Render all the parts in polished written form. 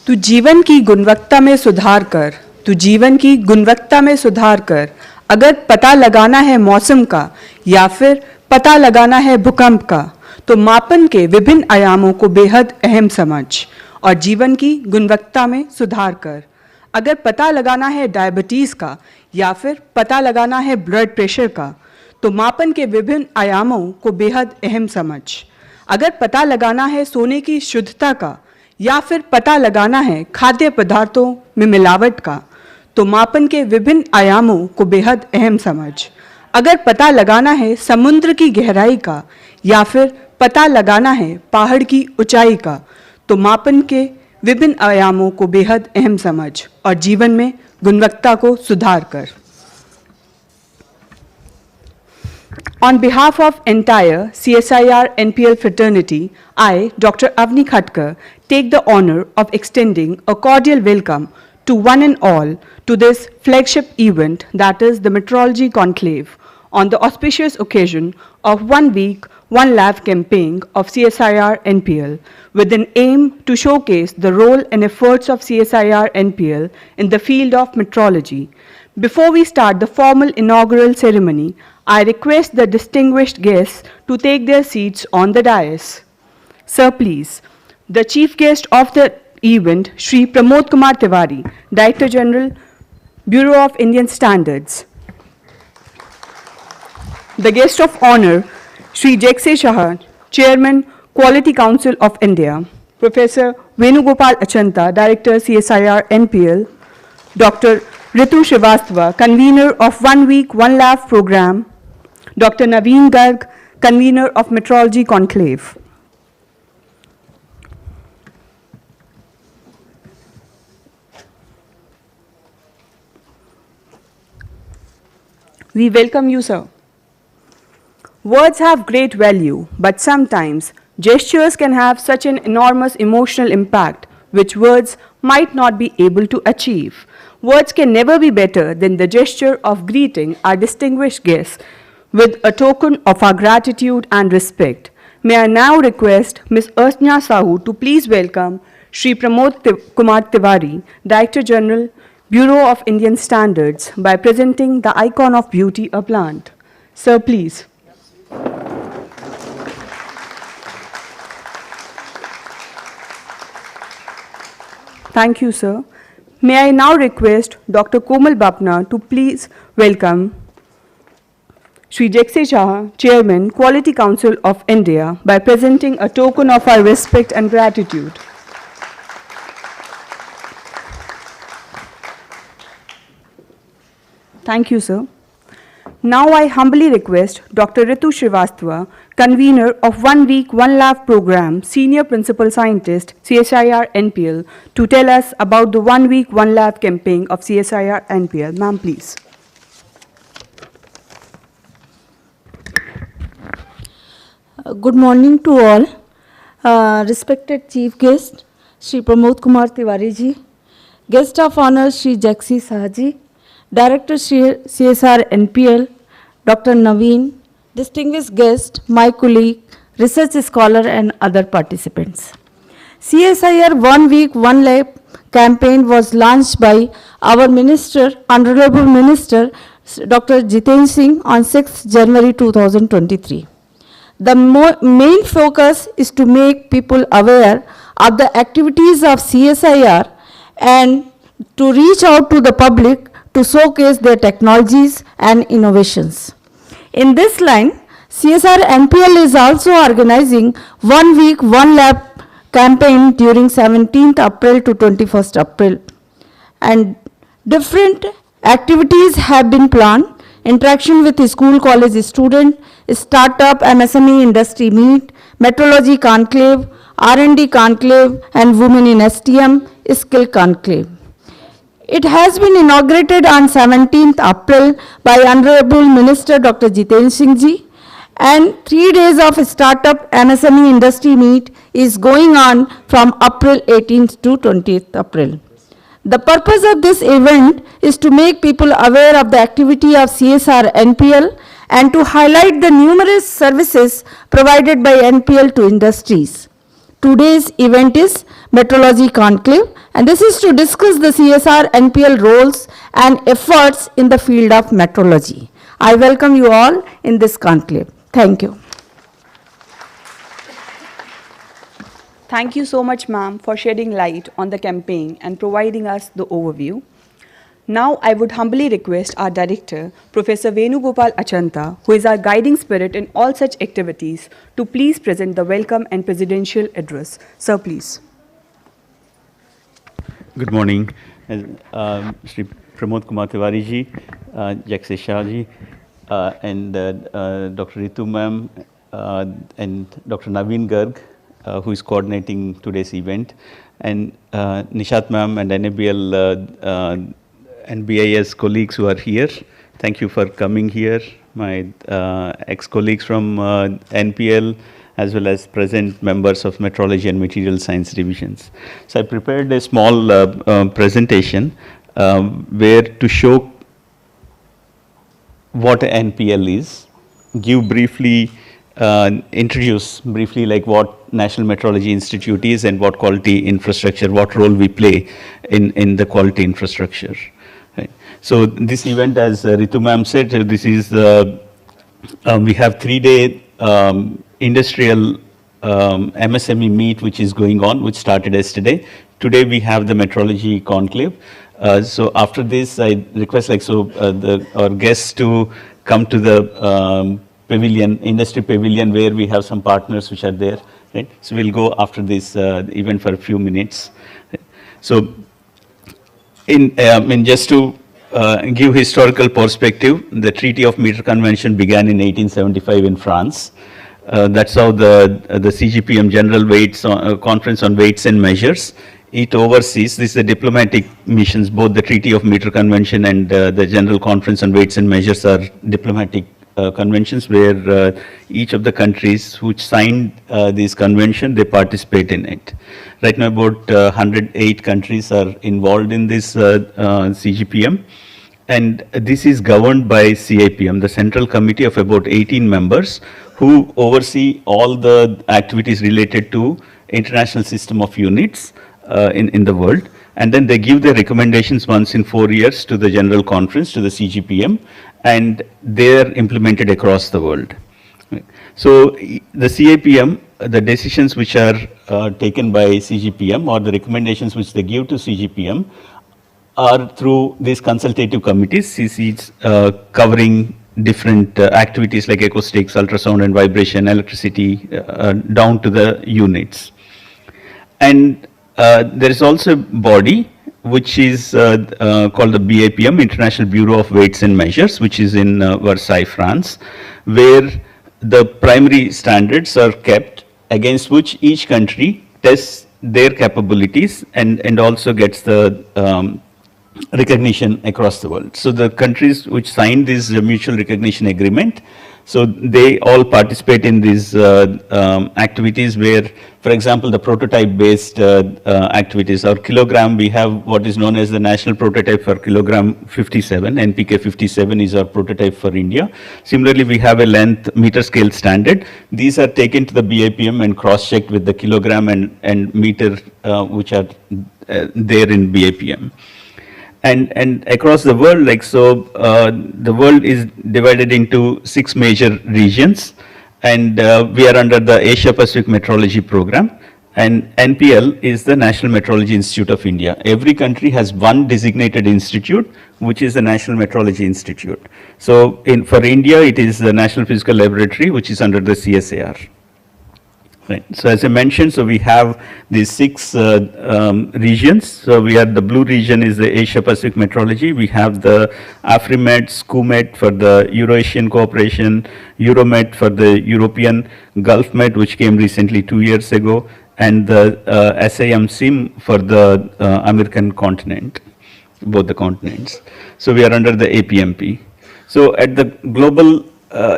तू जीवन की गुणवत्ता में सुधार कर, तू जीवन की गुणवत्ता में सुधार कर। अगर पता लगाना है मौसम का या फिर पता लगाना है भूकंप का, तो मापन के विभिन्न आयामों को बेहद अहम समझ और जीवन की गुणवत्ता में सुधार कर। अगर पता लगाना है डायबिटीज़ का या फिर पता लगाना है ब्लड प्रेशर का, तो मापन के विभिन्न आयामों को बेहद अहम समझ। अगर पता लगाना है सोने की शुद्धता का या फिर पता लगाना है खाद्य पदार्थों में मिलावट का, तो मापन के विभिन्न आयामों को बेहद अहम समझ। अगर पता लगाना है समुद्र की गहराई का या फिर पता लगाना है पहाड़ की ऊंचाई का, तो मापन के विभिन्न आयामों को बेहद अहम समझ और जीवन में गुणवत्ता को सुधार कर। On behalf of entire CSIR-NPL fraternity, I, Dr. Avni Khatkar, take the honor of extending a cordial welcome to one and all to this flagship event, that is the Metrology Conclave, on the auspicious occasion of 1 week, 1 lab campaign of CSIR-NPL, with an aim to showcase the role and efforts of CSIR-NPL in the field of metrology. Before we start the formal inaugural ceremony, I request the distinguished guests to take their seats on the dais. Sir, please. The chief guest of the event, Shri Pramod Kumar Tiwari, Director General, Bureau of Indian Standards. The guest of honor, Shri Jeksay Shah, Chairman, Quality Council of India. Professor Venugopal Achanta, Director, CSIR-NPL. Dr. Ritu Srivastava, Convener of 1 week, 1 lab program. Dr. Naveen Garg, Convener of Metrology Conclave. We welcome you, sir. Words have great value, but sometimes gestures can have such an enormous emotional impact which words might not be able to achieve. Words can never be better than the gesture of greeting our distinguished guests with a token of our gratitude and respect. May I now request Ms. Archana Sahu to please welcome Shri Pramod Kumar Tiwari, Director General, Bureau of Indian Standards, by presenting the icon of beauty, a plant. Sir, please. Thank you, sir. May I now request Dr. Komal Bapna to please welcome Shri Jeksay Shah, Chairman, Quality Council of India, by presenting a token of our respect and gratitude. Thank you, sir. Now I humbly request Dr. Ritu Srivastava, Convener of 1 week, 1 lab program, Senior Principal Scientist, CSIR-NPL, to tell us about the 1 week, 1 lab campaign of CSIR-NPL. Ma'am, please. Good morning to all. Respected Chief Guest, Shri Pramod Kumar Tiwari ji, Guest of Honor, Shri Jeksay Shah ji, Director CSIR-NPL, Dr. Naveen, distinguished guest, my colleague, research scholar and other participants. CSIR 1 week, 1 lab campaign was launched by our Minister, Honorable Minister, Dr. Jiten Singh on 6th January 2023. The main focus is to make people aware of the activities of CSIR and to reach out to the public to showcase their technologies and innovations. In this line, CSIR-NPL is also organizing 1 week, 1 lab campaign during 17th April to 21st April. And different activities have been planned: interaction with the school college student, startup MSME industry meet, Metrology Conclave, R&D Conclave, and Women in STM Skill Conclave. It has been inaugurated on 17th April by Honorable Minister Dr. Jiten Singh ji, and 3 days of startup MSME industry meet is going on from April 18th to 20th April. The purpose of this event is to make people aware of the activity of CSIR-NPL and to highlight the numerous services provided by NPL to industries. Today's event is Metrology Conclave, and this is to discuss the CSR-NPL roles and efforts in the field of metrology. I welcome you all in this conclave. Thank you. Thank you so much, ma'am, for shedding light on the campaign and providing us the overview. Now, I would humbly request our director, Professor Venugopal Achanta, who is our guiding spirit in all such activities, to please present the welcome and presidential address. Sir, please. Good morning, Shri Pramod Kumar Tiwari ji, Jaxi Shah ji, and Dr. Ritu ma'am, and Dr. Naveen Garg, who is coordinating today's event, and Nishat ma'am and NABL and BIS colleagues who are here. Thank you for coming here. My ex-colleagues from NPL, as well as present members of Metrology and Material Science divisions. So I prepared a small presentation where to show what NPL is, give briefly, introduce briefly like what National Metrology Institute is and what quality infrastructure, what role we play in the quality infrastructure. Right. So this event, as Ritu ma'am said, this is we have 3-day industrial MSME meet which is going on, which started yesterday. Today we have the Metrology Conclave. So after this, I request our guests to come to the pavilion, industry pavilion, where we have some partners which are there. Right? So we'll go after this event for a few minutes. So just to give historical perspective, the Treaty of Meter Convention began in 1875 in France. That's how the CGPM General Weights Conference on Weights and Measures, it oversees, this is the diplomatic missions, both the Treaty of Meter Convention and the General Conference on Weights and Measures are diplomatic conventions where each of the countries which signed this convention, they participate in it. Right now about 108 countries are involved in this CGPM, and this is governed by CIPM, the Central Committee of about 18 members who oversee all the activities related to international system of units in the world. And then they give their recommendations once in 4 years to the General Conference, to the CGPM, and they're implemented across the world. So the CIPM, the decisions which are taken by CGPM or the recommendations which they give to CGPM are through these consultative committees, CCs, covering different activities like acoustics, ultrasound and vibration, electricity, down to the units. And there is also a body which is called the BAPM, International Bureau of Weights and Measures, which is in Versailles, France, where the primary standards are kept against which each country tests their capabilities and also gets the recognition across the world. So the countries which signed this mutual recognition agreement, so they all participate in these activities where, for example, the prototype-based activities or kilogram, we have what is known as the national prototype for kilogram 57, NPK 57 is our prototype for India. Similarly, we have a length meter scale standard. These are taken to the BAPM and cross-checked with the kilogram and meter which are there in BAPM. And across the world, like so, the world is divided into 6 major regions, and we are under the Asia Pacific Metrology Program, and NPL is the National Metrology Institute of India. Every country has one designated institute, which is the National Metrology Institute. So for India, it is the National Physical Laboratory, which is under the CSIR. Right. So as I mentioned, so we have these 6 regions. So we are, the blue region is the Asia Pacific Metrology. We have the AfriMet, SCUMET for the Euro-Asian Cooperation, Euromet for the European, GulfMet, which came recently 2 years ago, and the SIM for the American continent, both the continents. So we are under the APMP. So at the global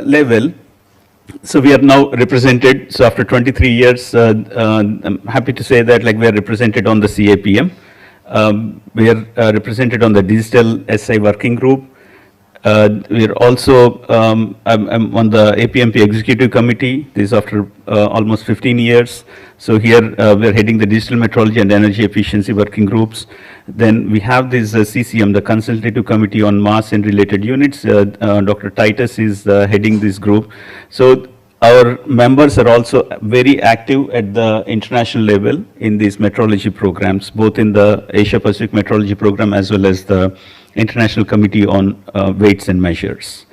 level, so we are now represented, so after 23 years, I'm happy to say that like we are represented on the CAPM. We are represented on the Digital SI Working Group. We're also, I'm on the APMP Executive Committee. This is after almost 15 years. So here we're heading the Digital Metrology and Energy Efficiency Working Groups. Then we have this CCM, the Consultative Committee on Mass and Related Units. Dr. Titus is heading this group. So our members are also very active at the international level in these metrology programs, both in the Asia Pacific Metrology Program as well as the International Committee on Weights and Measures.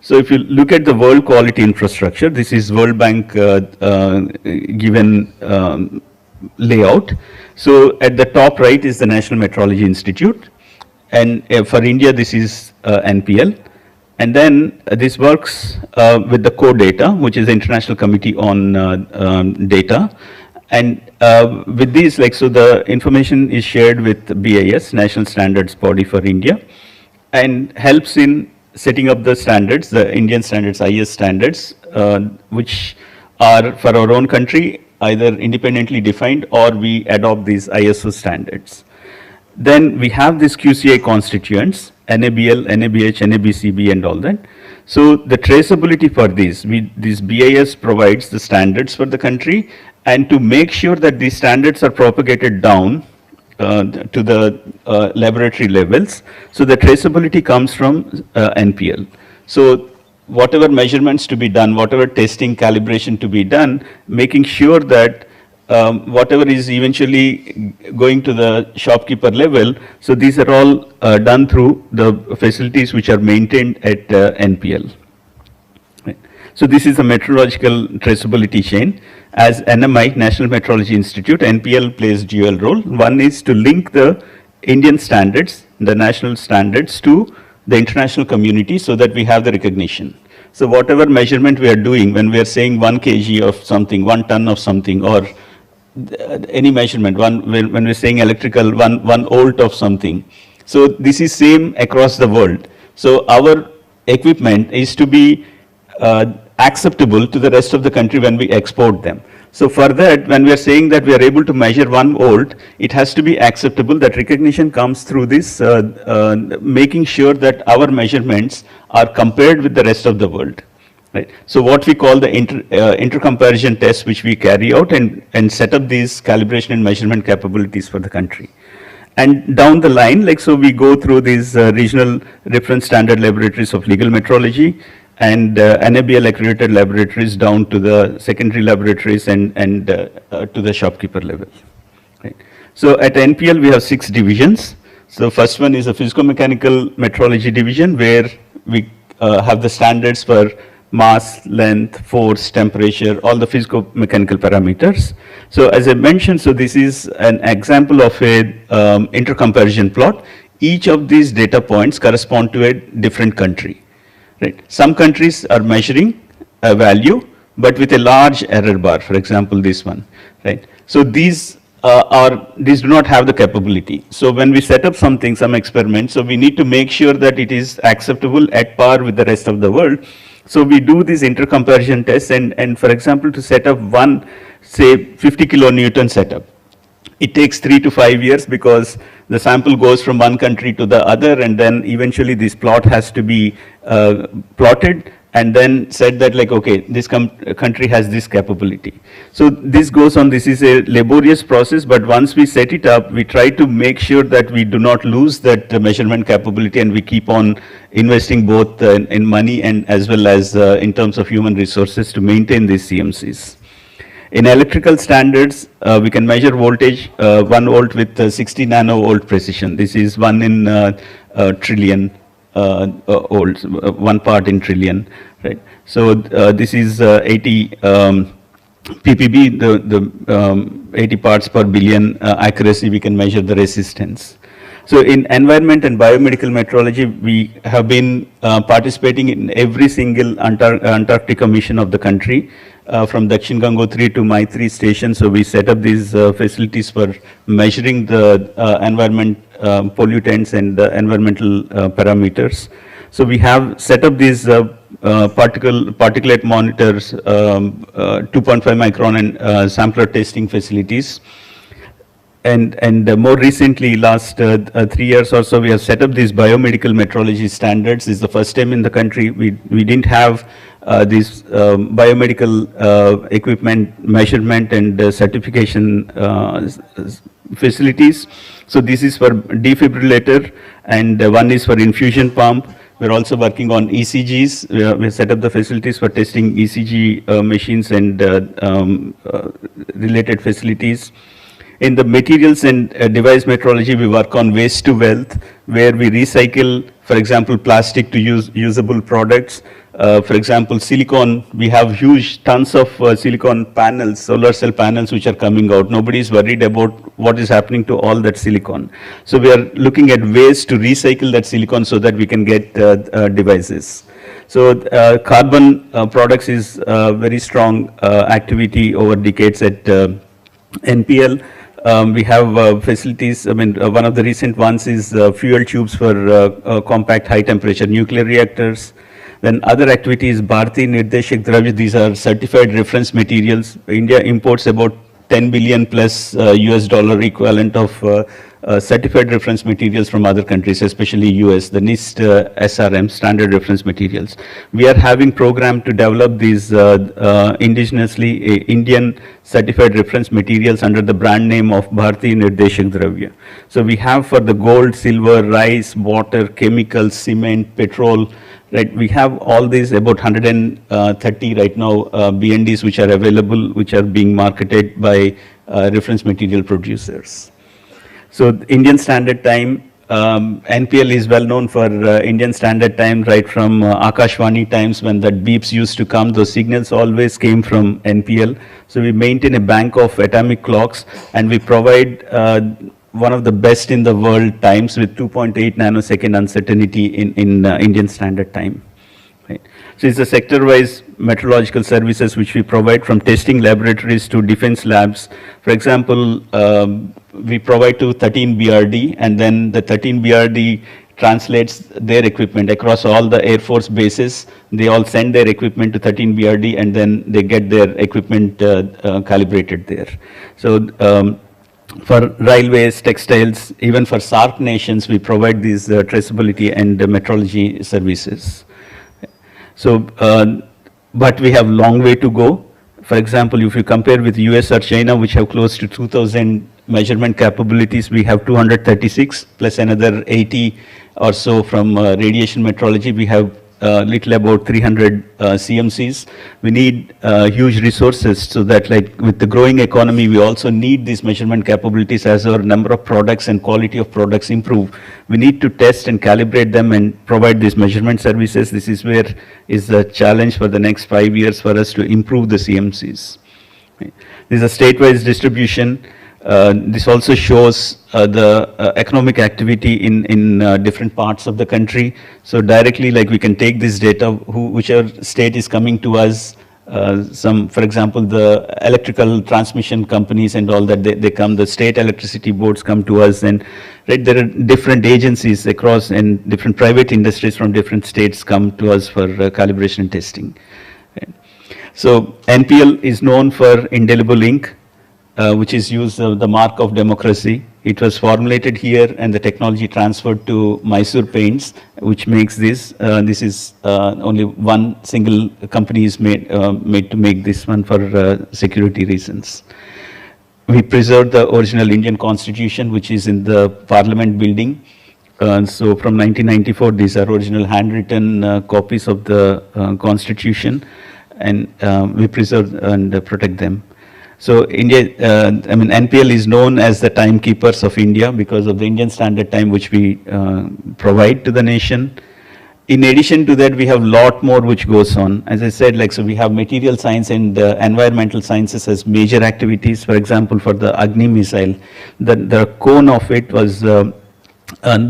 So if you look at the world quality infrastructure, this is World Bank given layout. So at the top right is the National Metrology Institute, and for India this is NPL. And then this works with the core data, which is the International Committee on Data. And with these, like, so the information is shared with BIS, National Standards Body for India, and helps in setting up the standards, the Indian standards, IS standards, which are for our own country, either independently defined or we adopt these ISO standards. Then we have these QCI constituents, NABL, NABH, NABCB and all that. So the traceability for these, this BIS provides the standards for the country, and to make sure that these standards are propagated down to the laboratory levels. So the traceability comes from NPL. So whatever measurements to be done, whatever testing, calibration to be done, making sure that whatever is eventually going to the shopkeeper level, so these are all done through the facilities which are maintained at NPL. Right. So this is a metrological traceability chain. As NMI, National Metrology Institute, NPL plays dual role. One is to link the Indian standards, the national standards, to the international community so that we have the recognition. So whatever measurement we are doing, when we are saying 1 kg of something, 1 ton of something, or any measurement, when we're saying electrical, one volt of something. So this is same across the world. So our equipment is to be acceptable to the rest of the country when we export them. So for that, when we are saying that we are able to measure 1 volt, it has to be acceptable. That recognition comes through this, making sure that our measurements are compared with the rest of the world. Right. So what we call the inter-comparison test, which we carry out and set up these calibration and measurement capabilities for the country. And down the line, like, so we go through these regional reference standard laboratories of legal metrology and NABL accredited laboratories down to the secondary laboratories and to the shopkeeper level. Right. So at NPL, we have 6 divisions. So first one is a physico-mechanical metrology division, where we have the standards for mass, length, force, temperature, all the physico-mechanical parameters. So as I mentioned, so this is an example of a intercomparison plot. Each of these data points correspond to a different country. Right. Some countries are measuring a value, but with a large error bar, for example, this one. Right. So these do not have the capability. So when we set up something, some experiment, so we need to make sure that it is acceptable at par with the rest of the world. So we do these intercomparison tests, and for example, to set up one, say 50 kilonewton setup, it takes 3 to 5 years because the sample goes from one country to the other, and then eventually this plot has to be plotted and then said that, like, okay, this country has this capability. So this goes on, this is a laborious process, but once we set it up, we try to make sure that we do not lose that measurement capability, and we keep on investing both in money and as well as in terms of human resources to maintain these CMCs. In electrical standards, we can measure voltage 1 volt with 60 nanovolt precision. This is 1 in trillion volts, 1 part in trillion, right? So this is 80 ppb, the 80 parts per billion accuracy. We can measure the resistance. So in environment and biomedical metrology, we have been participating in every single Antarctica mission of the country, from Dakshin Gangotri to Maitri station. So we set up these facilities for measuring the environment pollutants and the environmental parameters. So we have set up these particulate monitors, 2.5 micron and sampler testing facilities. and more recently, last 3 years or so, we have set up these biomedical metrology standards. This is the first time in the country. We didn't have these biomedical equipment measurement and certification facilities. So this is for defibrillator, and one is for infusion pump. We're also working on ECGs. We set up the facilities for testing ECG machines and related facilities. In the materials and device metrology, we work on waste to wealth, where we recycle, for example, plastic to usable products. For example, silicon, we have huge tons of silicon panels, solar cell panels, which are coming out. Nobody is worried about what is happening to all that silicon. So we are looking at ways to recycle that silicon so that we can get devices. So carbon products is a very strong activity over decades at NPL. We have facilities. I mean, one of the recent ones is fuel tubes for compact high temperature nuclear reactors. Then other activities, Bharati Nirdeshak Dravya, these are certified reference materials. India imports about 10 billion plus US dollar equivalent of certified reference materials from other countries, especially US, the NIST SRM, standard reference materials. We are having program to develop these indigenously Indian certified reference materials under the brand name of Bharati Nirdeshak Dravya. So we have for the gold, silver, rice, water, chemicals, cement, petrol, right? We have all these about 130 right now BNDs which are available, which are being marketed by reference material producers. So Indian Standard Time, NPL is well known for Indian Standard Time, right from Akashvani times when that beeps used to come. Those signals always came from NPL. So we maintain a bank of atomic clocks, and we provide one of the best in the world times with 2.8 nanosecond uncertainty in Indian Standard Time. Right. So it's a sector-wise metrological services which we provide, from testing laboratories to defense labs. For example, we provide to 13 BRD, and then the 13 BRD translates their equipment across all the Air Force bases. They all send their equipment to 13 BRD, and then they get their equipment calibrated there. So for railways, textiles, even for SAARC nations, we provide these traceability and metrology services. So, but we have long way to go. For example, if you compare with US or China, which have close to 2,000 measurement capabilities, we have 236 plus another 80 or so from radiation metrology. We have little about 300 CMCs. We need huge resources, so that, like with the growing economy, we also need these measurement capabilities as our number of products and quality of products improve. We need to test and calibrate them and provide these measurement services. This is where is the challenge for the next 5 years for us to improve the CMCs. This is a state-wise distribution. This also shows the economic activity in different parts of the country. So directly, like we can take this data, whichever state is coming to us, for example, the electrical transmission companies and all that, they come, the state electricity boards come to us, and right, there are different agencies across, and different private industries from different states come to us for calibration and testing. Right. So NPL is known for indelible ink, which is used the mark of democracy. It was formulated here, and the technology transferred to Mysore Paints, which makes this. This is only one single company is made to make this one for security reasons. We preserved the original Indian Constitution, which is in the Parliament building. So from 1994, these are original handwritten copies of the Constitution, and we preserve and protect them. So India, NPL is known as the timekeepers of India because of the Indian Standard Time which we provide to the nation. In addition to that, we have a lot more which goes on. As I said, like, so we have material science and environmental sciences as major activities. For example, for the Agni missile, the cone of it was, the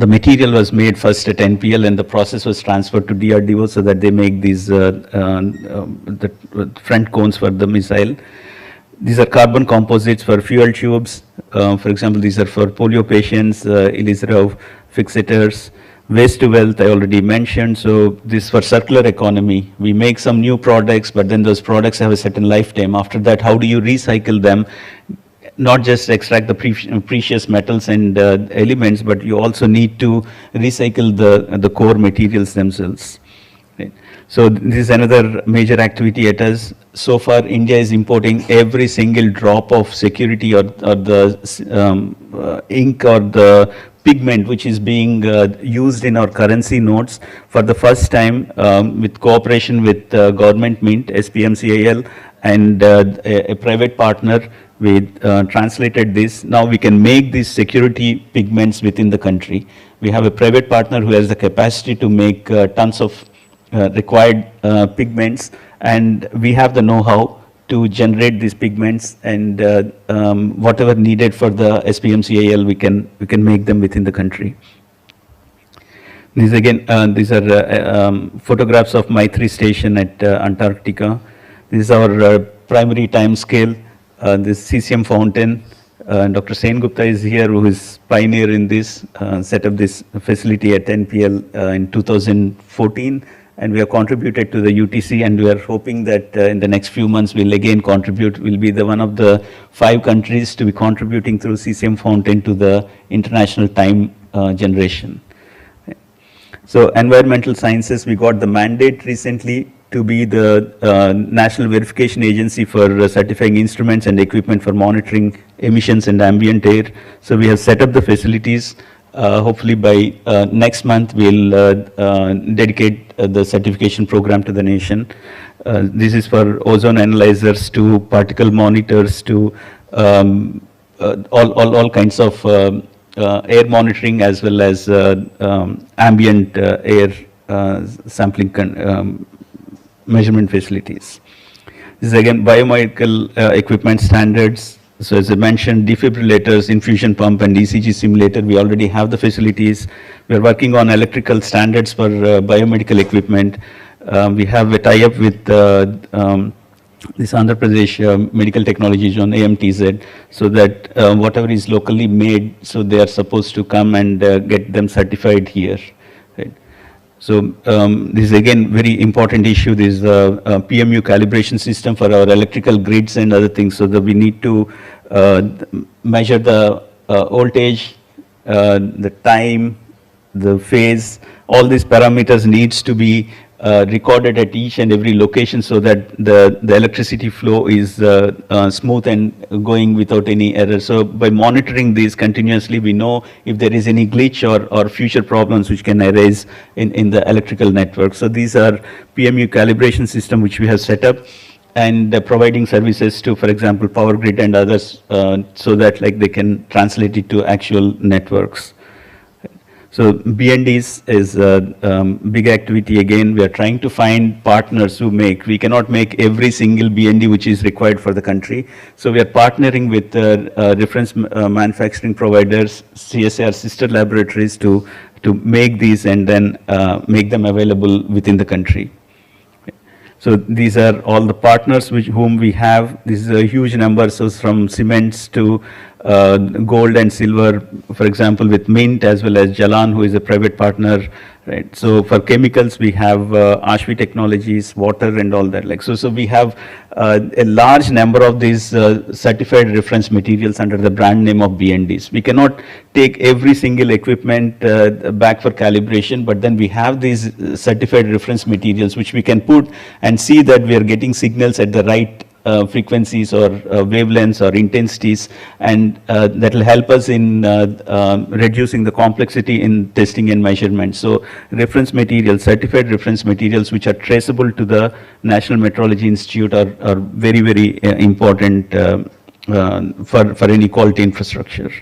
material was made first at NPL, and the process was transferred to DRDO so that they make these the front cones for the missile. These are carbon composites for fuel tubes. For example, these are for polio patients, Elizarov fixators. Waste to wealth, I already mentioned. So this for circular economy. We make some new products, but then those products have a certain lifetime. After that, how do you recycle them, not just extract the precious metals and elements, but you also need to recycle the core materials themselves. Right. So this is another major activity at us. So far, India is importing every single drop of security or the ink or the pigment which is being used in our currency notes for the first time with cooperation with government mint, SPMCIL, and a private partner. We translated this. Now we can make these security pigments within the country. We have a private partner who has the capacity to make tons of required pigments, and we have the know-how to generate these pigments, and whatever needed for the SPMCIL, we can make them within the country. These again, these are photographs of Maitri station at Antarctica. This is our primary time scale. This CCM fountain. Dr. Sen Gupta is here, who is pioneer in this, set up this facility at NPL in 2014. And we have contributed to the UTC, and we are hoping that in the next few months we'll again contribute. We'll be one of the 5 countries to be contributing through CCM Fountain to the international time generation. So environmental sciences, we got the mandate recently to be the national verification agency for certifying instruments and equipment for monitoring emissions and ambient air. So we have set up the facilities. Hopefully by next month we'll dedicate the certification program to the nation. This is for ozone analyzers, to particle monitors, to all kinds of air monitoring, as well as ambient air sampling measurement facilities. This is again biomedical equipment standards. So as I mentioned, defibrillators, infusion pump, and ECG simulator, we already have the facilities. We are working on electrical standards for biomedical equipment. We have a tie-up with this Andhra Pradesh Medical Technology Zone, AMTZ, so that whatever is locally made, so they are supposed to come and get them certified here. Right? So this is again very important issue. This PMU calibration system for our electrical grids and other things, so that we need to measure the voltage, the time, the phase. All these parameters needs to be recorded at each and every location, so that the electricity flow is smooth and going without any error. So by monitoring these continuously, we know if there is any glitch or future problems which can arise in the electrical network. So these are PMU calibration system which we have set up, and providing services to, for example, power grid and others, so that like they can translate it to actual networks. So BNDs is a big activity. Again, we are trying to find partners who make. We cannot make every single BND which is required for the country. So we are partnering with reference manufacturing providers, CSIR sister laboratories to make these and then make them available within the country. So these are all the partners whom we have. This is a huge number. So from cements to gold and silver, for example, with Mint, as well as Jalan, who is a private partner. Right. So for chemicals, we have Ashvi Technologies, water, and all that. Like so we have a large number of these certified reference materials under the brand name of BNDs. We cannot take every single equipment back for calibration, but then we have these certified reference materials which we can put and see that we are getting signals at the right frequencies or wavelengths or intensities, and that will help us in reducing the complexity in testing and measurement. So reference materials, certified reference materials which are traceable to the National Metrology Institute are very, very important for any quality infrastructure.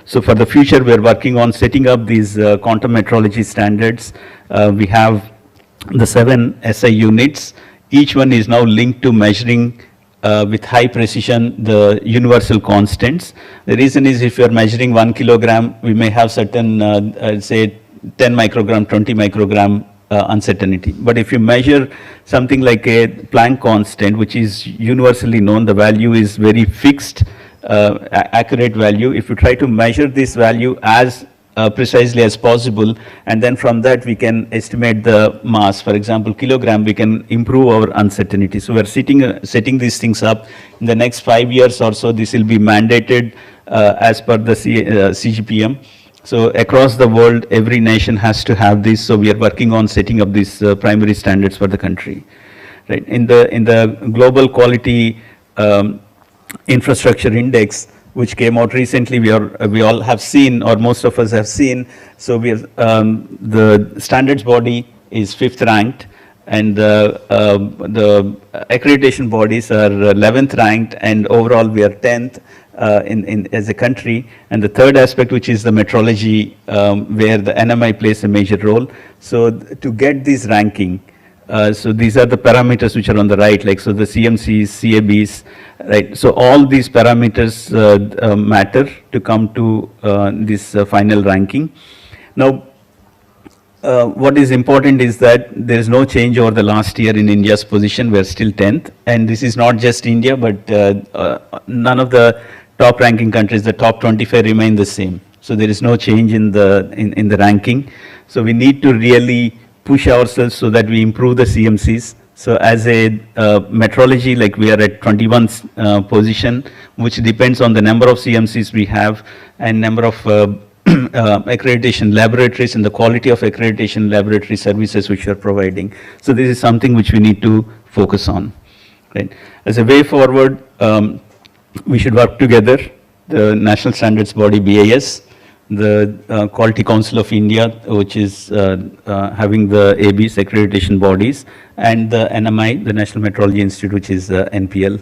So for the future, we are working on setting up these quantum metrology standards. We have the 7 SI units. Each one is now linked to measuring with high precision the universal constants. The reason is, if you are measuring 1 kilogram, we may have certain, say 10 microgram, 20 microgram uncertainty. But if you measure something like a Planck constant, which is universally known, the value is very fixed, accurate value. If you try to measure this value as precisely as possible, and then from that we can estimate the mass. For example, kilogram, we can improve our uncertainty. So we're setting these things up. In the next 5 years or so, this will be mandated as per the CGPM. So across the world, every nation has to have this. So we are working on setting up these primary standards for the country. Right. In the global quality infrastructure index, which came out recently, we all have seen, or most of us have seen. So we are, the standards body is 5th ranked, and the accreditation bodies are 11th ranked, and overall we are 10th as a country. And the third aspect, which is the metrology, where the NMI plays a major role. So to get this ranking, so these are the parameters which are on the right, like so the CMCs, CABs, right? So all these parameters matter to come to this final ranking. Now, what is important is that there is no change over the last year in India's position. We are still 10th, and this is not just India, but none of the top ranking countries, the top 25 remain the same. So there is no change in the ranking. So we need to really push ourselves so that we improve the CMCs. So as a metrology, like we are at 21st position, which depends on the number of CMCs we have and number of accreditation laboratories and the quality of accreditation laboratory services which we are providing. So this is something which we need to focus on. Right. As a way forward, we should work together, the National Standards Body BIS, the Quality Council of India, which is having the ABs, accreditation bodies, and the NMI, the National Metrology Institute, which is NPL.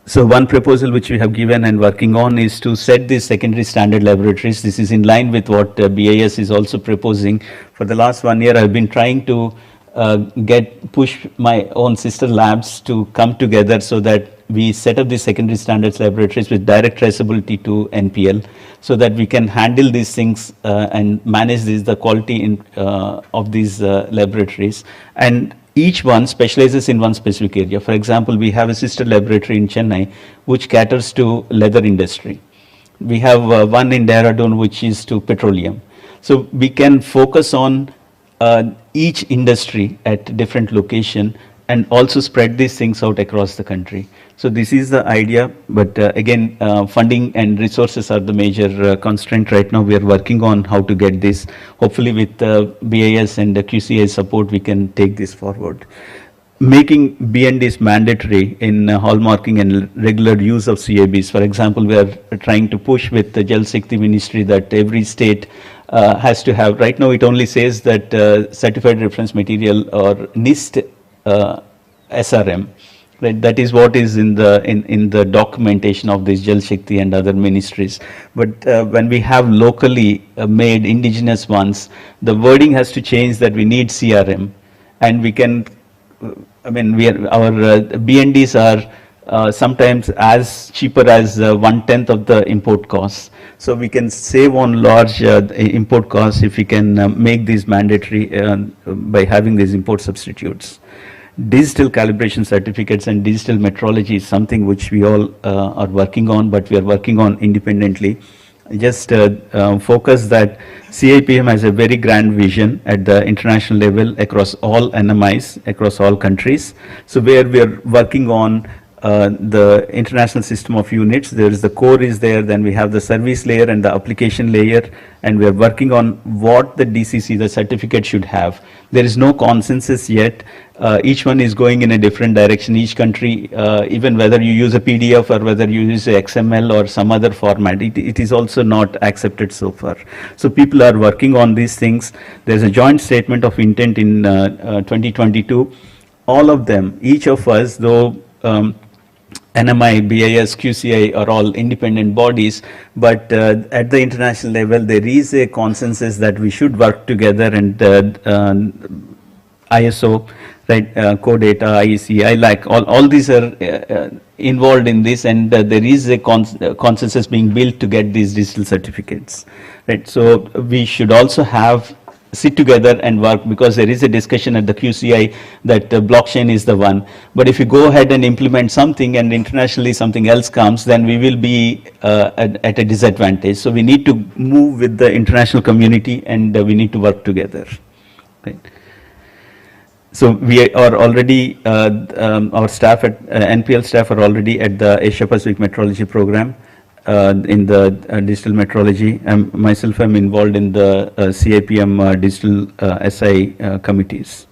So one proposal which we have given and working on is to set these secondary standard laboratories. This is in line with what BIS is also proposing. For the last 1 year, I've been trying to push my own sister labs to come together so that we set up these secondary standards laboratories with direct traceability to NPL, so that we can handle these things and manage the quality of these laboratories. And each one specializes in one specific area. For example, we have a sister laboratory in Chennai which caters to leather industry. We have one in Dehradun which is to petroleum. So we can focus on each industry at different location and also spread these things out across the country. So this is the idea, but again, funding and resources are the major constraint right now. We are working on how to get this. Hopefully with BIS and the QCI support, we can take this forward. Making BNDs mandatory in hallmarking and regular use of CABs. For example, we are trying to push with the Jal Shakti Ministry that every state has to have. Right now, it only says that certified reference material or NIST SRM. Right, that is what is in the documentation of this Jal Shakti and other ministries. But when we have locally made indigenous ones, the wording has to change that we need CRM, and we can. I mean, our BNDs are sometimes as cheaper as 1/10 of the import costs. So we can save on large import costs if we can make these mandatory by having these import substitutes. Digital calibration certificates and digital metrology is something which we all are working on, but we are working on independently. Just focus that CIPM has a very grand vision at the international level across all NMIs, across all countries. So where we are working on the international system of units, there is the core is there, then we have the service layer and the application layer, and we are working on what the DCC, the certificate should have. There is no consensus yet. Each one is going in a different direction. Each country, even whether you use a PDF or whether you use a XML or some other format, it is also not accepted so far. So people are working on these things. There's a joint statement of intent in 2022. All of them, each of us, though NMI, BIS, QCI are all independent bodies, but at the international level, there is a consensus that we should work together, and ISO, right, CODATA, IEC, ILAC, all these are involved in this, and there is a consensus being built to get these digital certificates, right? So we should also have sit together and work, because there is a discussion at the QCI that blockchain is the one. But if you go ahead and implement something and internationally something else comes, then we will be at a disadvantage. So we need to move with the international community, and we need to work together. Right. So we are already, our staff at NPL staff are already at the Asia Pacific Metrology program in the digital metrology. Myself, I'm involved in the CIPM digital SI committees.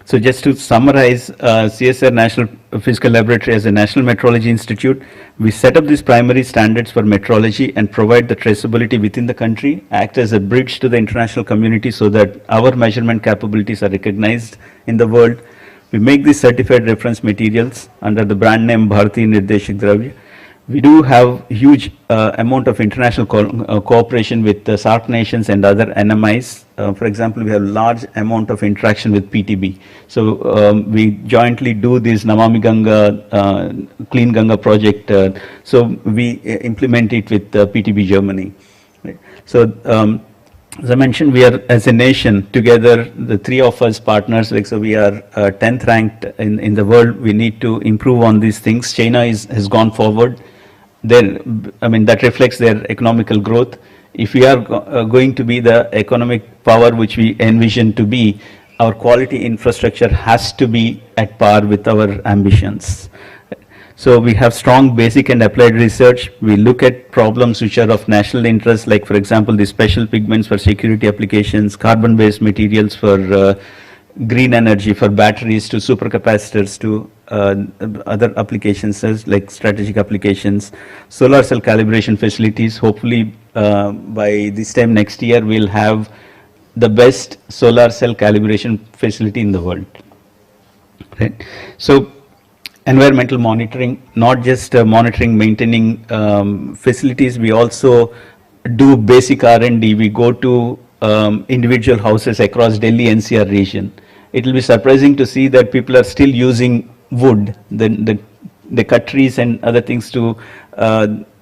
So just to summarize, CSIR National Physical Laboratory as a National Metrology Institute, we set up these primary standards for metrology and provide the traceability within the country, act as a bridge to the international community so that our measurement capabilities are recognized in the world. We make these certified reference materials under the brand name Bharati Nirdeshak Dravya. We do have huge amount of international cooperation with the SAARC nations and other NMIs. For example, we have large amount of interaction with PTB. So we jointly do this Namami Ganga, Clean Ganga project. So we implement it with PTB Germany. Right. So as I mentioned, we are as a nation together, the three of us partners, like, so we are 10th ranked in the world. We need to improve on these things. China has gone forward. That reflects their economical growth. If we are going to be the economic power which we envision to be, our quality infrastructure has to be at par with our ambitions. So we have strong basic and applied research. We look at problems which are of national interest, like for example, the special pigments for security applications, carbon-based materials for green energy, for batteries, to supercapacitors, to other applications like strategic applications, solar cell calibration facilities. Hopefully by this time next year, we'll have the best solar cell calibration facility in the world. Right. So environmental monitoring, not just monitoring, maintaining facilities. We also do basic R&D. We go to individual houses across Delhi NCR region. It will be surprising to see that people are still using wood. They cut trees and other things to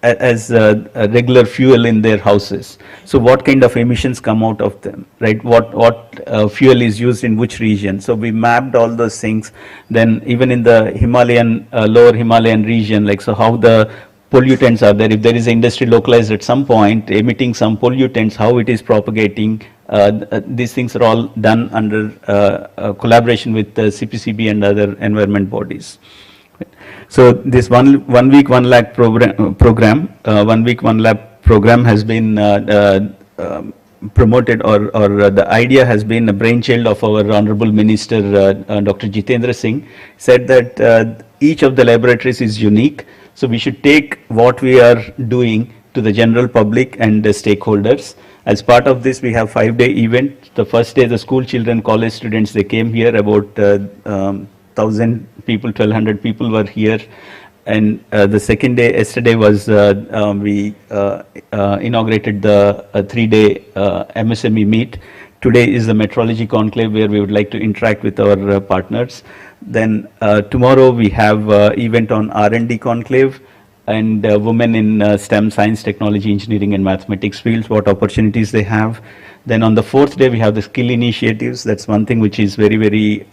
as a regular fuel in their houses. So what kind of emissions come out of them, right? What fuel is used in which region? So we mapped all those things. Then even in the Himalayan, lower Himalayan region, like, so how the pollutants are there. If there is industry localized at some point, emitting some pollutants, how it is propagating. These things are all done under collaboration with the CPCB and other environment bodies. So this one week 1 lakh program, 1 week 1 lakh program has been promoted, or the idea has been a brainchild of our Honorable Minister Dr. Jitendra Singh. Said that each of the laboratories is unique, so we should take what we are doing to the general public and the stakeholders. As part of this, we have 5-day event. The first day, the school children, college students, they came here. About 1,000 people, 1,200 people were here. And the second day, yesterday, was we inaugurated the 3-day MSME meet. Today is the Metrology Conclave, where we would like to interact with our partners. Then tomorrow we have event on R&D Conclave, and women in STEM, science, technology, engineering, and mathematics fields, what opportunities they have. Then on the 4th day, we have the skill initiatives. That's one thing which is very, very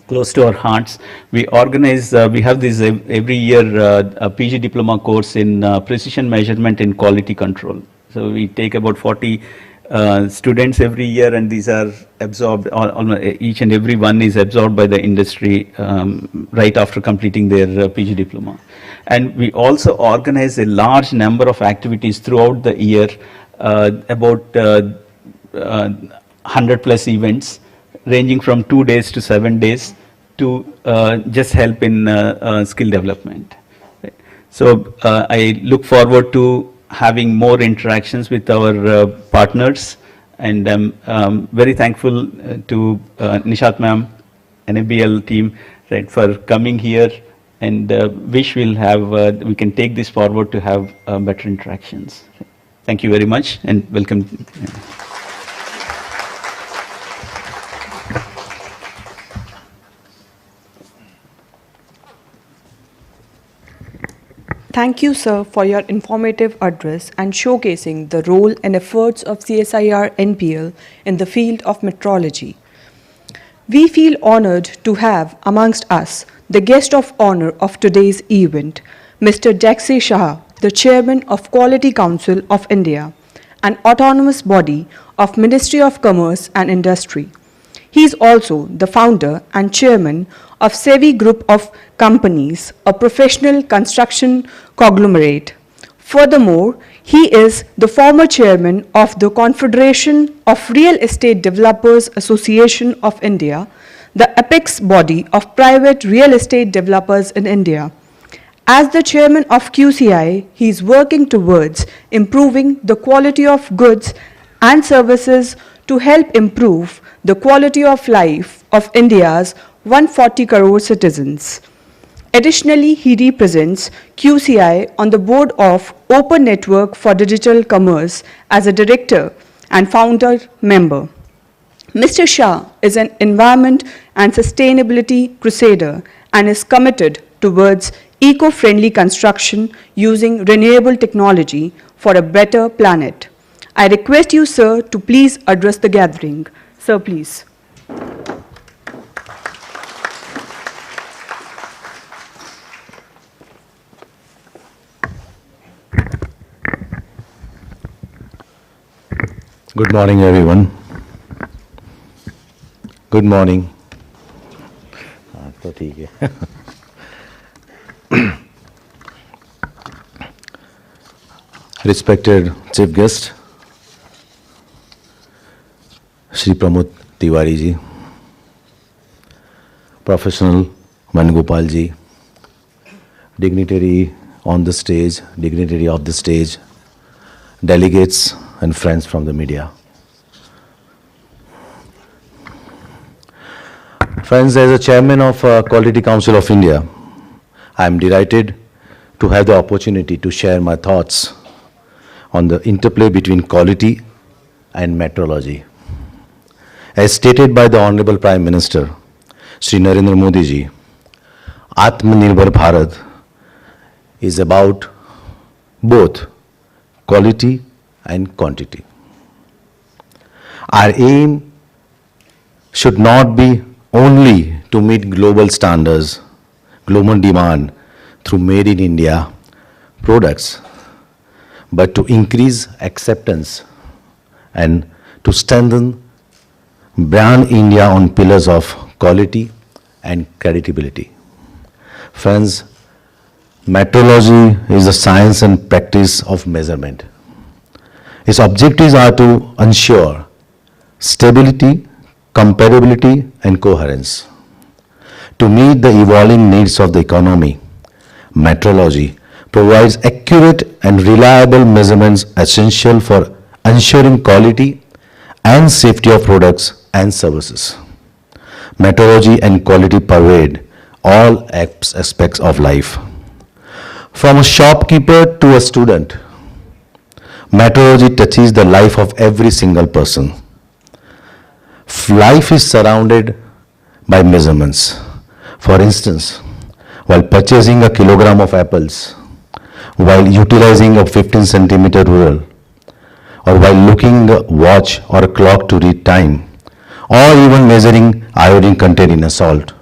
close to our hearts. We organize, we have this every year a PG diploma course in precision measurement and quality control. So we take about 40 students every year, and these are absorbed, each and every one is absorbed by the industry right after completing their PG diploma. And we also organize a large number of activities throughout the year, about 100 plus events, ranging from 2 days to 7 days, to just help in skill development. Right. So I look forward to having more interactions with our partners, and I'm very thankful to Nishat ma'am, NABL team, right, for coming here, and wish we'll have, we can take this forward to have better interactions. Thank you very much, and welcome. Thank you, sir, for your informative address and showcasing the role and efforts of CSIR-NPL in the field of metrology. We feel honored to have amongst us the guest of honor of today's event, Mr. Jaxi Shah, the Chairman of Quality Council of India, an autonomous body of Ministry of Commerce and Industry. He is also the founder and chairman of SEVI Group of Companies, a professional construction conglomerate. Furthermore, he is the former chairman of the Confederation of Real Estate Developers Association of India, the apex body of private real estate developers in India. As the chairman of QCI, he is working towards improving the quality of goods and services to help improve the quality of life of India's 140 crore citizens. Additionally, he represents QCI on the board of Open Network for Digital Commerce as a director and founder member. Mr. Shah is an environment and sustainability crusader and is committed towards eco-friendly construction using renewable technology for a better planet. I request you, sir, to please address the gathering. Sir, please. Good morning, everyone. Good morning. तो ठीक है. Respected Chief Guest, Shri Pramod Tiwari ji, Professional Venugopal ji, dignitary on the stage, dignitary of the stage, delegates and friends from the media. Friends, as a chairman of Quality Council of India, I am delighted to have the opportunity to share my thoughts on the interplay between quality and metrology. As stated by the Honorable Prime Minister, Shri Narendra Modi ji, Atmanirbhar Bharat is about both quality and quantity. Our aim should not be only to meet global standards, global demand through made in India products, but to increase acceptance and to strengthen brand India on pillars of quality and credibility. Friends, metrology is the science and practice of measurement. Its objectives are to ensure stability, comparability, and coherence. To meet the evolving needs of the economy, metrology provides accurate and reliable measurements essential for ensuring quality and safety of products and services. Metrology and quality pervade all aspects of life. From a shopkeeper to a student, metrology touches the life of every single person. Life is surrounded by measurements. For instance, while purchasing a kilogram of apples, while utilizing a 15 centimeter ruler, or while looking at a watch or a clock to read time, or even measuring iodine content in a salt.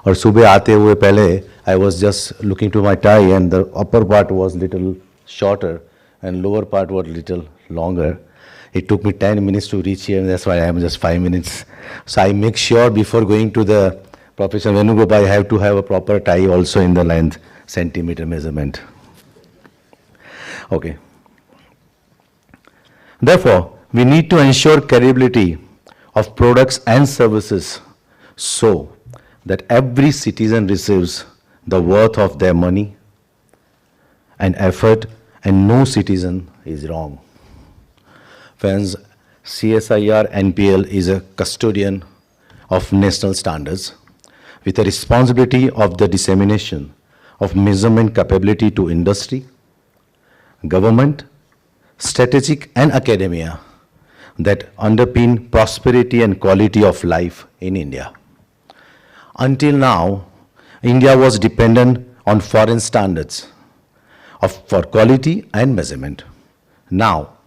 और सुबह आते हुए पहले I was just looking to my tie and the upper part was little shorter and lower part was little longer. It took me 10 minutes to reach here, and that's why I am just 5 minutes. So I make sure before going to the Professor Venugopal, I have to have a proper tie also in the length centimeter measurement. Okay. Therefore, we need to ensure credibility of products and services so that every citizen receives the worth of their money and effort, and no citizen is wrong. Friends, CSIR-NPL is a custodian of national standards with a responsibility of the dissemination of measurement capability to industry, government, strategic and academia that underpin prosperity and quality of life in India. Until now, India was dependent on foreign standards for quality and measurement. Now,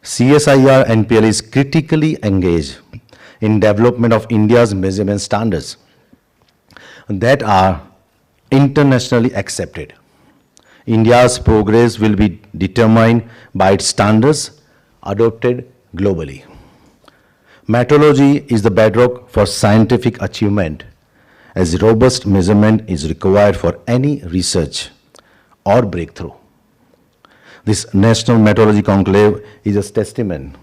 CSIR-NPL is critically engaged in development of India's measurement standards that are internationally accepted. India's progress will be determined by its standards adopted globally. Metrology is the bedrock for scientific achievement, as robust measurement is required for any research or breakthrough. This National Metrology Conclave is a testament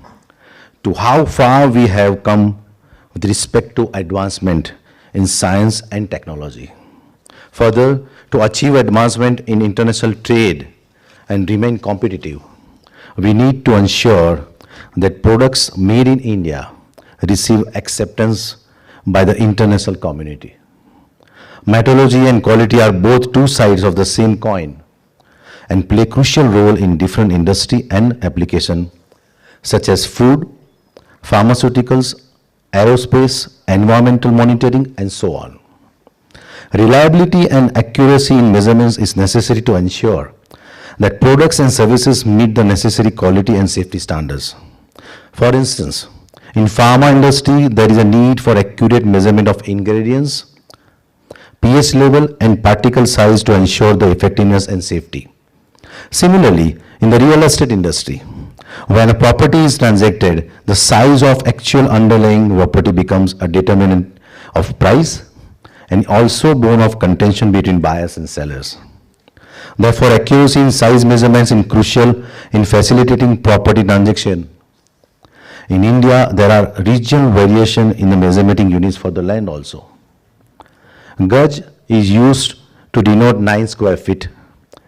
to how far we have come with respect to advancement in science and technology. Further, to achieve advancement in international trade and remain competitive, we need to ensure that products made in India receive acceptance by the international community. Metrology and quality are both two sides of the same coin and play a crucial role in different industry and application such as food, pharmaceuticals, aerospace, environmental monitoring, and so on. Reliability and accuracy in measurements is necessary to ensure that products and services meet the necessary quality and safety standards. For instance, in pharma industry, there is a need for accurate measurement of ingredients, pH level, and particle size to ensure the effectiveness and safety. Similarly, in the real estate industry, when a property is transacted, the size of actual underlying property becomes a determinant of price and also bone of contention between buyers and sellers. Therefore, accuracy in size measurements is crucial in facilitating property transaction. In India, there are regional variation in the measuring units for the land also. Gaj is used to denote 9 square feet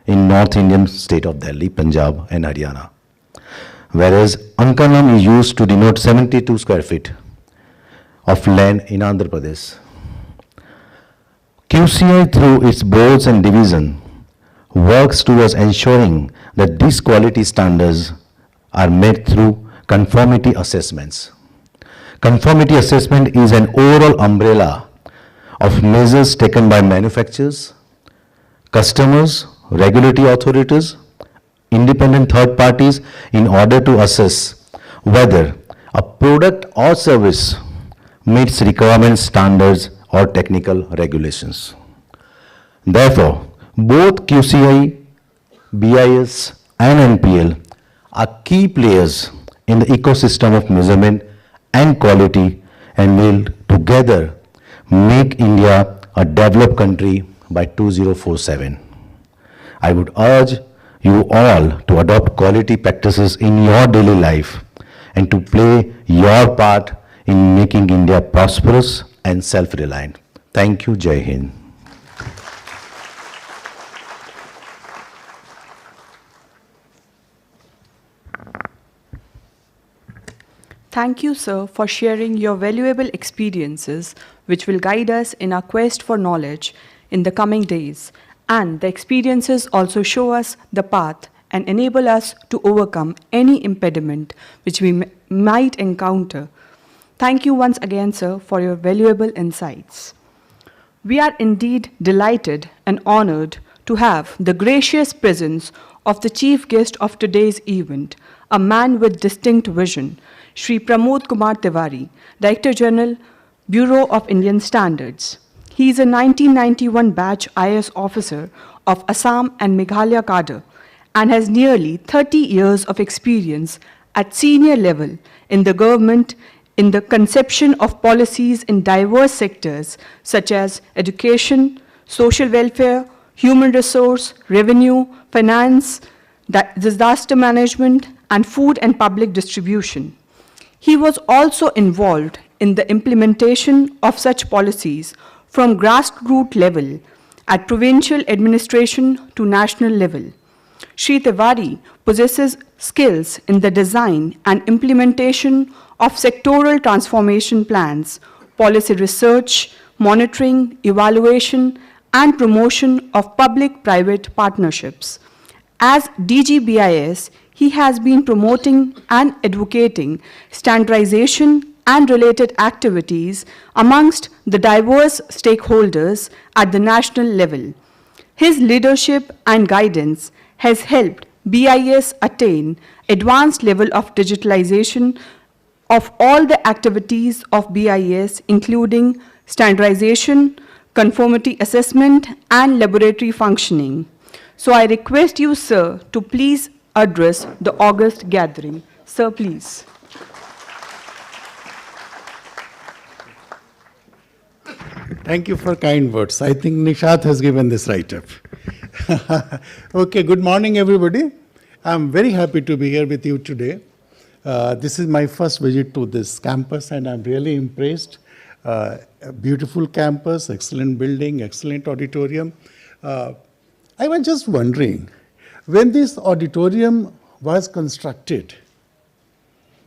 in North Indian state of Delhi, Punjab, and Haryana, whereas Ankanam is used to denote 72 square feet of land in Andhra Pradesh. QCI, through its boards and division, works towards ensuring that these quality standards are met through conformity assessments. Conformity assessment is an overall umbrella of measures taken by manufacturers, customers, regulatory authorities, independent third parties in order to assess whether a product or service meets requirements, standards, or technical regulations. Therefore, both QCI, BIS, and NPL are key players in the ecosystem of measurement and quality and will together make India a developed country by 2047. I would urge you all to adopt quality practices in your daily life and to play your part in making India prosperous and self-reliant. Thank you. Jai Hind. Thank you, sir, for sharing your valuable experiences, which will guide us in our quest for knowledge in the coming days. And the experiences also show us the path and enable us to overcome any impediment which we might encounter. Thank you once again, sir, for your valuable insights. We are indeed delighted and honored to have the gracious presence of the chief guest of today's event, a man with distinct vision, Shri Pramod Kumar Tiwari, Director General, Bureau of Indian Standards. He is a 1991 batch IAS officer of Assam and Meghalaya cadre and has nearly 30 years of experience at senior level in the government in the conception of policies in diverse sectors such as education, social welfare, human resource, revenue, finance, disaster management, and food and public distribution. He was also involved in the implementation of such policies from grassroots level at provincial administration to national level. Shri Tiwari possesses skills in the design and implementation of sectoral transformation plans, policy research, monitoring, evaluation, and promotion of public-private partnerships. As DGBIS, he has been promoting and advocating standardization and related activities amongst the diverse stakeholders at the national level. His leadership and guidance has helped BIS attain advanced level of digitalization of all the activities of BIS, including standardization, conformity assessment, and laboratory functioning. So I request you, sir, to please address the August gathering. Sir, please. Thank you for kind words. I think Nishat has given this write-up. Okay, good morning, everybody. I'm very happy to be here with you today. This is my first visit to this campus, and I'm really impressed. A beautiful campus, excellent building, excellent auditorium. I was just wondering, when this auditorium was constructed,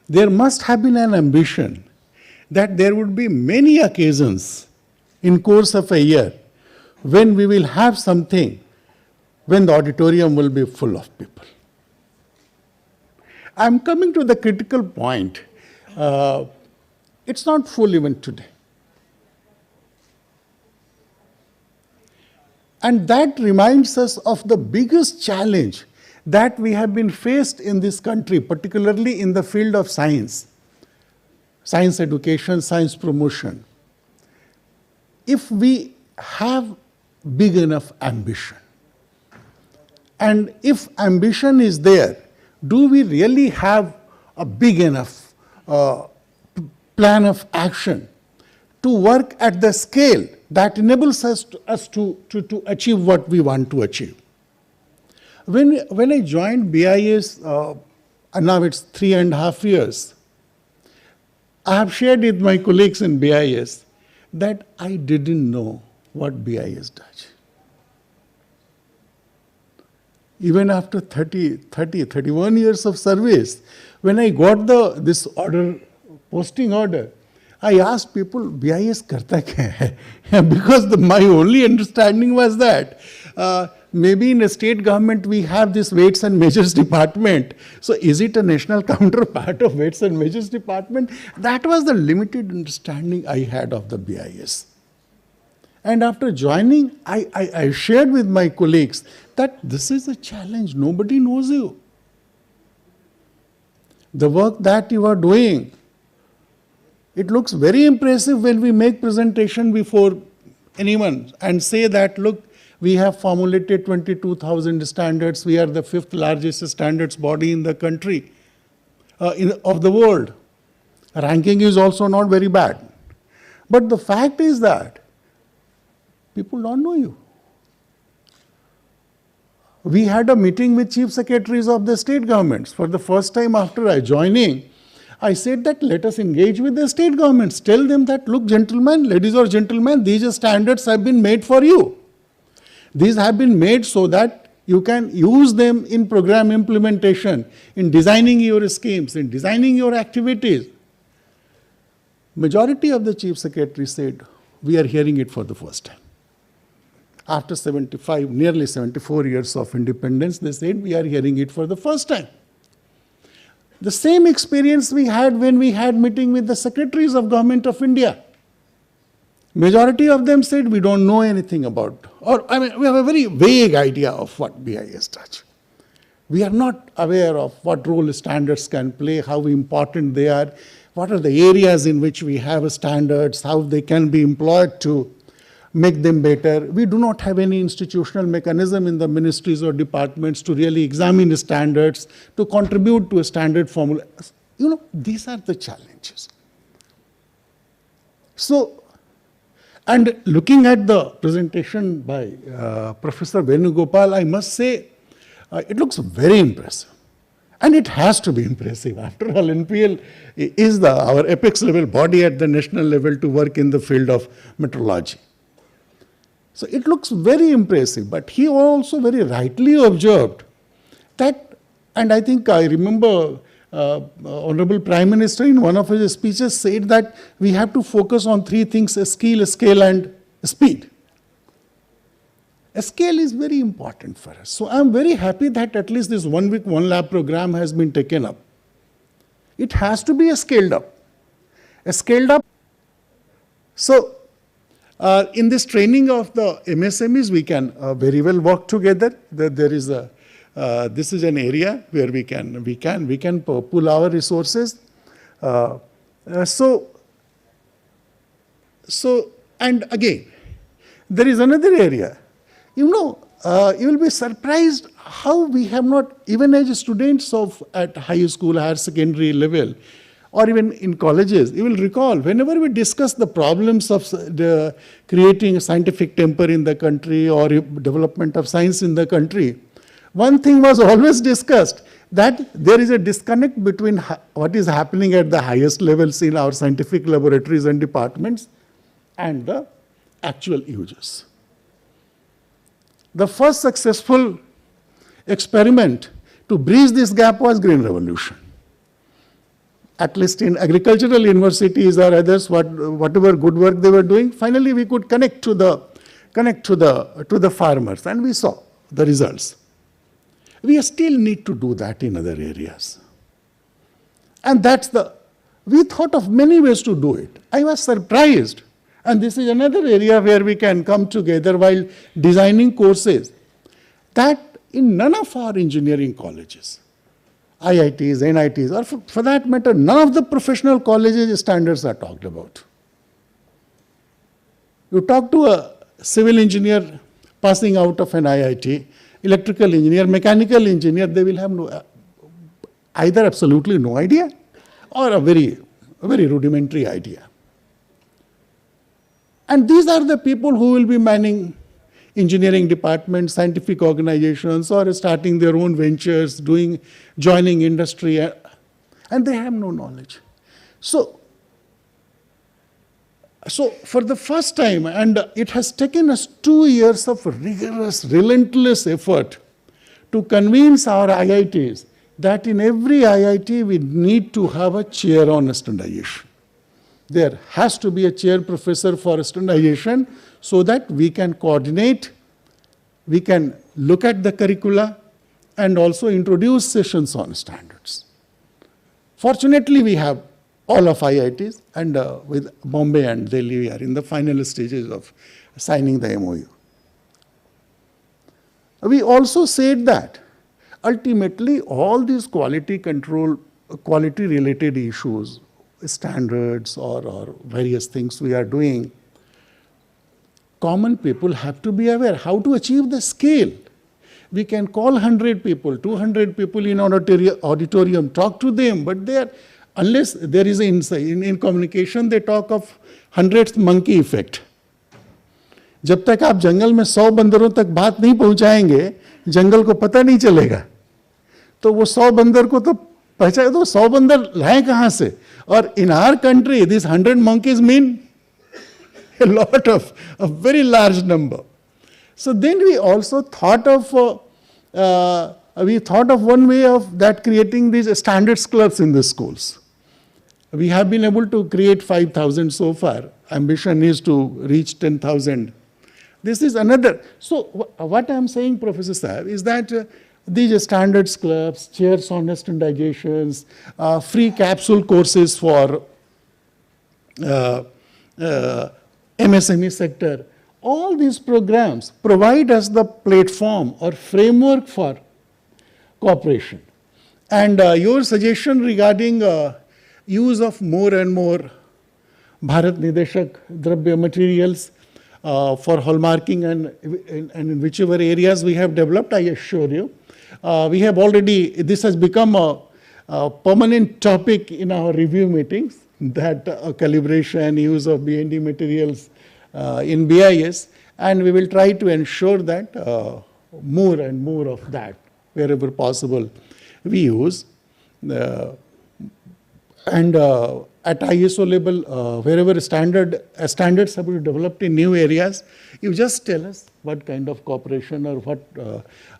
there must have been an ambition that there would be many occasions in course of a year when we will have something, when the auditorium will be full of people. I'm coming to the critical point. It's not full even today. And that reminds us of the biggest challenge that we have been faced in this country, particularly in the field of science, science education, science promotion. If we have big enough ambition, and if ambition is there, do we really have a big enough plan of action to work at the scale that enables us to achieve what we want to achieve? When I joined BIS, and now it's 3.5 years, I have shared with my colleagues in BIS that I didn't know what BIS does. Even after 31 years of service, when I got this order, posting order, I asked people, BIS karta kya hai? Because my only understanding was that maybe in a state government we have this weights and measures department. So is it a national counterpart of weights and measures department? That was the limited understanding I had of the BIS. And after joining, I shared with my colleagues that this is a challenge. Nobody knows you. The work that you are doing, it looks very impressive when we make presentation before anyone and say that, look, we have formulated 22,000 standards. We are the 5th largest standards body in the country, of the world. Ranking is also not very bad. But the fact is that people don't know you. We had a meeting with chief secretaries of the state governments. For the first time after joining, I said that let us engage with the state governments. Tell them that, look, gentlemen, ladies or gentlemen, these standards have been made for you. These have been made so that you can use them in program implementation, in designing your schemes, in designing your activities. Majority of the chief secretary said, we are hearing it for the first time. After nearly 74 years of independence, they said, we are hearing it for the first time. The same experience we had when we had meeting with the secretaries of Government of India. Majority of them said, we don't know anything about, we have a very vague idea of what BIS does. We are not aware of what role standards can play, how important they are, what are the areas in which we have standards, how they can be employed to make them better. We do not have any institutional mechanism in the ministries or departments to really examine standards, to contribute to a standard formula. These are the challenges. So, and looking at the presentation by Professor Venugopal, I must say, it looks very impressive. And it has to be impressive. After all, NPL is our apex level body at the national level to work in the field of metrology. So it looks very impressive, but he also very rightly observed that, and I think I remember Honorable Prime Minister in one of his speeches said that we have to focus on 3 things: skill, scale, and speed. A scale is very important for us. So I'm very happy that at least this 1 week, 1 lab program has been taken up. It has to be scaled up. So in this training of the MSMEs, we can very well work together. There is a this is an area where we can pool our resources. And again, there is another area. You will be surprised how we have not, even as students at high school, higher secondary level, or even in colleges, you will recall, whenever we discuss the problems of creating scientific temper in the country or development of science in the country, one thing was always discussed, that there is a disconnect between what is happening at the highest levels in our scientific laboratories and departments and the actual users. The first successful experiment to bridge this gap was Green Revolution. At least in agricultural universities or others, whatever good work they were doing, finally we could connect to the farmers, and we saw the results. We still need to do that in other areas. And we thought of many ways to do it. I was surprised. And this is another area where we can come together while designing courses, that in none of our engineering colleges, IITs, NITs, or for that matter, none of the professional colleges standards are talked about. You talk to a civil engineer passing out of an IIT, electrical engineer, mechanical engineer, they will have either absolutely no idea or a very rudimentary idea. And these are the people who will be manning engineering departments, scientific organizations, or starting their own ventures, joining industry, and they have no knowledge. So for the first time, and it has taken us 2 years of rigorous, relentless effort to convince our IITs that in every IIT we need to have a chair on standardization. There has to be a chair professor for standardization so that we can coordinate, we can look at the curricula, and also introduce sessions on standards. Fortunately, we have all of IITs, and with Bombay and Delhi, we are in the final stages of signing the MOU. We also said that ultimately all these quality control, quality related issues, standards or various things we are doing, common people have to be aware how to achieve the scale. We can call 100 people, 200 people in auditorium, talk to them, but unless there is insight in communication, they talk of 100th monkey effect. जब तक आप जंगल में 100 बंदरों तक बात नहीं पहुंचाएंगे, जंगल को पता नहीं चलेगा. तो वो 100 बंदर को तो पहचान, तो 100 बंदर लाए कहां से? और in our country, these 100 monkeys mean a lot of a very large number. So then we also thought of one way of that, creating these standards clubs in the schools. We have been able to create 5,000 so far. Ambition is to reach 10,000. This is another. So what I am saying, Professor Sahab, is that these standards clubs, chairs on standardizations, free capsule courses for MSME sector, all these programs provide us the platform or framework for cooperation. And your suggestion regarding use of more and more Bharat Nideshak Dravya materials for hallmarking and in whichever areas we have developed, I assure you, we have already, this has become a permanent topic in our review meetings, that calibration, use of BND materials in BIS, and we will try to ensure that more and more of that, wherever possible, we use. And at ISO level, wherever standards have been developed in new areas, you just tell us what kind of cooperation or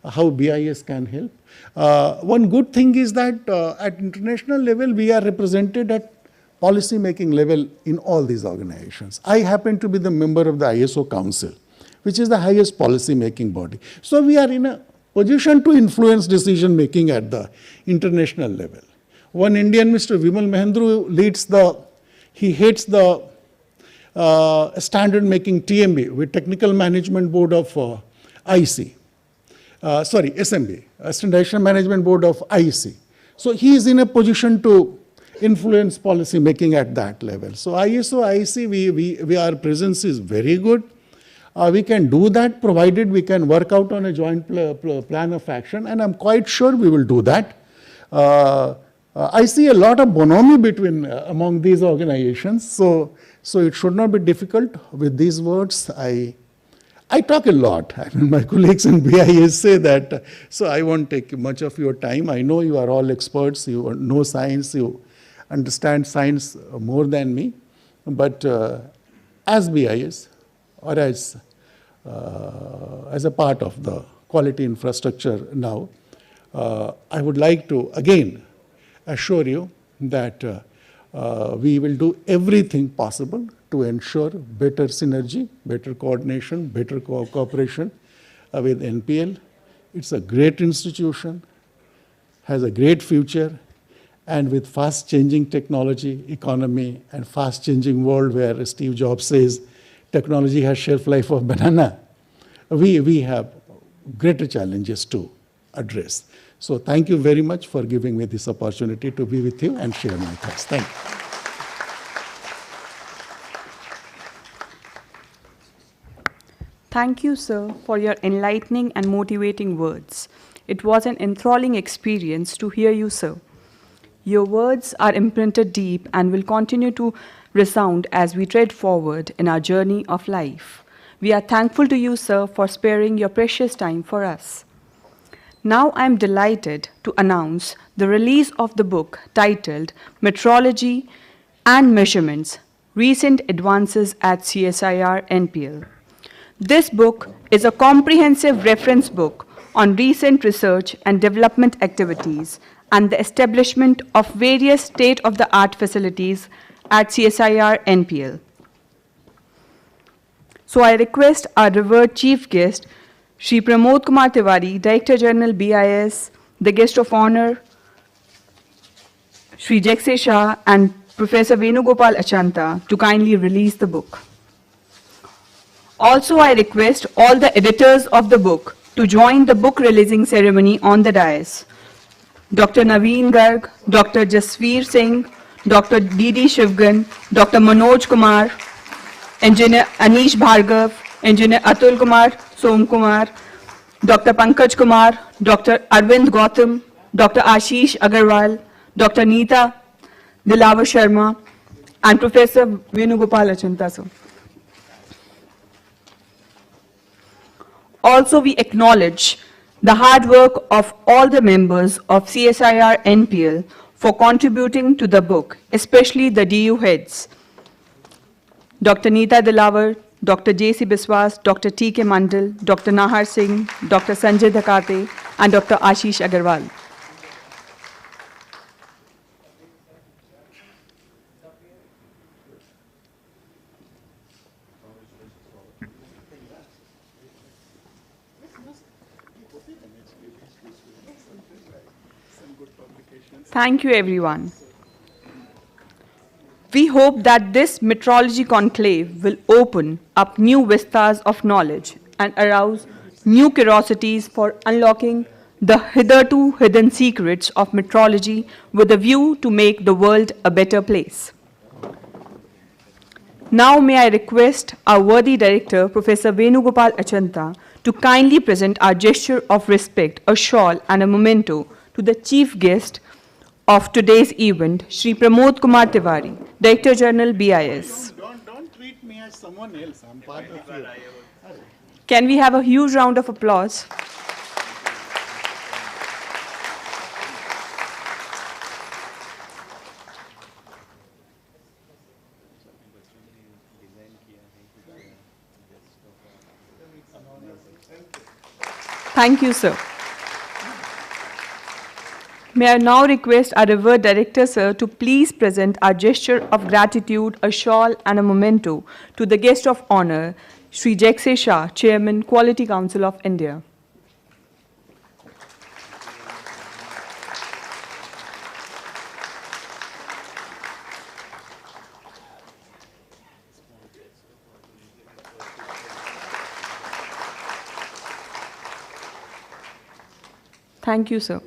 how BIS can help. One good thing is that at international level, we are represented at policy making level in all these organizations. I happen to be the member of the ISO Council, which is the highest policy making body. So we are in a position to influence decision making at the international level. One Indian, Mr. Vimal Mahendru, he heads the standard making TMB with Technical Management Board of IC. SMB, Standardization Management Board of IEC. So he is in a position to influence policy making at that level. So ISO, IEC, our presence is very good. We can do that provided we can work out on a joint plan of action, and I'm quite sure we will do that. I see a lot of bonhomie between among these organizations, so it should not be difficult. With these words, I talk a lot. I mean, my colleagues in BIS say that, so I won't take much of your time. I know you are all experts, you know science, you understand science more than me, but as BIS, or as a part of the quality infrastructure now, I would like to again assure you that we will do everything possible to ensure better synergy, better coordination, better cooperation with NPL. It's a great institution, has a great future, and with fast changing technology, economy, and fast changing world where Steve Jobs says technology has shelf life of banana, we have greater challenges to address. So thank you very much for giving me this opportunity to be with you and share my thoughts. Thank you. Thank you, sir, for your enlightening and motivating words. It was an enthralling experience to hear you, sir. Your words are imprinted deep and will continue to resound as we tread forward in our journey of life. We are thankful to you, sir, for sparing your precious time for us. Now I am delighted to announce the release of the book titled Metrology and Measurements, Recent Advances at CSIR-NPL. This book is a comprehensive reference book on recent research and development activities and the establishment of various state-of-the-art facilities at CSIR-NPL. So I request our revered chief guest, Shri Pramod Kumar Tiwari, Director General BIS, the guest of honor, Shri Jagshe Shah and Professor Venugopal Achanta to kindly release the book. Also, I request all the editors of the book to join the book releasing ceremony on the dais. Dr. Naveen Garg, Dr. Jasveer Singh, Dr. D.D. Shivgan, Dr. Manoj Kumar, Engineer Anish Bhargav, Engineer Atul Kumar, Som Kumar, Dr. Pankaj Kumar, Dr. Arvind Gautam, Dr. Ashish Agarwal, Dr. Neeta Dilawar Sharma, and Professor Venugopal Achanta, sir. Also, we acknowledge the hard work of all the members of CSIR-NPL for contributing to the book, especially the DU heads, Dr. Neeta Dilawar, Dr. J.C. Biswas, Dr. T.K. Mandal, Dr. Nahar Singh, Dr. Sanjay Dhakate, and Dr. Ashish Agarwal. Thank you, everyone. We hope that this Metrology Conclave will open up new vistas of knowledge and arouse new curiosities for unlocking the hitherto hidden secrets of metrology with a view to make the world a better place. Now may I request our worthy director, Professor Venugopal Achanta, to kindly present our gesture of respect, a shawl and a memento to the chief guest of today's event, Shri Pramod Kumar Tiwari, Director General BIS. Don't treat me as someone else. I'm part of you. Can we have a huge round of applause? Thank you, sir. May I now request our revered director, sir, to please present our gesture of gratitude, a shawl and a memento to the guest of honor, Shri Jagshe Shah, Chairman, Quality Council of India. Thank you, sir.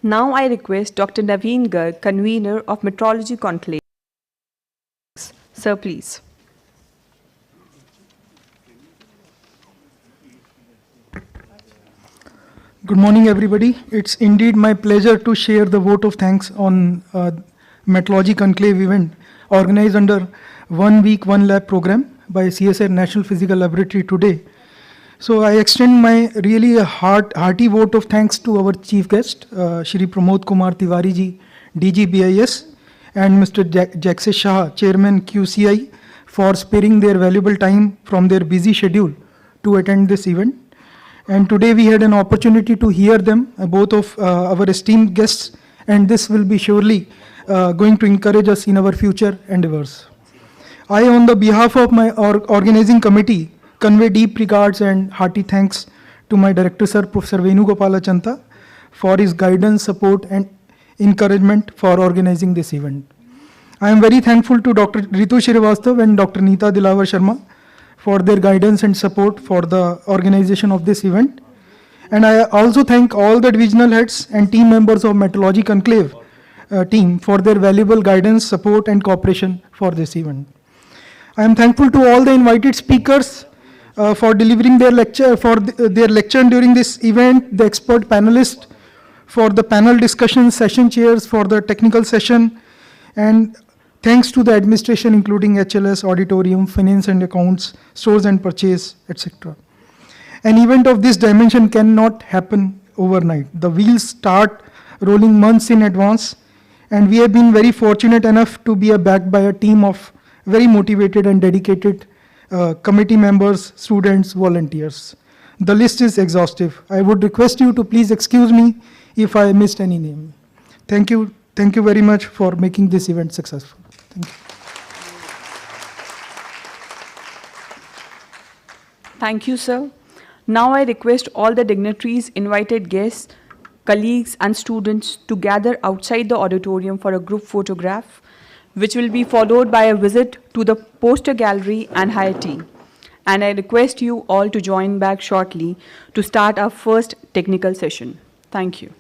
Now I request Dr. Naveen Garg, convener of Metrology Conclave. Sir, please. Good morning, everybody. It's indeed my pleasure to share the vote of thanks on Metrology Conclave event organized under 1 week, 1 lab program by CSIR National Physical Laboratory today. So I extend my really a hearty vote of thanks to our chief guest, Shri Pramod Kumar Tiwari ji, DG BIS, and Mr. Jaxis Shah, Chairman QCI, for sparing their valuable time from their busy schedule to attend this event. And today we had an opportunity to hear them, both of our esteemed guests, and this will be surely going to encourage us in our future endeavors. I, on the behalf of my organizing committee, convey deep regards and hearty thanks to my director, Sir Professor Venugopala Chanta, for his guidance, support, and encouragement for organizing this event. I am very thankful to Dr. Ritu Srivastav and Dr. Neeta Dilawar Sharma for their guidance and support for the organization of this event. And I also thank all the divisional heads and team members of Metrology Conclave team for their valuable guidance, support, and cooperation for this event. I am thankful to all the invited speakers for delivering their lecture, their lecture during this event, the expert panelists for the panel discussion, session chairs for the technical session, and thanks to the administration including HLS, auditorium, finance and accounts, stores and purchase, etc. An event of this dimension cannot happen overnight. The wheels start rolling months in advance, and we have been very fortunate enough to be backed by a team of very motivated and dedicated committee members, students, volunteers. The list is exhaustive. I would request you to please excuse me if I missed any name. Thank you. Thank you very much for making this event successful. Thank you. Thank you, sir. Now I request all the dignitaries, invited guests, colleagues, and students to gather outside the auditorium for a group photograph, which will be followed by a visit to the poster gallery and high tea. And I request you all to join back shortly to start our first technical session. Thank you.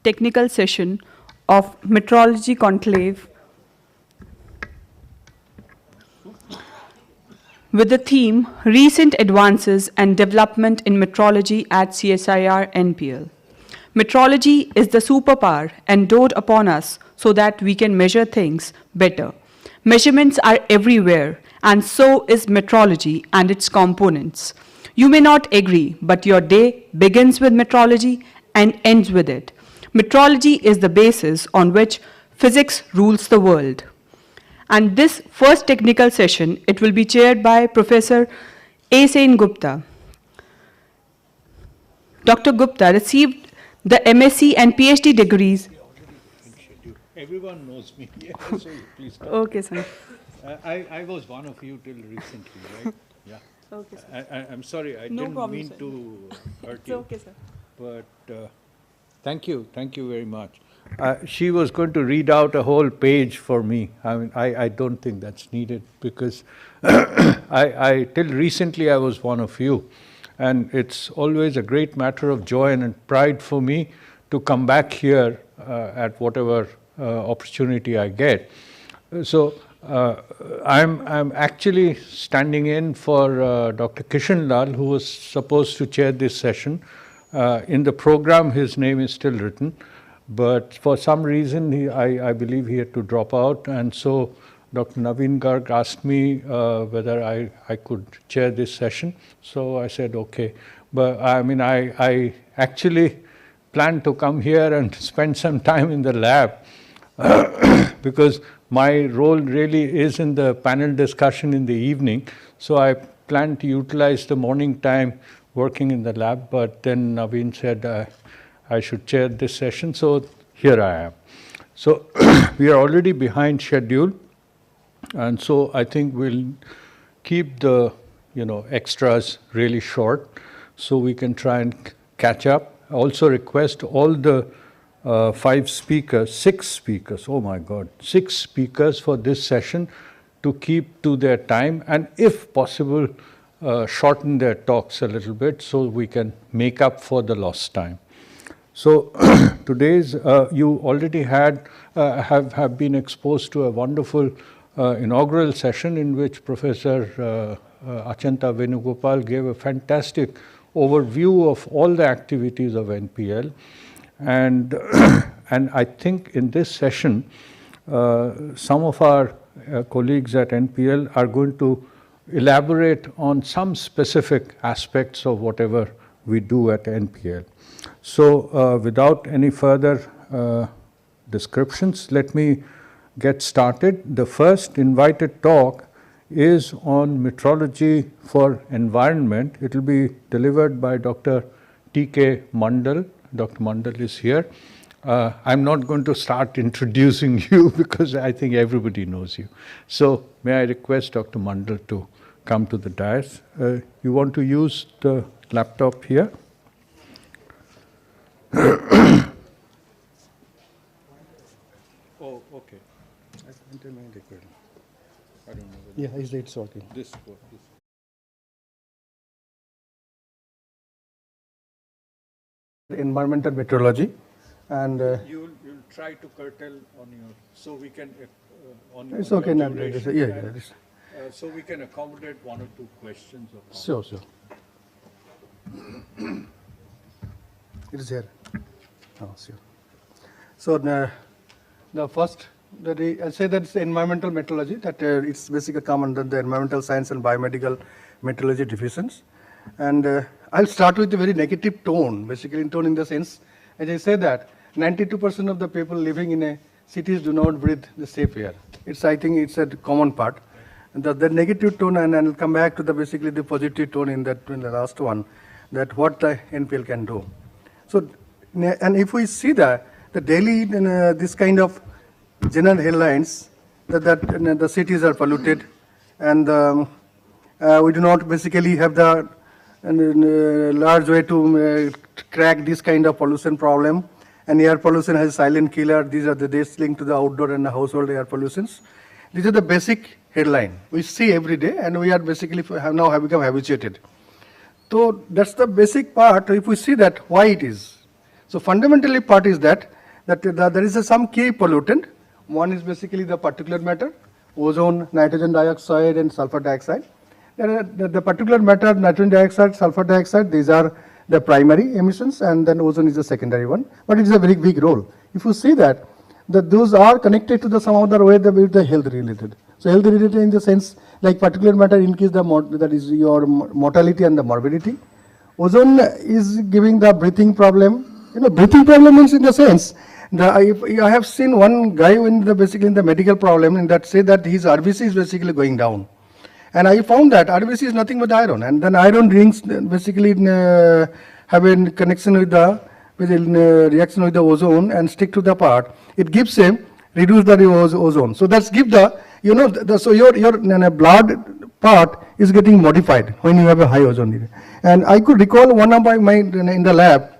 technical session of Metrology Conclave with the theme Recent Advances and Development in Metrology at CSIR-NPL. Metrology is the superpower endowed upon us so that we can measure things better. Measurements are everywhere, and so is metrology and its components. You may not agree, but your day begins with metrology and ends with it. Metrology is the basis on which physics rules the world. And this first technical session, it will be chaired by Professor A. Sen Gupta. Dr. Gupta received the MSc and PhD degrees. Everyone knows me, yeah, so please talk. Okay, sir. I was one of you till recently, right? Yeah. Okay, sir. I'm sorry, I No didn't problem, mean sir. to hurt It's you. okay, sir. But thank you very much. She was going to read out a whole page for me. I mean, I don't think that's needed because I till recently I was one of you. And it's always a great matter of joy and pride for me to come back here at whatever opportunity I get. So I'm actually standing in for Dr. Kishan Lal, who was supposed to chair this session. In the program, his name is still written, but for some reason, I believe he had to drop out, and so Dr. Naveen Garg asked me whether I could chair this session. So I said, okay. But I mean, I actually planned to come here and spend some time in the lab because my role really is in the panel discussion in the evening. So I plan to utilize the morning time working in the lab, but then Naveen said I should chair this session. So here I am. So we are already behind schedule. And so I think we'll keep the extras really short so we can try and catch up. I also request all the 6 speakers, oh my God, 6 speakers for this session to keep to their time and if possible shorten their talks a little bit so we can make up for the lost time. So today's, you already have been exposed to a wonderful inaugural session in which Professor Achanta Venugopal gave a fantastic overview of all the activities of NPL. And I think in this session, some of our colleagues at NPL are going to elaborate on some specific aspects of whatever we do at NPL. So without any further descriptions, let me get started. The first invited talk is on metrology for environment. It will be delivered by Dr. T.K. Mandal. Dr. Mandal is here. I'm not going to start introducing you because I think everybody knows you. So may I request Dr. Mandal to come to the dais. You want to use the laptop here? Oh, okay. I don't know. Yeah, it's working. This. Environmental metrology, and You'll try to curtail on your, so we can, on it's your okay now. duration, Yeah, and, it's, so we can accommodate 1 or 2 questions of sure. It is here. Oh, sure. So the first, I'll say that it's environmental metrology, that it's basically come under the environmental science and biomedical metrology divisions. And I'll start with a very negative tone, basically tone in the sense, as I say that 92% of the people living in cities do not breathe the safe air. I think it's a common part. And the negative tone, and I'll come back to basically the positive tone in the last one, that what the NPL can do. So, and if we see the daily this kind of general headlines that the cities are polluted, and we do not basically have the large way to crack this kind of pollution problem. And air pollution has silent killer. These are the deaths linked to the outdoor and the household air pollutions. These are the basic headline we see every day, and we are basically now have become habituated. So that's the basic part. If we see that why it is, So fundamentally part is that there is some key pollutant. One is basically the particulate matter, ozone, nitrogen dioxide and sulfur dioxide. The particulate matter, nitrogen dioxide, sulfur dioxide, these are the primary emissions, and then ozone is the secondary one, but it is a very big role. If you see that those are connected to some other way with the health related. So health related in the sense like particulate matter increase that is your mortality and the morbidity. Ozone is giving the breathing problem. Breathing problem means in the sense I have seen one guy basically in the medical problem in that say that his RBC is basically going down. And I found that RBC is nothing but iron, and then iron rings basically have a connection with the reaction with the ozone and stick to the part. It gives a reduce the ozone. So that's give the so your blood part is getting modified when you have a high ozone. And I could recall one of my in the lab.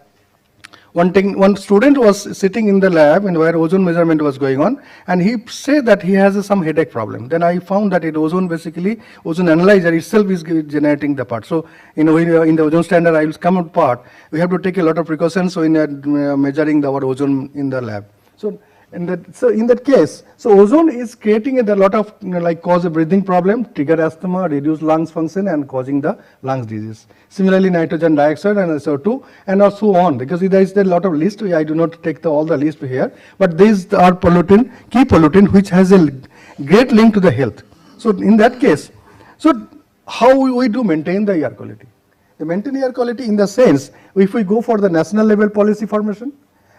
One student was sitting in the lab and where ozone measurement was going on, and he said that he has some headache problem. Then I found that ozone analyzer itself is generating the part. So in the ozone standard I will come out part. We have to take a lot of precautions in measuring our ozone in the lab. So in that case, so ozone is creating a lot of cause a breathing problem, trigger asthma, reduce lungs function, and causing the lungs disease. Similarly, nitrogen dioxide and SO2 and so on, because there is a lot of list. I do not take all the list here, but these are key pollutant which has a great link to the health. So in that case, so how we do maintain the air quality? The maintain air quality in the sense, if we go for the national level policy formation,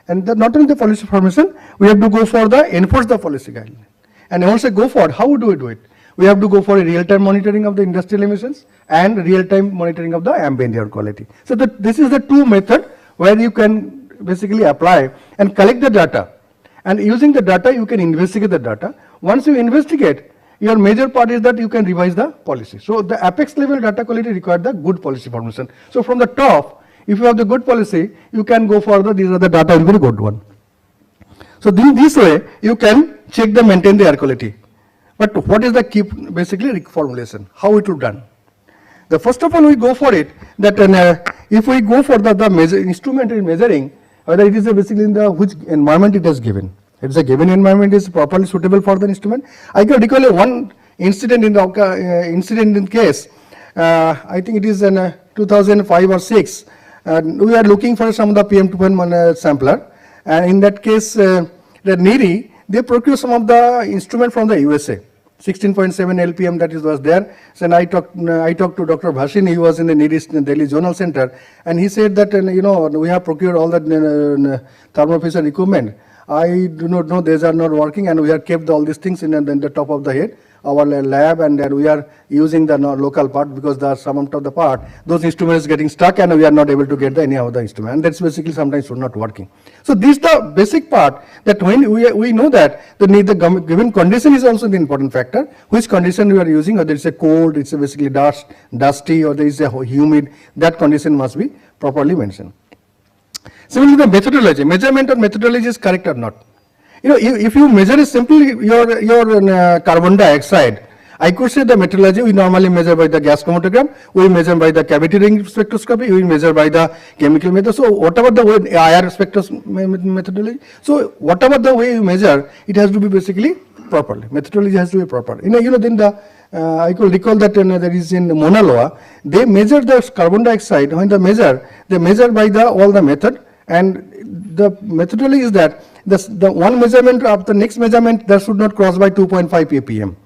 and not only the policy formation, we have to go for enforce the policy guideline. And also go for how do we do it? We have to go for a real-time monitoring of the industrial emissions and real-time monitoring of the ambient air quality. So this is the two method where you can basically apply and collect the data. And using the data, you can investigate the data. Once you investigate, your major part is that you can revise the policy. So the apex level data quality requires the good policy formation. So from the top, if you have the good policy, you can go for these are the data is very good one. So this way, you can check the maintain the air quality. But what is the key basically formulation? How it will done? The first of all, we go for it that if we go for the instrument in measuring, whether it is basically in the which environment it is given. If the given environment is properly suitable for the instrument. I can recall one incident in the case. I think it is in 2005 or 6. We are looking for some of the PM2.1 sampler, and in that case, the NERI, they procure some of the instrument from the USA, 16.7 LPM that was there. So I talked to Dr. Bhashin, he was in the NERI Delhi Zonal Center, and he said that we have procured all the thermophysal equipment. I do not know, these are not working, and we have kept all these things in the top of the head, our lab, and then we are using the local part because the some of the part, those instruments getting stuck and we are not able to get any of the instrument, and that's basically sometimes not working. So this is the basic part that when we know that the given condition is also the important factor, which condition we are using, whether it's a cold, it's a basically dusty, or there is a humid, that condition must be properly mentioned. Similarly, the methodology, measurement or methodology is correct or not. If you measure simply your carbon dioxide, I could say the metrology, we normally measure by the gas chromatogram, we measure by the cavity ring spectroscopy, we measure by the chemical method. So whatever the way IR spectroscopy methodology, so whatever the way you measure, it has to be basically properly. Methodology has to be proper. Then I could recall that there is in Mauna Loa, they measure the carbon dioxide. When they measure by all the method, and the methodology is that the one measurement of the next measurement that should not cross by 2.5 ppm.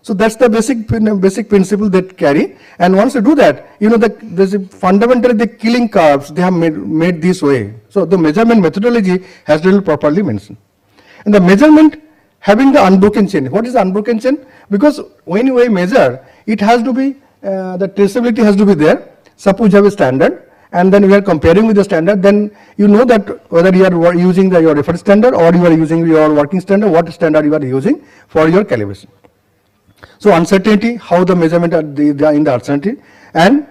So that's the basic principle that carry. And once you do that, there's fundamentally the killing curves they have made this way. So the measurement methodology has to be properly mentioned. And the measurement having the unbroken chain. What is unbroken chain? Because when we measure, it has to be the traceability has to be there. Suppose you have a standard, and then we are comparing with the standard, then you know that whether you are using your reference standard or you are using your working standard, what standard you are using for your calibration. So uncertainty, how the measurement are in the uncertainty. And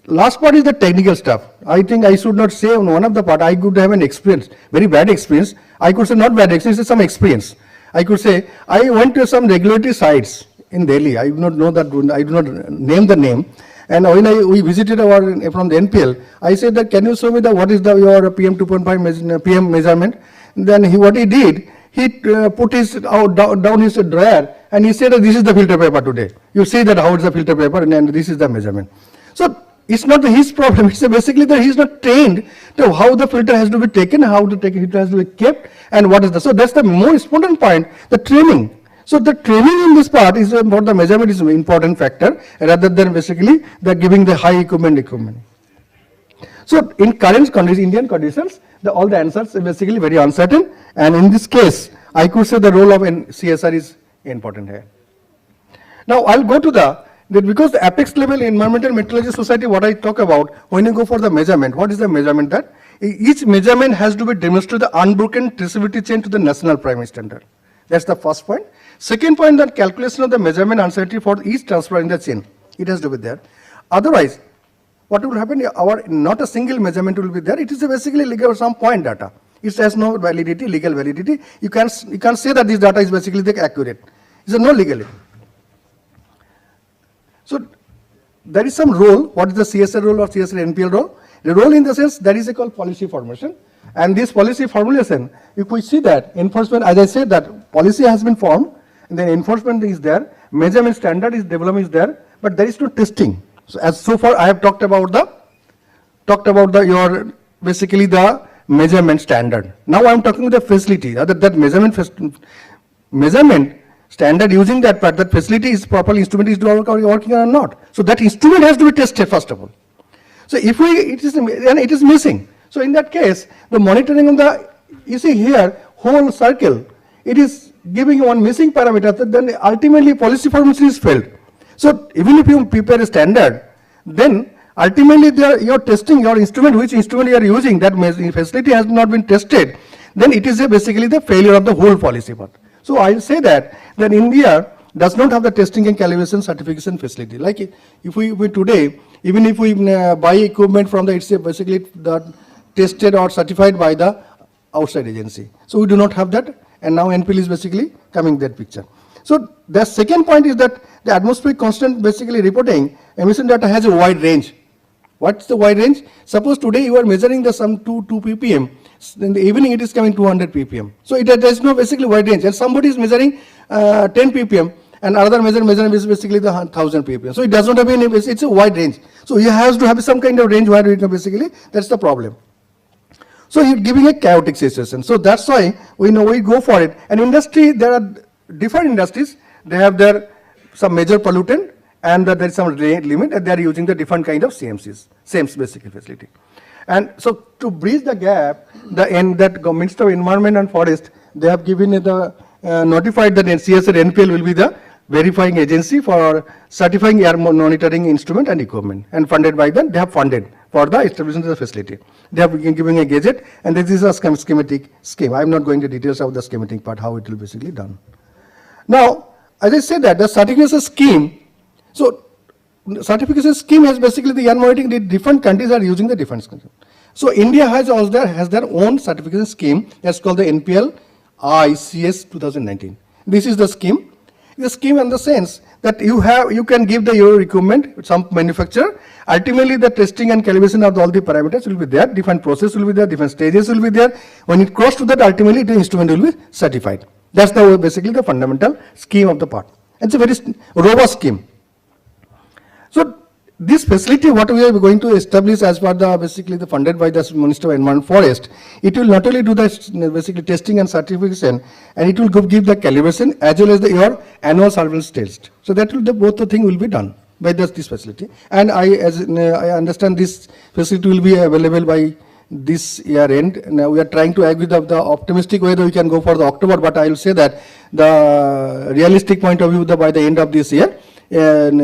last part is the technical stuff. I think I should not say on one of the part, I could have an experience, very bad experience. I could say not bad experience, some experience. I could say, I went to some regulatory sites in Delhi, I do not know that, I do not name the name. And when we visited from the NPL, I said that, can you show me what is your PM 2.5 PM measurement? Then what he did, he put his down his dryer and he said that this is the filter paper today. You see that how it's the filter paper and this is the measurement. So it's not his problem. It's basically that he's not trained to how the filter has to be taken, how the filter has to be kept, and what is the. So that's the most important point, the training. So the training in this part is what the measurement is an important factor rather than basically the giving the high equipment. So in current conditions, Indian conditions, all the answers are basically very uncertain, and in this case, I could say the role of CSR is important here. Now I'll go to that because the apex level environmental metrology society, what I talk about, when you go for the measurement, what is the measurement that? Each measurement has to be demonstrated the unbroken traceability chain to the national primary standard. That's the first point. Second point, that calculation of the measurement uncertainty for each transfer in the chain. It has to be there. Otherwise, what will happen, not a single measurement will be there. It is basically legal some point data. It has no validity, legal validity. You can't say that this data is basically accurate. It's no legality. So there is some role. What is the CSR role or CSIR-NPL role? The role in the sense that is called policy formation. And this policy formulation, if we see that enforcement, as I said, that policy has been formed, and then enforcement is there, measurement standard is development is there, but there is no testing. So far I have talked about your basically the measurement standard. Now I am talking about the facility. That measurement standard using that part, that facility is proper instrument is working or not. So that instrument has to be tested first of all. So if it is missing. So in that case, the monitoring of the, you see here, whole circle, it is giving one missing parameter, then ultimately policy formation is failed. So even if you prepare a standard, then ultimately your testing, your instrument, which instrument you are using, that facility has not been tested, then it is basically the failure of the whole policy part. So I will say that India does not have the testing and calibration certification facility. Like if we today, even if we buy equipment from it's basically tested or certified by the outside agency. So we do not have that, and now NPL is basically coming that picture. So the second point is that the atmospheric constant basically reporting emission data has a wide range. What's the wide range? Suppose today you are measuring the some 2 ppm, in the evening it is coming 200 ppm. So there is no basically wide range, and somebody is measuring 10 ppm, and another measurement is basically the 1000 ppm. So it does not have any, it's a wide range. So you have to have some kind of range where you can basically, that's the problem. So you're giving a chaotic situation. So that's why we go for it. And industry, there are different industries. They have their some major pollutant, and there is some limit, and they are using the different kind of CMCs, same basically facility. And so to bridge the gap, that Minister of Environment and Forest, they have given notified that CSIR-NPL will be the verifying agency for certifying air monitoring instrument and equipment, and funded by them. They have funded for the establishment of the facility. They have been giving a gadget, and this is a schematic scheme. I am not going to details of the schematic part, how it will basically done. Now, as I said that the certification scheme, so certification scheme has basically the air monitoring, the different countries are using the different scheme. So India has their own certification scheme. That's called the NPL ICS 2019. This is the scheme. The scheme in the sense that you can give your equipment, some manufacturer, ultimately the testing and calibration of all the parameters will be there, different process will be there, different stages will be there. When it crosses to that, ultimately the instrument will be certified. That's basically the fundamental scheme of the part. It's a very robust scheme. So this facility, what we are going to establish as per basically the funded by the Minister of Environment Forest, it will not only do the basically testing and certification, and it will give the calibration as well as your annual surveillance test. So that will both the thing will be done by this facility. And I understand this facility will be available by this year end. Now we are trying to agree the optimistic way that we can go for the October, but I will say that the realistic point of view by the end of this year, and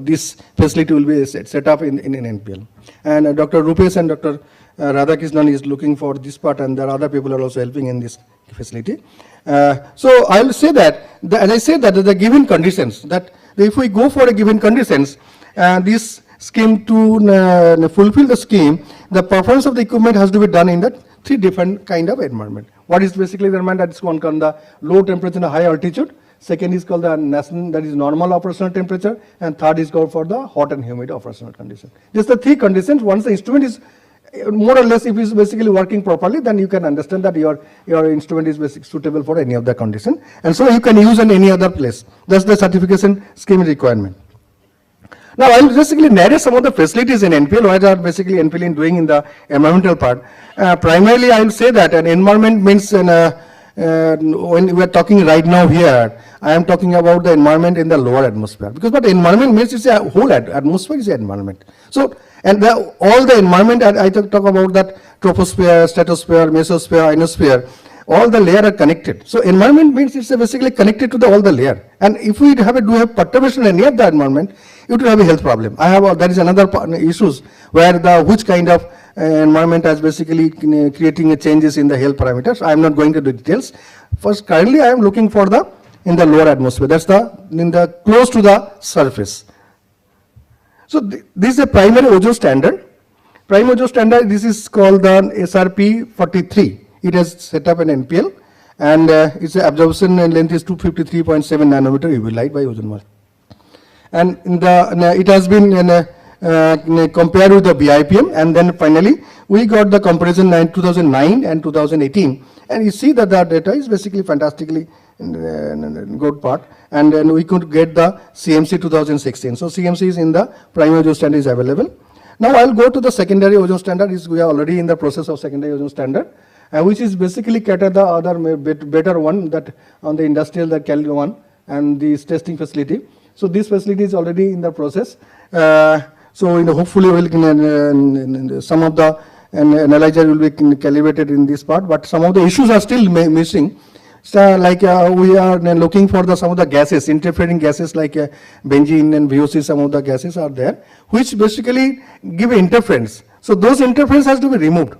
this facility will be set up in NPL. And Dr. Rupesh and Dr. Radhakrishnan is looking for this part, and there are other people are also helping in this facility. So I will say that, as I said, that the given conditions, that if we go for a given conditions, this scheme to fulfill the scheme, the performance of the equipment has to be done in that 3 different kind of environment. What is basically the environment? That is one called the low temperature and high altitude, second is called the national, that is normal operational temperature, and third is called for the hot and humid operational condition. These are the three conditions. Once the instrument is more or less, if it's basically working properly, then you can understand that your instrument is basically suitable for any of the condition, and so you can use in any other place. That's the certification scheme requirement. Now, I will basically narrate some of the facilities in NPL, what are basically NPL doing in the environmental part. Primarily, I will say that an environment means when we are talking right now here, I am talking about the environment in the lower atmosphere, because what environment means is a whole atmosphere is an environment. So, and all the environment, I talk about that troposphere, stratosphere, mesosphere, ionosphere, all the layer are connected. So environment means it's basically connected to all the layer. And if we do have perturbation in any of the environment, it will have a health problem. That is another issues where which kind of environment is basically creating changes in the health parameters. I am not going to the details. First, currently I am looking for in the lower atmosphere. That's close to the surface. So this is a primary ozone standard. Primary ozone standard, this is called the SRP 43. It has set up an NPL, and its absorption length is 253.7 nanometer UV light by ozone mask. And it has been compared with the BIPM, and then finally we got the comparison 2009 and 2018, and you see that the data is basically fantastically good part, and then we could get the CMC 2016. So CMC is in the primary ozone standard is available. Now I will go to the secondary ozone standard. We are already in the process of secondary ozone standard, which is basically cater the other better one that on the industrial, that Cali one, and this testing facility. So this facility is already in the process. So hopefully we'll some of the analyzer will be calibrated in this part, but some of the issues are still missing. So like we are looking for some of the gases, interfering gases like benzene and VOC, some of the gases are there, which basically give interference. So those interference has to be removed.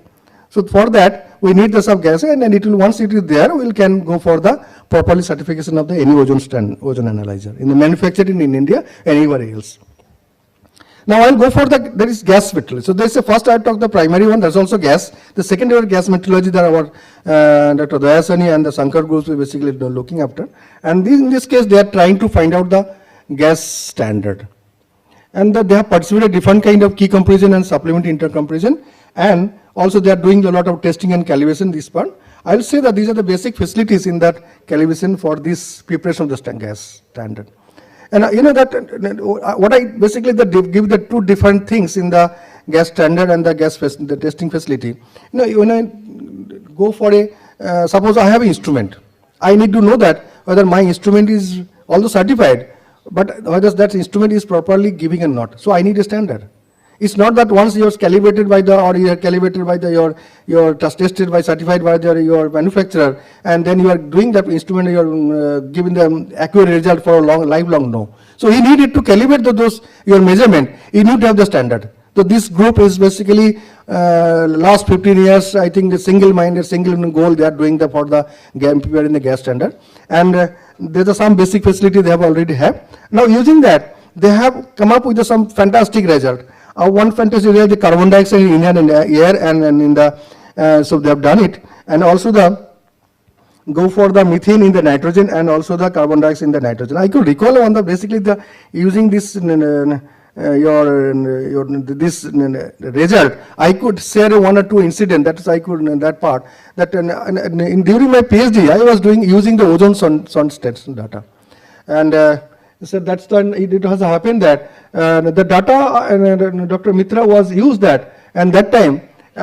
So for that, we need the sub gas, and then it will, once it is there, we can go for the properly certification of the any ozone analyzer in the manufactured in India, anywhere else. Now I'll go for there is gas metrology. So there's the first I talked the primary one, there's also gas. The secondary gas metrology that our Dr. Dayasani and the Sankar groups are basically looking after. And in this case, they are trying to find out the gas standard. And they have participated different kind of key comparison and supplementary intercomparison, and also they are doing a lot of testing and calibration this part. I will say that these are the basic facilities in that calibration for this preparation of the gas standard. And what I basically give the two different things in the gas standard and the the testing facility. When I go for suppose I have an instrument, I need to know that whether my instrument is although certified, but whether that instrument is properly giving or not. So I need a standard. It's not that once you are calibrated by you're tested by, certified by your manufacturer, and then you are doing that instrument, you are giving them accurate result for a lifelong, no. So you needed to calibrate your measurement, you need to have the standard. So this group is basically last 15 years, I think the single-minded, single goal they are doing for the preparing the gas standard. And there are some basic facility they have already have. Now using that, they have come up with some fantastic result. One fantastic result, the carbon dioxide in air and in the, so they have done it. And also go for the methane in the nitrogen and also the carbon dioxide in the nitrogen. I could recall on basically using this this result, I could share one or two incident that I could that part that during my PhD I was using the ozone sound stats data, and so that's it has happened that the data Dr. Mitra was used that, and that time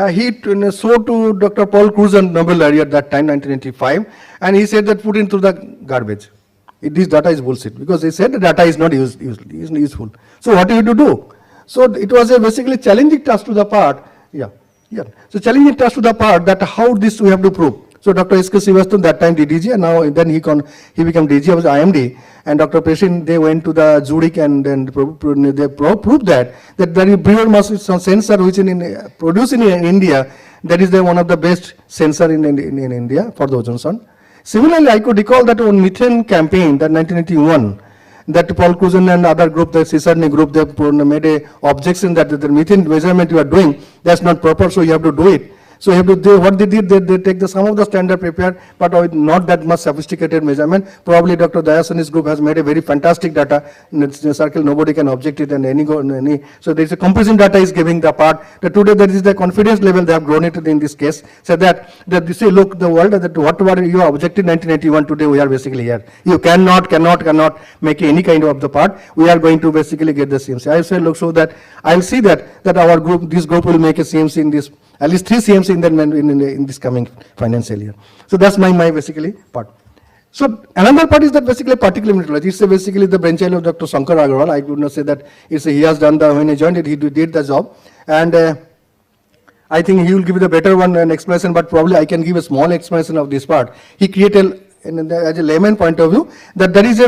he showed to Dr. Paul Cruzen, Nobel laureate at that time 1985, and he said that put into the garbage. This data is bullshit, because they said the data is not useful. So what do you do? So it was a basically challenging task to the part. So challenging task to the part that how this we have to prove. So Dr. S.K. Srivastava that time DDG, and now then he became DG of IMD, and Dr. Peshin, they went to the Zurich and then they proved that there is brewer mass sensor which is produced in India, that is one of the best sensor in India for the ozone sound. Similarly, I could recall that on methane campaign, that 1981, that Paul Cruzen and other group, the CSIR-NPL group, they made a objection that the methane measurement you are doing, that's not proper, so you have to do it. So what they did, they take some of the standard prepared, but with not that much sophisticated measurement. Probably Dr. Dayasani's group has made a very fantastic data in the circle. Nobody can object it, and so there is a comparison data is giving the part that today there is the confidence level they have grown it in this case. So that they say, look, the world that whatever you objected 1981, today we are basically here. You cannot make any kind of the part. We are going to basically get the CMC. I say, look, so that I'll see that our group, this group will make a CMC in this, at least 3 CMC in this coming financial year. So that's my basically part. So another part is that basically particle metrology. It's basically the brainchild of Dr. Shankar Agarwal. I would not say that he has done when he joined it, he did the job. And I think he will give the better one an explanation, but probably I can give a small explanation of this part. He created, as a layman point of view, that there is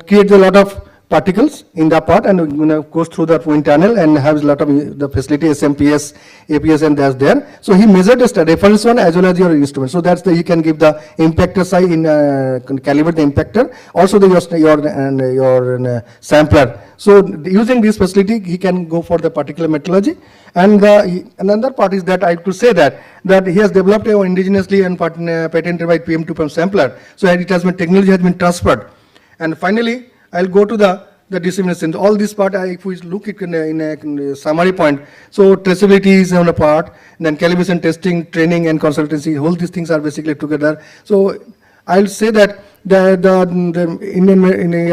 creates a lot of particles in the part and goes through the wind tunnel and has a lot of the facility, SMPS, APS, and that's there. So he measured the reference one as well as your instrument. So that's he can give the impactor size in calibrate the impactor, also your sampler. So using this facility, he can go for the particular metrology. And another part is that I have to say that he has developed indigenously and patented by PM2 sampler. So it has been, technology has been transferred. And finally, I'll go to the dissemination. All this part, if we look at in a summary point, so traceability is on a part, then calibration, testing, training, and consultancy, all these things are basically together. So I'll say that in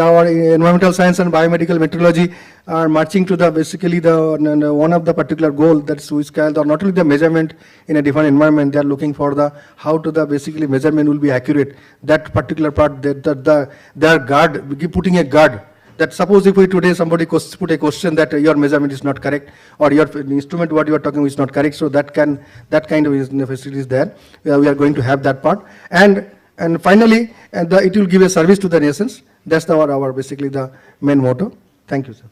our environmental science and biomedical metrology are marching to the basically the one of the particular goal, that's which not only the measurement in a different environment, they are looking for the how to the basically measurement will be accurate. That particular part, their guard, putting a guard. That suppose if we today somebody put a question that your measurement is not correct or your instrument what you are talking is not correct, so that kind of facility is there. We are going to have that part. And finally, it will give a service to the nations. That's our basically the main motto. Thank you, sir.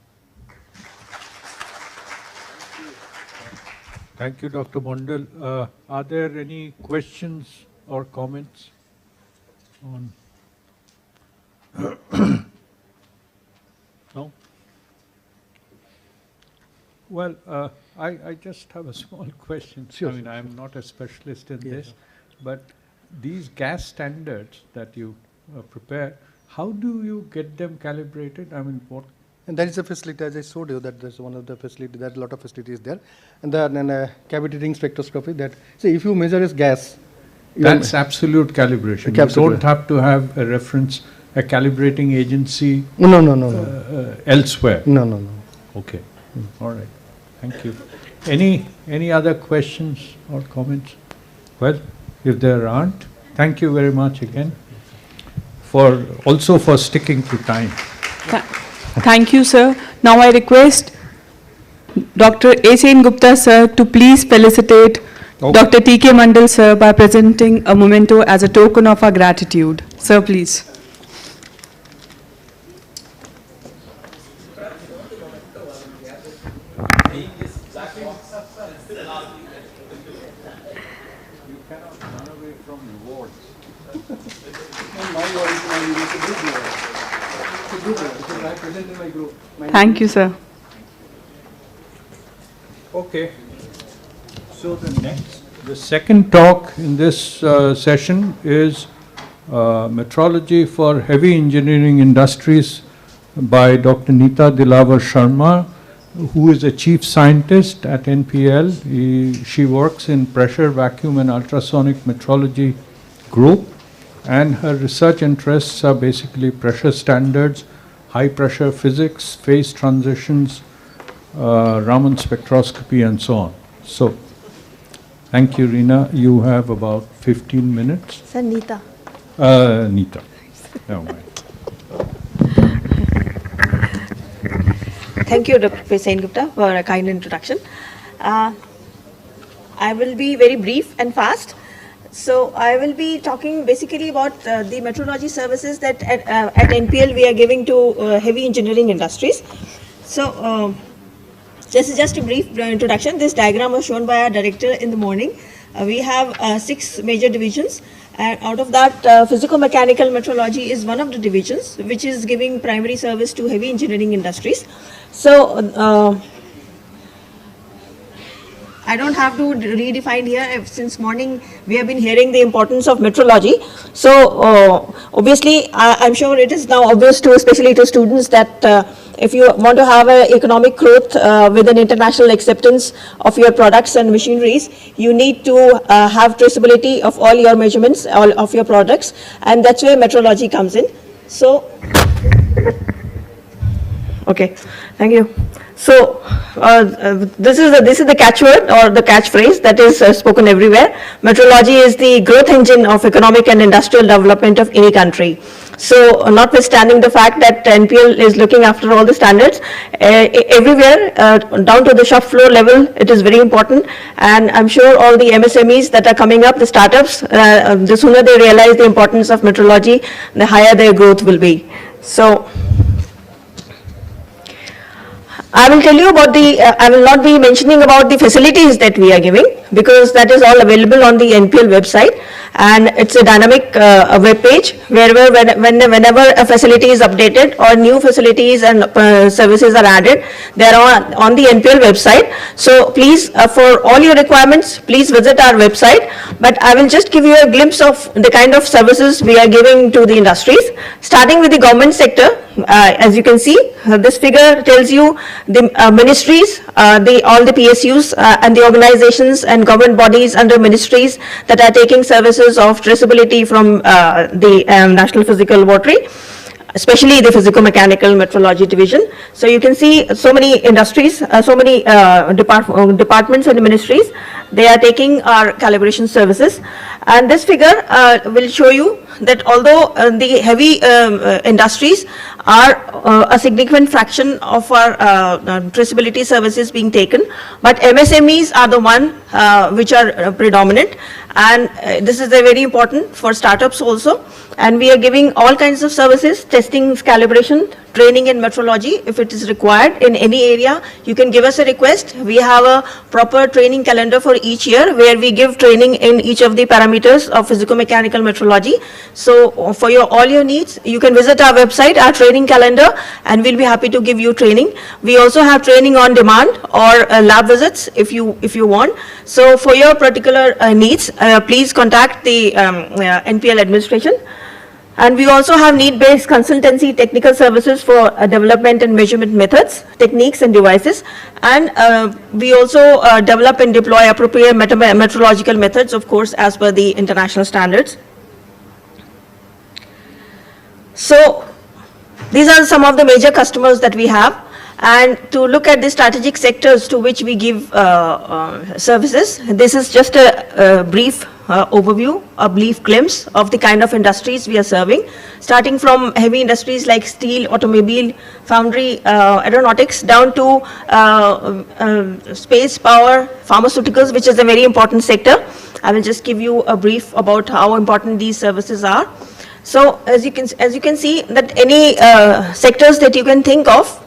Thank you, Dr. Mondal. Are there any questions or comments on? No? Well, I just have a small question. Sure, I mean, I'm not a specialist in this, but these gas standards that you prepare, how do you get them calibrated? I mean, what? And that is a facility, as I showed you, that there's one of the facility, there are a lot of facilities there. And then cavity ring spectroscopy, that, say, if you measure as gas. That's absolute calibration. You don't have to have a reference, a calibrating agency. No. Elsewhere. No. Okay. All right. Thank you. Any other questions or comments? Well, if there aren't, thank you very much again for sticking to time. Thank you, sir. Now I request Dr. A. Sen Gupta, sir, to please felicitate Dr. T.K. Mandal, sir, by presenting a memento as a token of our gratitude. Sir, please. Thank you, sir. Okay. So the second talk in this session is Metrology for Heavy Engineering Industries by Dr. Neeta Dilavar Sharma, who is a chief scientist at NPL. She works in pressure, vacuum, and ultrasonic metrology group, and her research interests are basically pressure standards, high pressure physics, phase transitions, Raman spectroscopy, and so on. So, thank you, Reena. You have about 15 minutes. Sir, Neeta. Neeta. Never mind. Thank you, Dr. Sen Gupta, for a kind introduction. I will be very brief and fast. So I will be talking basically about the metrology services that at NPL we are giving to heavy engineering industries. So this is just a brief introduction. This diagram was shown by our director in the morning. We have 6 major divisions, and out of that physical-mechanical metrology is one of the divisions which is giving primary service to heavy engineering industries. So I don't have to redefine here. Since morning, we have been hearing the importance of metrology. So obviously, I'm sure it is now obvious to, especially to students, that if you want to have an economic growth with an international acceptance of your products and machineries, you need to have traceability of all your measurements, all of your products, and that's where metrology comes in. So, okay, thank you. So this is the catchword or the catchphrase that is spoken everywhere. Metrology is the growth engine of economic and industrial development of any country. So notwithstanding the fact that NPL is looking after all the standards, everywhere down to the shop floor level, it is very important. And I'm sure all the MSMEs that are coming up, the startups, the sooner they realize the importance of metrology, the higher their growth will be. So I will tell you about I will not be mentioning about the facilities that we are giving, because that is all available on the NPL website, and it's a dynamic web page whenever a facility is updated or new facilities and services are added, they are on the NPL website. So please, for all your requirements, please visit our website. But I will just give you a glimpse of the kind of services we are giving to the industries, starting with the government sector. As you can see, this figure tells you the ministries, all the PSUs and the organizations and government bodies under ministries that are taking services of traceability from the National Physical Laboratory, especially the physico-mechanical metrology division. So you can see so many industries, so many departments and ministries, they are taking our calibration services. And this figure will show you that although the heavy industries are a significant fraction of our traceability services being taken, but MSMEs are the one which are predominant, and this is very important for startups also. And we are giving all kinds of services, testing, calibration, training in metrology. If it is required in any area, you can give us a request. We have a proper training calendar for each year where we give training in each of the parameters of physico-mechanical metrology. So for all your needs, you can visit our website, our training calendar, and we'll be happy to give you training. We also have training on demand or lab visits if you want. So for your particular needs, please contact the NPL administration. And we also have need-based consultancy technical services for development and measurement methods, techniques and devices. And we also develop and deploy appropriate metrological methods, of course, as per the international standards. So these are some of the major customers that we have. And to look at the strategic sectors to which we give services, this is just a brief overview, a brief glimpse of the kind of industries we are serving, starting from heavy industries like steel, automobile, foundry, aeronautics, down to space, power, pharmaceuticals, which is a very important sector. I will just give you a brief about how important these services are. So as you can see that any sectors that you can think of,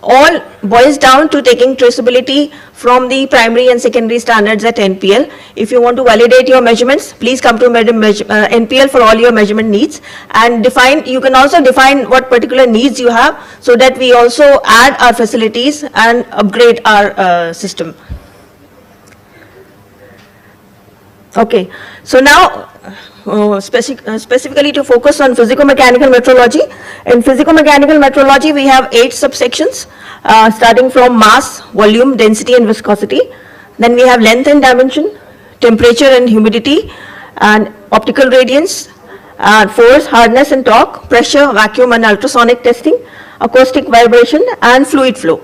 all boils down to taking traceability from the primary and secondary standards at NPL. If you want to validate your measurements, please come to NPL for all your measurement needs, and you can also define what particular needs you have, so that we also add our facilities and upgrade our system. Okay, so now specifically to focus on physico-mechanical metrology. In physico-mechanical metrology, we have 8 subsections, starting from mass, volume, density and viscosity. Then we have length and dimension, temperature and humidity, and optical radiance, force, hardness and torque, pressure, vacuum and ultrasonic testing, acoustic vibration and fluid flow.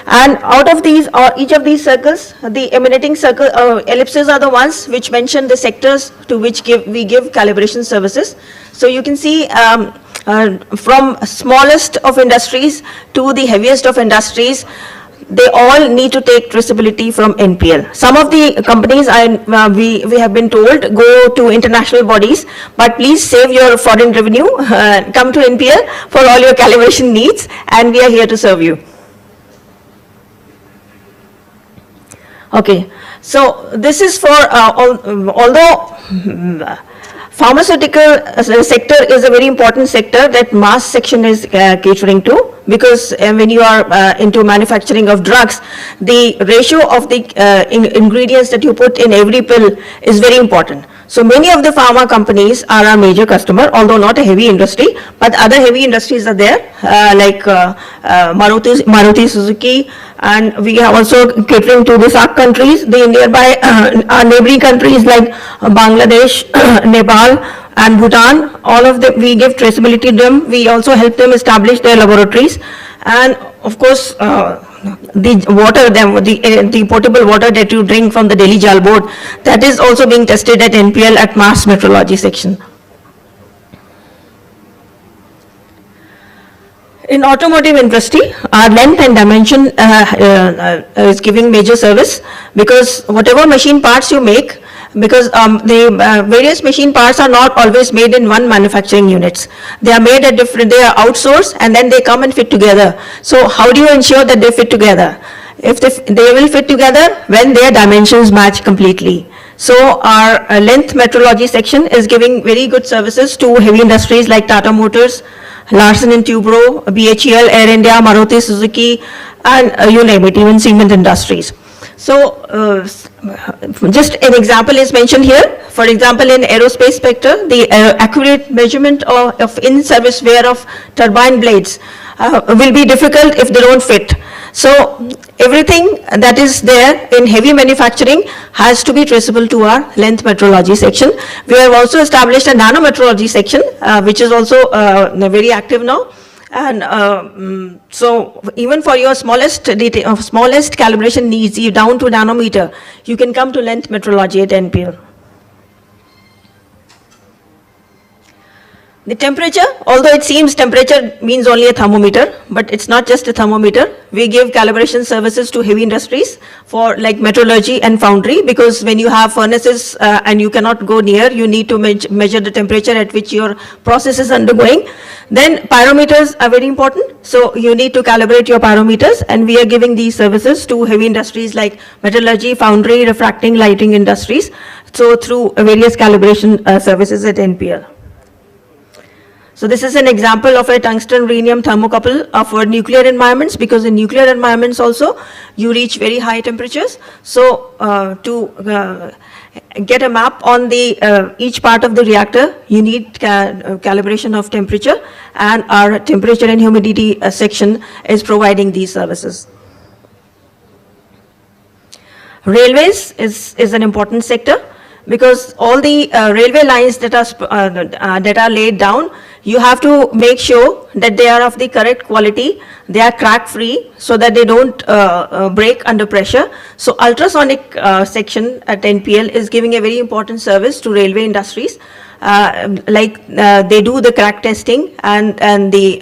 And out of these, each of these circles, the emanating circle ellipses are the ones which mention the sectors to which we give calibration services. So you can see from smallest of industries to the heaviest of industries, they all need to take traceability from NPL. Some of the companies we have been told go to international bodies, but please save your foreign revenue, come to NPL for all your calibration needs, and we are here to serve you. Okay, so this is for, although pharmaceutical sector is a very important sector that mass section is catering to, because when you are into manufacturing of drugs, the ratio of the ingredients that you put in every pill is very important. So many of the pharma companies are our major customer, although not a heavy industry, but other heavy industries are there, like Maruti Suzuki, and we are also catering to the SAARC countries, the nearby our neighboring countries like Bangladesh, Nepal, and Bhutan. All of them, we give traceability to them. We also help them establish their laboratories, and of course, the water, the potable water that you drink from the Delhi Jal Board, that is also being tested at NPL at mass metrology section. In automotive industry, our length and dimension is giving major service, because whatever machine parts you make, because the various machine parts are not always made in one manufacturing units. They are made at different, they are outsourced and then they come and fit together. So how do you ensure that they fit together? If they will fit together when their dimensions match completely. So our length metrology section is giving very good services to heavy industries like Tata Motors, Larsen & Toubro, BHEL, Air India, Maruti Suzuki, and you name it, even cement industries. So just an example is mentioned here. For example, in aerospace sector, the accurate measurement of in-service wear of turbine blades will be difficult if they don't fit. So everything that is there in heavy manufacturing has to be traceable to our length metrology section. We have also established a nanometrology section, which is also very active now. And so even for your smallest calibration needs, you down to nanometer, you can come to length metrology at NPL. The temperature, although it seems temperature means only a thermometer, but it's not just a thermometer. We give calibration services to heavy industries for like metallurgy and foundry, because when you have furnaces and you cannot go near, you need to measure the temperature at which your process is undergoing. Then pyrometers are very important, so you need to calibrate your pyrometers, and we are giving these services to heavy industries like metallurgy, foundry, refracting, lighting industries, so through various calibration services at NPL. So this is an example of a tungsten rhenium thermocouple for nuclear environments, because in nuclear environments also you reach very high temperatures. So to get a map on the each part of the reactor, you need calibration of temperature, and our temperature and humidity section is providing these services. Railways is an important sector, because all the railway lines that are laid down, you have to make sure that they are of the correct quality, they are crack free, so that they don't break under pressure. So ultrasonic section at NPL is giving a very important service to railway industries, like they do the crack testing and the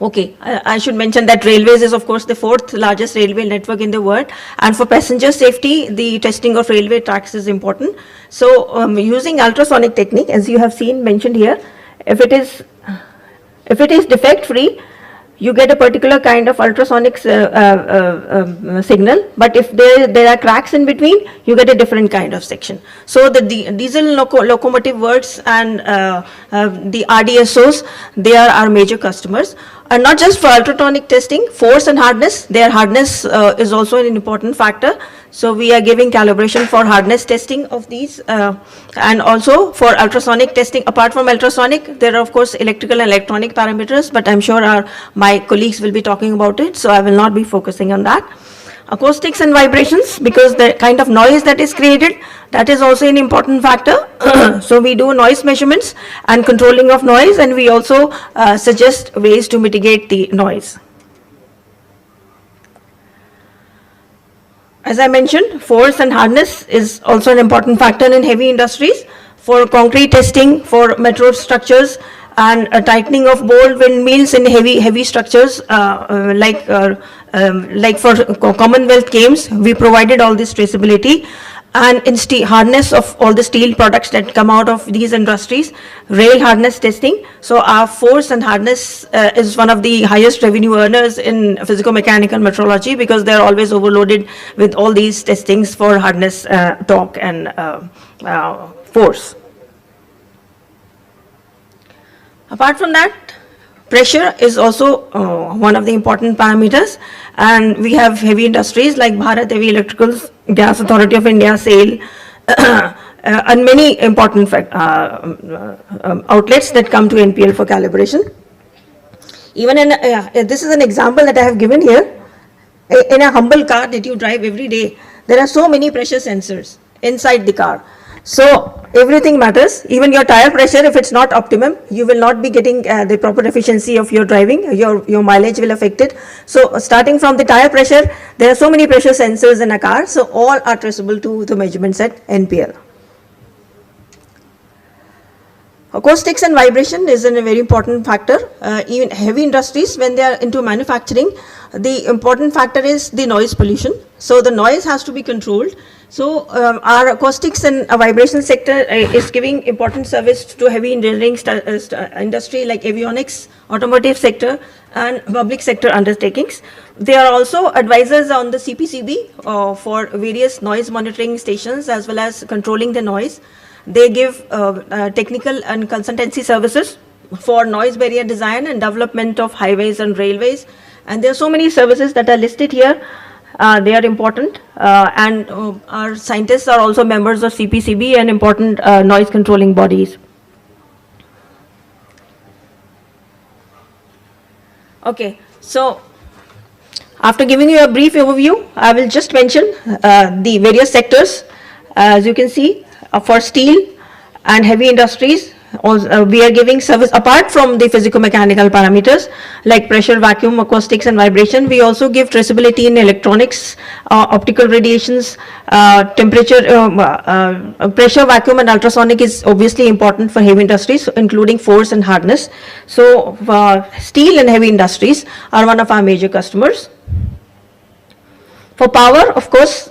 okay, I should mention that railways is of course the 4th largest railway network in the world, and for passenger safety, the testing of railway tracks is important. So using ultrasonic technique, as you have seen mentioned here, if it is defect free, you get a particular kind of ultrasonic signal, but if there are cracks in between, you get a different kind of section. So the diesel locomotive works and the RDSOs, they are our major customers. And not just for ultrasonic testing, force and hardness, their hardness is also an important factor. So we are giving calibration for hardness testing of these, and also for ultrasonic testing. Apart from ultrasonic, there are of course electrical and electronic parameters, but I'm sure my colleagues will be talking about it, so I will not be focusing on that. Acoustics and vibrations, because the kind of noise that is created, that is also an important factor. So we do noise measurements and controlling of noise, and we also suggest ways to mitigate the noise. As I mentioned, force and hardness is also an important factor in heavy industries. For concrete testing, for metro structures, and tightening of bolt windmills in heavy structures, like for Commonwealth Games, we provided all this traceability. And in hardness of all the steel products that come out of these industries, rail hardness testing. So our force and hardness is one of the highest revenue earners in physico-mechanical metrology, because they're always overloaded with all these testings for hardness, torque, and force. Apart from that, Pressure is also one of the important parameters, and we have heavy industries like Bharat Heavy Electricals, Gas Authority of India, SAIL, and many important outlets that come to NPL for calibration. Even in, this is an example that I have given here. In a humble car that you drive every day, there are so many pressure sensors inside the car. So everything matters, even your tire pressure, if it's not optimum, you will not be getting the proper efficiency of your driving, your mileage will affect it. So starting from the tire pressure, there are so many pressure sensors in a car, so all are traceable to the measurements at NPL. Acoustics and vibration is a very important factor. Even heavy industries, when they are into manufacturing, the important factor is the noise pollution. So the noise has to be controlled. So our acoustics and vibration sector is giving important service to heavy engineering industry like avionics, automotive sector, and public sector undertakings. They are also advisors on the CPCB for various noise monitoring stations as well as controlling the noise. They give technical and consultancy services for noise barrier design and development of highways and railways. And there are so many services that are listed here. They are important, and our scientists are also members of CPCB and important noise controlling bodies. Okay, so after giving you a brief overview, I will just mention the various sectors. As you can see, for steel and heavy industries, we are giving service apart from the physico-mechanical parameters like pressure, vacuum, acoustics and vibration. We also give traceability in electronics, optical radiations, temperature, pressure, vacuum and ultrasonic is obviously important for heavy industries, including force and hardness. So steel and heavy industries are one of our major customers. For power, of course,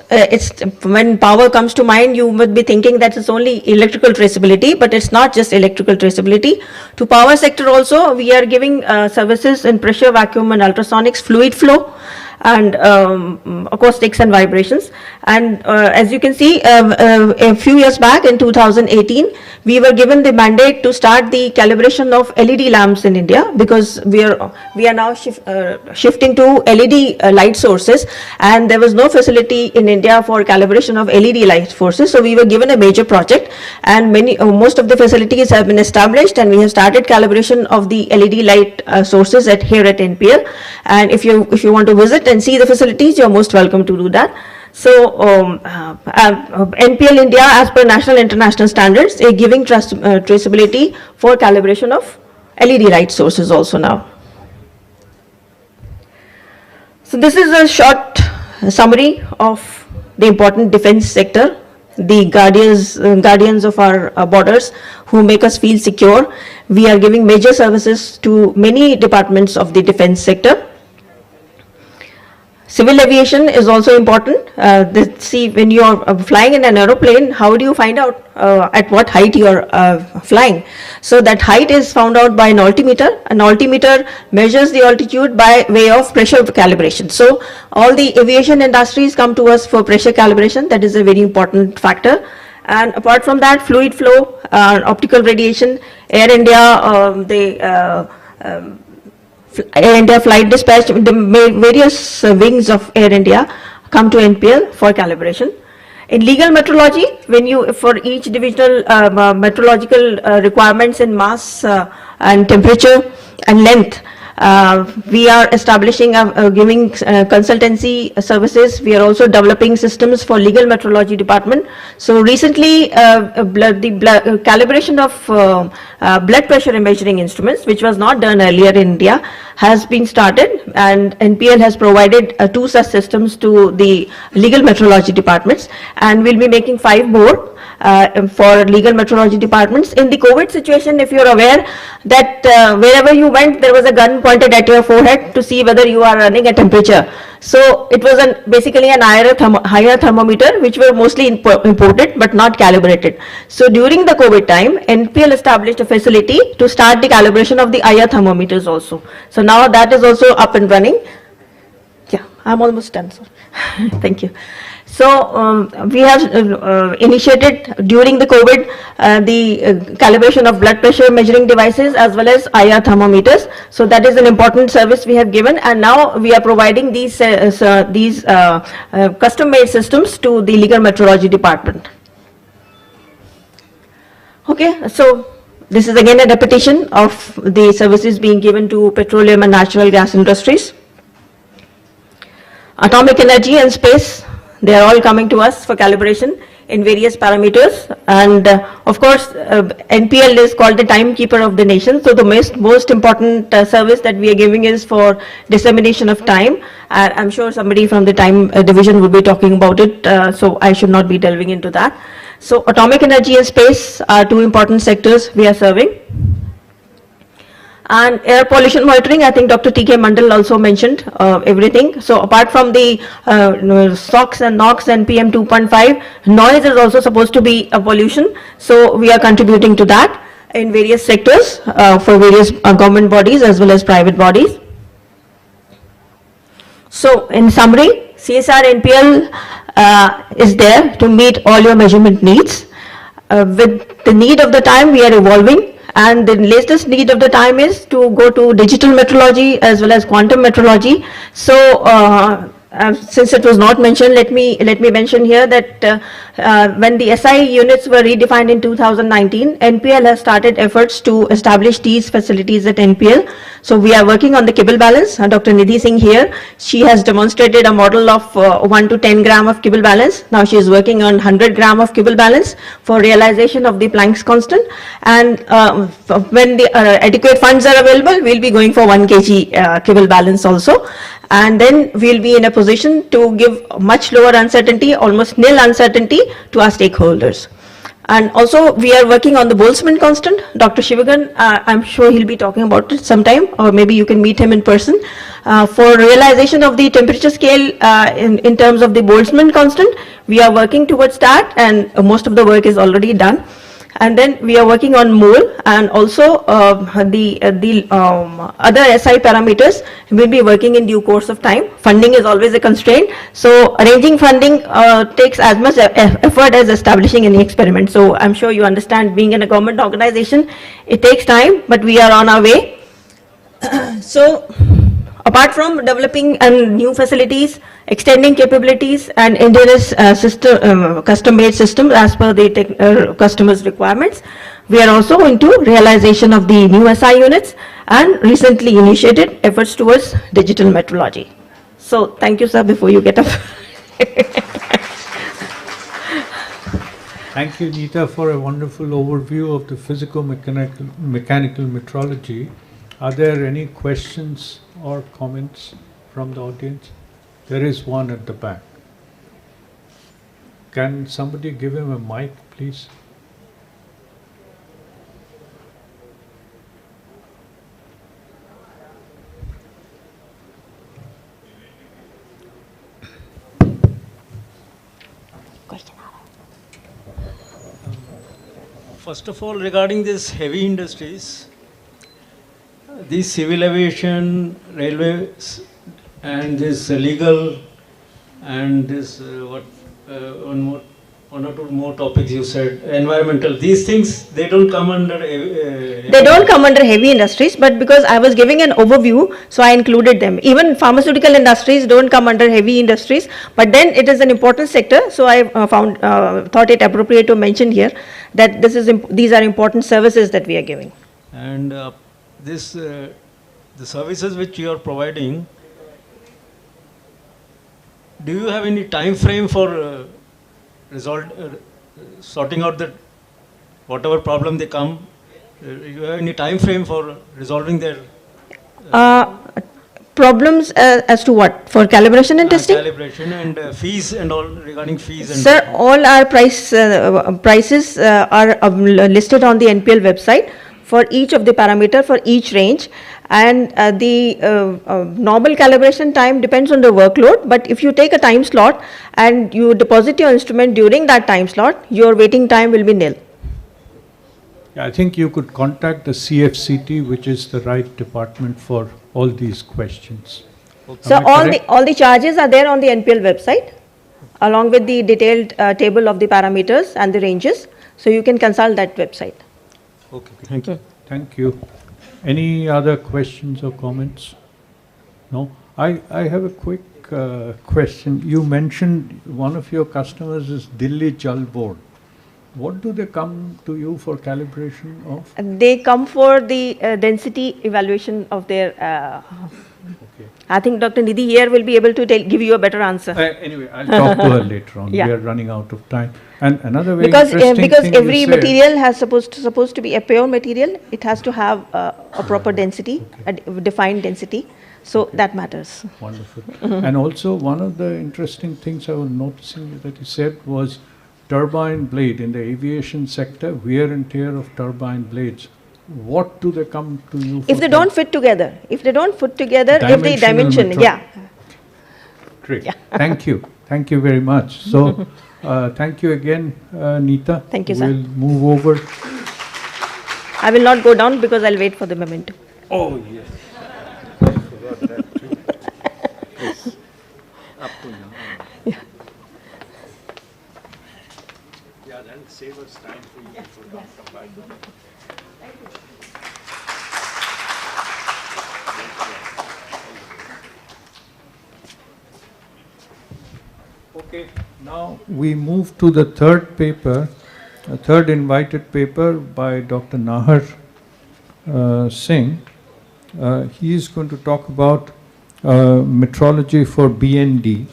when power comes to mind, you would be thinking that it's only electrical traceability, but it's not just electrical traceability. To power sector also, we are giving services in pressure, vacuum and ultrasonics, fluid flow, and acoustics and vibrations. And as you can see, a few years back in 2018, we were given the mandate to start the calibration of LED lamps in India, because we are now shifting to LED light sources, and there was no facility in India for calibration of LED light sources. So we were given a major project, and most of the facilities have been established, and we have started calibration of the LED light sources here at NPL. And if you want to visit and see the facilities, you're most welcome to do that. So NPL India, as per national international standards, is giving traceability for calibration of LED light sources also now. So this is a short summary of the important defense sector, the guardians of our borders who make us feel secure. We are giving major services to many departments of the defense sector. Civil aviation is also important. See, when you are flying in an aeroplane, how do you find out at what height you are flying? So that height is found out by an altimeter. An altimeter measures the altitude by way of pressure calibration. So all the aviation industries come to us for pressure calibration. That is a very important factor. And apart from that, fluid flow, optical radiation, Air India, Air India flight dispatch, the various wings of Air India come to NPL for calibration. In legal metrology, for each divisional metrological requirements in mass and temperature and length, we are establishing, giving consultancy services. We are also developing systems for legal metrology department. So recently, the calibration of blood pressure measuring instruments, which was not done earlier in India, has been started, and NPL has provided 2 such systems to the legal metrology departments, and we'll be making 5 more for legal metrology departments. In the COVID situation, if you're aware that wherever you went, there was a gun pointed at your forehead to see whether you are running a temperature. So it was basically an higher thermometer, which were mostly imported but not calibrated. So during the COVID time, NPL established a facility to start the calibration of the IR thermometers also. So now that is also up and running. Yeah, I'm almost done, sir. Thank you. So we have initiated during the COVID the calibration of blood pressure measuring devices as well as IR thermometers. So that is an important service we have given, and now we are providing these custom-made systems to the legal metrology department. Okay, so this is again a repetition of the services being given to petroleum and natural gas industries. Atomic energy and space, they are all coming to us for calibration in various parameters, and of course NPL is called the timekeeper of the nation, so the most important service that we are giving is for dissemination of time. I'm sure somebody from the time division will be talking about it, so I should not be delving into that. So atomic energy and space are two important sectors we are serving. And air pollution monitoring, I think Dr. T.K. Mandal also mentioned everything. So apart from the SOx and NOx and PM 2.5, noise is also supposed to be a pollution. So we are contributing to that in various sectors for various government bodies as well as private bodies. So in summary, CSIR-NPL is there to meet all your measurement needs. With the need of the time, we are evolving. And the latest need of the time is to go to digital metrology as well as quantum metrology. So since it was not mentioned, let me mention here that when the SI units were redefined in 2019, NPL has started efforts to establish these facilities at NPL. So we are working on the kibble balance. Dr. Nidhi Singh here, she has demonstrated a model of 1 to 10 gram of kibble balance. Now she is working on 100 gram of kibble balance for realization of the Planck's constant. And when the adequate funds are available, we'll be going for 1 kg kibble balance also. And then we'll be in a position to give much lower uncertainty, almost nil uncertainty to our stakeholders. And also we are working on the Boltzmann constant. Dr. Shivagan, I'm sure he'll be talking about it sometime, or maybe you can meet him in person. For realization of the temperature scale in terms of the Boltzmann constant, we are working towards that, and most of the work is already done. And then we are working on mole, and also the other SI parameters will be working in due course of time. Funding is always a constraint, so arranging funding takes as much effort as establishing any experiment. So I'm sure you understand, being in a government organization, it takes time, but we are on our way. So apart from developing new facilities, extending capabilities, and indigenous custom-made systems as per the customers' requirements, we are also into realization of the new SI units and recently initiated efforts towards digital metrology. So thank you, sir, before you get up. Thank you, Neeta, for a wonderful overview of the physico-mechanical metrology. Are there any questions or comments from the audience? There is one at the back. Can somebody give him a mic, please? First of all, regarding this heavy industries, these civil aviation, railways, and this legal, and this one or two more topics you said, environmental. These things, they don't come under. They don't come under heavy industries, but because I was giving an overview, so I included them. Even pharmaceutical industries don't come under heavy industries, but then it is an important sector, so I thought it appropriate to mention here that these are important services that we are giving. And the services which you are providing, do you have any time frame for sorting out whatever problem they come? You have any time frame for resolving their problems as to what? For calibration and testing? Calibration and fees and all, regarding fees and... Sir, all our prices are listed on the NPL website for each of the parameter for each range, and the normal calibration time depends on the workload, but if you take a time slot and you deposit your instrument during that time slot, your waiting time will be nil. I think you could contact the CFCT, which is the right department for all these questions. So all the charges are there on the NPL website. along with the detailed table of the parameters and the ranges. So you can consult that website. Okay, thank you. Thank you. Any other questions or comments? No? I have a quick question. You mentioned one of your customers is Delhi Jal Board. What do they come to you for calibration of? And they come for the density evaluation of their. Okay. I think Dr. Nidhi here will be able to give you a better answer. Anyway, I'll talk to her later on. Yeah. We are running out of time. And another very Because interesting thing every you said, material has supposed to be a pure material. It has to have a proper density, a defined density. So that matters. Wonderful. And also one of the interesting things I was noticing that you said was turbine blade in the aviation sector, wear and tear of turbine blades. What do they come to you for? If they don't fit together, if they Dimensional dimension, metro- yeah. Great. Thank you. Thank you very much. So, thank you again, Neeta. Thank you, sir. We'll move over. I will not go down because I'll wait for the memento. Oh, yes. I forgot that too. Yes. Up to now. Yeah. Yeah, that'll save us time for you to come back. Okay, now we move to the third paper, a third invited paper by Dr. Nahar Singh. He is going to talk about metrology for BND.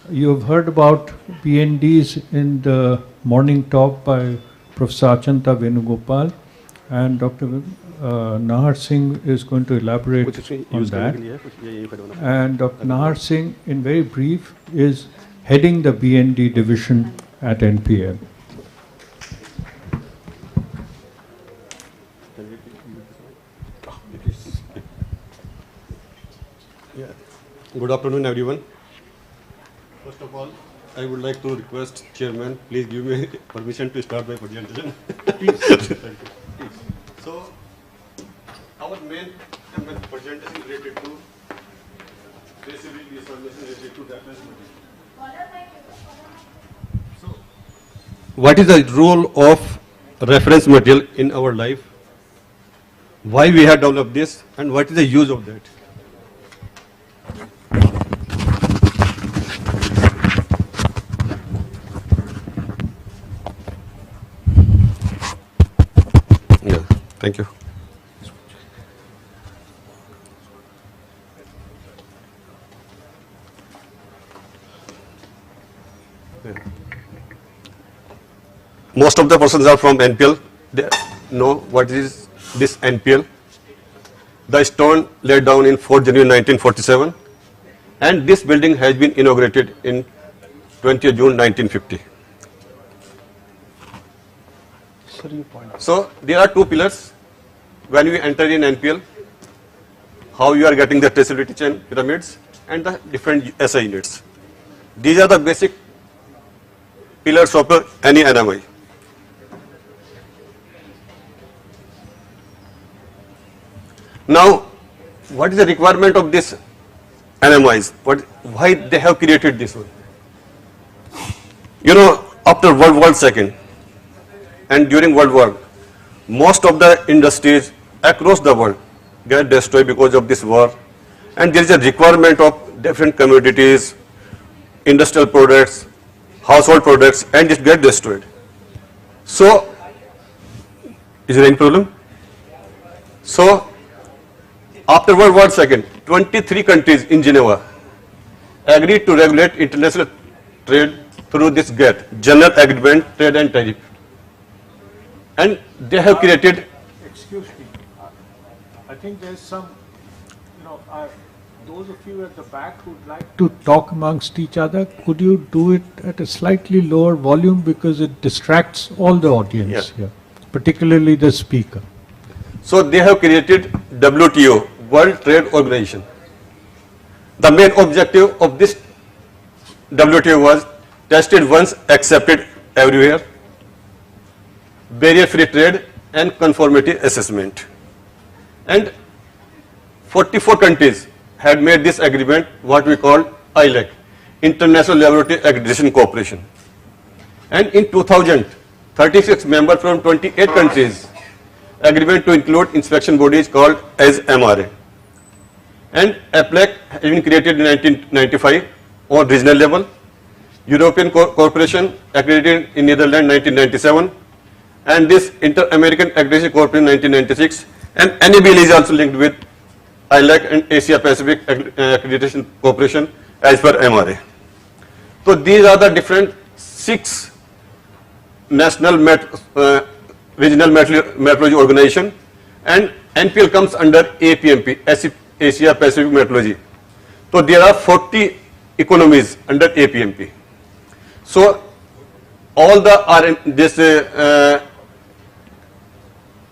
You have heard about BNDs in the morning talk by Professor Achanta Venugopal, and Dr. Nahar Singh is going to elaborate on that. And Dr. Nahar Singh, in very brief, is heading the BND division at NPL. Good afternoon, everyone. First of all, I would like to request Chairman, please give me permission to start my presentation. Please. Thank you. Please. So, our main presentation is related to basically this information related to reference material. So, what is the role of reference material in our life? Why we have developed this, and what is the use of that? Thank you. Most of the persons are from NPL. They know what is this NPL. The stone laid down in 4th January 1947, and this building has been inaugurated in 20th June 1950. So there are two pillars when we enter in NPL, how you are getting the traceability chain pyramids and the different SI units. These are the basic pillars of any NMI. Now, what is the requirement of this NMIs? Why they have created this one? You know, after World War II and during World War, most of the industries across the world get destroyed because of this war, and there is a requirement of different commodities, industrial products, household products, and it get destroyed. So, is there any problem? So, after World War II, 23 countries in Geneva agreed to regulate international trade through this GATT, General Agreement, Trade and Tariff. And they have created. Excuse me. I think there's some, those of you at the back who'd like to talk amongst each other, could you do it at a slightly lower volume because it distracts all the audience here, particularly the speaker. So they have created WTO, World Trade Organization. The main objective of this WTO was tested once, accepted everywhere, barrier-free trade and conformity assessment. And 44 countries had made this agreement, what we call ILAC, International Laboratory Accreditation Corporation. And in 2000, 36 members from 28 countries agreement to include inspection bodies called as MRA. And APLAC has been created in 1995 on regional level. European Corporation accredited in Netherlands 1997, and this Inter-American Accreditation Corporation 1996, and NABL is also linked with ILAC and Asia Pacific Accreditation Corporation as per MRA. So these are the different 6 national regional metrology organization, and NPL comes under APMP, Asia Pacific Metrology. So there are 40 economies under APMP. So all the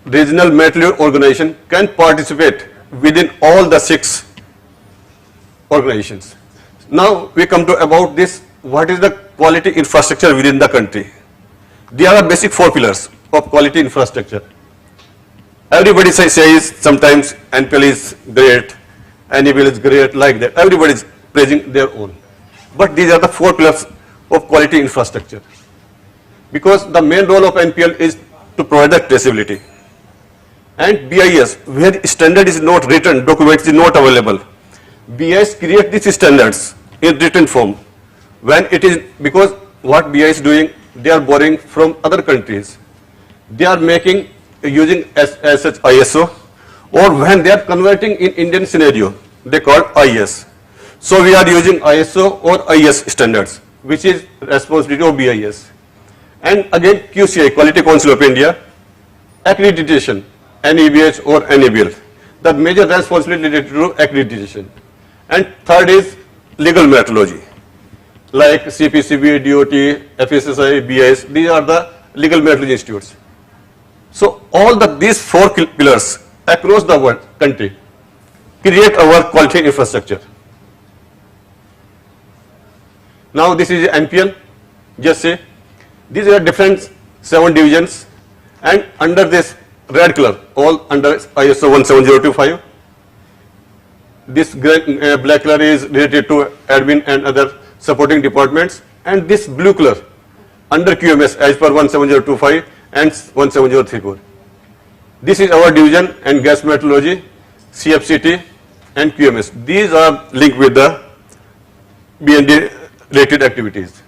regional metrology organization can participate within all the 6 organizations. Now we come to about this, what is the quality infrastructure within the country? There are basic 4 pillars of quality infrastructure. Everybody says sometimes NPL is great, NABL is great, like that. Everybody is praising their own. But these are the 4 pillars of quality infrastructure. Because the main role of NPL is to provide the traceability. And BIS, where standard is not written, document is not available, BIS create these standards in written form. When it is, because what BIS is doing, they are borrowing from other countries. They are making, using as such ISO, or when they are converting in Indian scenario, they call IS. So we are using ISO or IS standards, which is responsibility of BIS. And again, QCI, Quality Council of India, accreditation, NEBH or NABL, the major responsibility related to accreditation. And third is legal metrology, like CPCB, DOT, FSSI, BIS, these are the legal metrology institutes. So all these 4 pillars across the world, country, create our quality infrastructure. Now this is NPL, just say, these are different 7 divisions, and under this red color, all under ISO 17025. This black color is related to admin and other supporting departments, and this blue color under QMS as per 17025 and 17034. This is our division and gas metrology, CFCT and QMS. These are linked with the BND related activities.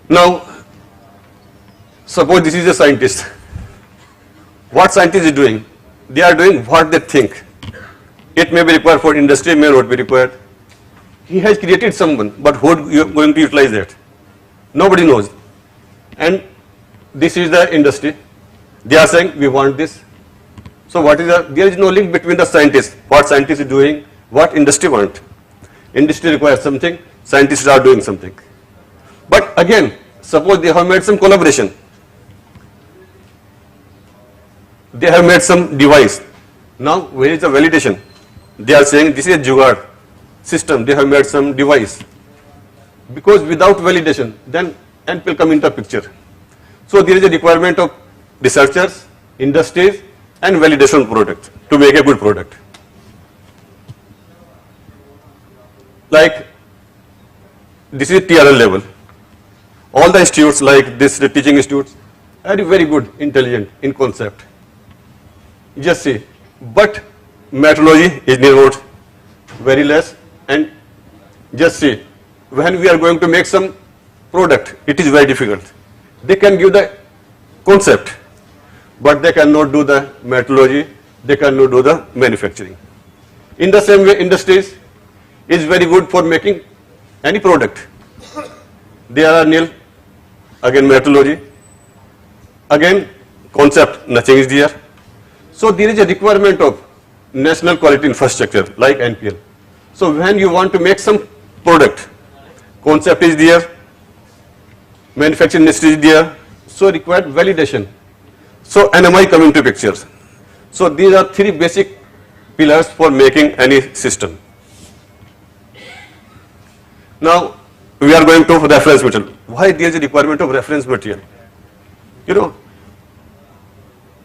Now, suppose this is a scientist. What scientist is doing? They are doing what they think. It may be required for industry, may not be required. He has created someone, but who is going to utilize that? Nobody knows. And this is the industry. They are saying, we want this. So what is there is no link between the scientist, what scientist is doing, what industry want. Industry requires something, scientists are doing something. But again, suppose they have made some collaboration. They have made some device. Now, where is the validation? They are saying this is a jugaad system. They have made some device. Because without validation, then NPL come into picture. So there is a requirement of researchers, industries, and validation product to make a good product. Like this is TRL level. All the institutes like this, the teaching institutes, are very good, intelligent in concept. Just see, but metrology is not very less, and just see, when we are going to make some product, it is very difficult. They can give the concept, but they cannot do the metrology, they cannot do the manufacturing. In the same way, industries is very good for making any product. They are nil, again metrology, again concept, nothing is there. So there is a requirement of national quality infrastructure like NPL. So when you want to make some product, concept is there, manufacturing industry is there, so required validation. So NMI come into pictures. So these are 3 basic pillars for making any system. Now we are going to reference material. Why there is a requirement of reference material? You know,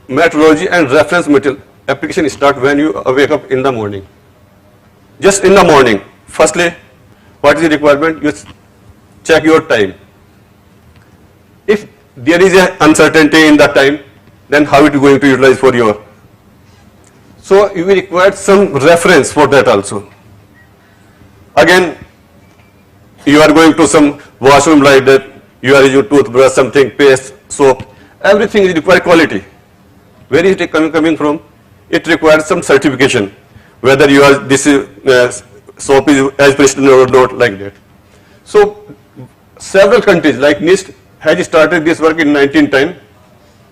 metrology and reference material application start when you wake up in the morning. Just in the morning, firstly What is the requirement? You check your time. If there is an uncertainty in that time, then how it is going to utilize for your. So you will require some reference for that also. Again, you are going to some washroom like that, you are using toothbrush, something, paste, soap, everything is required quality. Where is it coming from? It requires some certification, whether you are, this soap is as prescribed or not, like that. So several countries like NIST has started this work in 1910,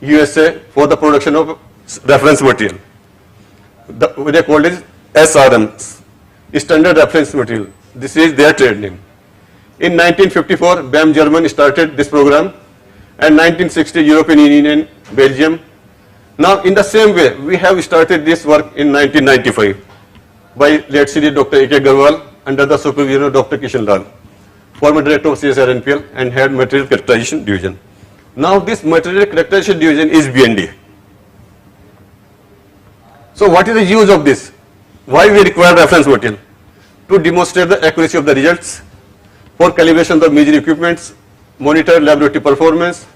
USA, for the production of reference material. They called it SRM, Standard Reference Material. This is their trade name. In 1954, BAM Germany started this program, and 1960 European Union, Belgium. Now in the same way, we have started this work in 1995 by late Sri Dr. A.K. Garwal under the supervision of Dr. Kishan Lal, former director of CSIR-NPL and head Material Characterization Division. Now this Material Characterization Division is BND. So what is the use of this? Why we require reference material? To demonstrate the accuracy of the results, for calibration of the major equipments, monitor laboratory performance,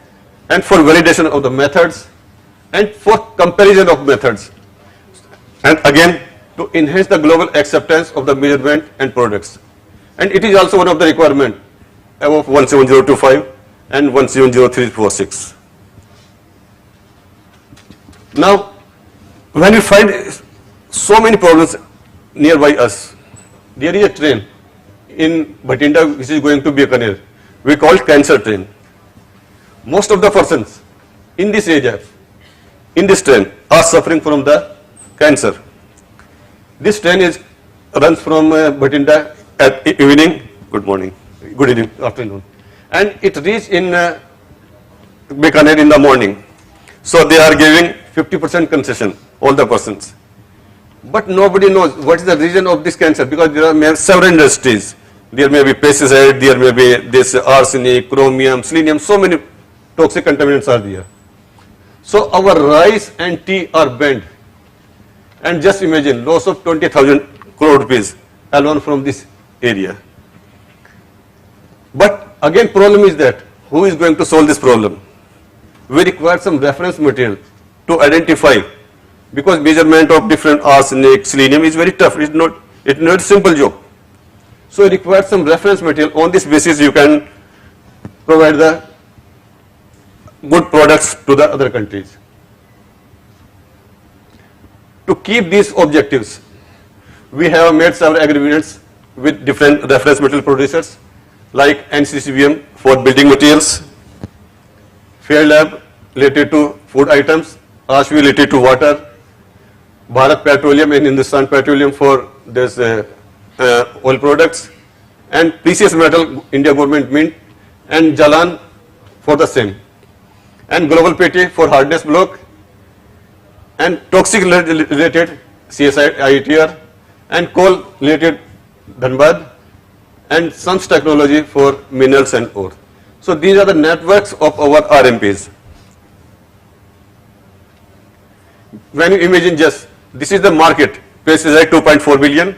and for validation of the methods, and for comparison of methods. And again, to enhance the global acceptance of the measurement and products. And it is also one of the requirements above 17025 and 17036. Now, when we find so many problems nearby us, there is a train in Bhatinda which is going to Bikaner. We call it cancer train. Most of the persons in this area, in this train, are suffering from the cancer. This train runs from Bhatinda at evening, good morning, good evening, afternoon, and it reaches in Bikaner in the morning. So they are giving 50% concession, all the persons. But nobody knows what is the reason of this cancer, because there may have several industries. There may be pesticide, there may be this arsenic, chromium, selenium, so many toxic contaminants are there. So our rice and tea are banned. And just imagine loss of 20,000 crore rupees alone from this area. But again, problem is that who is going to solve this problem? We require some reference material to identify, because measurement of different arsenic, selenium is very tough. It's not a simple job. So it requires some reference material. On this basis, you can provide the good products to the other countries. To keep these objectives, we have made several agreements with different reference material producers like NCCBM for building materials, Fairlab related to food items, ASHV related to water, Bharat Petroleum and Hindustan Petroleum for this oil products, and precious metal India government mint, and Jalan for the same, and Global PT for hardness block, and toxic related CSIR, and coal related Dhanbad, and SUNS technology for minerals and ore. So these are the networks of our RMPs. When you imagine just, this is the market, pesticide 2.4 billion,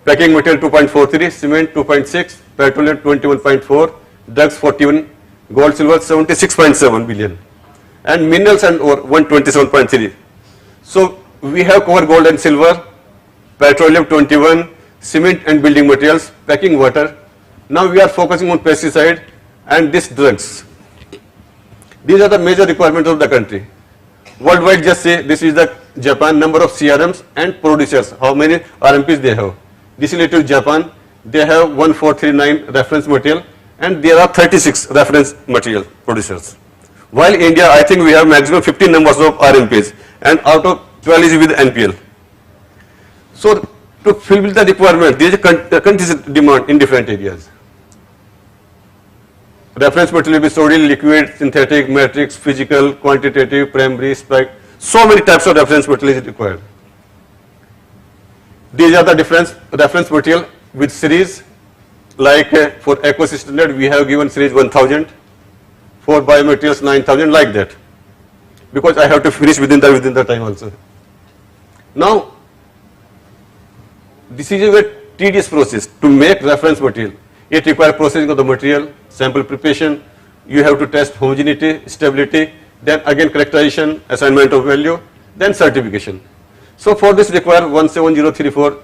packing material 2.43, cement 2.6, petroleum 21.4, drugs 41, gold silver 76.7 billion, and minerals and ore 127.3. So we have covered gold and silver, petroleum 21, cement and building materials, packing water. Now we are focusing on pesticide and these drugs. These are the major requirements of the country. Worldwide, just say this is the Japan number of CRMs and producers, how many RMPs they have. This is related to Japan, they have 1439 reference material and there are 36 reference material producers. While India, I think we have maximum 15 numbers of RMPs and out of 12 is with NPL. So to fulfill the requirement, there is a country's demand in different areas. Reference material will be solid, liquid, synthetic, matrix, physical, quantitative, primary, spec. So many types of reference material is required. These are the different reference material with series, like for aqueous standard we have given series 1000, for biomaterials 9000, like that. Because I have to finish within the time also. Now, this is a tedious process to make reference material. It requires processing of the material, sample preparation, you have to test homogeneity, stability, then again characterization, assignment of value, then certification. So for this require 17034,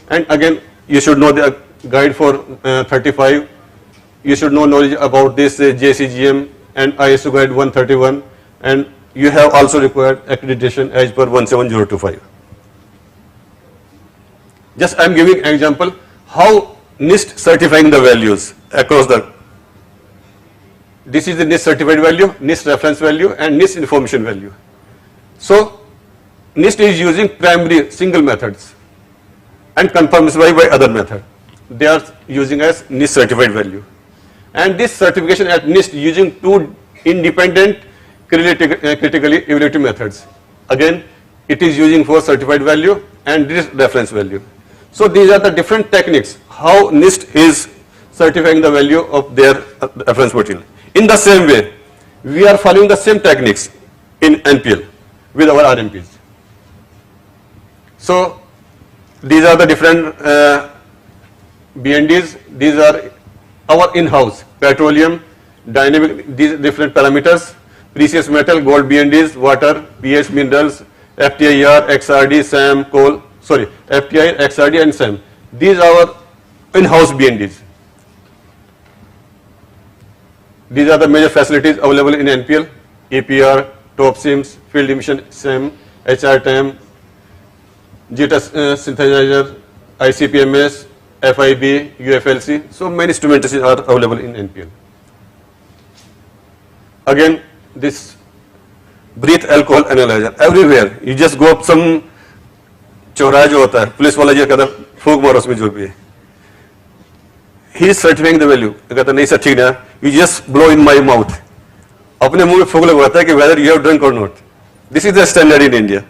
and again you should know the guide for 35, you should know knowledge about this JCGM and ISO guide 131, and you have also required accreditation as per 17025. Just I am giving an example how NIST certifying the values across the, this is the NIST certified value, NIST reference value and NIST information value. So NIST is using primary single methods and confirms by other method. They are using as NIST certified value. And this certification at NIST using two independent critically evaluative methods. Again, it is using for certified value and this reference value. So these are the different techniques how NIST is certifying the value of their reference material. In the same way, we are following the same techniques in NPL with our RMPs. So these are the different BNDs. These are our in-house petroleum, dynamic, these different parameters, precious metal, gold BNDs, water, pH, minerals, FTIR, XRD, SAM, coal, sorry, FTI, XRD and SAM. These are our in-house BNDs. These are the major facilities available in NPL, EPR, top SIMs, field emission SAM, HRTM, JETA synthesizer, ICPMS, FIB, UFLC. So many instrumentation are available in NPL. Again, this breath alcohol analyzer everywhere. You just go up some चौराहा जो होता है police वाला ये कहता है फूंक मारो उसमें जो भी है. He is certifying the value. कहता नहीं सर ठीक है. You just blow in my mouth. अपने मुंह में फूंक लगवाता है कि whether you have drunk or not. This is the standard in India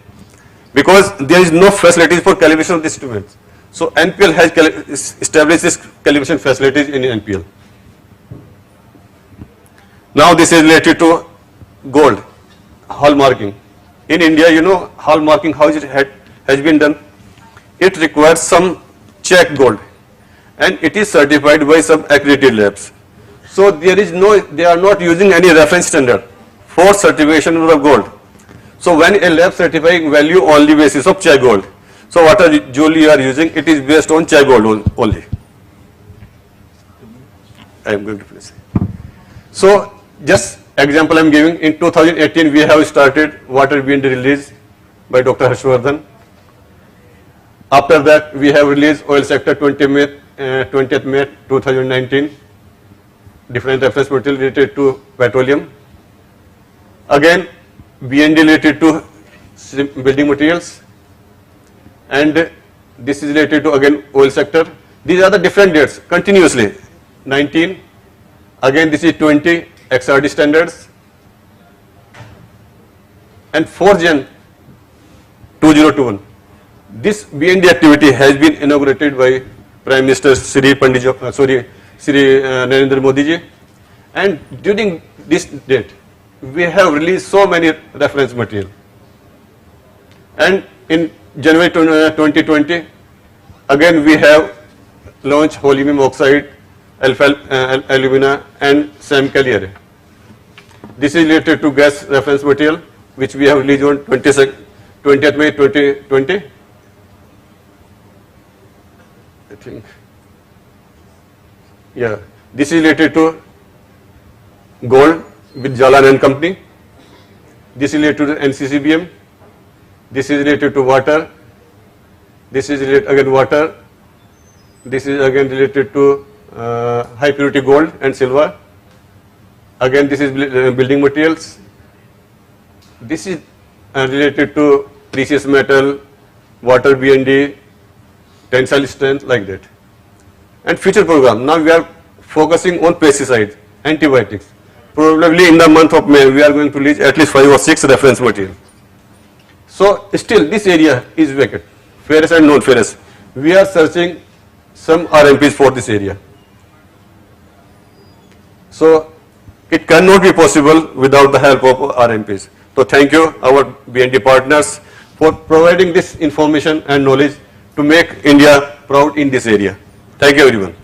because there is no facilities for calibration of the instruments. So NPL has established this calibration facilities in NPL. Now this is related to gold hallmarking. In India, you know hallmarking how it has been done. It requires some check gold, and it is certified by some accredited labs. So there is no, they are not using any reference standard for certification of the gold. So when a lab certifying value only basis of check gold, so what are jewelry you are using? It is based on check gold only. I am going to finish. So just example I am giving. In 2018 we have started water BND release by Dr. Harshvardhan. After that we have released oil sector 20th May 2019. Different reference material related to petroleum. Again BND related to building materials, and this is related to again oil sector. These are the different dates continuously. 19, again this is 20 XRD standards, and 4 Jan 2021. This BND activity has been inaugurated by Prime Minister Shri Narendra Modi ji, and during this date we have released so many reference material. And in January 2020, again we have launched holmium oxide, alpha alumina and SAM Caliere. This is related to gas reference material which we have released on 20th May 2020. I think. Yeah, this is related to gold with Jalan and Company. This is related to NCCBM. This is related to water. This is related again water. This is again related to high purity gold and silver. Again this is building materials. This is related to precious metal, water BND, tensile strength, like that. And future program, now we are focusing on pesticides, antibiotics. Probably in the month of May we are going to release at least 5 or 6 reference material. So still this area is vacant, ferrous and non-ferrous. We are searching some RMPs for this area. So it cannot be possible without the help of RMPs. So thank you our BND partners for providing this information and knowledge to make India proud in this area. Thank you, everyone.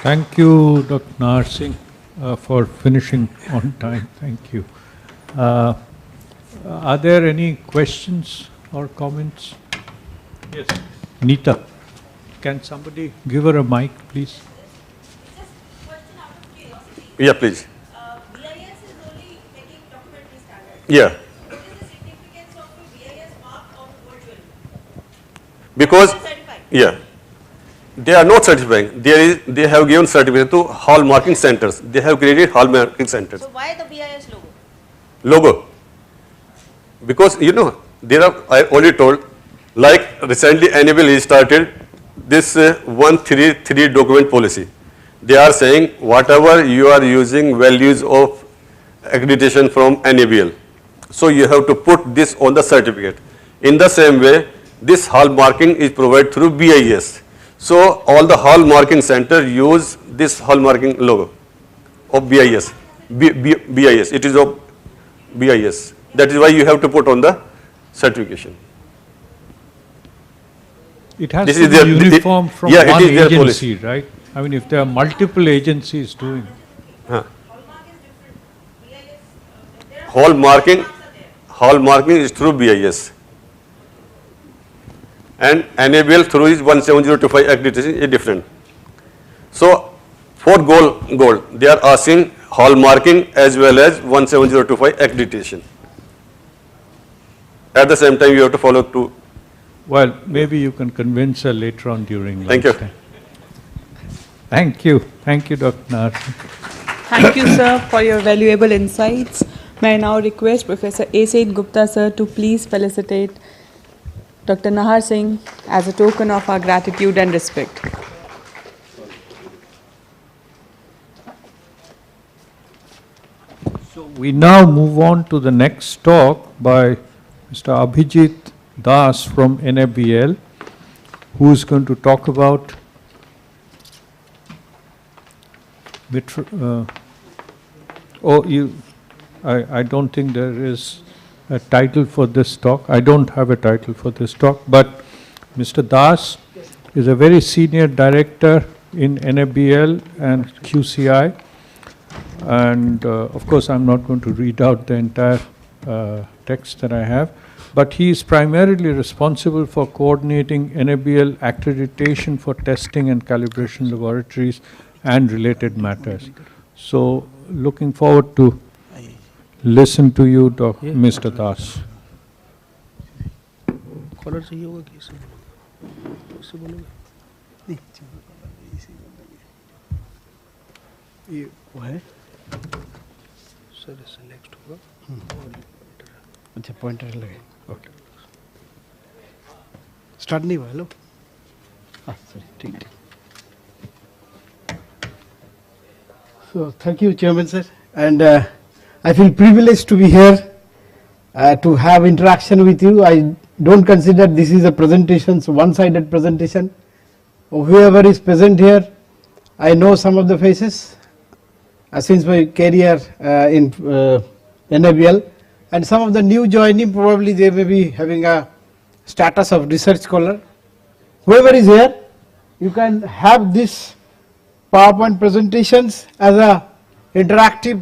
Thank you, Dr. Nahar Singh, for finishing on time. Thank you. Are there any questions or comments? Yes, Neeta. Can somebody give her a mic, please? Yeah, please. BIS is only making documentary standards. Yeah. What is the significance of a BIS mark on virtual? Because, Certified. yeah, they are not certifying. They have given certificate to hall marking centers. They have created hall marking centers. So why the BIS logo? Logo. Because, there are, I already told, like recently NPL started this 133 document policy. They are saying whatever you are using values of accreditation from NPL. So you have to put this on the certificate. In the same way, this hall marking is provided through BIS. So all the hall marking center use this hall marking logo of BIS. BIS. It is of BIS. That is why you have to put on the certification. It has This to is be their- uniform from yeah, it one is their agency, policy. right? I mean, if there are multiple agencies doing, Huh. Hall marking is through BIS. And NABL through is 17025 accreditation is different. So for gold, they are asking hall marking as well as 17025 accreditation. At the same time, you have to follow two. well, maybe you can convince her later on during Thank you. lunchtime. Thank you. Thank you, Dr. Nahar. Thank you, sir, for your valuable insights. May I now request Professor A. Said Gupta, sir, to please felicitate Dr. Nahar Singh as a token of our gratitude and respect. So we now move on to the next talk by Mr. Abhijit Das from NABL, who is going to talk about I don't think there is a title for this talk. I don't have a title for this talk, but Mr. Das is a very senior director in NABL and QCI. And of course, I'm not going to read out the entire text that I have, but he is primarily responsible for coordinating NABL accreditation for testing and calibration laboratories and related matters. So, looking forward to listen to you, Mr. Das. Caller चाहिए होगा कि उससे बोलोगे नहीं ये वो है sir इससे नेक्स्ट होगा अच्छा पॉइंटर लगे ओके स्टार्ट नहीं हुआ हेलो हाँ सॉरी ठीक ठीक So thank you, Chairman sir, and I feel privileged to be here to have interaction with you. I don't consider this is a presentation, so one-sided presentation. Whoever is present here, I know some of the faces since my career in NABL, and some of the new joining probably they may be having a status of research scholar. Whoever is here, you can have this PowerPoint presentations as a interactive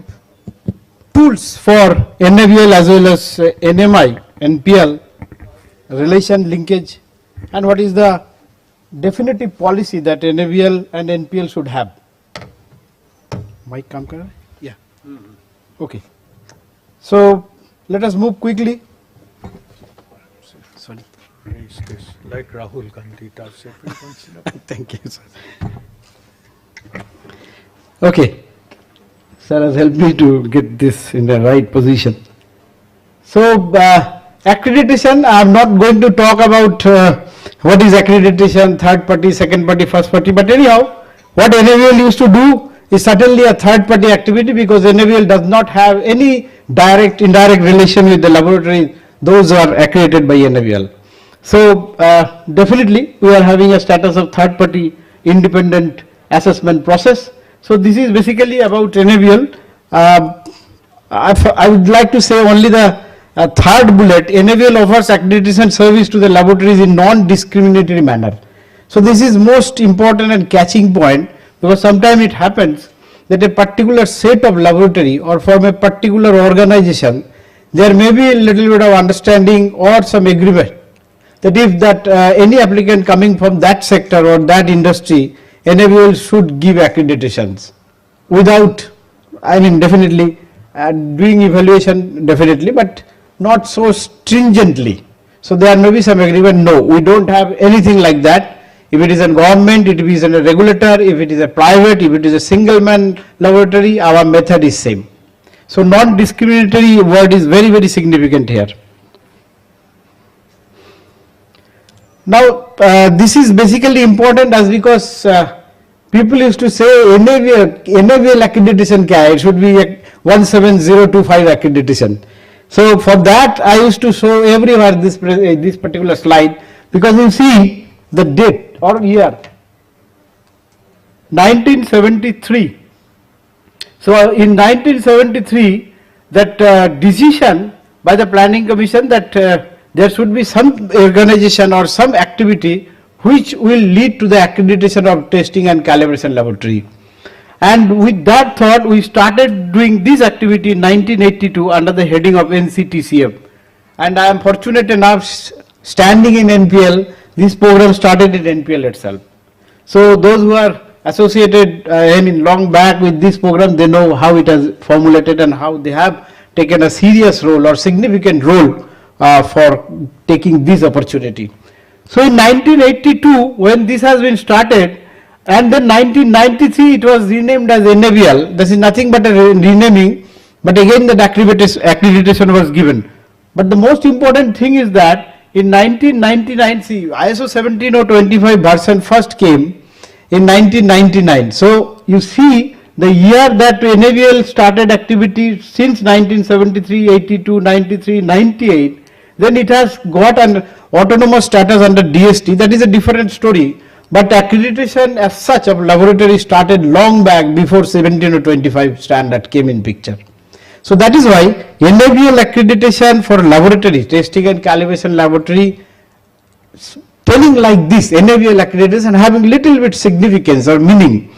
tools for NABL as well as NMI, NPL, relation linkage, and what is the definitive policy that NABL and NPL should have. Mic काम कर रहा है? Yeah. Okay. So let us move quickly. Sorry. Is this like Rahul Gandhi does every once in a while? Thank you, sir. Okay, sir has helped me to get this in the right position. So, accreditation, I am not going to talk about what is accreditation, third party, second party, first party, but anyhow, what NABL used to do is certainly a third party activity because NABL does not have any direct, indirect relation with the laboratory, those are accredited by NABL. So, definitely we are having a status of third party independent assessment process. So this is basically about NABL. I would like to say only the third bullet, NABL offers accreditation service to the laboratories in non-discriminatory manner. So this is most important and catching point, because sometimes it happens that a particular set of laboratory or from a particular organization, there may be a little bit of understanding or some agreement that if that any applicant coming from that sector or that industry, NABL should give accreditations without, I mean definitely doing evaluation definitely, but not so stringently. So there may be some agreement, no, we don't have anything like that. If it is a government, if it is a regulator, if it is a private, if it is a single man laboratory, our method is same. So non-discriminatory word is very, very significant here. Now this is basically important as because people used to say NABL accreditation kya hai? It should be a 17025 accreditation. So for that I used to show everywhere this particular slide, because you see the date or year 1973. So in 1973 that decision by the Planning Commission that there should be some organization or some activity which will lead to the accreditation of testing and calibration laboratory. And with that thought, we started doing this activity in 1982 under the heading of NCTCF. And I am fortunate enough standing in NPL, this program started in NPL itself. So those who are associated long back with this program, they know how it has formulated and how they have taken a serious role or significant role for taking this opportunity. So in 1982, when this has been started, and then 1993 it was renamed as NABL. This is nothing but a renaming, but again that accreditation was given. But the most important thing is that in 1999, see, ISO 17025 version first came in 1999. So you see the year that NABL started activity since 1973, 82, 93, 98, then it has got an autonomous status under DST. That is a different story. But accreditation as such of laboratory started long back before 17025 standard came in picture. So that is why NABL accreditation for laboratory, testing and calibration laboratory, telling like this, NABL accreditation having little bit significance or meaning.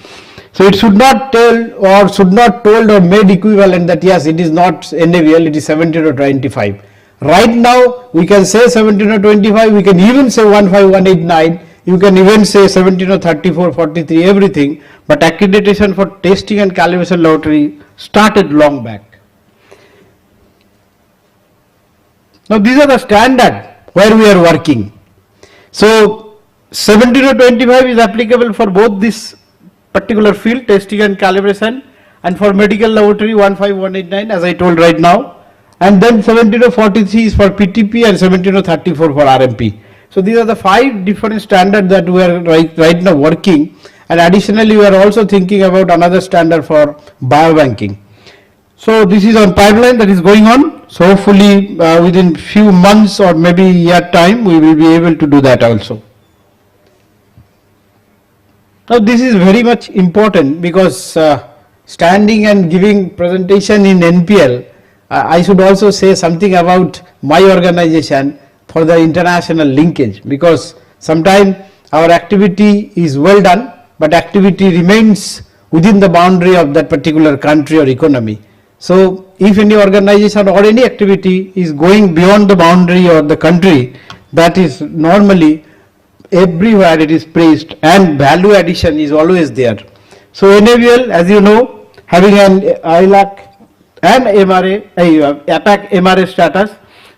So it should not tell or should not told or made equivalent that yes, it is not NABL, it is 17025. Right now we can say 17025, we can even say 15189. You can even say 17034, 43, everything, but accreditation for testing and calibration laboratory started long back. Now these are the standard where we are working. So 17025 is applicable for both this particular field, testing and calibration, and for medical laboratory 15189 as I told right now, and then 17043 is for PTP and 17034 for RMP. So these are the 5 different standards that we are right now working, and additionally we are also thinking about another standard for biobanking. So this is on pipeline that is going on. So hopefully within few months or maybe year time we will be able to do that also. Now this is very much important because standing and giving presentation in NPL, I should also say something about my organization for the international linkage, because sometimes our activity is well done, but activity remains within the boundary of that particular country or economy. So if any organization or any activity is going beyond the boundary or the country, that is normally everywhere it is praised and value addition is always there. So NABL, as you know, having an ILAC and MRA, APAC MRA status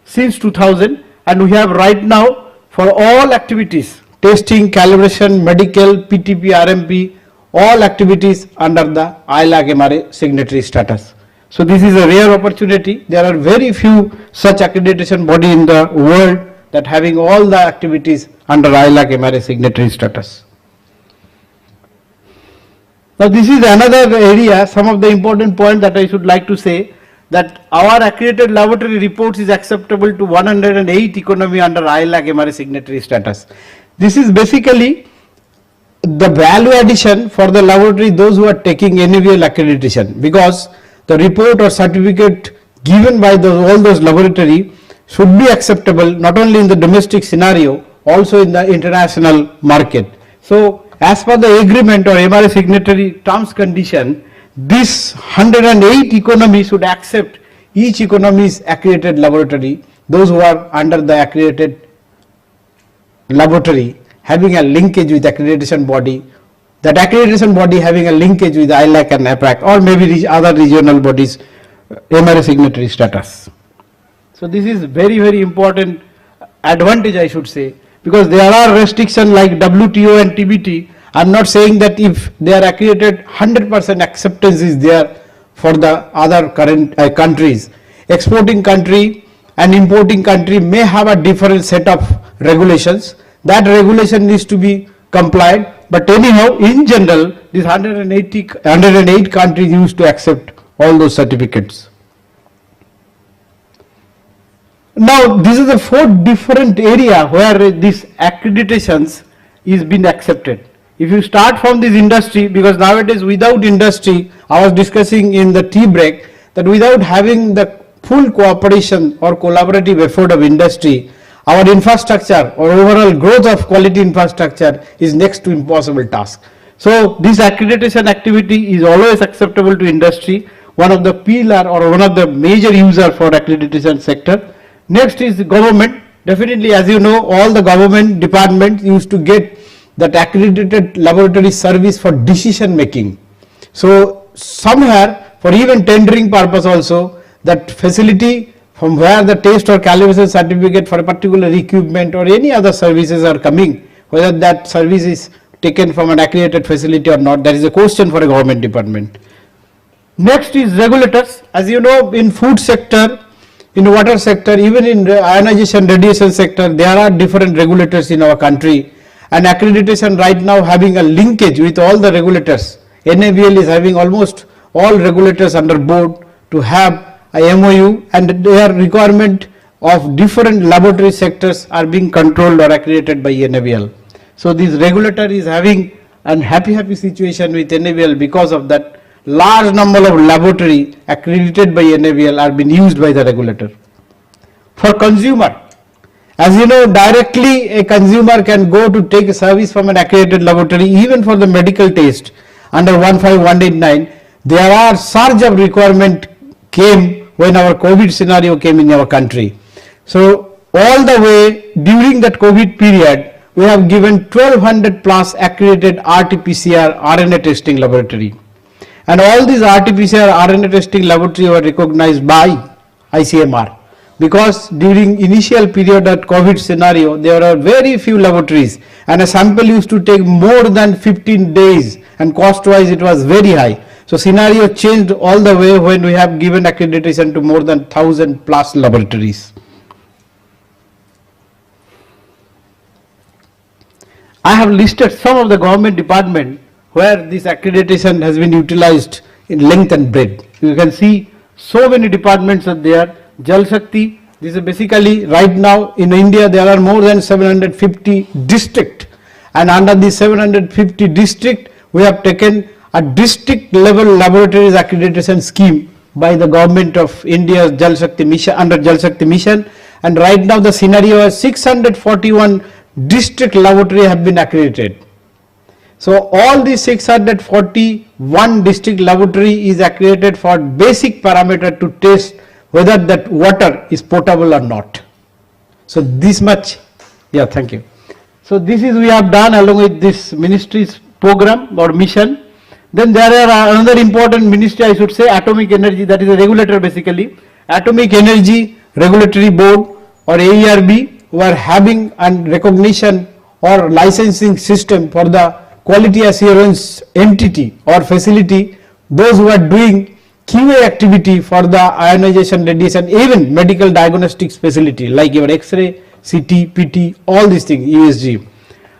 since 2000, and we have right now for all activities, testing, calibration, medical, PTP, RMP, all activities under the ILAC MRA signatory status. So this is a rare opportunity. There are very few such accreditation body in the world that having all the activities under ILAC MRA signatory status. Now this is another area, some of the important points that I should like to say, that our accredited laboratory reports is acceptable to 108 economy under ILAC MRA signatory status. This is basically the value addition for the laboratory, those who are taking NABL accreditation, because the report or certificate given by all those laboratory should be acceptable not only in the domestic scenario, also in the international market. So as per the agreement or MRA signatory terms condition, this 108 economies should accept each economy's accredited laboratory, those who are under the accredited laboratory having a linkage with accreditation body, that accreditation body having a linkage with ILAC and APAC, or maybe other regional bodies, MRA signatory status. So this is very, very important advantage, I should say, because there are restrictions like WTO and TBT. I am not saying that if they are accredited 100% acceptance is there for the other current countries. Exporting country and importing country may have a different set of regulations. That regulation needs to be complied, but anyhow in general this 108 countries used to accept all those certificates. Now this is the 4 different area where this accreditations is being accepted. If you start from this industry, because nowadays without industry, I was discussing in the tea break that without having the full cooperation or collaborative effort of industry, our infrastructure or overall growth of quality infrastructure is next to impossible task. So this accreditation activity is always acceptable to industry, one of the pillar or one of the major user for accreditation sector. Next is the government. Definitely, as you know, all the government departments used to get that accredited laboratory service for decision making. So somewhere for even tendering purpose also, that facility from where the test or calibration certificate for a particular equipment or any other services are coming, whether that service is taken from an accredited facility or not, that is a question for a government department. Next is regulators. As you know, in food sector, in water sector, even in ionization radiation sector, there are different regulators in our country, and accreditation right now having a linkage with all the regulators. NABL is having almost all regulators under board to have a MOU, and their requirement of different laboratory sectors are being controlled or accredited by NABL. So this regulator is having a happy situation with NABL because of that large number of laboratory accredited by NABL are being used by the regulator. For consumer, as you know, directly a consumer can go to take a service from an accredited laboratory even for the medical test under 15189. There are surge of requirement came when our COVID scenario came in our country. So all the way during that COVID period, we have given 1200 plus accredited RT-PCR RNA testing laboratory. And all these RT-PCR RNA testing laboratory were recognized by ICMR, because during initial period of COVID scenario, there were very few laboratories and a sample used to take more than 15 days and cost wise it was very high. So scenario changed all the way when we have given accreditation to more than 1000 plus laboratories. I have listed some of the government department where this accreditation has been utilized in length and breadth. You can see so many departments are there. Jal Shakti, this is basically right now in India there are more than 750 districts, and under the 750 district we have taken a district level laboratories accreditation scheme by the government of India's Jal Shakti mission, under Jal Shakti mission, and right now the scenario is 641 district laboratory have been accredited. So all these 641 district laboratory is accredited for basic parameter to test whether that water is potable or not. So this much, yeah, thank you. So this is we have done along with this ministry's program or mission. Then there are another important ministry, I should say, Atomic Energy, that is a regulator basically. Atomic Energy Regulatory Board or AERB, who are having a recognition or licensing system for the quality assurance entity or facility, those who are doing QA activity for the ionization radiation, even medical diagnostics facility like your X-ray, CT, PT, all these things, USG.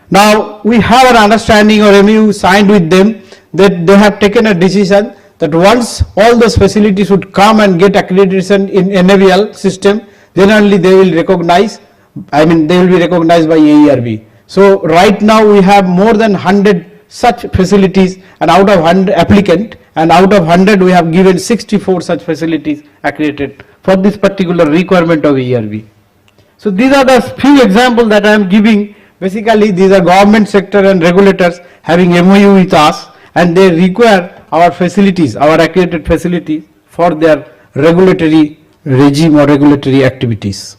Now we have an understanding or MOU signed with them that they have taken a decision that once all those facilities would come and get accreditation in NABL system, then only they will recognize, they will be recognized by AERB. So right now we have more than 100 such facilities, and out of 100 applicant, and out of 100 we have given 64 such facilities accredited for this particular requirement of ERB. So these are the few examples that I am giving. Basically, these are government sector and regulators having MOU with us, and they require our facilities, our accredited facilities for their regulatory regime or regulatory activities.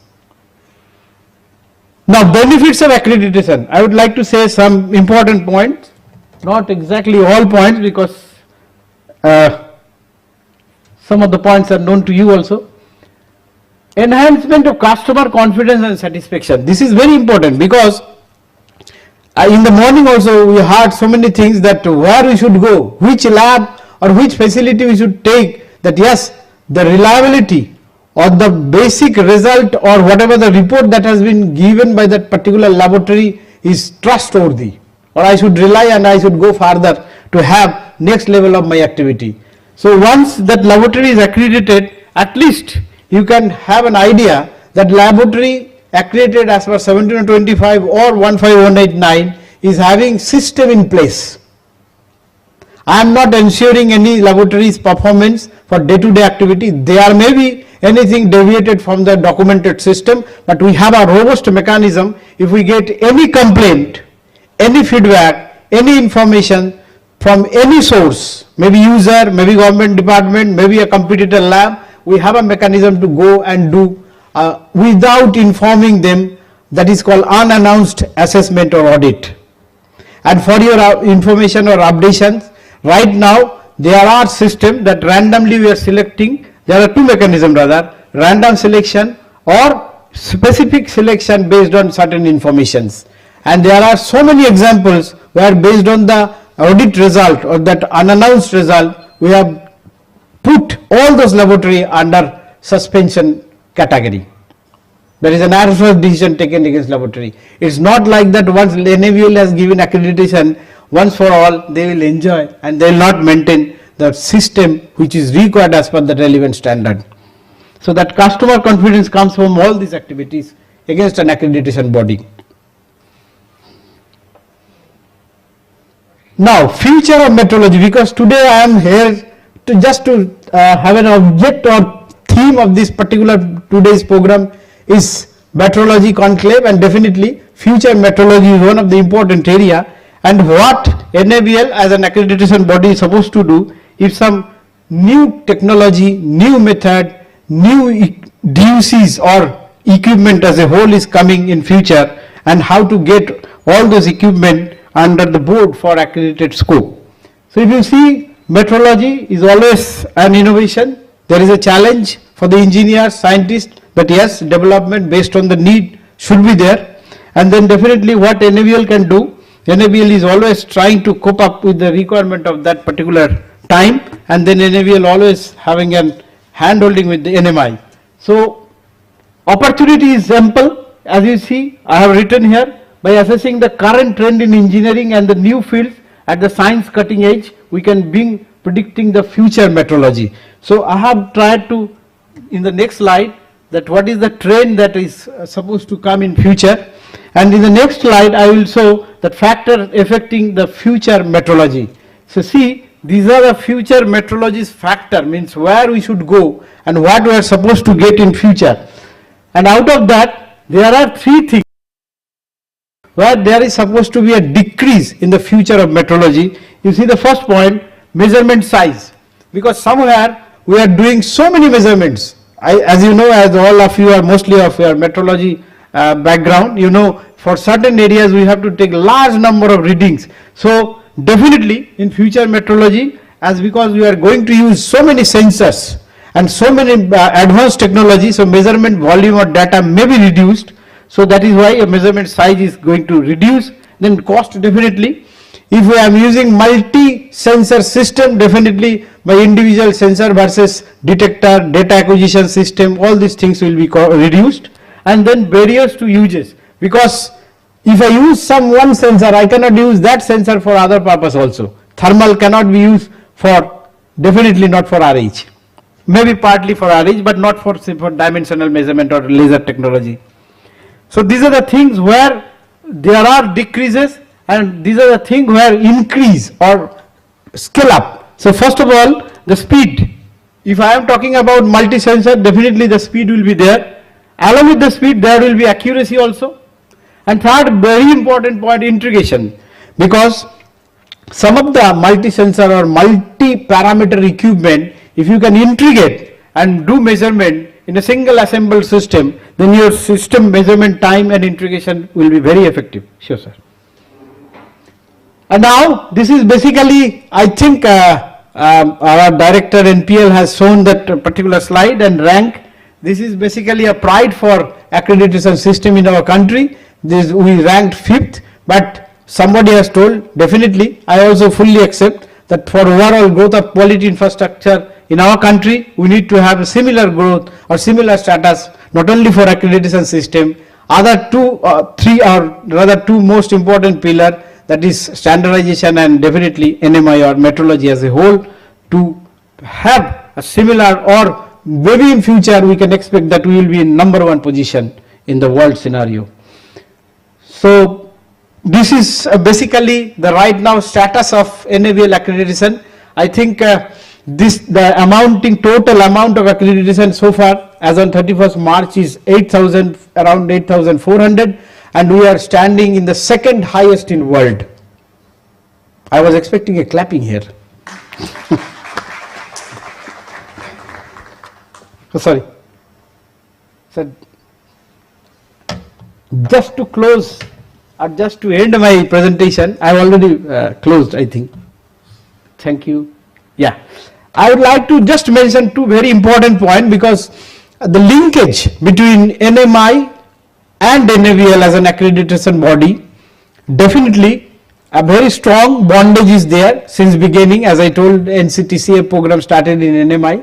Now, benefits of accreditation. I would like to say some important points, not exactly all points, because some of the points are known to you also. Enhancement of customer confidence and satisfaction. This is very important, because in the morning also we heard so many things that where we should go, which lab or which facility we should take, that yes, the reliability or the basic result or whatever the report that has been given by that particular laboratory is trustworthy, or I should rely and I should go further to have next level of my activity. So once that laboratory is accredited, at least you can have an idea that laboratory accredited as per 17125 or 15189 is having system in place. I am not ensuring any laboratory's performance for day-to-day activity. There may be anything deviated from the documented system, but we have a robust mechanism. If we get any complaint, any feedback, any information from any source, maybe user, maybe government department, maybe a competitor lab, we have a mechanism to go and do without informing them. That is called unannounced assessment or audit. And for your information or updations, right now there are systems that randomly we are selecting. There are two mechanisms rather, random selection or specific selection based on certain informations. And there are so many examples where based on the audit result or that unannounced result, we have put all those laboratory under suspension category. There is an adverse decision taken against laboratory. It's not like that once NABL has given accreditation, once for all they will enjoy and they will not maintain the system which is required as per the relevant standard. So that customer confidence comes from all these activities against an accreditation body. Now, future of metrology, because today I am here to just to have an object or theme of this particular today's program is Metrology Conclave, and definitely future metrology is one of the important area. And what NABL as an accreditation body is supposed to do, if some new technology, new method, new DUCs or equipment as a whole is coming in future, and how to get all those equipment under the board for accredited scope. So if you see, metrology is always an innovation. There is a challenge for the engineers, scientists, but yes, development based on the need should be there. And then definitely what NABL can do, NABL is always trying to cope up with the requirement of that particular time, and then NABL always having an hand holding with the NMI. So opportunity is ample. As you see, I have written here, by assessing the current trend in engineering and the new fields at the science cutting edge, we can be predicting the future metrology. So I have tried to, in the next slide, that what is the trend that is supposed to come in future, and in the next slide I will show that factor affecting the future metrology. So see, these are the future metrology's factor, means where we should go and what we are supposed to get in future. And out of that, there are three things where there is supposed to be a decrease in the future of metrology. You see the first point, measurement size, because somewhere we are doing so many measurements. As you know, as all of you are mostly of your metrology background, you know, for certain areas we have to take large number of readings. So definitely in future metrology, as because we are going to use so many sensors and so many advanced technology, so measurement volume or data may be reduced. So that is why a measurement size is going to reduce. Then cost, definitely. If we are using multi-sensor system, definitely by individual sensor versus detector, data acquisition system, all these things will be reduced. And then barriers to uses, because if I use one sensor, I cannot use that sensor for other purpose also. Thermal cannot be used for, definitely not for RH. Maybe partly for RH, but not for dimensional measurement or laser technology. So these are the things where there are decreases, and these are the things where increase or scale up. So first of all, the speed. If I am talking about multi-sensor, definitely the speed will be there. Along with the speed, there will be accuracy also. And third, very important point, integration. Because some of the multi-sensor or multi-parameter equipment, if you can integrate and do measurement in a single assembled system, then your system measurement time and integration will be very effective. Sure, sir. And now, this is basically, I think our director NPL has shown that particular slide and rank. This is basically a pride for accreditation system in our country. This, we ranked 5th, but somebody has told, definitely, I also fully accept that for overall growth of quality infrastructure in our country, we need to have a similar growth or similar status, not only for accreditation system, other three or rather two most important pillar, that is standardization and definitely NMI or metrology as a whole, to have a similar, or maybe in future we can expect that we will be in #1 position in the world scenario. So this is basically the right now status of NABL accreditation. I think the amounting total amount of accreditation so far as on 31st March is 8,000, around 8,400, and we are standing in the second highest in world. I was expecting a clapping here. Oh, sorry. So just to close or just to end my presentation, I have already closed, I think. Thank you. Yeah. I would like to just mention two very important points, because the linkage between NMI and NABL as an accreditation body, definitely a very strong bondage is there since beginning. As I told, NCTCA program started in NMI,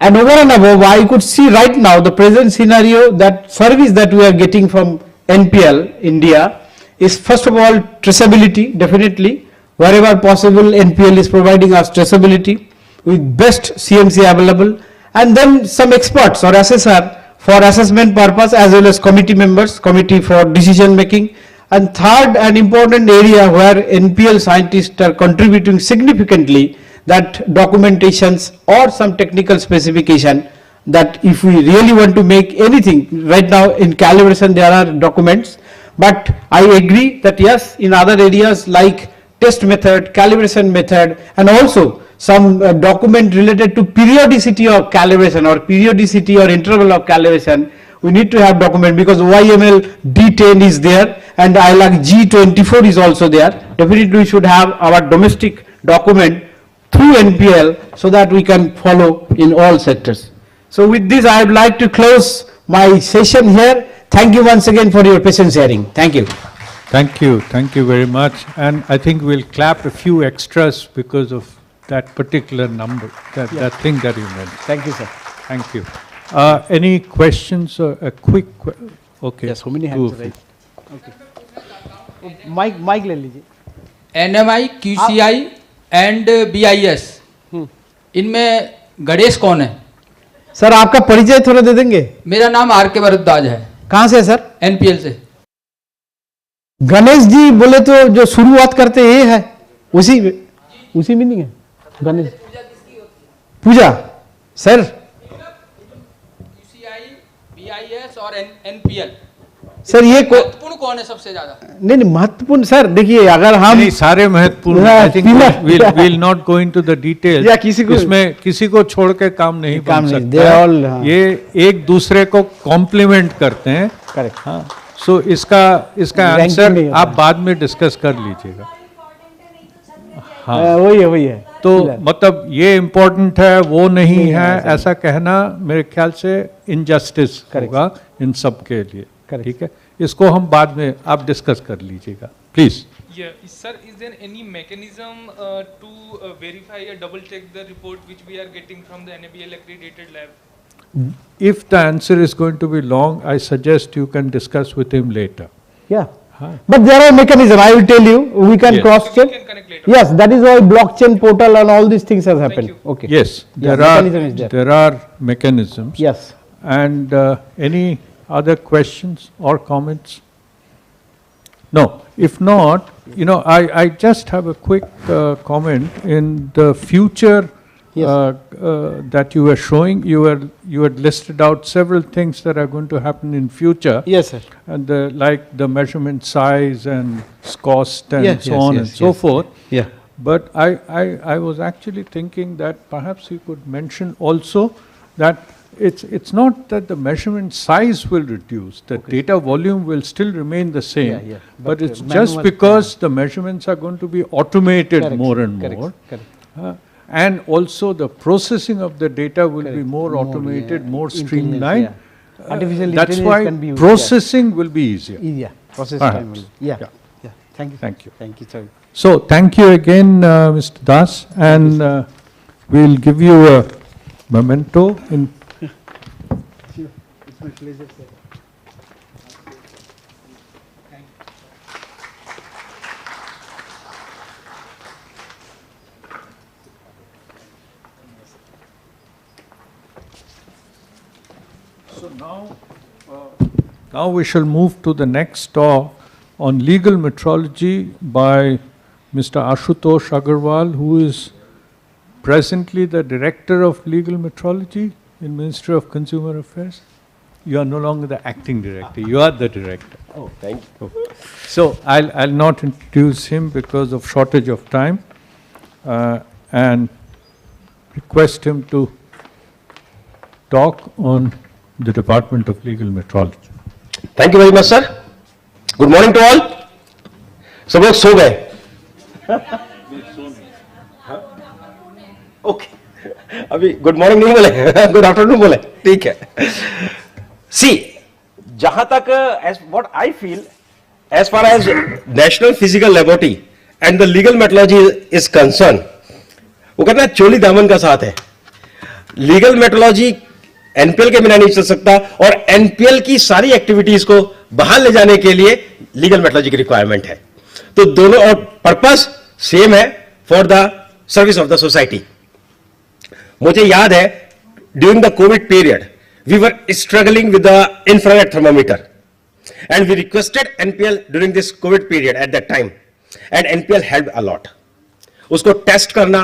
and over and above, I could see right now the present scenario, that service that we are getting from NPL India is first of all traceability. Definitely wherever possible, NPL is providing us traceability with best CMC available, and then some experts or assessor for assessment purpose, as well as committee members, committee for decision making. And third, an important area where NPL scientists are contributing significantly, that documentations or some technical specification, that if we really want to make anything, right now in calibration there are documents, but I agree that yes, in other areas like test method, calibration method, and also some document related to periodicity of calibration or periodicity or interval of calibration, we need to have document, because YML D10 is there and ILAC G24 is also there. Definitely we should have our domestic document through NPL so that we can follow in all sectors. So with this, I would like to close my session here. Thank you once again for your patient hearing. Thank you. Thank you very much. And I think we'll clap a few extras because of that particular number, that thing that you mentioned. Thank you, sir. Thank you. Any questions or a quick, okay. Yes, so many hands raised. Okay. Mic ले लीजिए. NMI, QCI and BIS, इनमें गणेश कौन है? Sir आपका परिचय थोड़ा दे देंगे? मेरा नाम RK भारद्वाज है. कहाँ से सर? NPL से. गणेश जी बोले तो जो शुरुआत करते ये है, उसी मीनिंग है गणेश पूजा. सर QCI, BIS और NPL, सर ये महत्वपूर्ण कौन है सबसे ज्यादा? नहीं महत्वपूर्ण सर, देखिए अगर हम नहीं, सारे महत्वपूर्ण, I think we'll not go into the details. इसमें किसी को छोड़ के काम नहीं बन सकता. ये एक दूसरे को कॉम्प्लीमेंट करते हैं. करेक्ट. हाँ, सो इसका आंसर आप बाद में डिस्कस कर लीजिएगा. हाँ, वही है. तो मतलब ये इम्पोर्टेंट है, वो नहीं है, ऐसा कहना मेरे ख्याल से इनजस्टिस होगा इन सब के लिए. ठीक है, इसको हम बाद में आप डिस्कस कर लीजिएगा, please. Sir, is there any mechanism to verify or double check the report which we are getting from the NABL accredited lab? If the answer is going to be long, I suggest you can discuss with him later. Yeah. But there are mechanisms, I will tell you, we can cross check. Yes, that is why blockchain portal and all these things has happened. Okay. Yes, there are mechanisms. Yes. And any other questions or comments? No. If not, I just have a quick comment. In the future, that you were showing, you had listed out several things that are going to happen in future. Yes, sir. And like the measurement size and cost and Yes, so yes, on yes, and so yes. forth. Yeah. But I was actually thinking that perhaps you could mention also that it's not that the measurement size will reduce, the data volume will still remain the same. Yeah, yeah. But But, it's manual, just because the measurements are going to be automated Correct, more and correct, more. correct. And also the processing of the data will be Correct. more More, automated, yeah. more Intelligence, streamlined. yeah. Artificial That's intelligence why can be used, processing will be easier. Yeah, process Perhaps. time will, yeah, Yeah. yeah. Thank you. Thank you. Thank you, sir. So thank you again, Mr. Das, and we'll give you a memento in. Sure, it's my pleasure, sir. So now we shall move to the next talk on legal metrology by Mr. Ashutosh Agarwal, who is presently the Director of Legal Metrology in Ministry of Consumer Affairs. You are no longer the acting director, you are the director. Oh, thank you. So I'll not introduce him because of shortage of time, and request him to talk on the Department of Legal Metrology. Thank you very much, sir. Good morning to all. सब लोग सो गए. Okay, अभी good morning नहीं बोले, good afternoon बोले, ठीक है. सी, जहां तक as what I feel, as far as National Physical Laboratory and the legal metrology is concerned, वो कहते हैं चोली दामन का साथ है. लीगल मेट्रोलॉजी एनपीएल के बिना नहीं चल सकता, और एनपीएल की सारी एक्टिविटीज को बाहर ले जाने के लिए लीगल मेट्रोलॉजी की रिक्वायरमेंट है. तो दोनों, और पर्पस सेम है for the service of the society. मुझे याद है during the covid period we were struggling with the infrared thermometer, and we requested NPL during this covid period at that time, and NPL help a lot. उसको test करना,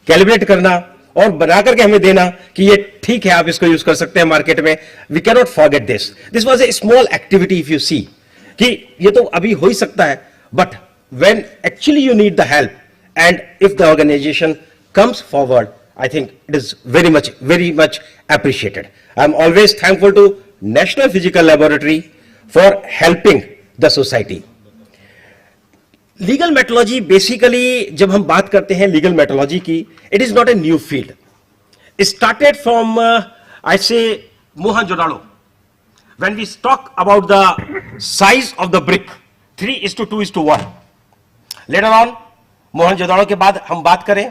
calibrate करना और बना करके हमें देना कि ये ठीक है, आप इसको यूज कर सकते हैं मार्केट में. We can not forget this. This was a small activity if you see, कि ये तो अभी हो ही सकता है, but when actually you need the help and if the organisation comes forward, I think it is very much appreciated. I am always thankful to National Physical Laboratory for helping the society. Legal metrology basically, जब हम बात करते हैं legal metrology की, it is not a new field. Started from I say Mohenjodaro. When we talk about the size of the brick 3:2:1. Later on Mohenjodaro के बाद हम बात करें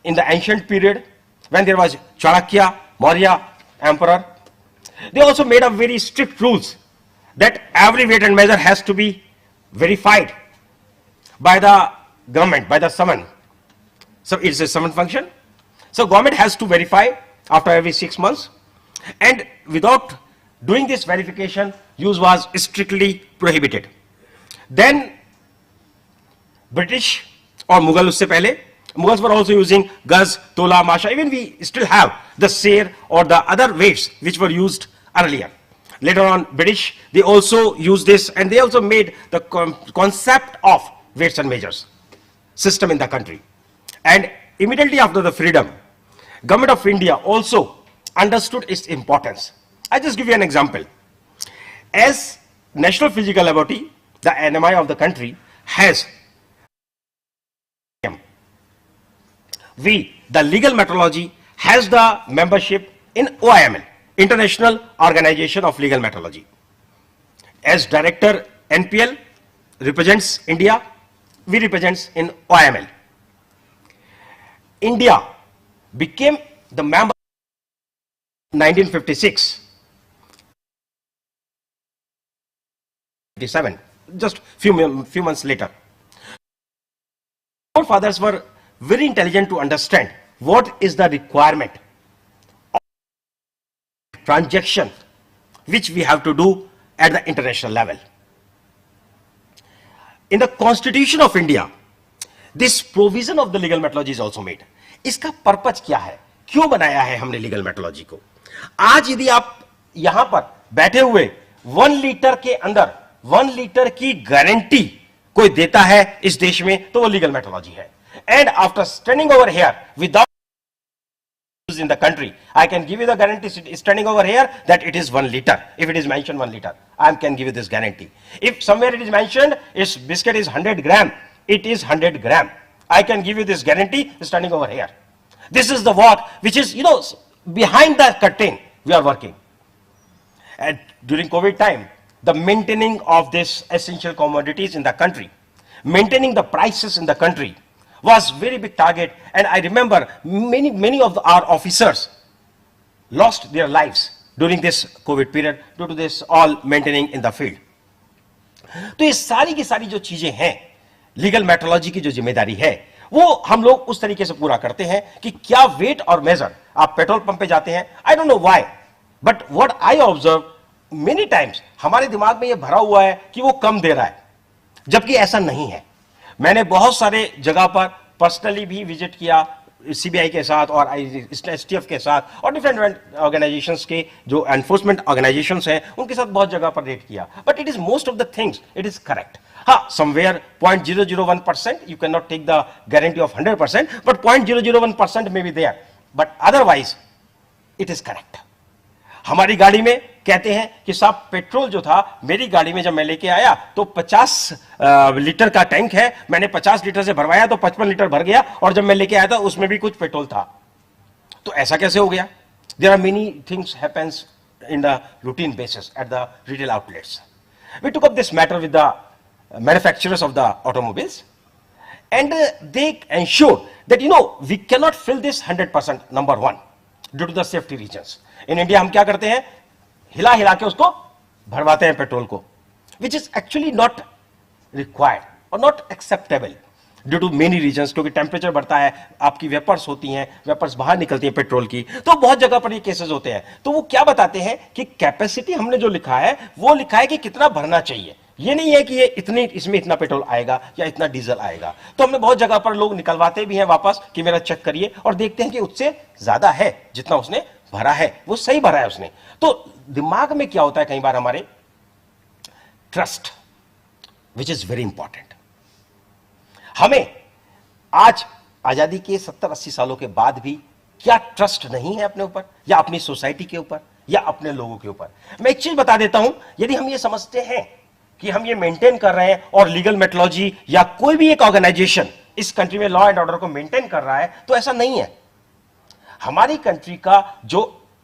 in the ancient period when there was Chanakya Maurya emperor, they also made up very strict rules that every weight and measure has to be verified by the government, by the summon. So it's a summon function. So government has to verify after every 6 months, and without doing this verification, use was strictly prohibited. Then British or Mughal, usse pehle, Mughals were also using gaz, tola, masha. Even we still have the seir or the other weights which were used earlier. Later on, British, they also used this, and they also made the concept of weights and measures system in the country. And immediately after the freedom, Government of India also understood its importance. I just give you an example. As National Physical Laboratory, the NMI of the country, has the legal metrology has the membership in OIML, International Organization of Legal Metrology. As director, NPL represents India, we represents in OIML. India became the member in 1956. 57, just few months later. Our fathers were very intelligent to understand what is the requirement of transaction which we have to do at the international level. In the Constitution of India, this provision of the legal metrology is also made. इसका purpose क्या है, क्यों बनाया है हमने legal metrology को? आज यदि आप यहां पर बैठे हुए 1 लीटर के अंदर 1 लीटर की गारंटी कोई देता है इस देश में, तो वो लीगल मेट्रोलॉजी है. And after standing over here without in the country, I can give you the guarantee standing over here that it is 1 liter. If it is mentioned 1 liter, I can give you this guarantee. If somewhere it is mentioned its biscuit is 100 gram, it is 100 gram. I can give you this guarantee standing over here. This is the work which is, behind the curtain we are working. And during COVID time, the maintaining of this essential commodities in the country, maintaining the prices in the country, was very big target. And I remember many of our officers lost their lives during this COVID period due to this all maintaining in the field. तो ये सारी की सारी जो चीजें हैं, legal metrology की जो जिम्मेदारी है, वो हम लोग उस तरीके से पूरा करते हैं कि क्या वेट और मेजर. आप पेट्रोल पंप पे जाते हैं, I don't know why, but what I observe many times, हमारे दिमाग में ये भरा हुआ है कि वो कम दे रहा है, जबकि ऐसा नहीं है. मैंने बहुत सारे जगह पर पर्सनली भी विजिट किया, सीबीआई के साथ और एसटीएफ के साथ और डिफरेंट ऑर्गेनाइजेशंस के जो एनफोर्समेंट ऑर्गेनाइजेशंस हैं उनके साथ बहुत जगह पर रेड किया. But it is most of the things it is correct. हाँ, somewhere 0.001%, you cannot take the guarantee of 100%, but 0.001% may be there, but otherwise it is correct. हमारी गाड़ी में कहते हैं कि साहब पेट्रोल जो था मेरी गाड़ी में जब मैं लेके आया तो 50 लीटर का टैंक है, मैंने 50 लीटर से भरवाया तो 55 लीटर भर गया, और जब मैं लेके आया था उसमें भी कुछ पेट्रोल था. तो ऐसा कैसे हो गया? There are many things happens in the routine basis at the retail outlets. We took up this matter with the manufacturers of the automobiles, and they ensure that we cannot fill this 100%, number one, due to the safety reasons. In India हम क्या करते हैं, हिला हिला के उसको भरवाते हैं पेट्रोल को, which is actually not required or not acceptable due to many reasons. क्योंकि टेम्परेचर बढ़ता है, आपकी वेपर्स होती हैं, वेपर्स बाहर निकलती हैं पेट्रोल की, तो बहुत जगह पर ये केसेस होते हैं. तो वो क्या बताते हैं कि कैपेसिटी हमने जो लिखा है वो लिखा है कि कितना भरना चाहिए, ये नहीं है कि ये इसमें इतना पेट्रोल आएगा या इतना डीजल आएगा. तो हमने बहुत जगह पर लोग निकलवाते भी हैं वापस कि मेरा चेक करिए, और देखते हैं कि उससे ज्यादा है जितना उसने भरा है, वो सही भरा है उसने. तो दिमाग में क्या होता है कई बार हमारे, trust, which is very important. हमें आज आजादी के 70-80 सालों के बाद भी क्या ट्रस्ट नहीं है अपने ऊपर या अपनी सोसाइटी के ऊपर या अपने लोगों के ऊपर? मैं एक चीज बता देता हूं, यदि हम ये समझते हैं कि हम ये मेंटेन कर रहे हैं और लीगल मेट्रोलॉजी या कोई भी एक ऑर्गेनाइजेशन इस कंट्री में लॉ एंड ऑर्डर को मेंटेन कर रहा है, तो ऐसा नहीं है. हमारी कंट्री का जो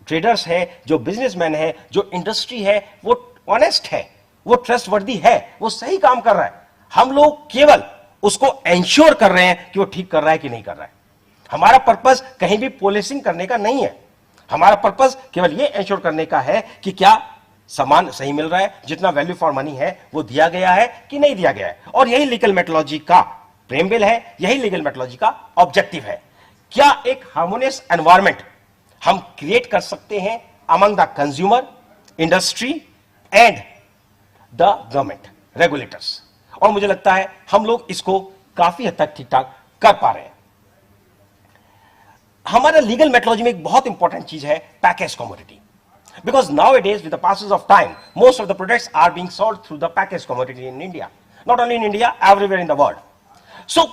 ट्रेडर्स है, जो बिजनेसमैन है, जो इंडस्ट्री है, वो ऑनेस्ट है, वो ट्रस्टवर्दी है, वो सही काम कर रहा है. हम लोग केवल उसको एंश्योर कर रहे हैं कि वो ठीक कर रहा है कि नहीं कर रहा है. हमारा पर्पस कहीं भी पॉलिसिंग करने का नहीं है. हमारा पर्पस केवल ये एंश्योर करने का है कि क्या सामान सही मिल रहा है, जितना वैल्यू फॉर मनी है वो दिया गया है कि नहीं दिया गया है. और यही लीगल मेट्रोलॉजी का प्रेम्बल है, यही लीगल मेट्रोलॉजी का ऑब्जेक्टिव है. क्या एक हार्मोनियस एनवायरनमेंट हम क्रिएट कर सकते हैं among the consumer, industry and the government regulators, और मुझे लगता है हम लोग इसको काफी हद तक ठीक ठाक कर पा रहे हैं. हमारा लीगल मेट्रोलॉजी में एक बहुत इंपॉर्टेंट चीज है package commodity. Because nowadays, with the passage of time, most of the products are being sold through the packaged commodity in India. Not only in India, everywhere in the world. So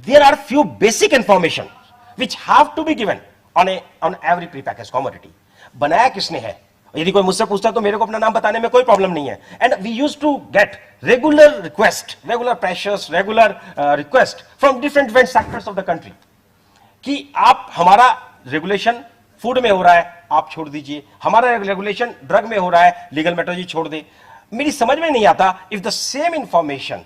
there are few basic information which have to be given on every prepackaged commodity. बनाया किसने है? यदि कोई मुझसे पूछता तो मेरे को अपना नाम बताने में कोई प्रॉब्लम नहीं है. And we used to get regular request, regular pressures, regular request from different sectors of the country कि आप हमारा रेगुलेशन फूड में हो रहा है, आप छोड़ दीजिए, हमारा रेगुलेशन ड्रग में हो रहा है, लीगल मेट्रोलॉजी छोड़ दे. मेरी समझ में नहीं आता, इफ द सेम इंफॉर्मेशन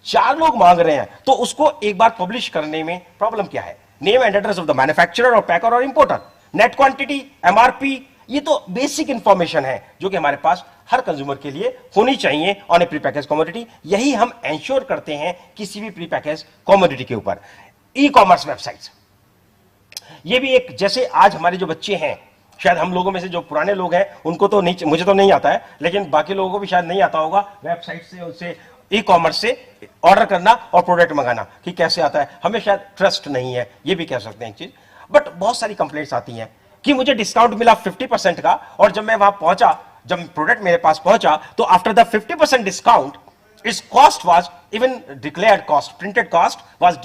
4 लोग मांग रहे हैं तो उसको एक बार पब्लिश करने में प्रॉब्लम क्या है? Name and address of the manufacturer और पैकर और इंपोर्टर, नेट क्वांटिटी, एमआरपी, ये तो बेसिक इंफॉर्मेशन है जो कि हमारे पास हर कंज्यूमर के लिए होनी चाहिए on A pre package commodity. यही हम एंश्योर करते हैं किसी भी प्री पैकेज कमोडिटी के ऊपर. ई कॉमर्स वेबसाइट्स, ये भी एक, जैसे आज हमारे जो बच्चे हैं, शायद हम लोगों में से जो पुराने लोग हैं उनको तो नहीं, मुझे तो नहीं आता है, लेकिन बाकी लोगों को भी शायद नहीं आता होगा वेबसाइट से, उससे ई कॉमर्स से ऑर्डर करना और प्रोडक्ट मंगाना कि कैसे आता है. हमें शायद ट्रस्ट नहीं है, ये भी कह सकते हैं एक चीज. बट बहुत सारी कंप्लेंट्स आती हैं कि मुझे डिस्काउंट मिला 50% का, और जब मैं वहां पहुंचा, जब प्रोडक्ट मेरे पास पहुंचा, तो after the 50% discount its cost was even declared cost, printed cost was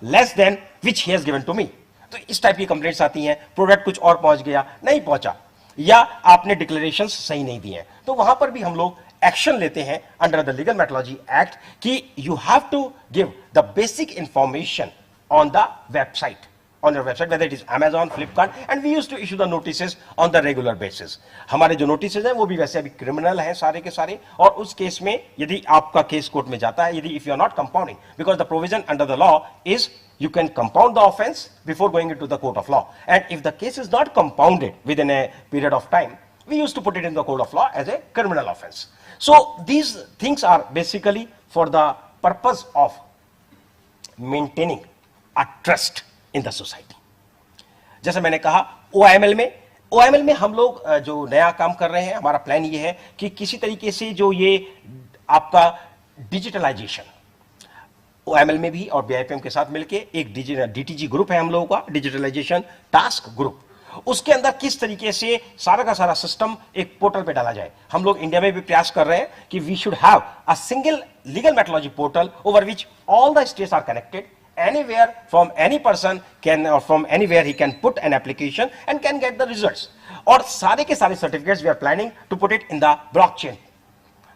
less than which he has given to me. तो इस टाइप की कंप्लेंट्स आती हैं, प्रोडक्ट कुछ और पहुंच गया, नहीं पहुंचा, या आपने डिक्लेरेशंस सही नहीं दिए हैं, तो वहां पर भी हम लोग एक्शन लेते हैं under the legal metrology act कि you have to give the basic information on the website, whether it is Amazon, Flipkart, and we used to issue the notices on the regular basis. हमारे जो notices हैं वो भी वैसे अभी criminal हैं सारे के सारे, और उस केस में यदि आपका केस कोर्ट में जाता है, यदि if you are not compounding, because the provision under the law is you can compound the offense before going into the court of law, and if the case is not compounded within a period of time, we used to put it in the court of law as a criminal offense. So these things are basically for the purpose of maintaining a trust in the society. जैसे मैंने कहा OIML में हम लोग जो नया काम कर रहे हैं, हमारा प्लान ये है कि किसी तरीके से जो ये आपका डिजिटलाइजेशन OIML में भी और BIPM के साथ मिलके एक DTG ग्रुप है हम लोगों का, डिजिटलाइजेशन टास्क ग्रुप, उसके अंदर किस तरीके से सारा का सारा सिस्टम एक पोर्टल पे डाला जाए। हम लोग इंडिया में भी प्रयास कर रहे हैं कि we should have a single legal metrology portal over which all the states are connected, anywhere from any person can, or from anywhere he can put an application and can get the results, और सारे के सारे certificates we are planning to put it in the blockchain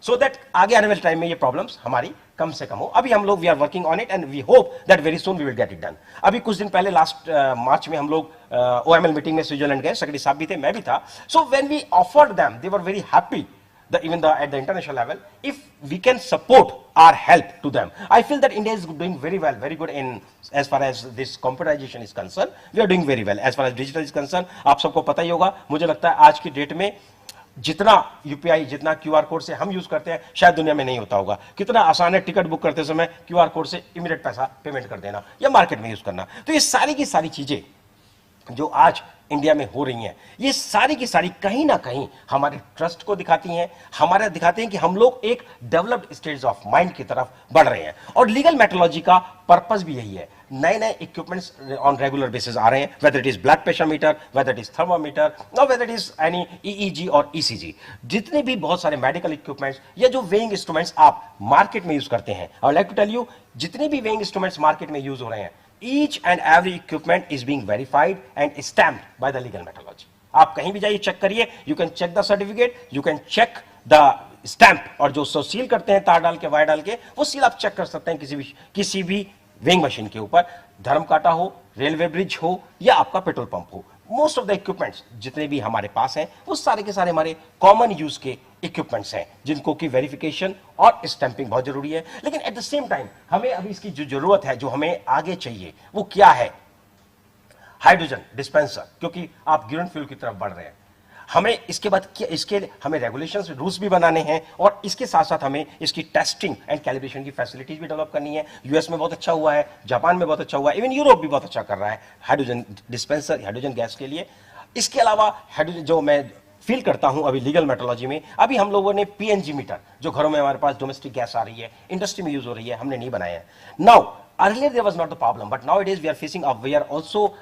so that आगे आने वाले time में ये problems हमारी कम से कम हो। अभी हम लोग we are working on it and we hope that very soon we will get it done. अभी कुछ दिन पहले लास्ट मार्च में हम लोग OIML मीटिंग में स्विट्जरलैंड गए, सेक्रेटरी साहब भी थे, मैं भी था। So when we offered them they were very happy, even at the international level, if we can support our help to them. I feel that India is doing very well, very good in as far as this computerization is concerned. We are doing very well as far as digital is concerned. आप सबको पता ही होगा, मुझे लगता है आज की date में जितना UPI, जितना QR कोड से हम यूज करते हैं, शायद दुनिया में नहीं होता होगा। कितना आसान है टिकट बुक करते समय QR कोड से इमीडिएट पैसा पेमेंट कर देना या मार्केट में यूज करना। तो ये सारी की सारी चीजें जो आज इंडिया में हो रही हैं, ये सारी की सारी कहीं ना कहीं हमारे ट्रस्ट को दिखाती हैं, हमारा दिखाते हैं कि हम लोग एक डेवलप्ड स्टेज ऑफ माइंड की तरफ बढ़ रहे हैं। और लीगल मेट्रोलॉजी का पर्पस भी यही है। नए नए इक्विपमेंट्स ऑन रेगुलर बेसिस आ रहे हैं, whether it is blood pressure meter, whether it is thermometer, or whether it is any EEG or ECG, जितने भी बहुत सारे मेडिकल इक्विपमेंट्स या जो वेइंग इंस्ट्रूमेंट्स आप मार्केट में यूज करते हैं, I like to tell you, जितने भी वेइंग इंस्ट्रूमेंट्स मार्केट में यूज हो रहे हैं, each and every equipment is being verified and stamped by the legal metrology. आप कहीं भी जाइए चेक करिए, you can check the certificate, you can check the stamp, और जो सील करते हैं तार डाल के वायर डाल के, वो सील आप चेक कर सकते हैं किसी भी वेइंग मशीन के ऊपर, धर्म कांटा हो, रेलवे ब्रिज हो या आपका पेट्रोल पंप हो। मोस्ट ऑफ द इक्विपमेंट्स जितने भी हमारे पास हैं वो सारे के सारे हमारे कॉमन यूज के इक्विपमेंट्स हैं, जिनको की वेरिफिकेशन और स्टैंपिंग बहुत जरूरी है। लेकिन एट द सेम टाइम हमें अभी इसकी जो जरूरत है, जो हमें आगे चाहिए, वो क्या है? हाइड्रोजन डिस्पेंसर, क्योंकि आप ग्रीन फ्यूल की तरफ बढ़ रहे हैं। हमें इसके बाद इसके हमें रेगुलेशंस, रूल्स भी बनाने हैं, और इसके साथ साथ हमें इसकी टेस्टिंग एंड कैलिब्रेशन की फैसिलिटीज भी डेवलप करनी है। यूएस में बहुत अच्छा हुआ है, जापान में बहुत अच्छा हुआ है, इवन यूरोप भी बहुत अच्छा कर रहा है हाइड्रोजन डिस्पेंसर, हाइड्रोजन गैस के लिए। इसके अलावा हाइड्रोजन जो मैं फील करता हूं अभी लीगल मेट्रोलॉजी में, अभी हम लोगों ने PNG मीटर, जो घरों में हमारे पास डोमेस्टिक गैस आ रही है, इंडस्ट्री में यूज हो रही है, हमने नहीं बनाया है। Now earlier there was not the problem, but nowadays we are facing we are also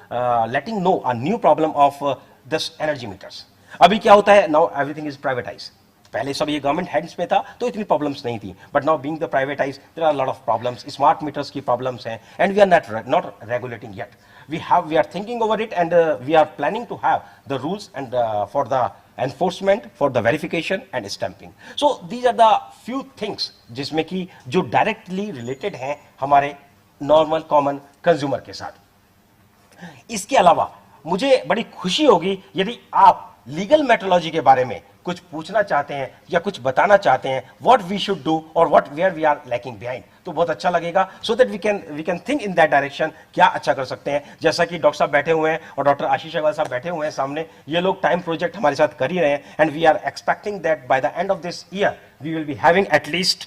letting know a new problem of this energy meters. अभी क्या होता है, नाउ एवरीथिंग इज प्राइवेटाइज। पहले सब ये गवर्नमेंट हैंड्स में था तो इतनी प्रॉब्लम्स नहीं थी, but now being the privatize there are lot of problems, smart meters की प्रॉब्लम्स हैं, and we are not regulating yet. we are thinking over it, and we are planning to have the rules and for the enforcement, for the verification and stamping. So these are the few things जिसमें कि जो directly related हैं हमारे normal common consumer के साथ। इसके अलावा मुझे बड़ी खुशी होगी यदि आप लीगल मेट्रोलॉजी के बारे में कुछ पूछना चाहते हैं या कुछ बताना चाहते हैं, व्हाट वी शुड डू और what where we are lacking behind, तो बहुत अच्छा लगेगा, so that we can think in that direction, क्या अच्छा कर सकते हैं। जैसा कि डॉक्टर साहब बैठे हुए हैं और डॉक्टर आशीष अग्रवाल साहब बैठे हुए हैं सामने, ये लोग टाइम प्रोजेक्ट हमारे साथ कर ही रहे हैं, and we are expecting that by the end of this year we will be having at least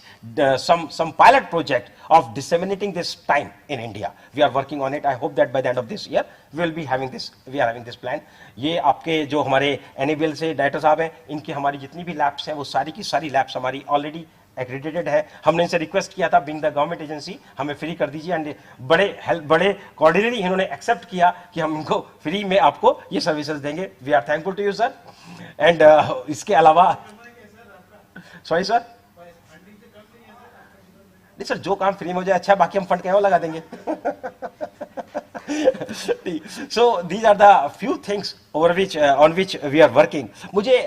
some pilot project of disseminating this time in India. We are working on it. I hope that by the end of this year we are having this plan. ये आपके जो हमारे NABL से director साहब हैं, इनकी हमारी जितनी भी लैब्स हैं वो सारी की सारी लैब्स हमारी ऑलरेडी एक्रेडिटेड है, हमने इनसे रिक्वेस्ट किया था बीइंग द गवर्नमेंट एजेंसी हमें फ्री कर दीजिए, एंड बड़े कॉर्डिनरी इन्होंने एक्सेप्ट किया कि हम इनको फ्री में आपको ये सर्विसेज देंगे. We are thankful to you sir. And इसके अलावा सॉरी सर, नहीं सर, जो काम फ्री में हो जाए अच्छा, बाकी हम फंड कहीं और लगा देंगे. So these are the few things over which on which we are working. मुझे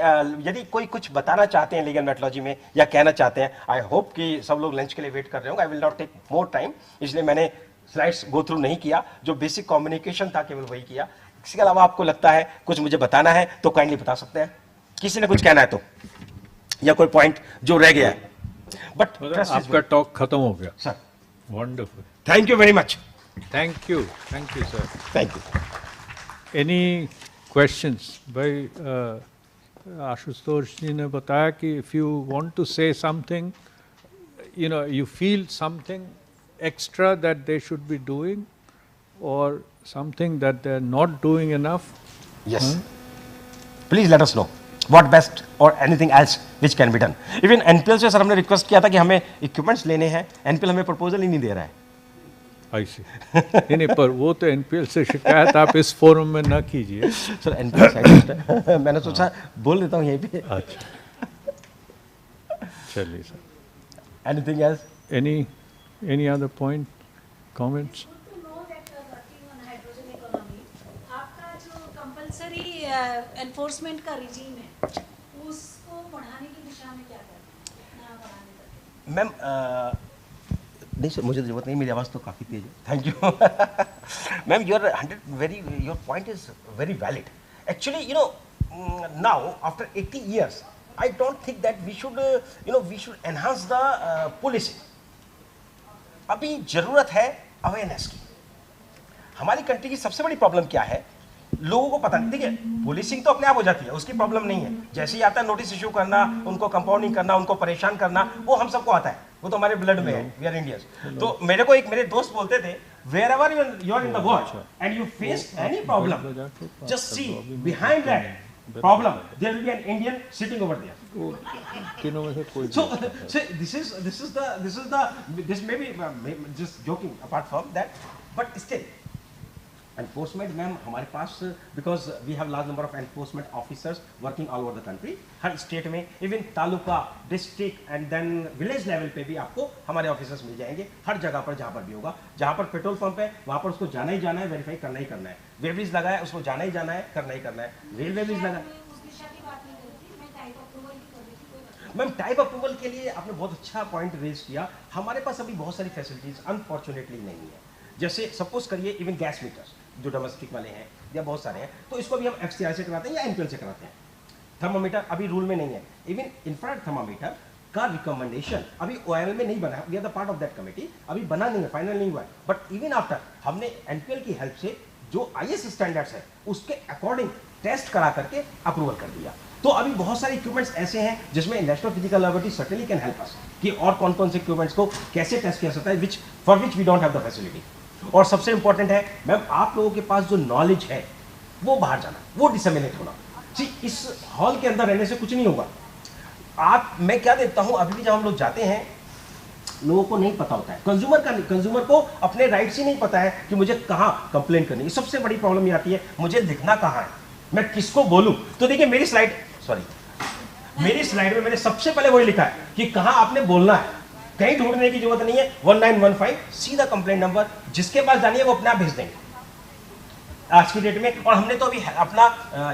यदि कोई कुछ बताना चाहते हैं लीगल मेट्रोलॉजी में या कहना चाहते हैं, आई होप कि सब लोग लंच के लिए वेट कर रहे होंगे. I will not take more time, इसलिए मैंने स्लाइड्स गो थ्रू नहीं किया, जो बेसिक कम्युनिकेशन था केवल वही किया. इसके अलावा आपको लगता है कुछ मुझे बताना है तो काइंडली बता सकते हैं, किसी ने कुछ कहना है तो, या कोई पॉइंट जो रह गया है. बट आपका टॉक खत्म हो गया सर. Wonderful, thank you very much. Thank you sir. Thank you. Any questions? भाई आशुतोष जी ने बताया कि if you want to say something, you know, you feel something extra that they should be doing, or something that they're not doing enough. Yes. Please let us know what best or anything else which can be done. Even NPL से sir हमने request किया था कि हमें equipments लेने हैं, NPL हमें proposal ही नहीं दे रहा है. I see. नहीं, पर वो तो NPL से शिकायत आप इस फोरम में ना कीजिए. सर NPL साइड है, मैंने सोचा बोल देता हूँ यहीं पे. अच्छा, चलिए sir. Anything else? Any other point, comments? आपका जो कंपल्सरी एनफोर्समेंट का रिजीम है, उसको बढ़ाने की दिशा में क्या करना है? मैम नहीं सर, मुझे जरूरत नहीं, मेरी आवाज़ तो काफ़ी तेज है. Thank you. Ma'am your point is very valid. Actually you know now after 80 years I don't think that we should enhance the policing. अभी जरूरत है अवेयरनेस की. हमारी कंट्री की सबसे बड़ी प्रॉब्लम क्या है, लोगों को पता नहीं. देखिए, पुलिसिंग तो अपने आप हो जाती है, उसकी प्रॉब्लम नहीं है. जैसे ही आता है नोटिस इशू करना, उनको कंपाउंडिंग करना, उनको परेशान करना, वो हम सबको आता है, वो तो हमारे ब्लड में है. We are Indians. तो मेरे दोस्त बोलते थे, wherever you are in the world and you face any problem, just see behind that problem there will be an Indian sitting over there. So this may be just joking apart from that, but still enforcement ma'am हमारे पास, because we have large number of enforcement officers working all over the country. हर state में, even taluka, district and then village level पे भी आपको हमारे officers मिल जाएंगे. हर जगह पर जहाँ पर भी होगा, जहाँ पर पेट्रोल पंप है वहाँ पर उसको जाना ही जाना है, वेरीफाई करना ही करना है. वेब्रिज लगा है उसको जाना ही जाना है, करना ही करना है. रेलवे ब्रिज लगा. मैम टाइप अप्रूवल के लिए आपने बहुत अच्छा पॉइंट रेज किया. हमारे पास अभी बहुत सारी फैसिलिटीज अनफॉर्चुनेटली नहीं है. जैसे सपोज करिए इवन गैस मीटर्स जो डोमेस्टिक वाले हैं या बहुत सारे हैं, तो इसको भी हम FCI से कराते हैं या NPL से कराते हैं. थर्मामीटर अभी रूल में नहीं है. इवन इंफ्रारेड थर्मामीटर का रिकमेंडेशन अभी OIL में नहीं बना है. We are the part of that committee. अभी बना नहीं है, फाइनल नहीं हुआ है. बट इवन आफ्टर हमने NPL की हेल्प से जो IS स्टैंडर्ड्स है उसके अकॉर्डिंग टेस्ट करा करके अप्रूवल कर दिया. तो अभी बहुत सारे इक्विपमेंट्स ऐसे हैं जिसमें national physical laboratory certainly can help us कि और कौन कौन से इक्विपमेंट्स को कैसे टेस्ट किया सकता है, for which we don't have the facility. और सबसे इंपॉर्टेंट है मैम, आप लोगों के पास जो नॉलेज है वो बाहर जाना, वो डिसेमिनेट होना. जी, इस हॉल के अंदर रहने से कुछ नहीं होगा. मैं क्या देखता हूं, अभी भी जब हम लोग जाते हैं लोगों को नहीं पता होता है, कंज्यूमर को अपने राइट्स ही नहीं पता है कि मुझे कहाँ कंप्लेन करनी है. सबसे बड़ी प्रॉब्लम ये आती है, मुझे लिखना कहाँ है, मैं किसको बोलूं. तो देखिए मेरी स्लाइड में मैंने सबसे पहले वही लिखा है कि कहाँ आपने बोलना है. कहीं ढूंढने की जरूरत नहीं है. 1915 सीधा कंप्लेंट नंबर, जिसके पास जानी है वो अपने आप भेज देंगे आज की डेट में. और हमने तो अभी अपना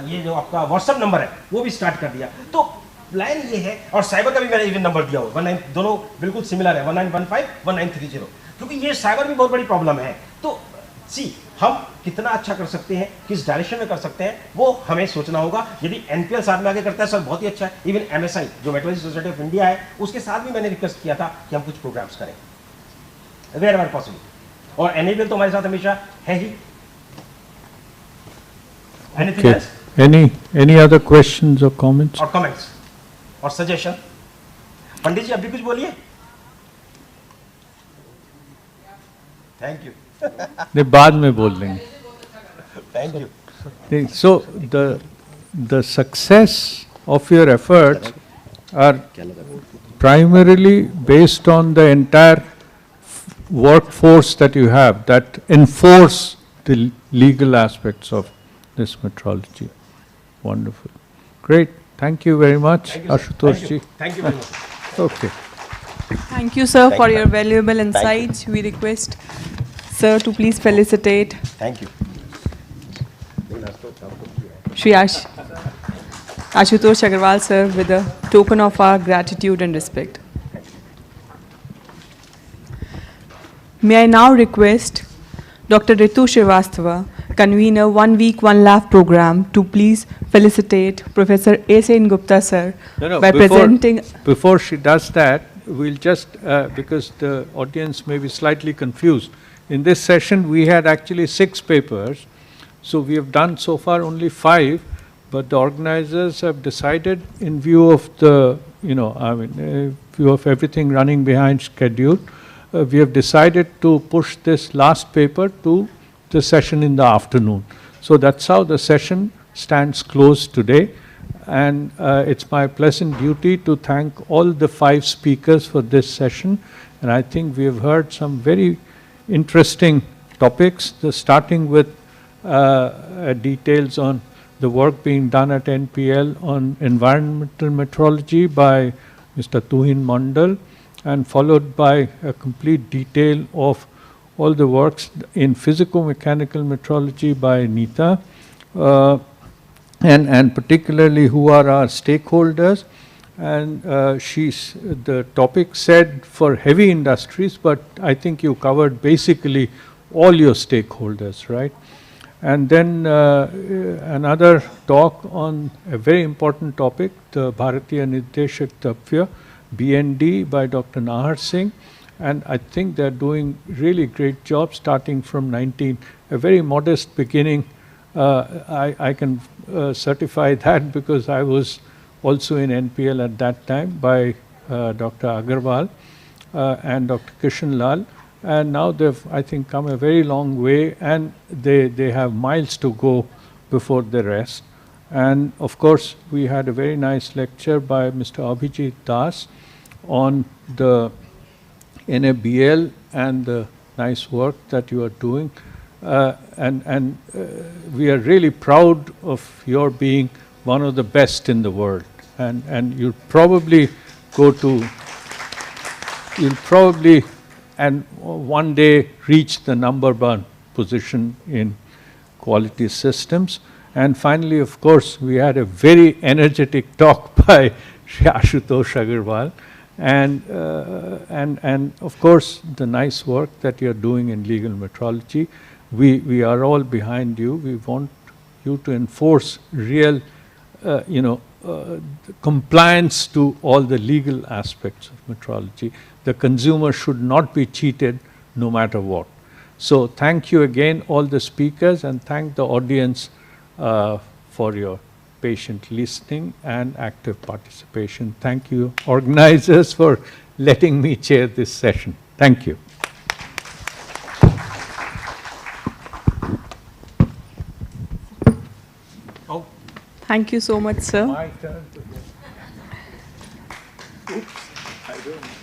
ये जो आपका व्हाट्सएप नंबर है वो भी स्टार्ट कर दिया. तो प्लान ये है, और साइबर का भी मैंने इवन नंबर दिया हुआ 19, दोनों बिल्कुल सिमिलर है, 1915 1930, क्योंकि ये साइबर भी बहुत बड़ी प्रॉब्लम है. तो हम कितना अच्छा कर सकते हैं, किस डायरेक्शन में कर सकते हैं, वो हमें सोचना होगा. यदि NPL साथ में आगे करता है सर बहुत ही अच्छा है. इवन MSI जो मेट्रोलॉजी सोसाइटी ऑफ इंडिया है उसके साथ भी मैंने रिक्वेस्ट किया था कि हम कुछ प्रोग्राम्स करें वेयर एवर पॉसिबल. और NABL तो हमारे साथ हमेशा है ही. Anything else? Any other questions or comments? और comments और सजेशन? पंडित जी अभी कुछ बोलिए. Thank you. नहीं, बाद में बोल लेंगे. Thank you. So the success of your efforts are primarily based on the entire workforce that you have that enforce the legal aspects of this metrology. Wonderful. Great. Thank you very much, Ashutosh ji. Thank you very much. Okay. Thank you, sir, Thank for you. your valuable Thank you. insights. We request sir to please felicitate Thank you. Shri Ashutosh Agarwal, sir, with a token of our gratitude and respect. May I now request Dr. Ritu Srivastava, convener 1 Week 1 Lab program, to please felicitate Professor A. Sen Gupta, sir, by presenting. Before she does that, we'll just, because the audience may be slightly confused, in this session we had actually 6 papers, so we have done so far only 5, but the organizers have decided, in view of the, view of everything running behind schedule, we have decided to push this last paper to the session in the afternoon. So that's how the session stands closed today. And it's my pleasant duty to thank all the 5 speakers for this session. And I think we have heard some very interesting topics, starting with details on the work being done at NPL on environmental metrology by Mr. Tuhin Mandal, and followed by a complete detail of all the works in physico-mechanical metrology by Neeta, and particularly who are our stakeholders. And the topic said for heavy industries, but I think you covered basically all your stakeholders, right? And then another talk on a very important topic, the Bharatiya Nideshak Tapya, BND, by Dr. Nahar Singh. And I think they're doing really great job, starting from a very modest beginning. I can certify that because I was also in NPL at that time, by Dr. Agarwal and Dr. Kishan Lal. And now they've, I think, come a very long way, and they have miles to go before the rest. And of course, we had a very nice lecture by Mr. Abhijit Das on the NABL and the nice work that you are doing. And we are really proud of your being one of the best in the world. And you'll probably and one day reach the #1 position in quality systems. And finally, of course, we had a very energetic talk by Shri Ashutosh Agarwal. And of course, the nice work that you're doing in legal metrology. We are all behind you. We want you to enforce real, compliance to all the legal aspects of metrology. The consumer should not be cheated no matter what. So thank you again, all the speakers, and thank the audience for your patient listening and active participation. Thank you, organizers, for letting me chair this session. Thank you. Thank you so much, sir. My turn to go. Oops, I don't.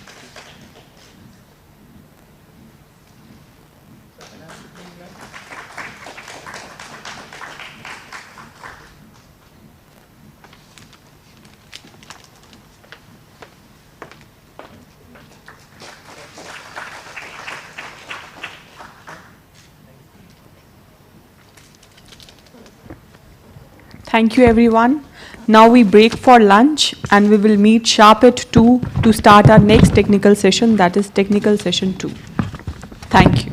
Thank you, everyone. Now we break for lunch, and we will meet sharp at 2 to start our next technical session, that is technical session 2. Thank you.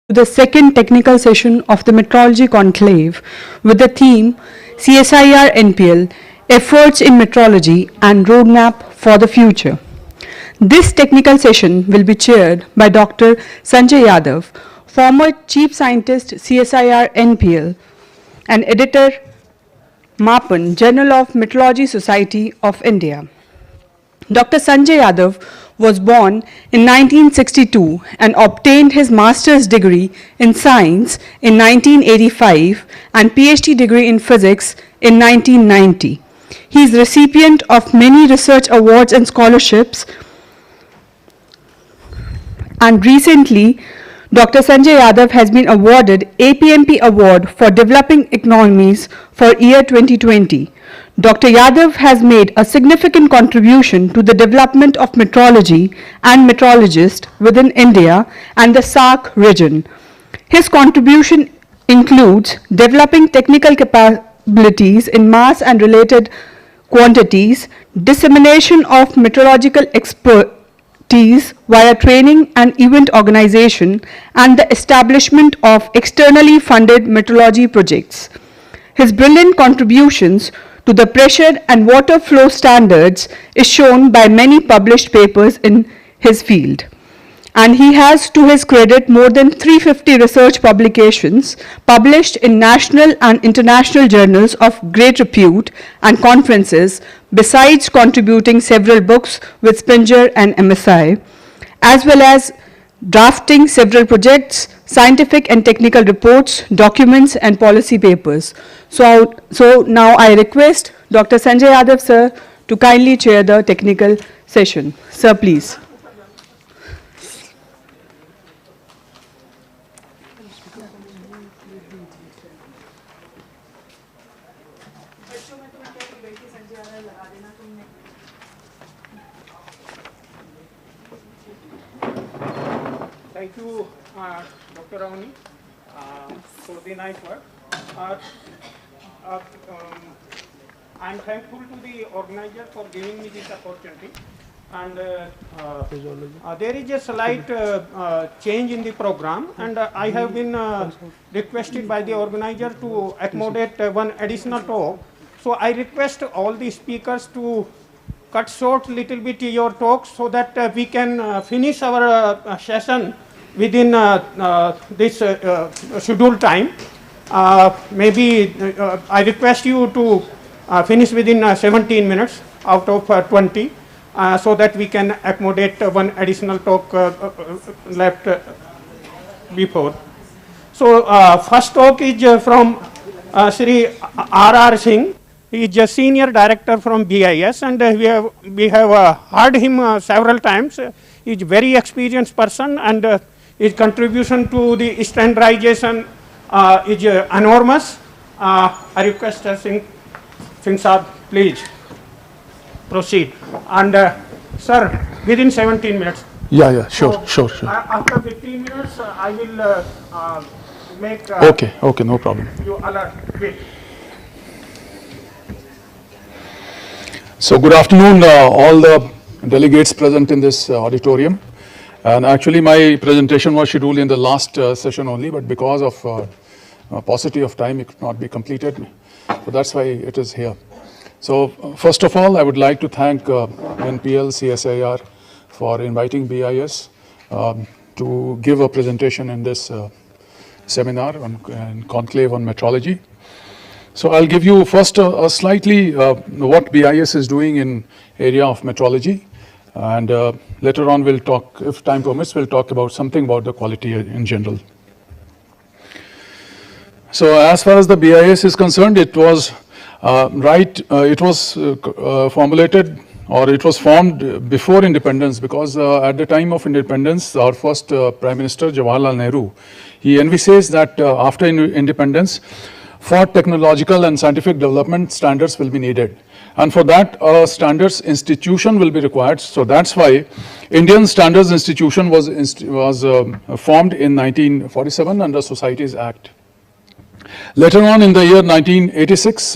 The second technical session of the Metrology Conclave with the theme CSIR-NPL, Efforts in Metrology and Roadmap for the Future. This technical session will be chaired by Dr. Sanjay Yadav, former Chief Scientist CSIR-NPL and Editor Mapan, Journal of Metrology Society of India. Dr. Sanjay Yadav was born in 1962 and obtained his master's degree in science in 1985 and PhD degree in physics in 1990. He is recipient of many research awards and scholarships, and recently Dr. Sanjay Yadav has been awarded APMP Award for Developing Economies for year 2020. Dr. Yadav has made a significant contribution to the development of metrology and metrologists within India and the SAARC region. His contribution includes developing technical capabilities in mass and related quantities, dissemination of metrological expertise via training and event organization, and the establishment of externally funded metrology projects. His brilliant contributions to the pressure and water flow standards is shown by many published papers in his field. And he has, to his credit, more than 350 research publications published in national and international journals of great repute and conferences, besides contributing several books with Springer and MSI, as well as drafting several projects, scientific and technical reports, documents, and policy papers. So now I request Dr. Sanjay Yadav, sir, to kindly chair the technical session. Sir, please. Thank you, Dr. Ravani, for the nice work. I'm thankful to the organizer for giving me this opportunity. And there is a slight change in the program, and I have been requested by the organizer to accommodate one additional talk. So I request all the speakers to cut short little bit your talk so that we can finish our session within this scheduled time. Maybe I request you to finish within 17 minutes out of 20 so that we can accommodate one additional talk left before. So first talk is from Sri R.R. Singh. He is a senior director from BIS, and we have heard him several times. He is a very experienced person, and his contribution to the standardization is enormous. I request Singh Sahab, please proceed. And sir, within 17 minutes. Yeah, sure. After 15 minutes, I will make. Okay, no problem. You alert. Wait. So good afternoon, all the delegates present in this auditorium. And actually my presentation was scheduled in the last session only, but because of paucity of time it could not be completed. So that's why it is here. So first of all, I would like to thank NPL, CSIR for inviting BIS to give a presentation in this seminar on conclave on metrology. So I'll give you first a slightly what BIS is doing in area of metrology, and later on we'll talk, if time permits, we'll talk about something about the quality in general. So as far as the BIS is concerned, it was formulated, or it was formed before independence, because at the time of independence, our first Prime Minister Jawaharlal Nehru, he envisaged that after independence, for technological and scientific development, standards will be needed. And for that, a standards institution will be required. So that's why Indian Standards Institution was formed in 1947 under Societies Act. Later on in the year 1986,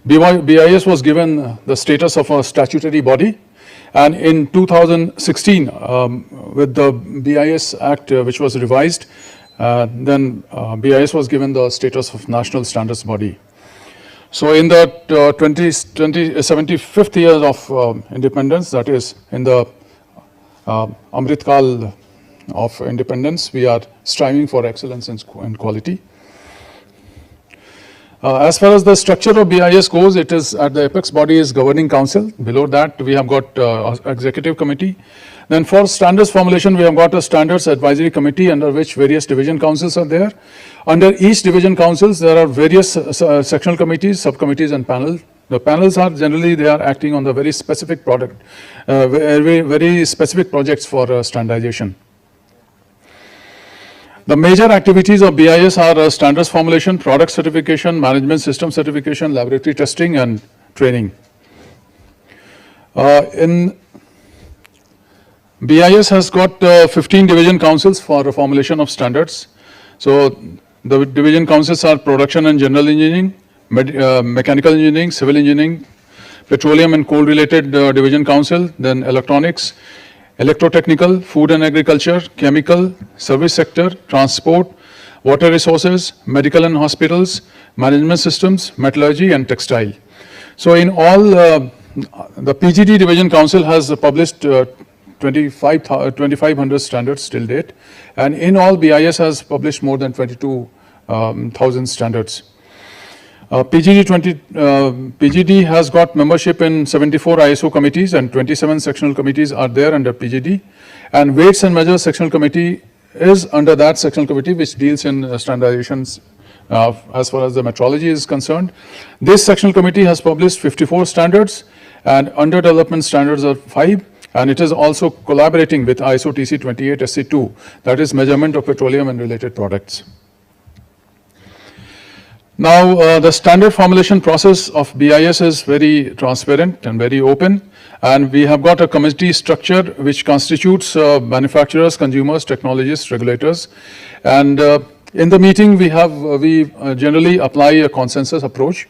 BIS was given the status of a statutory body. And in 2016, with the BIS Act, which was revised, Then BIS was given the status of national standards body. So in the 75th year of independence, that is in the Amrit Kal of independence, we are striving for excellence in quality. As far as the structure of BIS goes, it is at the apex body is governing council. Below that, we have got executive committee. Then for standards formulation, we have got a standards advisory committee under which various division councils are there. Under each division councils, there are various sectional committees, subcommittees and panels. The panels are generally, they are acting on the very specific product, very specific projects for standardization. The major activities of BIS are standards formulation, product certification, management system certification, laboratory testing and training. In BIS has got 15 division councils for formulation of standards. So the division councils are production and general engineering, mechanical engineering, civil engineering, petroleum and coal related division council, then electronics, electrotechnical, food and agriculture, chemical, service sector, transport, water resources, medical and hospitals, management systems, metallurgy and textile. So in all, the PGD division council has published 2,500 standards till date, and in all BIS has published more than 22,000 standards. PGD has got membership in 74 ISO committees and 27 sectional committees are there under PGD, and weights and measures sectional committee is under that sectional committee which deals in standardizations as far as the metrology is concerned. This sectional committee has published 54 standards and under development standards are 5, and it is also collaborating with ISO TC 28 SC2, that is measurement of petroleum and related products. Now, the standard formulation process of BIS is very transparent and very open, and we have got a committee structure which constitutes manufacturers, consumers, technologists, regulators, and in the meeting we generally apply a consensus approach.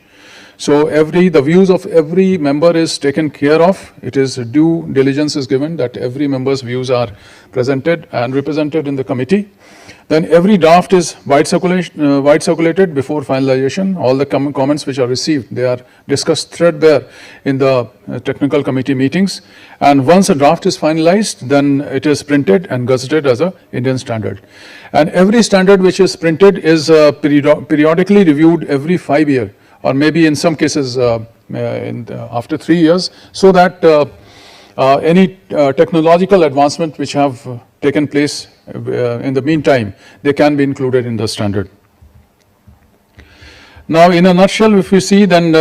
So the views of every member is taken care of. It is due diligence is given that every member's views are presented and represented in the committee. Then every draft is wide circulated before finalization. All the comments which are received, they are discussed threadbare in the technical committee meetings. And once a draft is finalized, then it is printed and gazetted as an Indian standard. And every standard which is printed is periodically reviewed every 5 years, or maybe in some cases after 3 years, so that any technological advancement which have taken place in the meantime, they can be included in the standard. Now, in a nutshell, if you see, then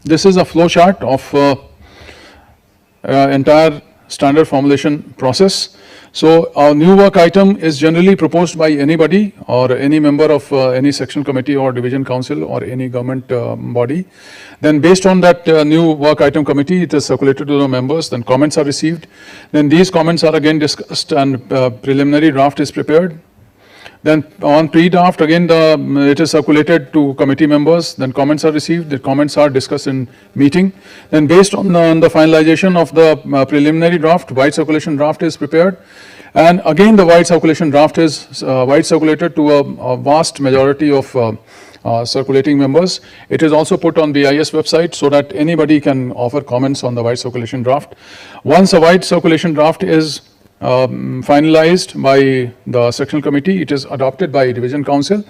this is a flow chart of entire standard formulation process. So, our new work item is generally proposed by anybody or any member of any section committee or division council or any government body. Then based on that new work item committee, it is circulated to the members, then comments are received. Then these comments are again discussed and preliminary draft is prepared. Then on pre-draft, again it is circulated to committee members, then comments are received, the comments are discussed in meeting. Then based on the finalization of the preliminary draft, wide circulation draft is prepared. And again the wide circulation draft is wide circulated to a vast majority of circulating members. It is also put on BIS website so that anybody can offer comments on the wide circulation draft. Once a wide circulation draft is finalized by the sectional committee, it is adopted by division council,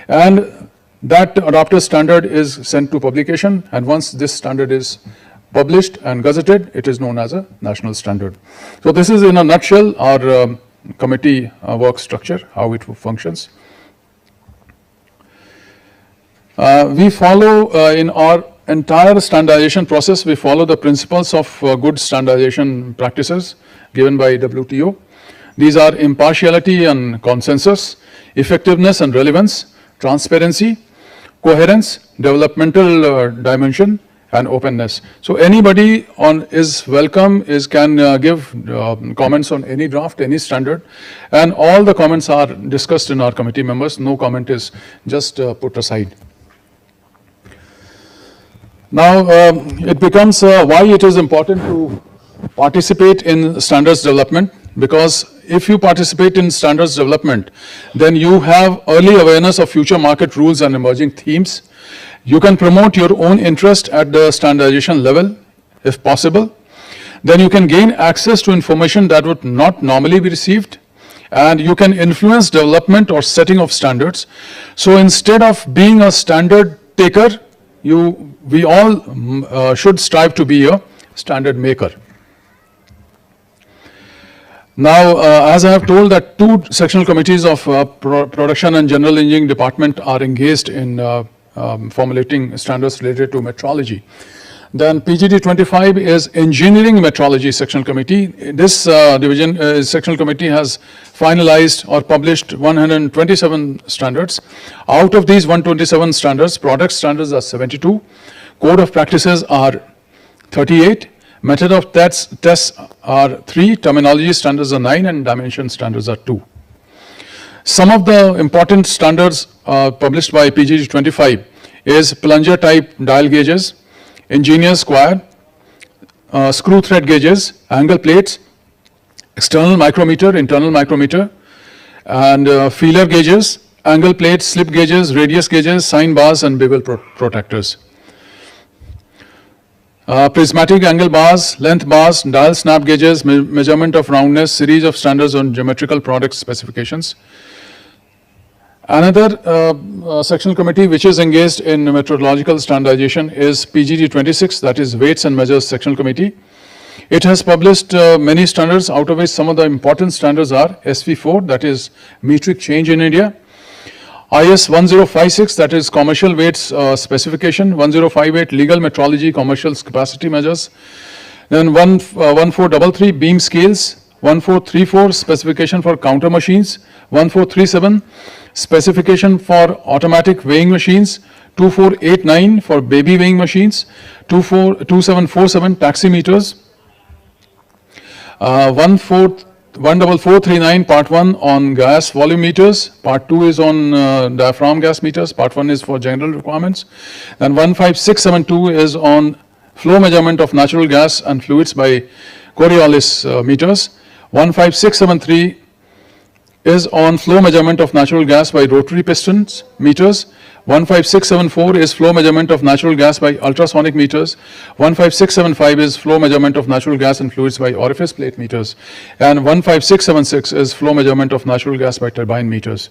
and that adopted standard is sent to publication, and once this standard is published and gazetted, it is known as a national standard. So this is in a nutshell our committee work structure, how it functions. We follow in our entire standardization process, we follow the principles of good standardization practices given by WTO. These are impartiality and consensus, effectiveness and relevance, transparency, coherence, developmental dimension, and openness. So anybody is welcome, can give comments on any draft, any standard, and all the comments are discussed in our committee members. No comment is just put aside. Now, it becomes why it is important to participate in standards development, because if you participate in standards development, then you have early awareness of future market rules and emerging themes. You can promote your own interest at the standardization level, if possible. Then you can gain access to information that would not normally be received, and you can influence development or setting of standards. So instead of being a standard taker, we all should strive to be a standard maker. Now, as I have told that 2 sectional committees of production and general engineering department are engaged in formulating standards related to metrology. Then PGD 25 is engineering metrology sectional committee. This sectional committee has finalized or published 127 standards. Out of these 127 standards, product standards are 72, code of practices are 38, method of tests are 3, terminology standards are 9, and dimension standards are 2. Some of the important standards published by PGD 25 is plunger type dial gauges, engineer square, screw thread gauges, angle plates, external micrometer, internal micrometer, and feeler gauges, angle plates, slip gauges, radius gauges, sine bars, and bevel protractors. Prismatic angle bars, length bars, dial snap gauges, measurement of roundness, series of standards on geometrical product specifications. Another sectional committee which is engaged in metrological standardization is PGD 26, that is Weights and Measures Sectional Committee. It has published many standards, out of which some of the important standards are SV4, that is metric change in India, IS 1056, that is commercial weights specification, 1058 legal metrology commercial capacity measures, then 1433 beam scales, 1434 specification for counter machines, 1437 specification for automatic weighing machines, 2489 for baby weighing machines, 2747 taximeters, 14439 part 1 on gas volume meters, part 2 is on diaphragm gas meters, part 1 is for general requirements, then 15672 is on flow measurement of natural gas and fluids by Coriolis meters, 15673 is on flow measurement of natural gas by rotary pistons meters, 15674 is flow measurement of natural gas by ultrasonic meters, 15675 is flow measurement of natural gas and fluids by orifice plate meters, and 15676 is flow measurement of natural gas by turbine meters.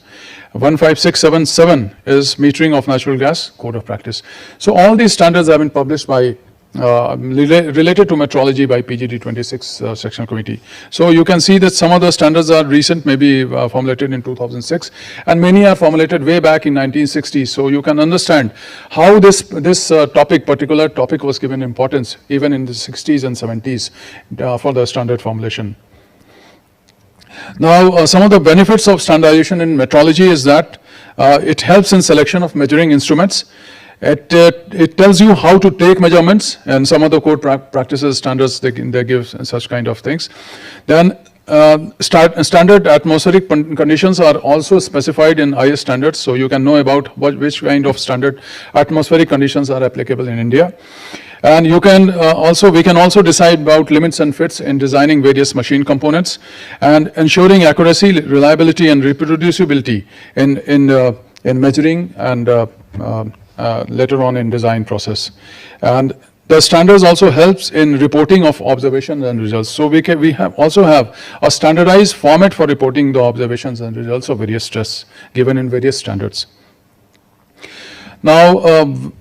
15677 is metering of natural gas, code of practice. So all these standards have been published by related to metrology by PGD 26 sectional committee. So you can see that some of the standards are recent, maybe formulated in 2006, and many are formulated way back in 1960s. So you can understand how this particular topic was given importance even in the 60s and 70s for the standard formulation. Now, some of the benefits of standardization in metrology is that it helps in selection of measuring instruments. It tells you how to take measurements, and some of the code practices standards, they give such kind of things. Then standard atmospheric conditions are also specified in IS standards, so you can know about which kind of standard atmospheric conditions are applicable in India. And you can we can also decide about limits and fits in designing various machine components and ensuring accuracy, reliability, and reproducibility in measuring and later on in design process. And the standards also helps in reporting of observations and results. So we also have a standardized format for reporting the observations and results of various tests given in various standards. Now,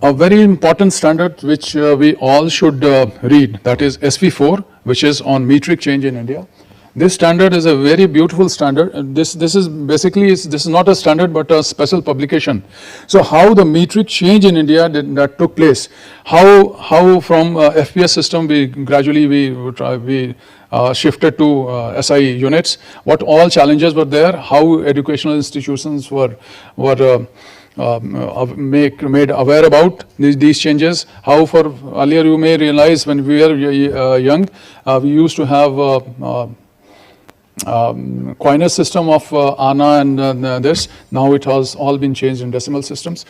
a very important standard which we all should read, that is SV4, which is on metric change in India. This standard is a very beautiful standard. This is basically, this is not a standard but a special publication. So how the metric change in India that took place, how from FPS system we gradually shifted to SI units, what all challenges were there, how educational institutions were made aware about these changes, how for earlier you may realize when we were young, we used to have coinage system of ANA and this. Now it has all been changed in decimal systems.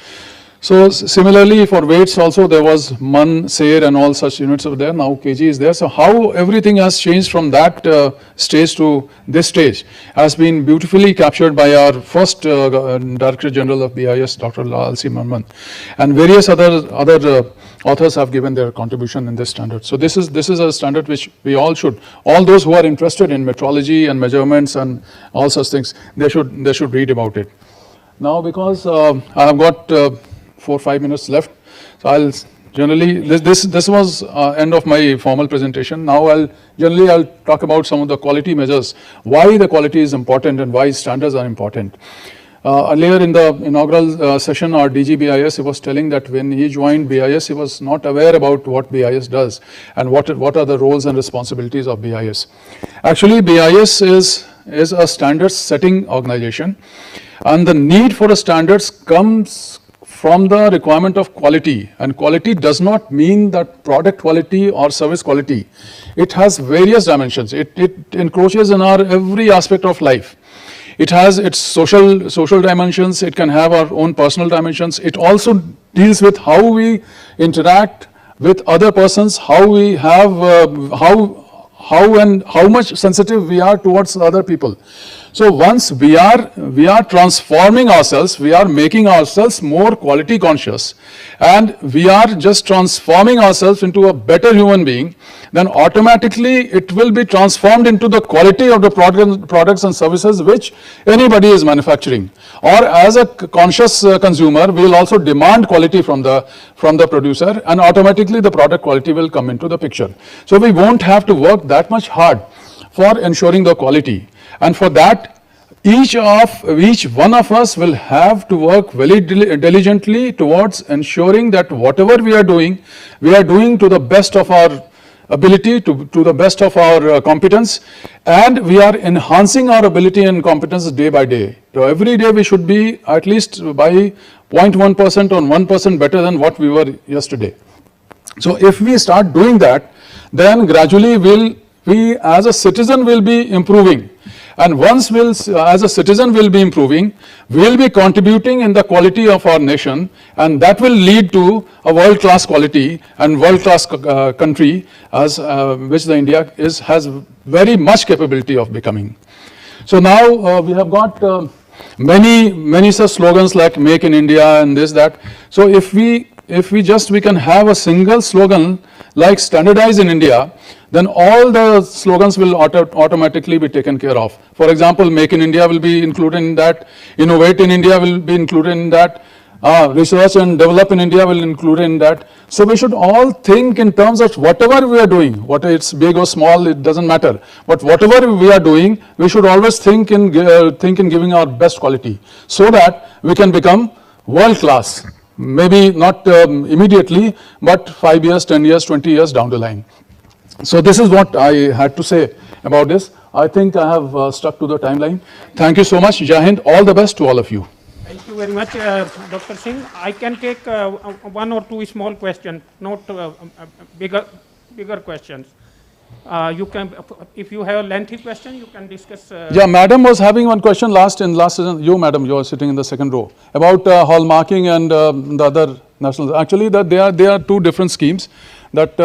So similarly for weights also there was MUN, SAIR and all such units over there, now kg is there. So how everything has changed from that stage to this stage has been beautifully captured by our first Director General of BIS, Dr. Lal C. Manman, and various other authors have given their contribution in this standard. So this is a standard which we all should, all those who are interested in metrology and measurements and all such things, they should read about it. Now because I have got 4 or 5 minutes left, so I'll generally, this was end of my formal presentation. Now I'll talk about some of the quality measures, why the quality is important and why standards are important. Earlier in the inaugural session, our DG BIS, he was telling that when he joined BIS, he was not aware about what BIS does and what are the roles and responsibilities of BIS. Actually, BIS is a standards setting organization, and the need for a standards comes from the requirement of quality, and quality does not mean that product quality or service quality. It has various dimensions. It encroaches in our every aspect of life. It has its social dimensions, it can have our own personal dimensions. It also deals with how we interact with other persons, how we have, how much sensitive we are towards other people. So once we are transforming ourselves, we are making ourselves more quality conscious, and we are just transforming ourselves into a better human being, then automatically it will be transformed into the quality of the products and services which anybody is manufacturing. Or as a conscious consumer, we will also demand quality from the producer, and automatically the product quality will come into the picture. So we won't have to work that much hard for ensuring the quality. And for that, each one of us will have to work very diligently towards ensuring that whatever we are doing to the best of our ability, to the best of our competence, and we are enhancing our ability and competence day by day. So every day we should be at least by 0.1% or 1% better than what we were yesterday. So if we start doing that, then gradually we as a citizen will be improving. And once as a citizen will be improving, we will be contributing in the quality of our nation, and that will lead to a world-class quality and world-class country as which the India has very much capability of becoming. So now we have got many such slogans like "Make in India" and this, that. So if we can have a single slogan like "Standardize in India," then all the slogans will automatically be taken care of. For example, Make in India will be included in that, Innovate in India will be included in that, Research and Develop in India will include in that. So we should all think in terms of whatever we are doing, whether it's big or small, it doesn't matter. But whatever we are doing, we should always think in giving our best quality, so that we can become world class. Maybe not immediately, but 5 years, 10 years, 20 years down the line. So this is what I had to say about this. I think I have stuck to the timeline. Thank you so much. Jai Hind. All the best to all of you. Thank you very much, Dr. Singh. I can take one or two small questions, not bigger questions. You can, if you have a lengthy question, you can discuss. Yeah, madam was having one question last season. You, madam, you are sitting in the second row, about hallmarking and the other national. Actually, that they are two different schemes. That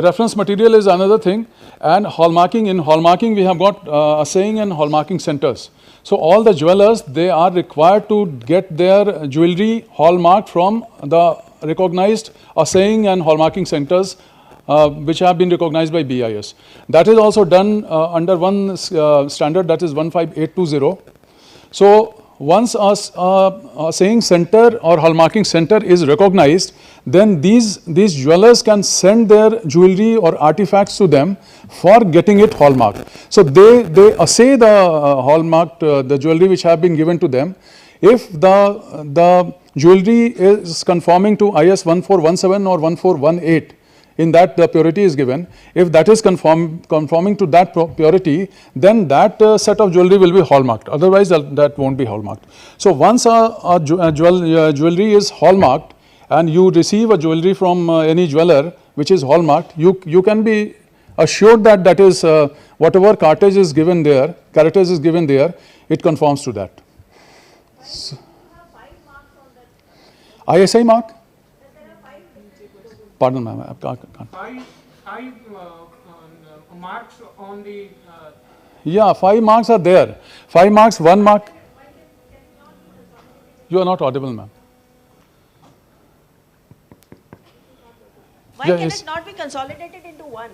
reference material is another thing, and hallmarking. In hallmarking, we have got assaying and hallmarking centers. So all the jewelers, they are required to get their jewelry hallmarked from the recognized assaying and hallmarking centers which have been recognized by BIS. That is also done under one standard, that is 15820. So once a assaying center or hallmarking center is recognized, then these jewelers can send their jewelry or artifacts to them for getting it hallmarked. So they assay the hallmarked the jewelry which have been given to them. If the jewelry is conforming to IS 1417 or 1418, in that the purity is given. If that is conforming to that purity, then that set of jewelry will be hallmarked. Otherwise, that won't be hallmarked. So once a jewelry is hallmarked, and you receive a jewelry from any jeweler which is hallmarked, you can be assured that that is whatever characters is given there, it conforms to that. ISI mark? Pardon, ma'am. I can't. Five marks on the. Yeah, 5 marks are there. 5 marks, 1 mark. You are not audible, ma'am. Why can it not be consolidated into one?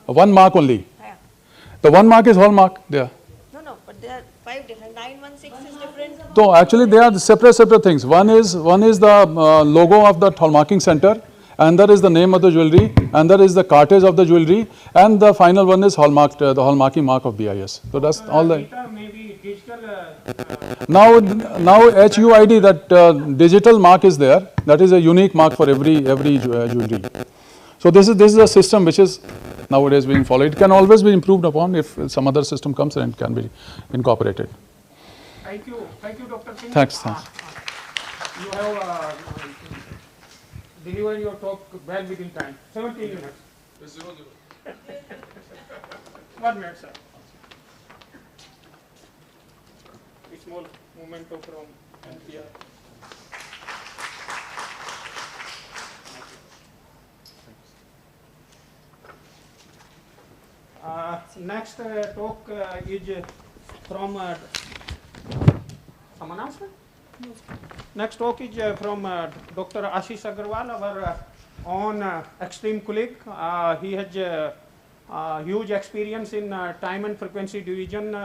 1 mark only. Yeah. The 1 mark is hallmark there. No, but there are 5 different. 916 is different. So actually they are separate things. One is the logo of the hallmarking center, and that is the name of the jewelry, and that is the cartage of the jewelry, and the final one is hallmark, the hallmarking mark of BIS. So that's all the. Maybe digital. Now HUID, that digital mark is there. That is a unique mark for every jewelry. So this is a system which is nowadays being followed. It can always be improved upon if some other system comes and it can be incorporated. Thank you, Dr. Singh. Thanks. You have delivered your talk well within time. 17 minutes. 1 minute, sir. A small memento from NPR. Next talk is from some announcement? Next talk is from Dr. Ashish Agarwal, our own extreme colleague. He has huge experience in time and frequency division.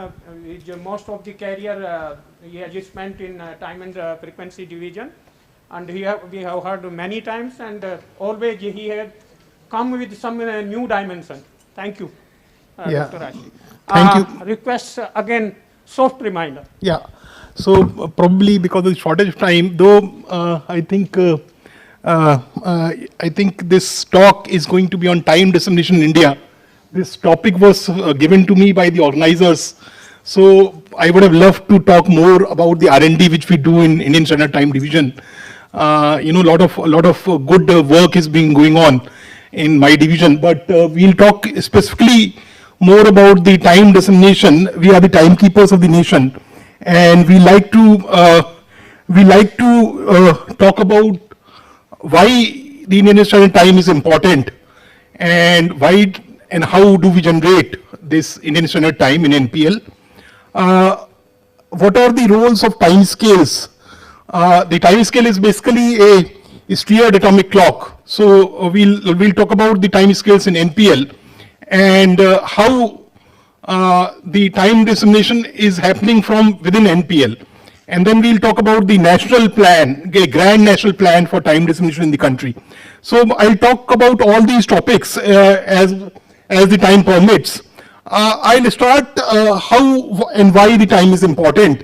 Most of the career he has spent in time and frequency division, and we have heard many times, and always he had come with some new dimension. Thank you, Dr. Ashish. Thank you. Request again, soft reminder. Yeah. So probably because of the shortage of time, though I think this talk is going to be on time dissemination in India. This topic was given to me by the organizers, so I would have loved to talk more about the R&D which we do in Indian Standard Time Division. A lot of good work is being going on in my division, but we'll talk specifically more about the time dissemination. We are the timekeepers of the nation, and we like to talk about why the Indian Standard Time is important, and why and how do we generate this Indian Standard Time in NPL. What are the roles of time scales? The time scale is basically a steered atomic clock. So we'll talk about the time scales in NPL and how the time dissemination is happening from within NPL. And then we'll talk about the national plan, a grand national plan for time dissemination in the country. So I'll talk about all these topics as the time permits. I'll start how and why the time is important.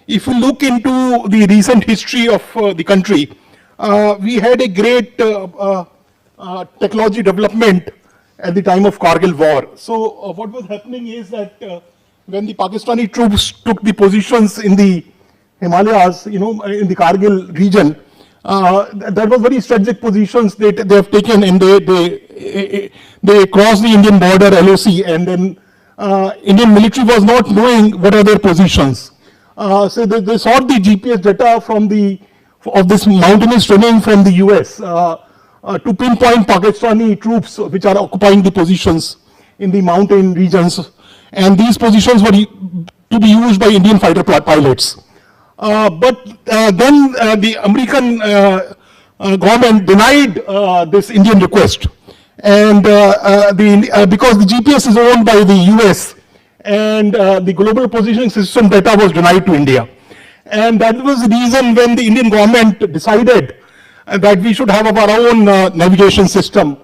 If you look into the recent history of the country, we had a great technology development at the time of Kargil war. So what was happening is that when the Pakistani troops took the positions in the Himalayas, in the Kargil region, that was very strategic positions they have taken, and they crossed the Indian border LOC, and then Indian military was not knowing what are their positions. So they sought the GPS data of this mountainous terrain from the US to pinpoint Pakistani troops which are occupying the positions in the mountain regions, and these positions were to be used by Indian fighter pilots. But then the American government denied this Indian request, and because the GPS is owned by the US, and the global positioning system data was denied to India. And that was the reason when the Indian government decided that we should have our own navigation system,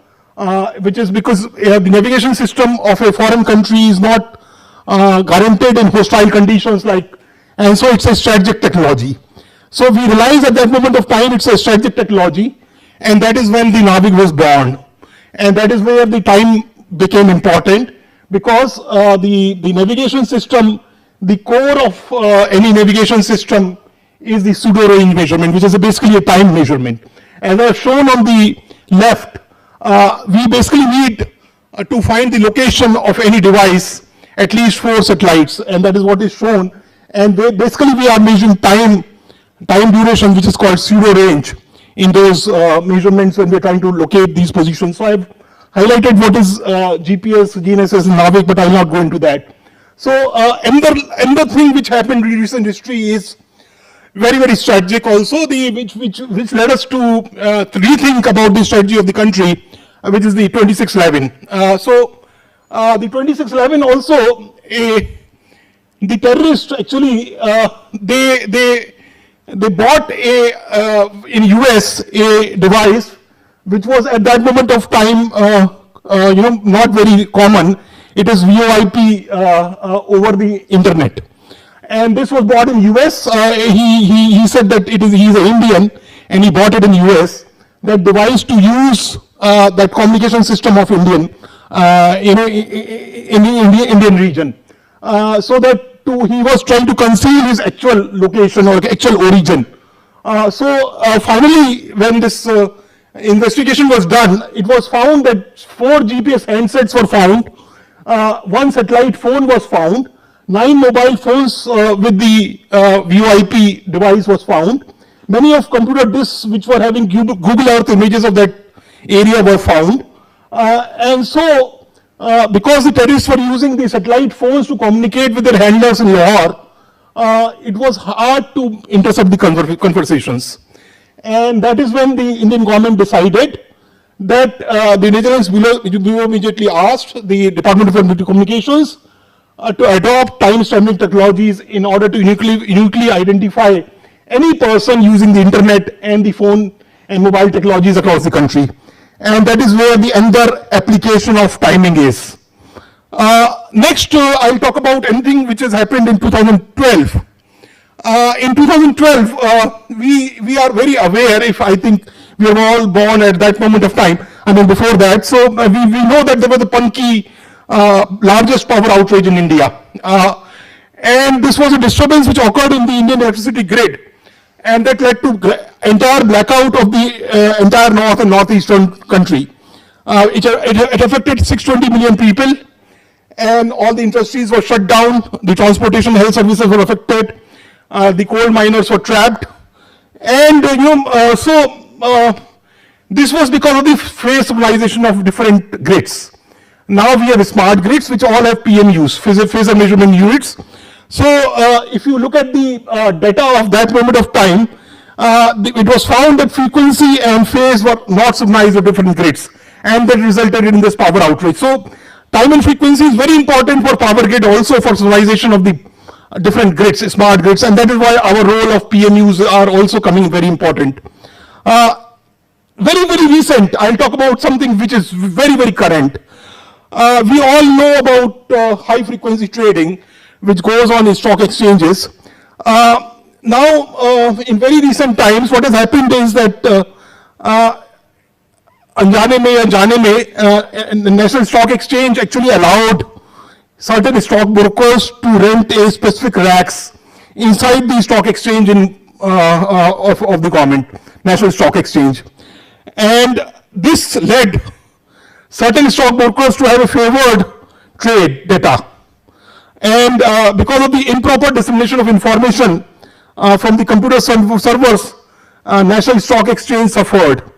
which is because the navigation system of a foreign country is not guaranteed in hostile conditions, and so it's a strategic technology. So we realized at that moment of time it's a strategic technology, and that is when the NAVIC was born. And that is where the time became important, because the navigation system, the core of any navigation system is the pseudo range measurement, which is basically a time measurement. As I have shown on the left, we basically need to find the location of any device at least 4 satellites, and that is what is shown. And basically we are measuring time duration, which is called pseudo range. in those measurements when we're trying to locate these positions. So I've highlighted what is GPS, GNSS, and NAVIC, but I'll not go into that. So another thing which happened in recent history is very, very strategic also, which led us to rethink about the strategy of the country, which is the 2611. The 2611 also, the terrorists actually, they bought in US a device which was at that moment of time, not very common. It is VoIP over the internet. And this was bought in US. He said that he's an Indian and he bought it in US. That device to use that communication system of Indian, in the Indian region. So that he was trying to conceal his actual location or actual origin. Finally, when this investigation was done, it was found that 4 GPS handsets were found, 1 satellite phone was found, 9 mobile phones with the VoIP device was found. Many of computer disks which were having Google Earth images of that area were found. Because the terrorists were using the satellite phones to communicate with their handlers in Lahore, it was hard to intercept the conversations. And that is when the Indian government decided that the Intelligence Bureau immediately asked the Department of Communications to adopt time-stamping technologies in order to uniquely identify any person using the internet and the phone and mobile technologies across the country. And that is where the other application of timing is. Next, I'll talk about anything which has happened in 2012. In 2012, we are very aware, if I think we were all born at that moment of time, I mean before that, so we know that there was a Panki, largest power outage in India. And this was a disturbance which occurred in the Indian electricity grid. And that led to entire blackout of the entire north and northeastern country. It affected 620 million people, and all the industries were shut down. The transportation health services were affected. The coal miners were trapped. And this was because of the phase stabilization of different grids. Now we have smart grids which all have PMUs, phasor measurement units. So if you look at the data of that moment of time, it was found that frequency and phase were not synchronized with different grids, and that resulted in this power outage. So time and frequency is very important for power grid, also for synchronization of the different grids, smart grids, and that is why our role of PMUs are also coming very important. Very, very recent, I'll talk about something which is very, very current. We all know about high frequency trading, which goes on in stock exchanges. Now, in very recent times, what has happened is that the National Stock Exchange actually allowed certain stockbrokers to rent a specific racks inside the stock exchange of the government, National Stock Exchange. And this led certain stockbrokers to have a favored trade data. And because of the improper dissemination of information from the computer servers, National Stock Exchange suffered.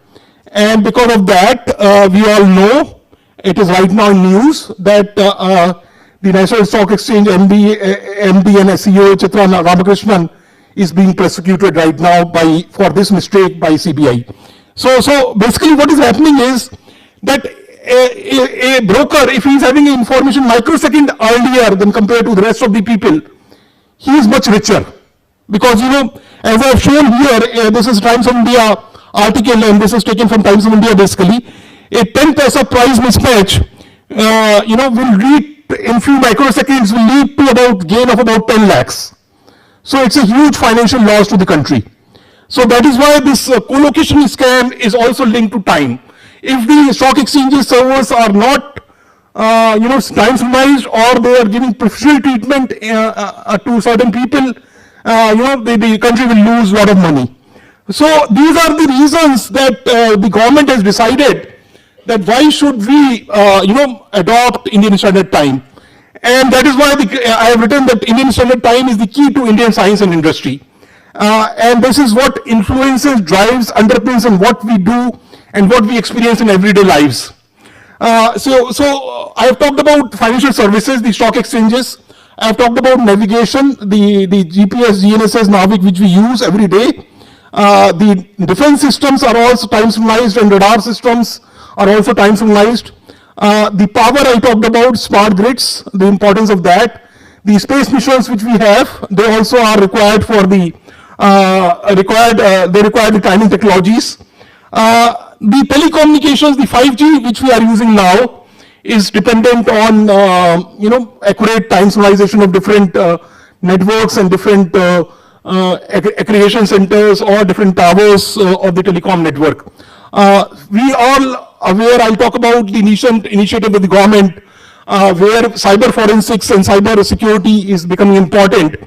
And because of that, we all know, it is right now in news, that the National Stock Exchange MD and CEO Chitra Ramakrishnan is being prosecuted right now for this mistake by CBI. So basically what is happening is that a broker, if he is having information microsecond earlier than compared to the rest of the people, he is much richer. Because, as I have shown here, this is Times of India article, and this is taken from Times of India basically. A 10 paisa price mismatch, will lead in few microseconds will lead to about gain of about 10 lakhs. So it's a huge financial loss to the country. So that is why this co-location scam is also linked to time. If the stock exchanges servers are not, time synchronized, or they are giving preferential treatment to certain people, the country will lose a lot of money. So these are the reasons that the government has decided that why should we, adopt Indian Standard Time. And that is why I have written that Indian Standard Time is the key to Indian science and industry. And this is what influences, drives, underpins and what we do and what we experience in everyday lives. So I have talked about financial services, the stock exchanges. I have talked about navigation, the GPS, GNSS, NAVIC, which we use every day. The defense systems are also time synchronized, and radar systems are also time synchronized. The power I talked about, smart grids, the importance of that. The space missions which we have, they also are required for the they require the timing technologies. The telecommunications, the 5G which we are using now, is dependent on accurate time synchronization of different networks and different aggregation centers or different towers of the telecom network. We all aware, I'll talk about the initiative of the government where cyber forensics and cyber security is becoming important.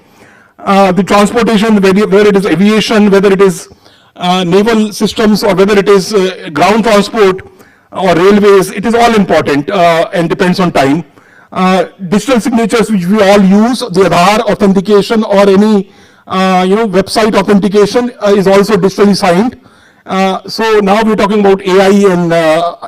The transportation, whether it is aviation, whether it is naval systems, or whether it is ground transport or railways, it is all important and depends on time. Digital signatures which we all use, the Aadhaar authentication or any website authentication is also digitally signed. So now we're talking about AI and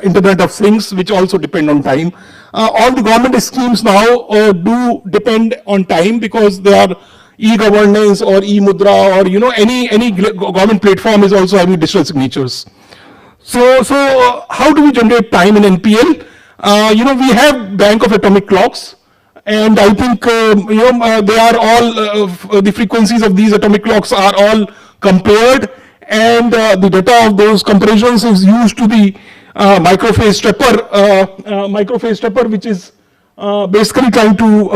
Internet of Things, which also depend on time. All the government schemes now do depend on time because they are e-governance or e-mudra or any government platform is also having digital signatures. So how do we generate time in NPL? We have bank of atomic clocks, and I think they are all the frequencies of these atomic clocks are all compared, and the data of those comparisons is used to the microphase stepper, which is basically trying to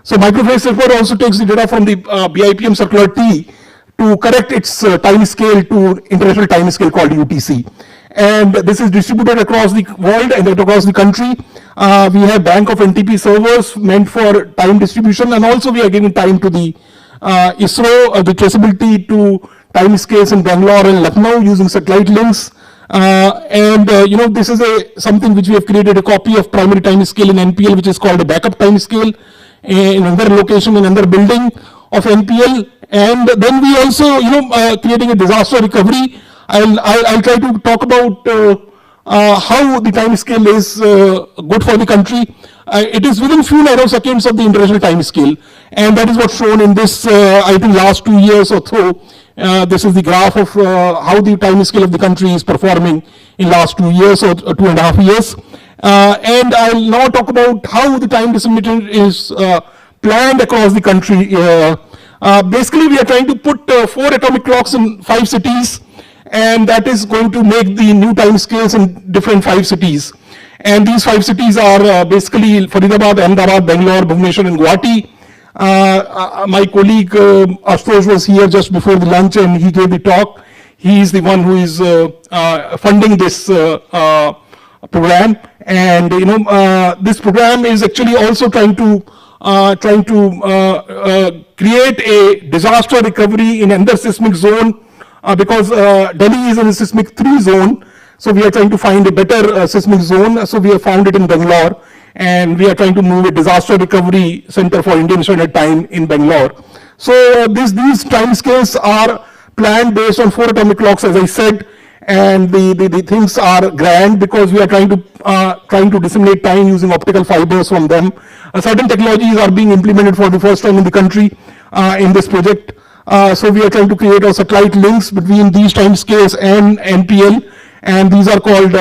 so microphase stepper also takes the data from the BIPM circular T to correct its time scale to international time scale called UTC. And this is distributed across the world and across the country. We have bank of NTP servers meant for time distribution, and also we are giving time to the ISRO, the traceability to time scales in Bangalore and Lucknow using satellite links. This is something which we have created a copy of primary time scale in NPL, which is called a backup time scale in another location, in another building of NPL. And then we also, creating a disaster recovery. I'll try to talk about how the time scale is good for the country. It is within few nanoseconds of the international time scale, and that is what's shown in this, I think, last 2 years or so. This is the graph of how the time scale of the country is performing in last 2 years or 2.5 years. And I'll now talk about how the time dissemination is planned across the country. Basically, we are trying to put 4 atomic clocks in 5 cities, and that is going to make the new time scales in different 5 cities. And these 5 cities are basically Faridabad, Ahmedabad, Bangalore, Bhubaneswar, and Guwahati. My colleague Ashutosh was here just before the lunch, and he gave the talk. He is the one who is funding this program, and this program is actually also trying to create a disaster recovery in another seismic zone because Delhi is in a seismic 3 zone. So we are trying to find a better seismic zone. So we have found it in Bangalore, and we are trying to move a disaster recovery center for Indian Standard Time in Bangalore. So these time scales are planned based on 4 atomic clocks, as I said, and the things are grand because we are trying to disseminate time using optical fibers from them. Certain technologies are being implemented for the first time in the country in this project. So we are trying to create a satellite links between these time scales and NPL, and these are called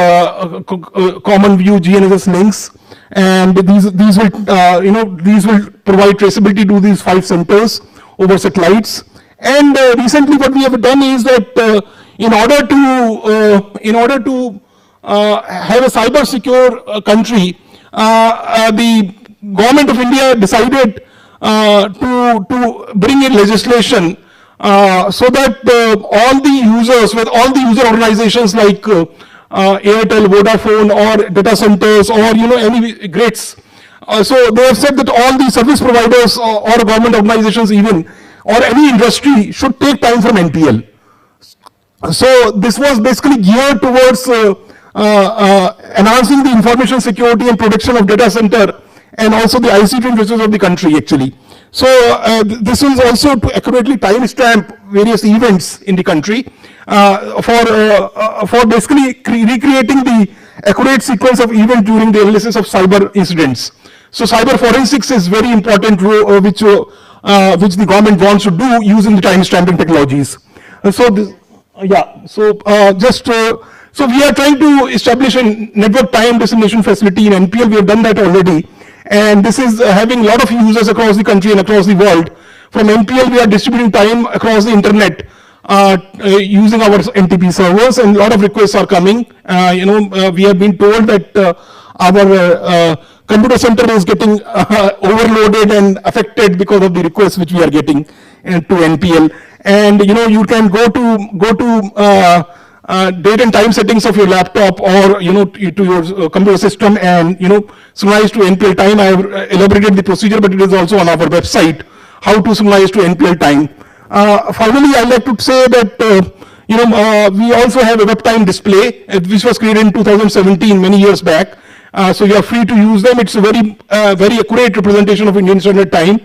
common view GNSS links. And these will provide traceability to these 5 centers over satellites. And recently, what we have done is that in order to have a cyber secure country, the government of India decided to bring in legislation so that all the users, with all the user organizations like Airtel, Vodafone, or data centers, or any grids. So they have said that all the service providers or government organizations even, or any industry should take time from NPL. So this was basically geared towards enhancing the information security and protection of data center and also the ICT infrastructure of the country actually. So this is also to accurately timestamp various events in the country for basically recreating the accurate sequence of events during the analysis of cyber incidents. So cyber forensics is very important, which the government wants to do using the timestamping technologies. So this, so we are trying to establish a network time dissemination facility in NPL. We have done that already, and this is having a lot of users across the country and across the world. From NPL, we are distributing time across the internet using our NTP servers, and a lot of requests are coming. We have been told that our computer center is getting overloaded and affected because of the requests which we are getting to NPL. And you can go to date and time settings of your laptop or to your computer system and summarize to NPL time. I have elaborated the procedure, but it is also on our website how to summarize to NPL time. Finally, I'd like to say that we also have a web time display which was created in 2017, many years back. So you are free to use them. It's a very accurate representation of Indian Standard Time.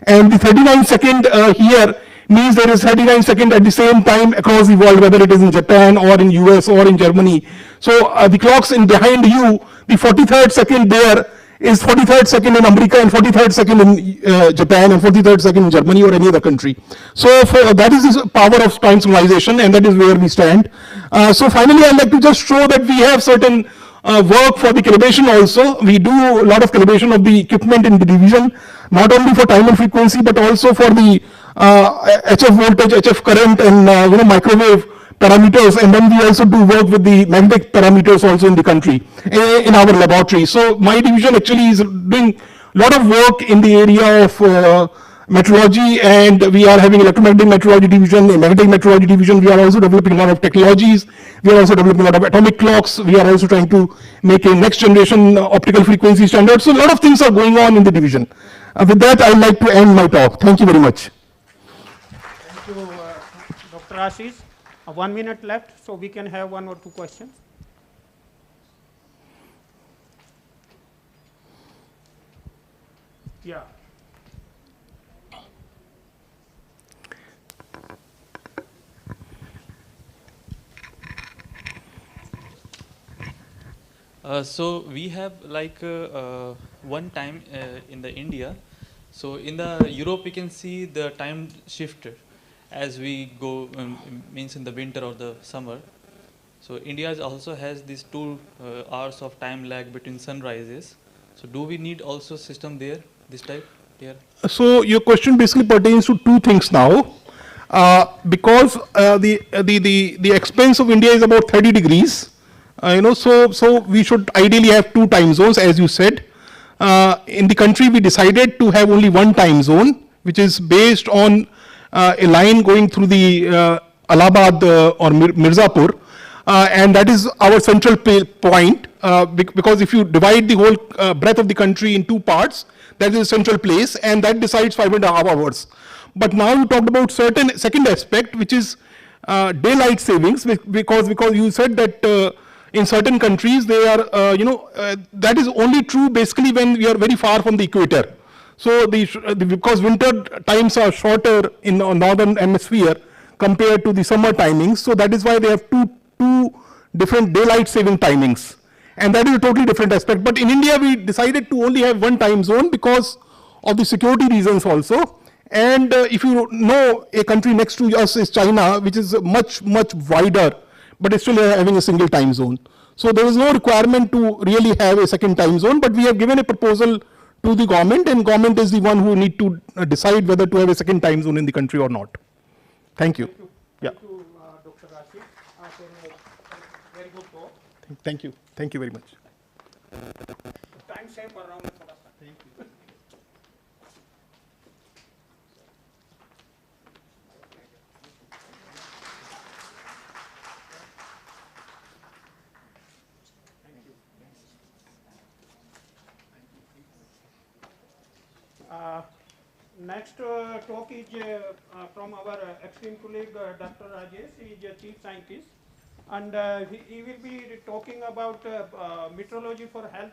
And the 39-second here means there is 39 seconds at the same time across the world, whether it is in Japan or in US or in Germany. So the clocks in behind you, the 43rd second there is 43rd second in America and 43rd second in Japan and 43rd second in Germany or any other country. So that is the power of time synchronization, and that is where we stand. So finally, I'd like to just show that we have certain work for the calibration also. We do a lot of calibration of the equipment in the division, not only for time and frequency, but also for the HF voltage, HF current, and microwave parameters. And then we also do work with the magnetic parameters also in the country, in our laboratory. So my division actually is doing a lot of work in the area of metrology, and we are having electromagnetic metrology division, a magnetic metrology division. We are also developing a lot of technologies. We are also developing a lot of atomic clocks. We are also trying to make a next generation optical frequency standard. So a lot of things are going on in the division. With that, I would like to end my talk. Thank you very much. Thank you, Dr. Ashish. 1 minute left, so we can have 1 or 2 questions. Yeah. So we have like one time in the India. So in the Europe we can see the time shift as we go means in the winter or the summer. So India also has these 2 hours of time lag between sunrises. So do we need also system there, this type here? So your question basically pertains to 2 things now. Because the expense of India is about 30 degrees. So we should ideally have 2 time zones, as you said. In the country, we decided to have only 1 time zone, which is based on a line going through the Allahabad or Mirzapur, and that is our central point, because if you divide the whole breadth of the country in 2 parts, that is a central place, and that decides 5.5 hours. But now you talked about certain second aspect, which is daylight savings, because you said that in certain countries they are, that is only true basically when we are very far from the equator. So because winter times are shorter in the northern hemisphere compared to the summer timings, so that is why they have two different daylight saving timings, and that is a totally different aspect. But in India we decided to only have 1 time zone because of the security reasons also. And if you know, a country next to us is China, which is much wider, but it's still having a single time zone. So there is no requirement to really have a second time zone, but we have given a proposal to the government, and government is the one who need to decide whether to have a second time zone in the country or not. Thank you. Yeah. Thank you, Dr. Ashish, for a very good talk. Thank you. Thank you very much. Time save around. Thank you. Next talk is from our esteemed colleague Dr. Rajesh. He is a chief scientist and he will be talking about metrology for health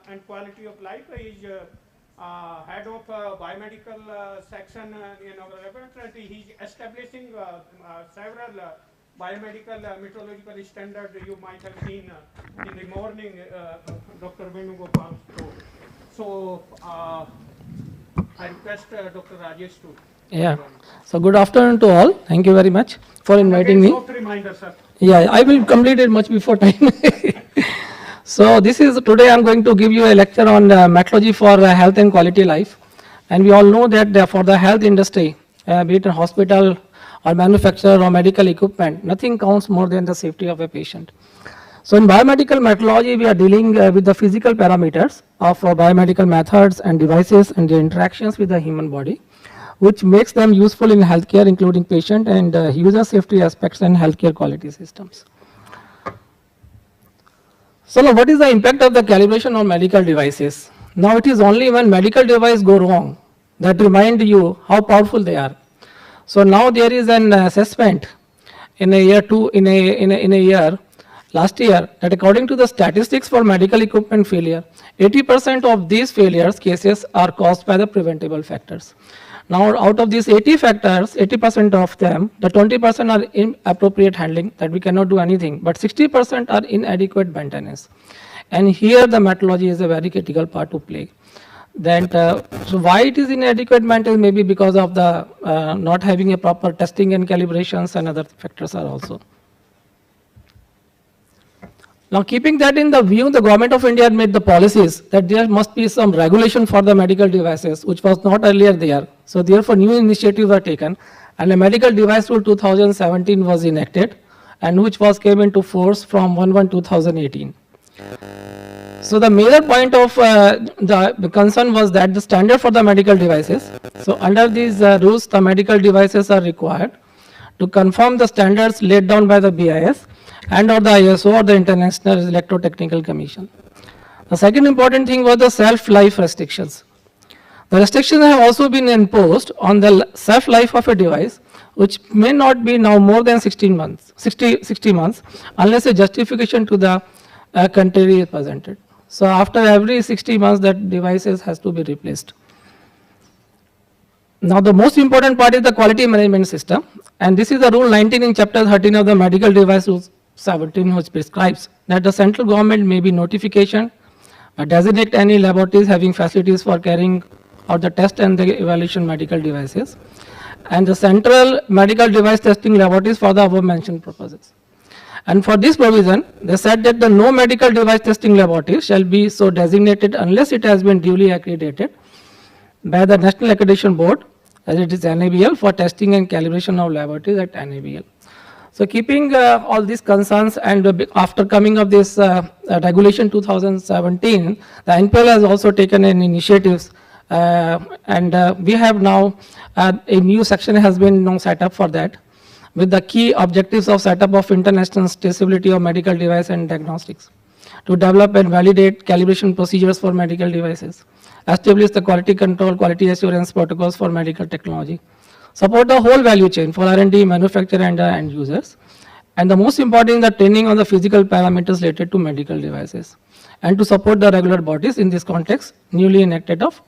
and quality of life. He is head of biomedical section in our laboratory. He is establishing several biomedical metrological standards you might have seen in the morning, Dr. Venugopal's talk. So I request Dr. Rajesh to. Yeah. So good afternoon to all. Thank you very much for inviting me. Soft reminder, sir. Yeah, I will complete it much before time. So this is today I'm going to give you a lecture on metrology for health and quality life. And we all know that for the health industry, be it a hospital or manufacturer or medical equipment, nothing counts more than the safety of a patient. So in biomedical metrology, we are dealing with the physical parameters of biomedical methods and devices and their interactions with the human body, which makes them useful in healthcare, including patient and user safety aspects and healthcare quality systems. So now what is the impact of the calibration on medical devices? Now it is only when medical devices go wrong that remind you how powerful they are. So now there is an assessment in a year last year that according to the statistics for medical equipment failure, 80% of these failures cases are caused by the preventable factors. Now out of these 80 factors, 80% of them, the 20% are inappropriate handling that we cannot do anything, but 60% are inadequate maintenance. And here the metrology is a very critical part to play. Then, so why it is inadequate maintenance? Maybe because of the not having a proper testing and calibrations, and other factors are also. Now keeping that in the view, the government of India made the policies that there must be some regulation for the medical devices, which was not earlier there. So therefore new initiatives were taken and a medical device rule 2017 was enacted and which was came into force from 1/1/2018. So the major point of the concern was that the standard for the medical devices. So under these rules, the medical devices are required to confirm the standards laid down by the BIS and or the ISO or the International Electrotechnical Commission. The second important thing was the shelf-life restrictions. The restrictions have also been imposed on the shelf-life of a device, which may not be now more than 60 months, unless a justification to the contrary is presented. So after every 60 months, that devices has to be replaced. Now the most important part is the quality management system, and this is the rule 19 in chapter 13 of the medical device rules 17, which prescribes that the central government may be notification, designate any laboratories having facilities for carrying out the test and the evaluation medical devices, and the central medical device testing laboratories for the above mentioned purposes. And for this provision, they said that the no medical device testing laboratory shall be so designated unless it has been duly accredited by the National Accreditation Board, as it is NABL, for testing and calibration of laboratories at NABL. So keeping all these concerns and after coming of this regulation 2017, the NPL has also taken an initiatives and we have now a new section has been now set up for that, with the key objectives of setup of international traceability of medical device and diagnostics, to develop and validate calibration procedures for medical devices, establish the quality control, quality assurance protocols for medical technology, support the whole value chain for R&D, manufacturer and end users, and the most important, the training on the physical parameters related to medical devices, and to support the regular bodies in this context, newly enacted of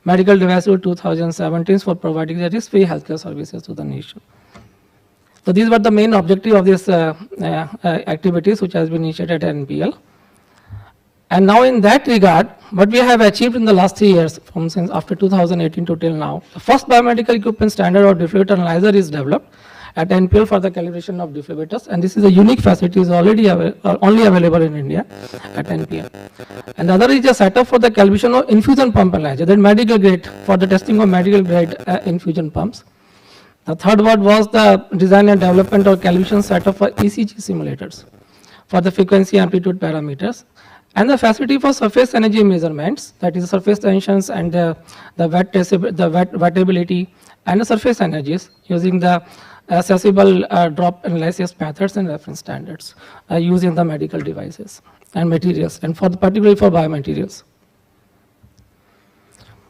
Medical Device Rule 2017 for providing that is free healthcare services to the nation. So these were the main objective of this activities which has been initiated at NPL. And now in that regard, what we have achieved in the last 3 years, from since after 2018 to till now, the first biomedical equipment standard or defibrillator analyzer is developed at NPL for the calibration of defibrillators, and this is a unique facility, is already only available in India at NPL. And the other is a setup for the calibration of infusion pump analyzer, then medical grade for the testing of medical grade infusion pumps. The third one was the design and development or calibration setup for ECG simulators for the frequency amplitude parameters, and the facility for surface energy measurements, that is surface tensions and the wettability and the surface energies using the accessible drop analysis methods and reference standards used in the medical devices and materials, and for particularly for biomaterials.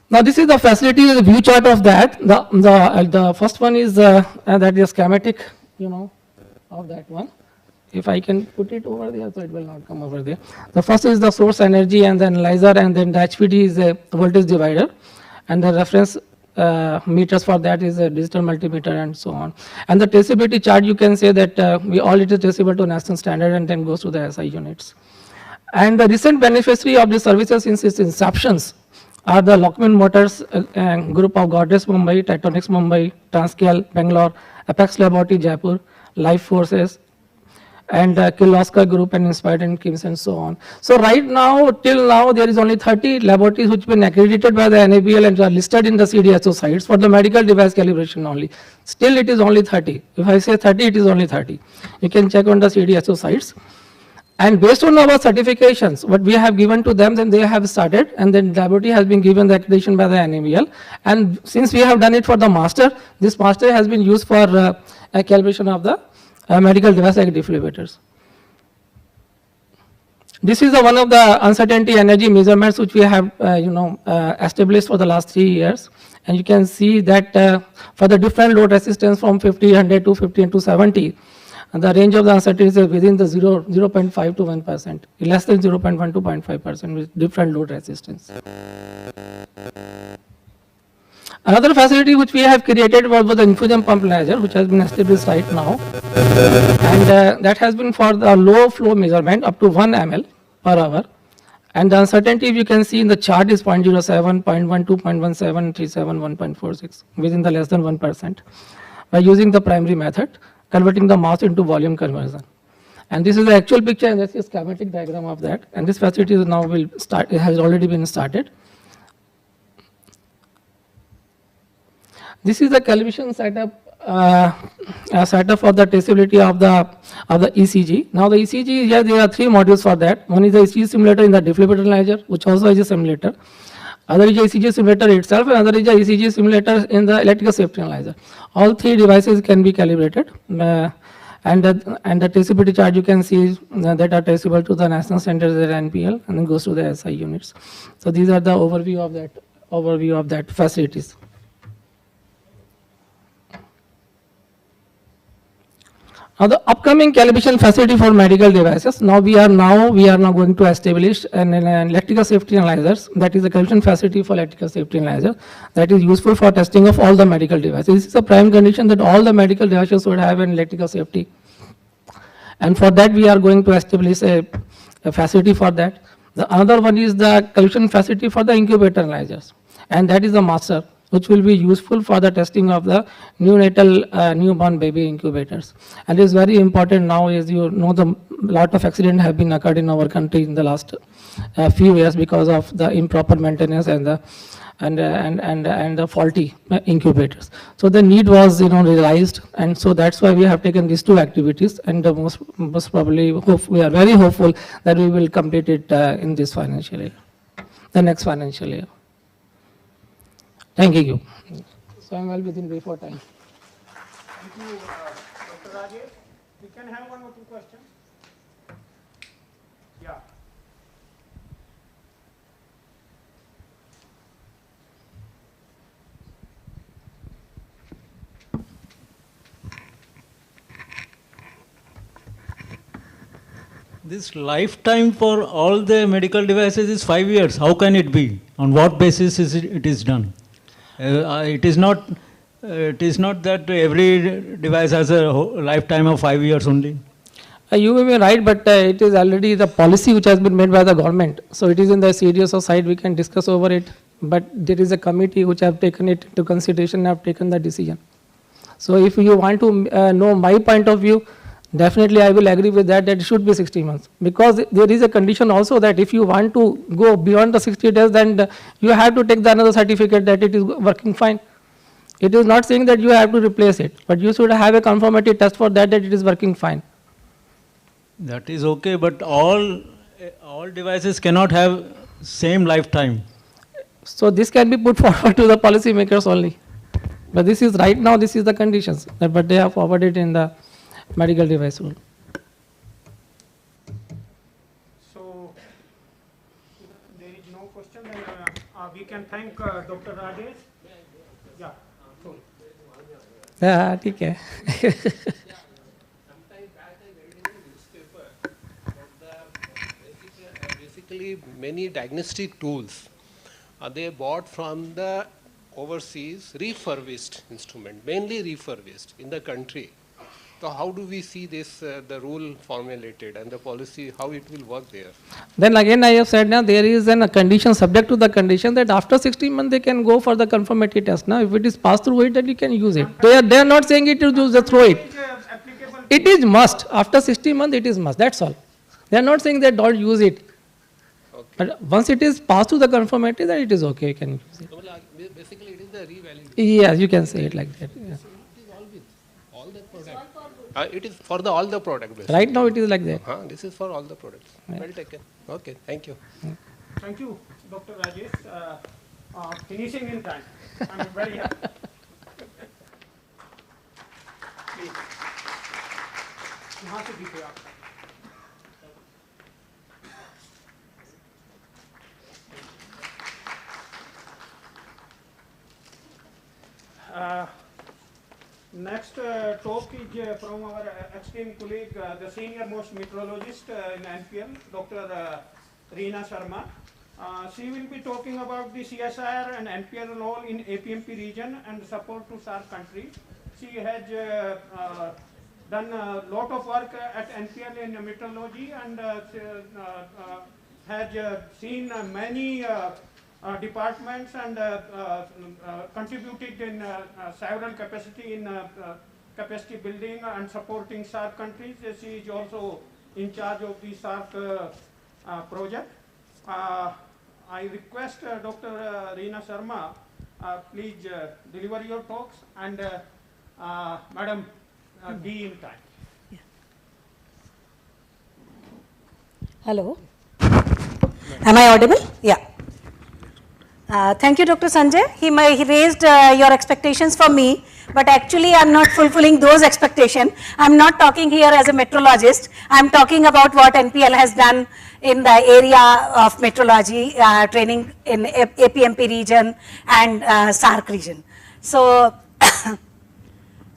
Now this is the facility, the view chart of that. The first one is that is schematic, of that one. If I can put it over there, so it will not come over there. The first is the source energy and the analyzer, and then the HVD is a voltage divider, and the reference meters for that is a digital multimeter and so on. And the traceability chart, you can say that we all it is traceable to national standard and then goes to the SI units. And the recent beneficiary of the services since its inceptions are the Lockman Motors group of Godrej Mumbai, Tectonics Mumbai, Transcale Bangalore, Apex Laboratory Jaipur, Life Forces, and Kirloskar Group and Inspired and Kims and so on. So right now, till now, there is only 30 laboratories which have been accredited by the NABL and are listed in the CDSO sites for the medical device calibration only. Still, it is only 30. If I say 30, it is only 30. You can check on the CDSO sites. And based on our certifications, what we have given to them, then they have started, and then laboratory has been given the accreditation by the NABL. And since we have done it for the master, this master has been used for a calibration of the medical device like defibrillators. This is one of the uncertainty energy measurements which we have established for the last 3 years. And you can see that for the different load resistance from 50, 100, 250 and 270, the range of the uncertainty is within the 0.5 to 1%, less than 0.1 to 0.5% with different load resistance. Another facility which we have created was the infusion pump analyzer, which has been established right now, and that has been for the low flow measurement up to 1 ml per hour. And the uncertainty, if you can see in the chart, is 0.07, 0.12, 0.17, 37, 1.46, within the less than 1%, by using the primary method, converting the mass into volume conversion. And this is the actual picture, and this is schematic diagram of that. And this facility is now will start. It has already been started. This is the calibration setup for the traceability of the ECG. Now the ECG, here there are 3 modules for that. One is the ECG simulator in the defibrillator analyzer, which also is a simulator. Other is the ECG simulator itself, and other is the ECG simulator in the electrical safety analyzer. All 3 devices can be calibrated, and the traceability chart you can see that are traceable to the national standards at NPL, and then goes to the SI units. So these are the overview of that facilities. Now the upcoming calibration facility for medical devices. Now we are now going to establish an electrical safety analyzers, that is a calibration facility for electrical safety analyzer that is useful for testing of all the medical devices. This is a prime condition that all the medical devices should have an electrical safety. And for that we are going to establish a facility for that. The another one is the calibration facility for the incubator analyzers, and that is the master, which will be useful for the testing of the neonatal newborn baby incubators. And it is very important now, as you know, the lot of accidents have been occurred in our country in the last few years because of the improper maintenance and the faulty incubators. So the need was realized, and so that's why we have taken these 2 activities, and most probably we are very hopeful that we will complete it in this financial year, the next financial year. Thank you. So I'm well within before time. Thank you, Dr. Rajesh. We can have 1 or 2 questions. Yeah. This lifetime for all the medical devices is 5 years. How can it be? On what basis it is done? It is not that every device has a lifetime of 5 years only. You may be right, but it is already the policy which has been made by the government. So it is in the CDSO side, we can discuss over it. But there is a committee which have taken it into consideration and have taken the decision. So if you want to know my point of view, definitely I will agree with that it should be 60 months. Because there is a condition also that if you want to go beyond the 60 days, then you have to take the another certificate that it is working fine. It is not saying that you have to replace it, but you should have a conformity test for that it is working fine. That is okay, but all devices cannot have same lifetime. So this can be put forward to the policy makers only. But this is right now, this is the conditions, but they have forwarded in the medical device rule. So there is no question, then we can thank Dr. Rajesh. Yeah. Yeah, ठीक है. basically many diagnostic tools. They bought from the overseas refurbished instrument, mainly refurbished in the country. So how do we see this, the rule formulated and the policy, how it will work there? Then again I have said now there is a condition subject to the condition that after 16 months they can go for the conformity test. Now if it is passed through it, then you can use it. They are not saying it to just throw it. It is must. After 16 months it is must. That's all. They are not saying that don't use it. Okay. But once it is passed through the conformity, then it is okay. You can use it. So basically it is the revalidation. Yes, you can say it like that. Yeah. It is for the all the product. Basically. Right now it is like that. This is for all the products. Yeah. Well taken. Okay, thank you. Thank you, Dr. Rajesh. Finishing in time. I'm very happy. Please. यहाँ से दीजिए आप. Next talk is from our esteemed colleague, the senior most meteorologist in NPL, Dr. Reena Sharma. She will be talking about the CSIR and NPL role in APMP region and support to SAR country. She has done a lot of work at NPL in meteorology and has seen many departments and contributed in several capacity in capacity building and supporting SARC countries. She is also in charge of the SARC project. I request Dr. Reena Sharma, please deliver your talks and Madam, be in time. Yeah. Hello. Am I audible? Yeah. Thank you, Dr. Sanjay. He raised your expectations for me, but actually I am not fulfilling those expectations. I am not talking here as a meteorologist. I am talking about what NPL has done in the area of meteorology training in APMP region and SARC region. So,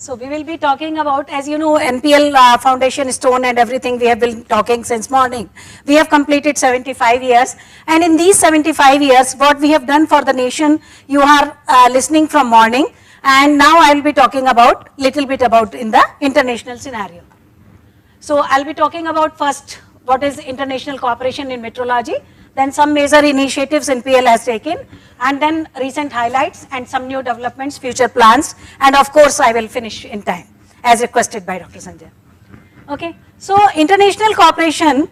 so we will be talking about, as you know, NPL foundation stone and everything we have been talking since morning. We have completed 75 years, and in these 75 years, what we have done for the nation, you are listening from morning, and now I will be talking about little bit about in the international scenario. So I'll be talking about first what is international cooperation in meteorology, then some major initiatives NPL has taken, and then recent highlights and some new developments, future plans, and of course I will finish in time as requested by Dr. Sanjay. Okay, so international cooperation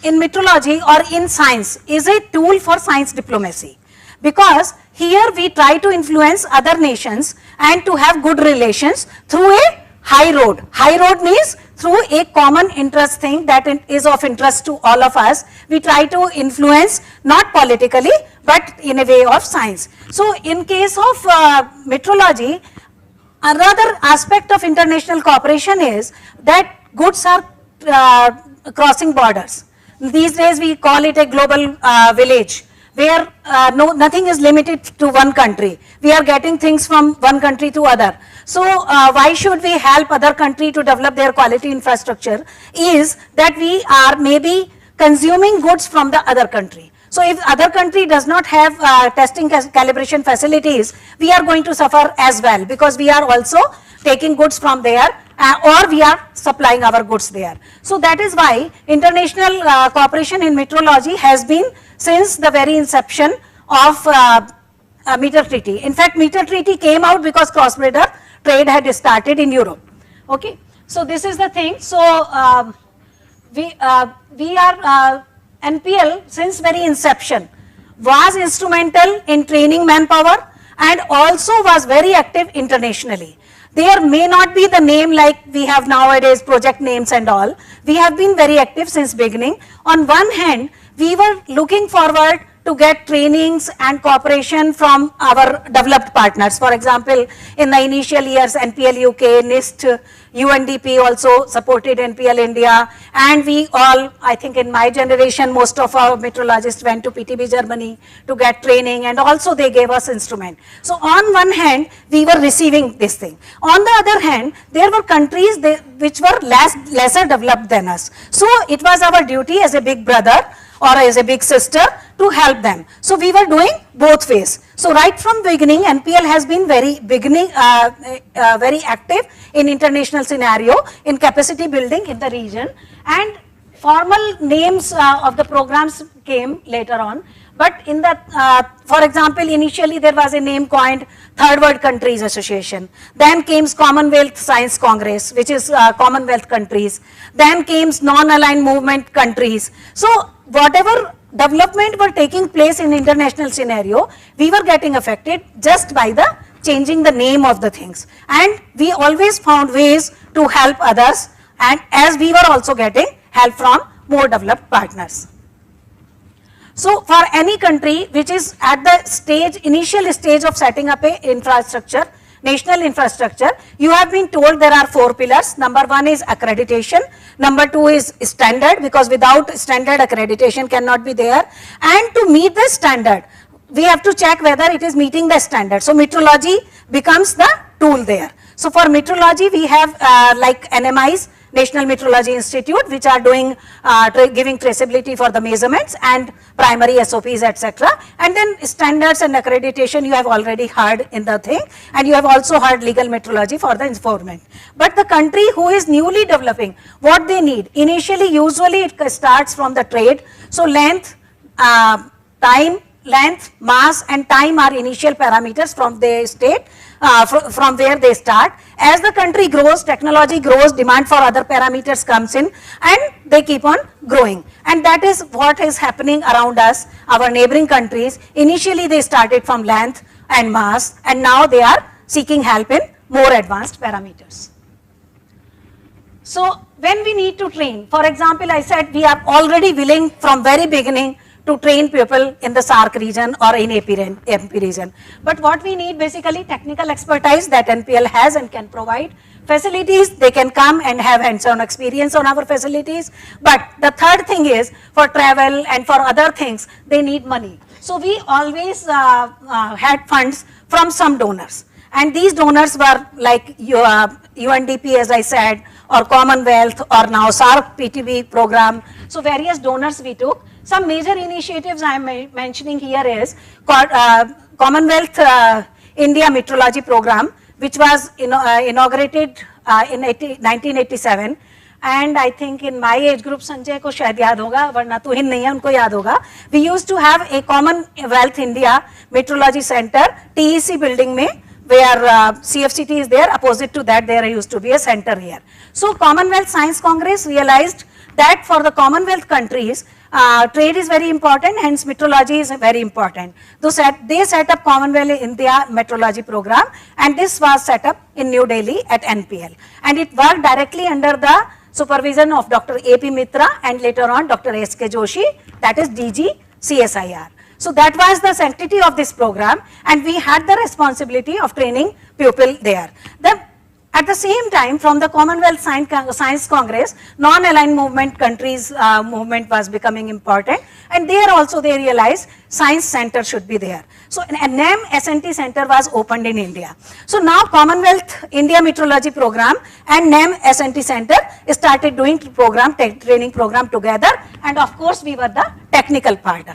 in meteorology or in science is a tool for science diplomacy, because here we try to influence other nations and to have good relations through a high road. High road means through a common interest thing that is of interest to all of us. We try to influence not politically but in a way of science. So in case of meteorology, another aspect of international cooperation is that goods are crossing borders. These days we call it a global village, where nothing is limited to one country. We are getting things from one country to other. So why should we help other country to develop their quality infrastructure is that we are maybe consuming goods from the other country. So if other country does not have testing calibration facilities, we are going to suffer as well, because we are also taking goods from there or we are supplying our goods there. So that is why international cooperation in meteorology has been since the very inception of Meter Treaty. In fact, Meter Treaty came out because cross-border trade had started in Europe. Okay, so this is the thing. So we are NPL since very inception was instrumental in training manpower and also was very active internationally. There may not be the name like we have nowadays, project names and all. We have been very active since beginning. On one hand, we were looking forward to get trainings and cooperation from our developed partners. For example, in the initial years, NPL UK, NIST, UNDP also supported NPL India, and we all, I think in my generation, most of our meteorologists went to PTB Germany to get training, and also they gave us instrument. So on one hand, we were receiving this thing. On the other hand, there were countries which were lesser developed than us. So it was our duty as a big brother or as a big sister to help them. So we were doing both ways. So right from beginning, NPL has been very active in international scenario, in capacity building in the region, and formal names of the programs came later on. But in the, for example, initially there was a name coined Third World Countries Association. Then came Commonwealth Science Congress, which is Commonwealth countries. Then came non-aligned movement countries. So whatever development were taking place in international scenario, we were getting affected just by the changing the name of the things. And we always found ways to help others, and as we were also getting help from more developed partners. So for any country which is at the stage, initial stage of setting up a infrastructure, national infrastructure, you have been told there are 4 pillars. Number 1 is accreditation. Number 2 is standard, because without standard accreditation cannot be there. And to meet the standard, we have to check whether it is meeting the standard. So metrology becomes the tool there. So for metrology, we have like NMIs, National Metrology Institute, which are doing, giving traceability for the measurements and primary SOPs, etc. And then standards and accreditation you have already heard in the thing, and you have also heard legal metrology for the informant. But the country who is newly developing, what they need, initially usually it starts from the trade. So length, time, length, mass and time are initial parameters from the state, from where they start. As the country grows, technology grows, demand for other parameters comes in, and they keep on growing. And that is what is happening around us, our neighboring countries. Initially they started from length and mass, and now they are seeking help in more advanced parameters. So when we need to train, for example, I said we are already willing from very beginning to train people in the SARC region or in MP region. But what we need basically technical expertise that NPL has and can provide. Facilities, they can come and have hands-on experience on our facilities. But the third thing is, for travel and for other things, they need money. So we always had funds from some donors. And these donors were like UNDP, as I said, or Commonwealth, or now SARC PTB program. So various donors we took. Some major initiatives I am mentioning here is Commonwealth India Metrology Program, which was inaugurated in 1987. And I think in my age group, Sanjay ko shayad yaad hoga, varna to hin nahi hai, unko yaad hoga. We used to have a Commonwealth India Metrology Center, TEC building mein, where CFCT is there. Opposite to that, there used to be a center here. So Commonwealth Science Congress realized that for the Commonwealth countries, trade is very important, hence metrology is very important. They set up Commonwealth India Metrology Program, and this was set up in New Delhi at NPL. And it worked directly under the supervision of Dr. A.P. Mitra and later on Dr. S.K. Joshi, that is DG CSIR. So that was the sanctity of this program, and we had the responsibility of training people there. At the same time, from the Commonwealth Science Congress, non-aligned movement countries movement was becoming important, and there also they realized science center should be there. So a NAM SNT center was opened in India. So now Commonwealth India Metrology Program and NAM SNT center started doing training program together, and of course we were the technical partner.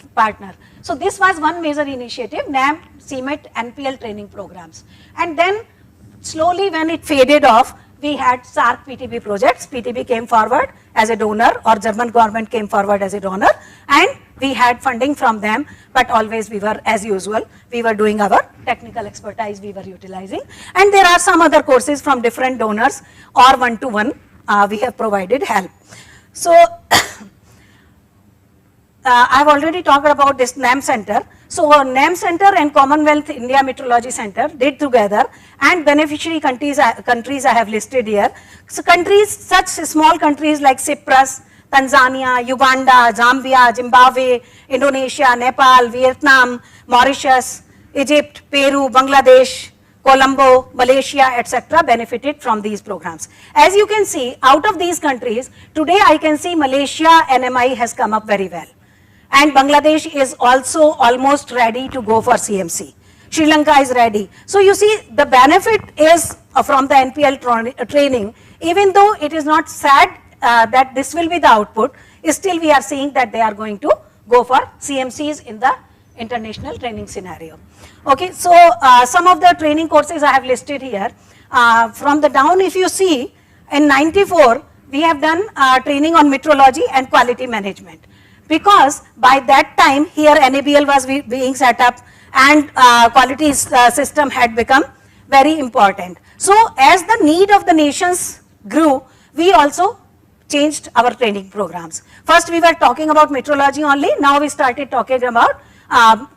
So this was one major initiative, NAM CMET NPL training programs. And then slowly when it faded off, we had SARC PTB projects. PTB came forward as a donor, or German government came forward as a donor, and we had funding from them, but always we were, as usual, we were doing our technical expertise we were utilizing. And there are some other courses from different donors, or one-to-one we have provided help. So I've already talked about this NAM center. So NAM center and Commonwealth India Metrology Center did together, and beneficiary countries I have listed here. So countries, such small countries like Cyprus, Tanzania, Uganda, Zambia, Zimbabwe, Indonesia, Nepal, Vietnam, Mauritius, Egypt, Peru, Bangladesh, Colombo, Malaysia, etc. benefited from these programs. As you can see, out of these countries, today I can see Malaysia NMI has come up very well. And Bangladesh is also almost ready to go for CMC. Sri Lanka is ready. So you see, the benefit is from the NPL training, even though it is not sad that this will be the output, still we are seeing that they are going to go for CMCs in the international training scenario. Okay, so some of the training courses I have listed here. From the down, if you see, in 94, we have done training on metrology and quality management. Because by that time, here NABL was being set up and quality system had become very important. So as the need of the nations grew, we also changed our training programs. First we were talking about metrology only, now we started talking about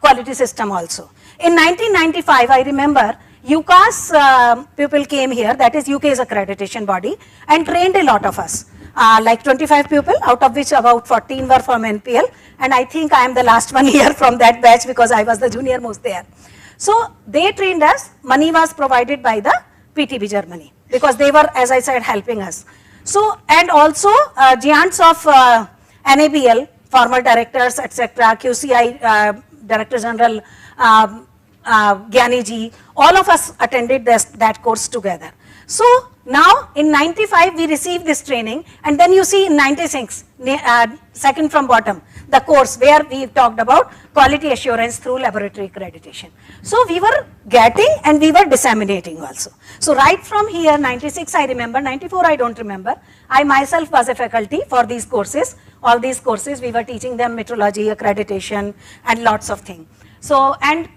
quality system also. In 1995, I remember UCAS people came here, that is UK's accreditation body, and trained a lot of us. Like 25 people, out of which about 14 were from NPL, and I think I am the last one here from that batch because I was the junior most there. So they trained us, money was provided by the PTB Germany because they were, as I said, helping us. So, and also giants of NABL, former directors, etc., QCI Director General Gyani ji, all of us attended that course together. So now in 95 we received this training, and then you see in 96, second from bottom, the course where we talked about quality assurance through laboratory accreditation. So we were getting and we were disseminating also. So right from here, 96 I remember, 94 I don't remember, I myself was a faculty for these courses. All these courses we were teaching them metrology, accreditation and lots of things. So, and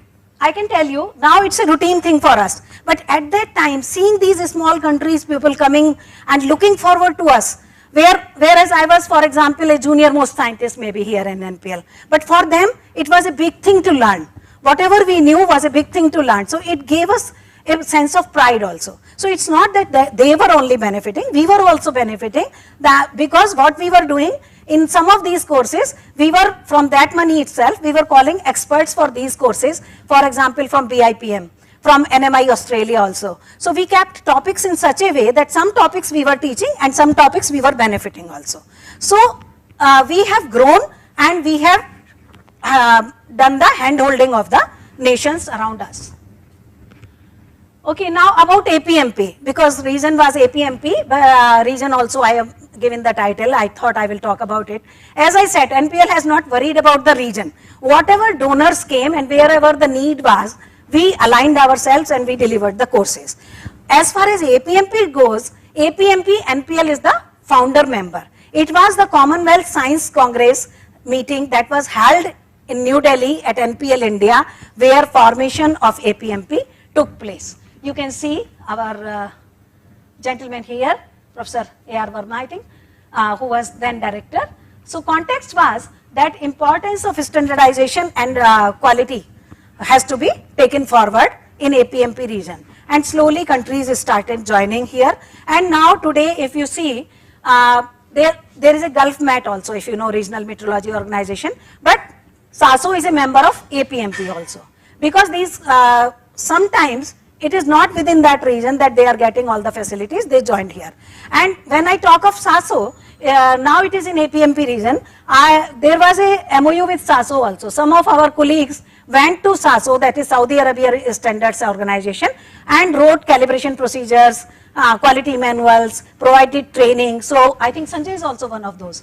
I can tell you, now it's a routine thing for us. But at that time, seeing these small countries, people coming and looking forward to us, whereas I was, for example, a junior most scientist maybe here in NPL. But for them, it was a big thing to learn. Whatever we knew was a big thing to learn. So it gave us a sense of pride also. So it's not that they were only benefiting, we were also benefiting, that because what we were doing, in some of these courses, we were from that money itself, we were calling experts for these courses, for example from BIPM, from NMI Australia also. So we kept topics in such a way that some topics we were teaching and some topics we were benefiting also. So we have grown and we have done the hand holding of the nations around us. Okay, now about APMP, because reason was APMP, reason also I have given the title, I thought I will talk about it. As I said, NPL has not worried about the region. Whatever donors came and wherever the need was, we aligned ourselves and we delivered the courses. As far as APMP goes, APMP NPL is the founder member. It was the Commonwealth Science Congress meeting that was held in New Delhi at NPL India, where formation of APMP took place. You can see our gentleman here, Professor A.R. Verma, I think, who was then director. So context was that importance of standardization and quality has to be taken forward in APMP region. And slowly countries started joining here. And now today, if you see, there is a Gulf Met also, if you know, Regional Metrology Organization. But SASO is a member of APMP also. Because these, sometimes, it is not within that region that they are getting all the facilities, they joined here. And when I talk of SASO, now it is in APMP region, there was a MOU with SASO also. Some of our colleagues went to SASO, that is Saudi Arabia Standards Organization, and wrote calibration procedures, quality manuals, provided training. So I think Sanjay is also one of those.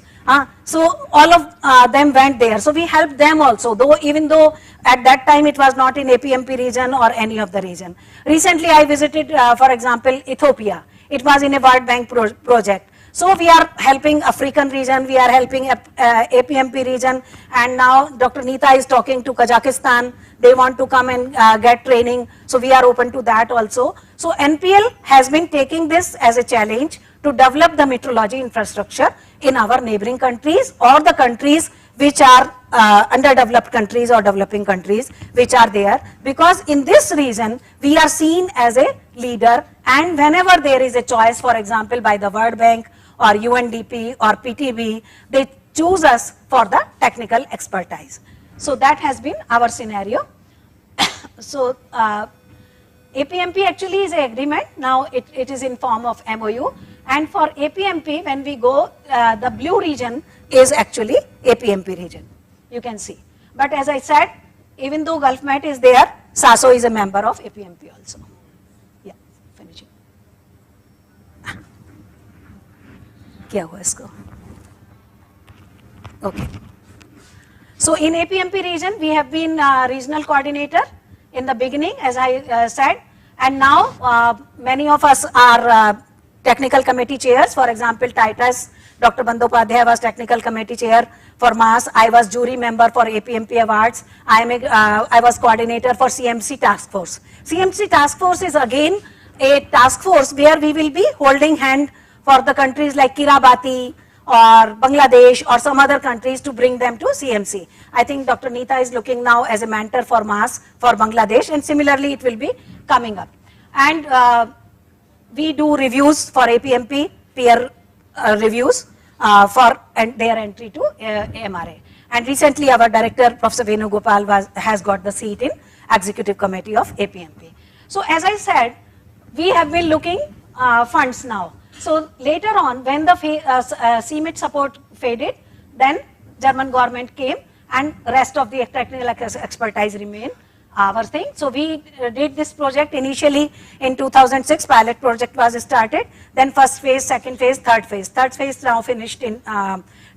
So all of them went there. So we helped them also, though even though at that time it was not in APMP region or any of the region. Recently I visited, for example, Ethiopia. It was in a World Bank project. So we are helping African region, we are helping APMP region, and now Dr. Neeta is talking to Kazakhstan. They want to come and get training, so we are open to that also. So NPL has been taking this as a challenge to develop the metrology infrastructure in our neighboring countries or the countries which are underdeveloped countries or developing countries which are there, because in this region we are seen as a leader, and whenever there is a choice, for example by the World Bank or UNDP or PTB, they choose us for the technical expertise. So that has been our scenario. So APMP actually is an agreement, now it is in form of MOU, and for APMP when we go, the blue region is actually APMP region, you can see. But as I said, even though Gulf Met is there, SASO is a member of APMP also. Yeah, finishing. क्या हुआ इसको? Okay. So in APMP region, we have been regional coordinator in the beginning, as I said, and now many of us are technical committee chairs. For example, Titus, Dr. Bandopadhyay was technical committee chair for MAS. I was jury member for APMP awards. I was coordinator for CMC task force. CMC task force is again a task force where we will be holding hand for the countries like Kiribati or Bangladesh or some other countries to bring them to CMC. I think Dr. Neeta is looking now as a mentor for MAS for Bangladesh, and similarly it will be coming up. And we do reviews for APMP, peer reviews for their entry to MRA. And recently our director, Professor Venugopal, has got the seat in Executive Committee of APMP. So as I said, we have been looking funds now. So later on, when the CMIT support faded, then German government came and rest of the technical expertise remained our thing. So we did this project initially in 2006, pilot project was started, then first phase, second phase, third phase. Third phase now finished in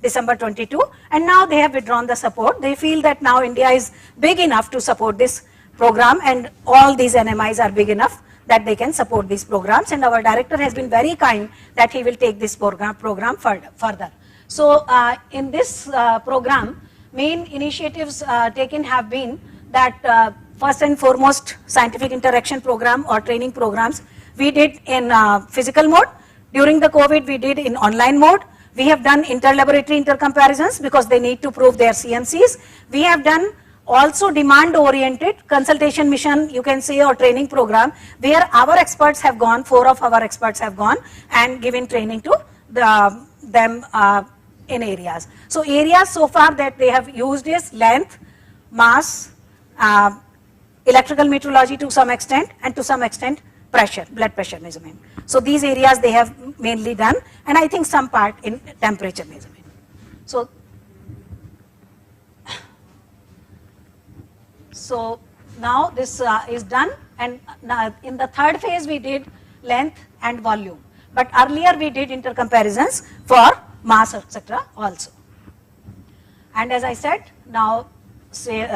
December 22, and now they have withdrawn the support. They feel that now India is big enough to support this program, and all these NMIs are big enough that they can support these programs, and our director has been very kind that he will take this program further. So in this program, main initiatives taken have been that first and foremost scientific interaction program or training programs we did in physical mode. During the COVID we did in online mode. We have done interlaboratory intercomparisons because they need to prove their CMCs. We have done also demand oriented consultation mission, you can say, or training program where our experts have gone, 4 of our experts have gone and given training to them in areas. So areas so far that they have used is length, mass, electrical metrology to some extent, and to some extent pressure, blood pressure measurement. So these areas they have mainly done, and I think some part in temperature measurement. So now this is done, and now in the third phase we did length and volume, but earlier we did intercomparisons for mass, etc. also. And as I said, now Sri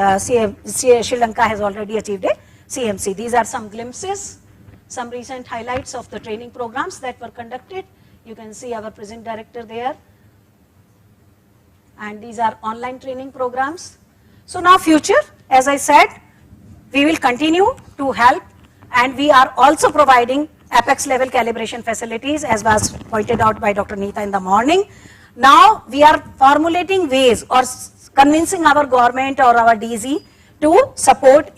Lanka has already achieved a CMC. These are some glimpses, some recent highlights of the training programs that were conducted. You can see our present director there, and these are online training programs. So now future, as I said, we will continue to help, and we are also providing apex level calibration facilities, as was pointed out by Dr. Neeta in the morning. Now we are formulating ways or convincing our government or our DZ to support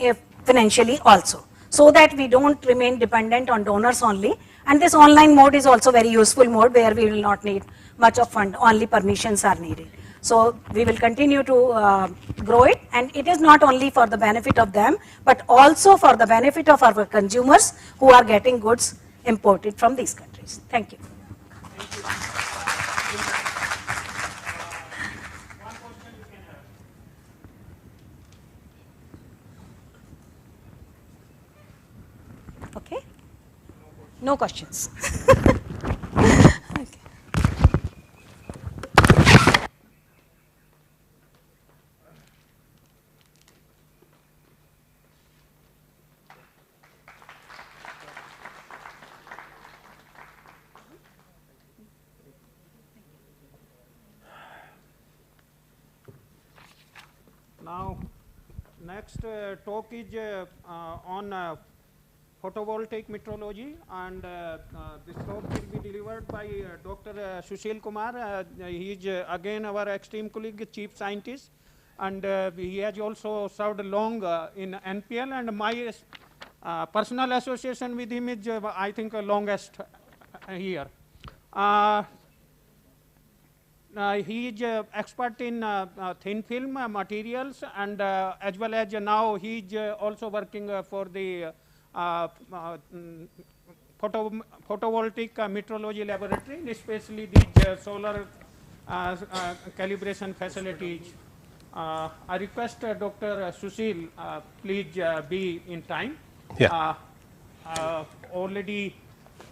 financially also, so that we don't remain dependent on donors only. And this online mode is also very useful mode where we will not need much of fund, only permissions are needed. So we will continue to grow it, and it is not only for the benefit of them, but also for the benefit of our consumers who are getting goods imported from these countries. Thank you. Okay? No questions. Now, next talk is on photovoltaic metrology, and this talk will be delivered by Dr. Sushil Kumar. He is again our esteemed colleague, chief scientist, and he has also served long in NPL, and my personal association with him is, I think, longest here. He is expert in thin film materials, and as well as now he is also working for the photovoltaic metrology laboratory, especially these solar calibration facilities. I request Dr. Sushil, please be in time. Yeah. Already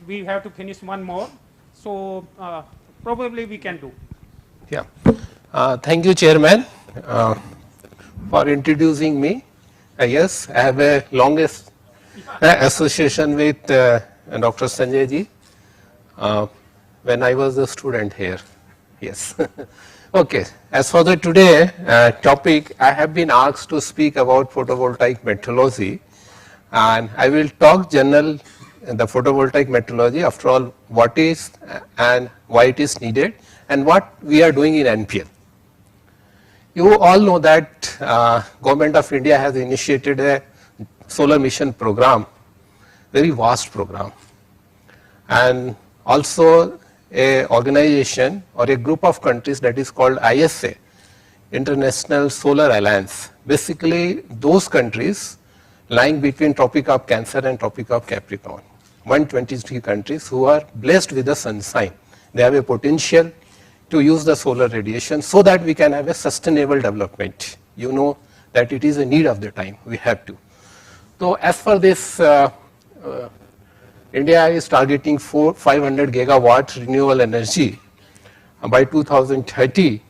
we have to finish one more, so probably we can do. Yeah. Thank you, Chairman. for introducing me. Yes, I have a longest association with Dr. Sanjay ji when I was a student here. Yes. Okay, as for the today topic, I have been asked to speak about photovoltaic metrology, and I will talk general the photovoltaic metrology, after all what is and why it is needed and what we are doing in NPL. You all know that Government of India has initiated a solar mission program, very vast program, and also a organization or a group of countries that is called ISA, International Solar Alliance. Basically those countries lying between Tropic of Cancer and Tropic of Capricorn, 123 countries who are blessed with the sunshine. They have a potential to use the solar radiation so that we can have a sustainable development. You know that it is a need of the time, we have to. So as for this, India is targeting 500 gigawatt renewable energy by 2030,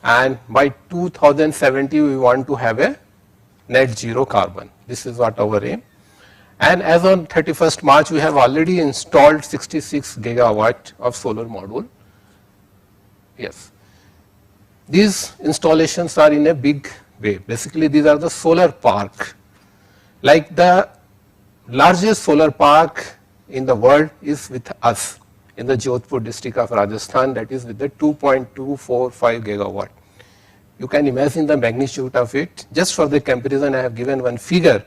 and by 2070 we want to have a net zero carbon. This is what our aim. And as on 31st March, we have already installed 66 gigawatt of solar module. Yes. These installations are in a big way. Basically, these are the solar park. Like the largest solar park in the world is with us in the Jodhpur district of Rajasthan, that is with the 2.245 gigawatt. You can imagine the magnitude of it. Just for the comparison, I have given one figure.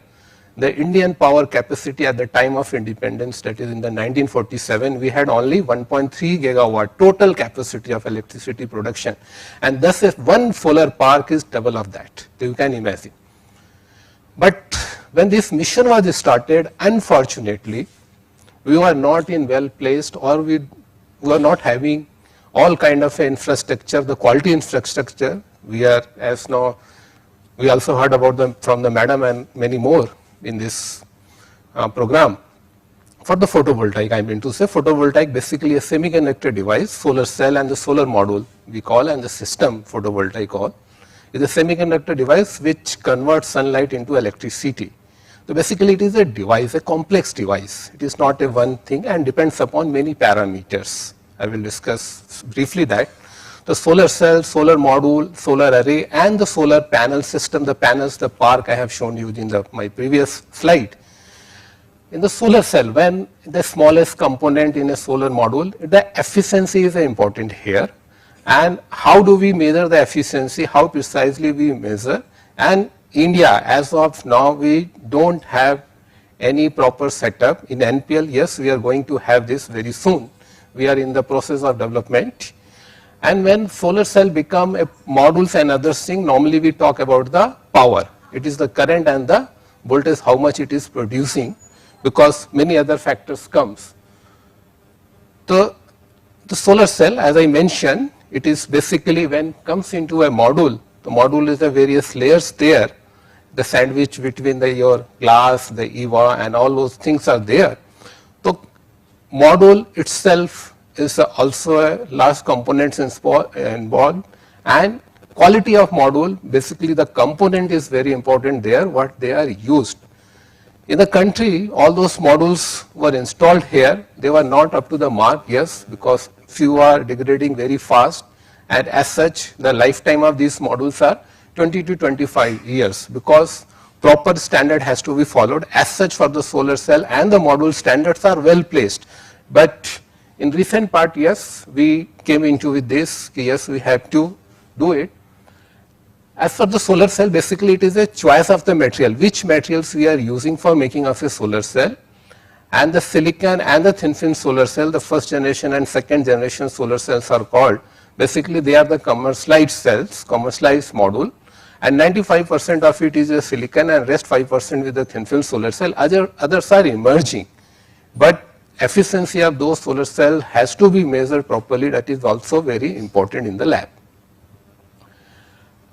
The Indian power capacity at the time of independence, that is in the 1947, we had only 1.3 gigawatt total capacity of electricity production. And thus if one solar park is double of that, you can imagine. But when this mission was started, unfortunately, we were not in well placed, or we were not having all kind of infrastructure, the quality infrastructure. We are, as now, we also heard about them from the madam and many more in this program. For the photovoltaic, I mean to say photovoltaic basically a semiconductor device, solar cell and the solar module we call, and the system photovoltaic all is a semiconductor device which converts sunlight into electricity. So basically it is a device, a complex device. It is not a one thing and depends upon many parameters. I will discuss briefly that. The solar cell, solar module, solar array, and the solar panel system, the panels, the park I have shown you in my previous slide. In the solar cell, when the smallest component in a solar module, the efficiency is important here. And how do we measure the efficiency, how precisely we measure? And India, as of now, we don't have any proper setup. In NPL, yes, we are going to have this very soon. We are in the process of development. And when solar cell become a modules and other things, normally we talk about the power. It is the current and the voltage, how much it is producing, because many other factors comes. The solar cell, as I mentioned, it is basically when comes into a module, the module is the various layers there, the sandwich between your glass, the EVA, and all those things are there. So module itself is also a large components involved, and quality of module, basically the component is very important there, what they are used. In the country, all those modules were installed here. They were not up to the mark, yes, because few are degrading very fast, and as such, the lifetime of these modules are 20 to 25 years, because proper standard has to be followed. As such, for the solar cell and the module, standards are well placed. But in recent part, yes, we came into with this, yes, we have to do it. As for the solar cell, basically it is a choice of the material, which materials we are using for making of a solar cell. And the silicon and the thin film solar cell, the first generation and second generation solar cells are called. Basically they are the commercialized cells, commercialized module, and 95% of it is a silicon and rest 5% with the thin film solar cell. Others are emerging, but efficiency of those solar cell has to be measured properly. That is also very important in the lab.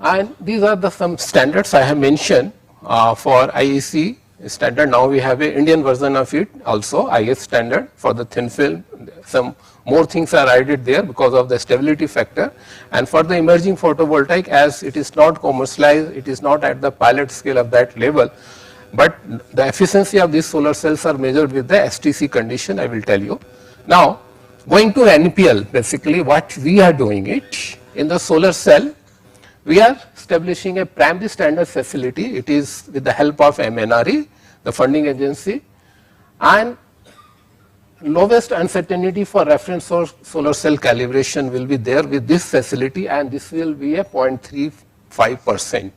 And these are some standards I have mentioned for IEC standard. Now we have a Indian version of it also, IS standard for the thin film. Some more things are added there because of the stability factor. And for the emerging photovoltaic, as it is not commercialized, it is not at the pilot scale of that level, but the efficiency of these solar cells are measured with the STC condition, I will tell you. Now, going to NPL, basically what we are doing it, in the solar cell, we are establishing a primary standard facility. It is with the help of MNRE, the funding agency, and lowest uncertainty for reference solar cell calibration will be there with this facility, and this will be a 0.35%.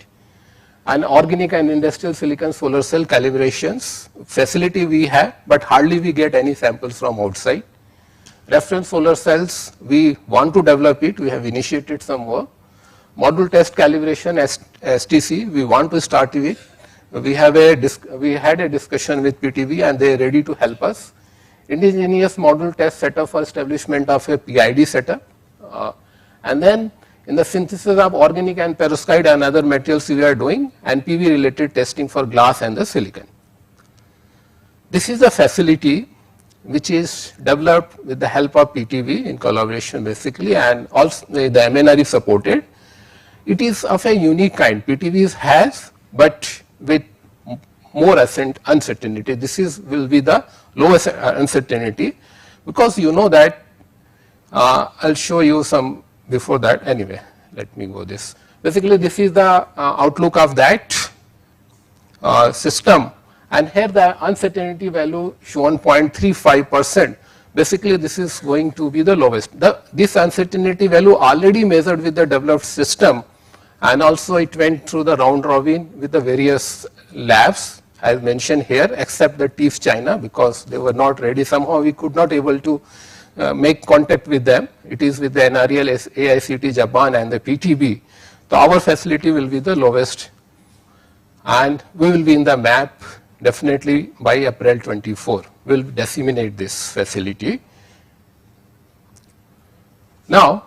And organic and industrial silicon solar cell calibrations facility we have, but hardly we get any samples from outside. Reference solar cells, we want to develop it, we have initiated some work. Module test calibration STC, we want to start with. We had a discussion with PTV and they are ready to help us. Indigenous module test setup for establishment of a PID setup. And then in the synthesis of organic and perovskite and other materials we are doing, and PV related testing for glass and the silicon. This is a facility which is developed with the help of PTV in collaboration basically, and also the MNRE supported. It is of a unique kind. PTV has, but with more uncertainty. This will be the lowest uncertainty, because you know that I'll show you some before that. Anyway, let me go this. Basically, this is the outlook of that system, and here the uncertainty value shown 0.35%. Basically, this is going to be the lowest. This uncertainty value already measured with the developed system, and also it went through the round robin with the various labs as mentioned here, except the TIFF China, because they were not ready. Somehow we could not able to make contact with them. It is with the NREL, AICT Japan and the PTB. So our facility will be the lowest, and we will be in the map definitely by April 24. We will disseminate this facility. Now,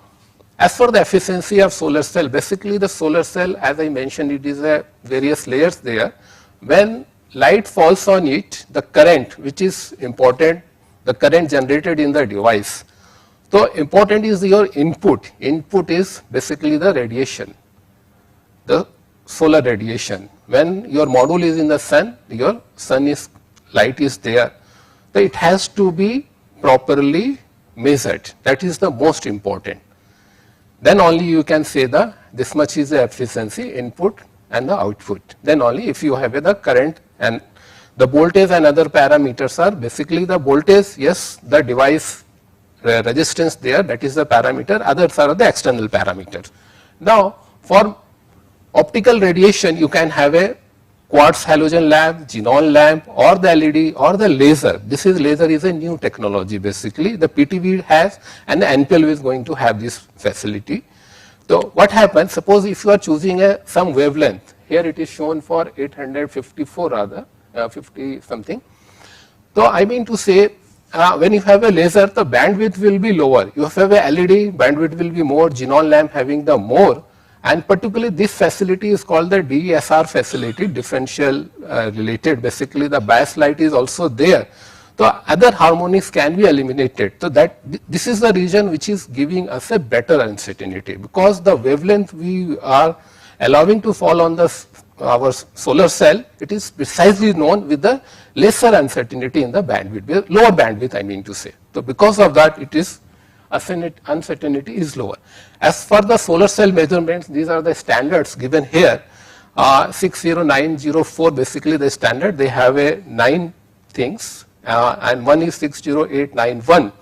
as for the efficiency of solar cell, basically the solar cell, as I mentioned, it is a various layers there. When light falls on it, the current, which is important, the current generated in the device. So important is your input. Input is basically the radiation, the solar radiation. When your module is in the sun, your light is there. So it has to be properly measured. That is the most important. Then only you can say this much is the efficiency, input and the output. Then only if you have the current, and the voltage and other parameters are basically the voltage, yes, the device resistance there, that is the parameter, others are the external parameters. Now, for optical radiation, you can have a quartz halogen lamp, xenon lamp, or the LED or the laser. This laser is a new technology basically. The PTV has, and the NPL is going to have this facility. So what happens, suppose if you are choosing some wavelength, here it is shown for 854 rather, 50 something. So I mean to say, when you have a laser, the bandwidth will be lower. You have a LED, bandwidth will be more, xenon lamp having the more. And particularly this facility is called the DSR facility, differential related. Basically the bias light is also there. So other harmonics can be eliminated. So this is the region which is giving us a better uncertainty, because the wavelength we are allowing to fall on our solar cell, it is precisely known with the lesser uncertainty in the bandwidth, lower bandwidth I mean to say. So because of that, it is uncertainty is lower. As for the solar cell measurements, these are the standards given here. 60904 basically the standard. They have 9 things, and one is 60891.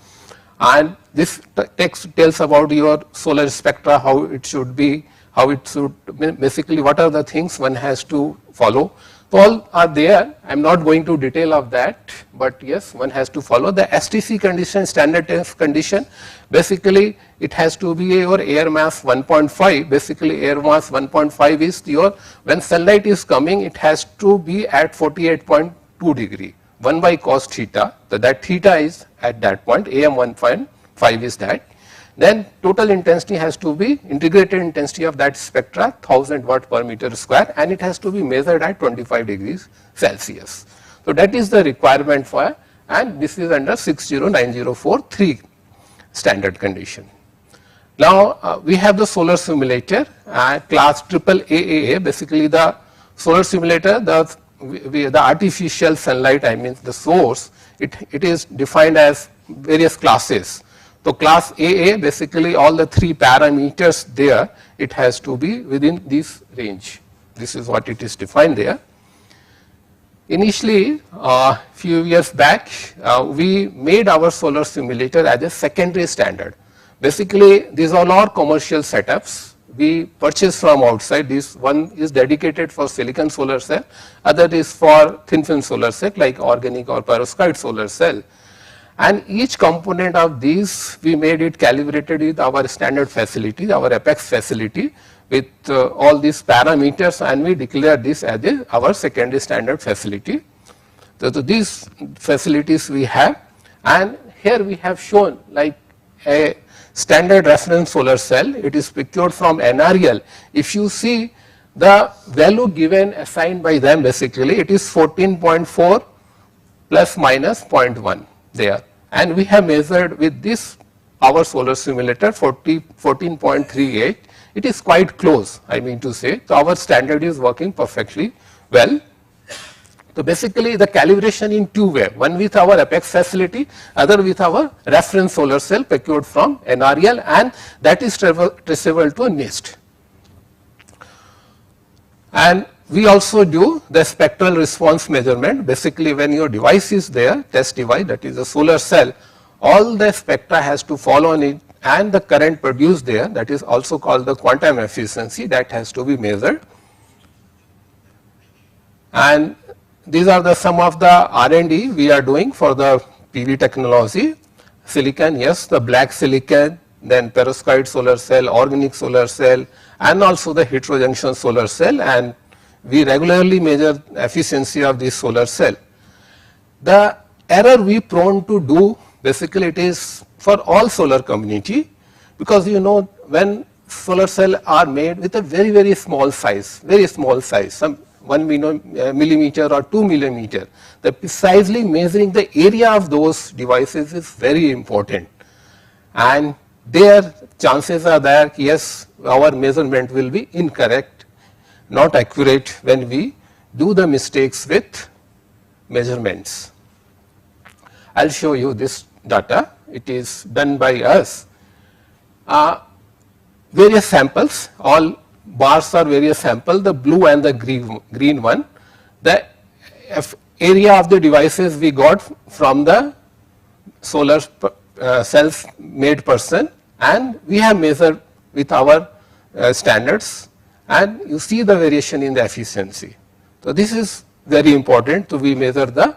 And this text tells about your solar spectra, how it should be, how it should, basically what are the things one has to follow. So all are there. I am not going to detail of that, but yes, one has to follow the STC condition, standard test condition. Basically, it has to be your air mass 1.5. Basically, air mass 1.5 is your, when sunlight is coming, it has to be at 48.2 degree. 1 by cos theta. So that theta is at that point, AM 1.5 is that. then total intensity has to be integrated intensity of that spectra 1000 watt per meter square, and it has to be measured at 25 degrees Celsius. So that is the requirement for, and this is under 60904-3 standard condition. Now we have the solar simulator class AAA. Basically the solar simulator, the artificial sunlight, I mean the source, it is defined as various classes. So class AA, basically all the 3 parameters there, it has to be within this range. This is what it is defined there. Initially, few years back, we made our solar simulator as a secondary standard. Basically, these are all commercial setups. We purchase from outside. This one is dedicated for silicon solar cell, other is for thin film solar cell like organic or perovskite solar cell. And each component of these, we made it calibrated with our standard facility, our Apex facility, with all these parameters, and we declare this as our secondary standard facility. So these facilities we have, and here we have shown like a standard reference solar cell. It is procured from NREL. If you see the value given assigned by them, basically it is 14.4 plus minus 0.1 there, and we have measured with this our solar simulator 14.38. It is quite close, I mean to say. So our standard is working perfectly well. So basically the calibration in 2 ways, one with our Apex facility, other with our reference solar cell procured from NREL, and that is traceable to NIST. And we also do the spectral response measurement. Basically when your device is there, test device, that is a solar cell, all the spectra has to fall on it, and the current produced there, that is also called the quantum efficiency, that has to be measured. And these are the some of the R&D we are doing for the PV technology. Silicon, yes, the black silicon, then perovskite solar cell, organic solar cell, and also the heterojunction solar cell, and we regularly measure efficiency of this solar cell. The error we prone to do, basically it is for all solar community, because you know when solar cell are made with a very, very small size, some 1 millimeter or 2 millimeter, the precisely measuring the area of those devices is very important. And there chances are that yes, our measurement will be incorrect, not accurate when we do the mistakes with measurements. I'll show you this data. It is done by us. Various samples, all bars are various samples, the blue and the green one. The area of the devices we got from the solar cells made person, and we have measured with our standards, and you see the variation in the efficiency. So this is very important to we measure the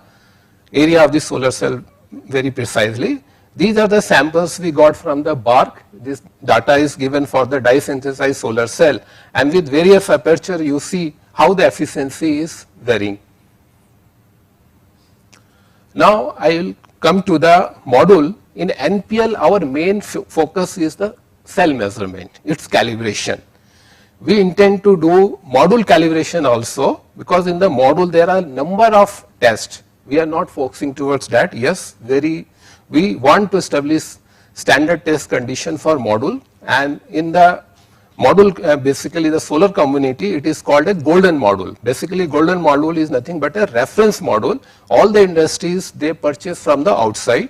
area of the solar cell very precisely. These are the samples we got from the bark. This data is given for the dye synthesized solar cell, and with various aperture you see how the efficiency is varying. Now I will come to the module. In NPL our main focus is the cell measurement, its calibration. We intend to do module calibration also, because in the module there are number of tests. We are not focusing towards that. Yes, we want to establish standard test condition for module, and in the module basically the solar community, it is called a golden module. Basically golden module is nothing but a reference module. All the industries they purchase from the outside.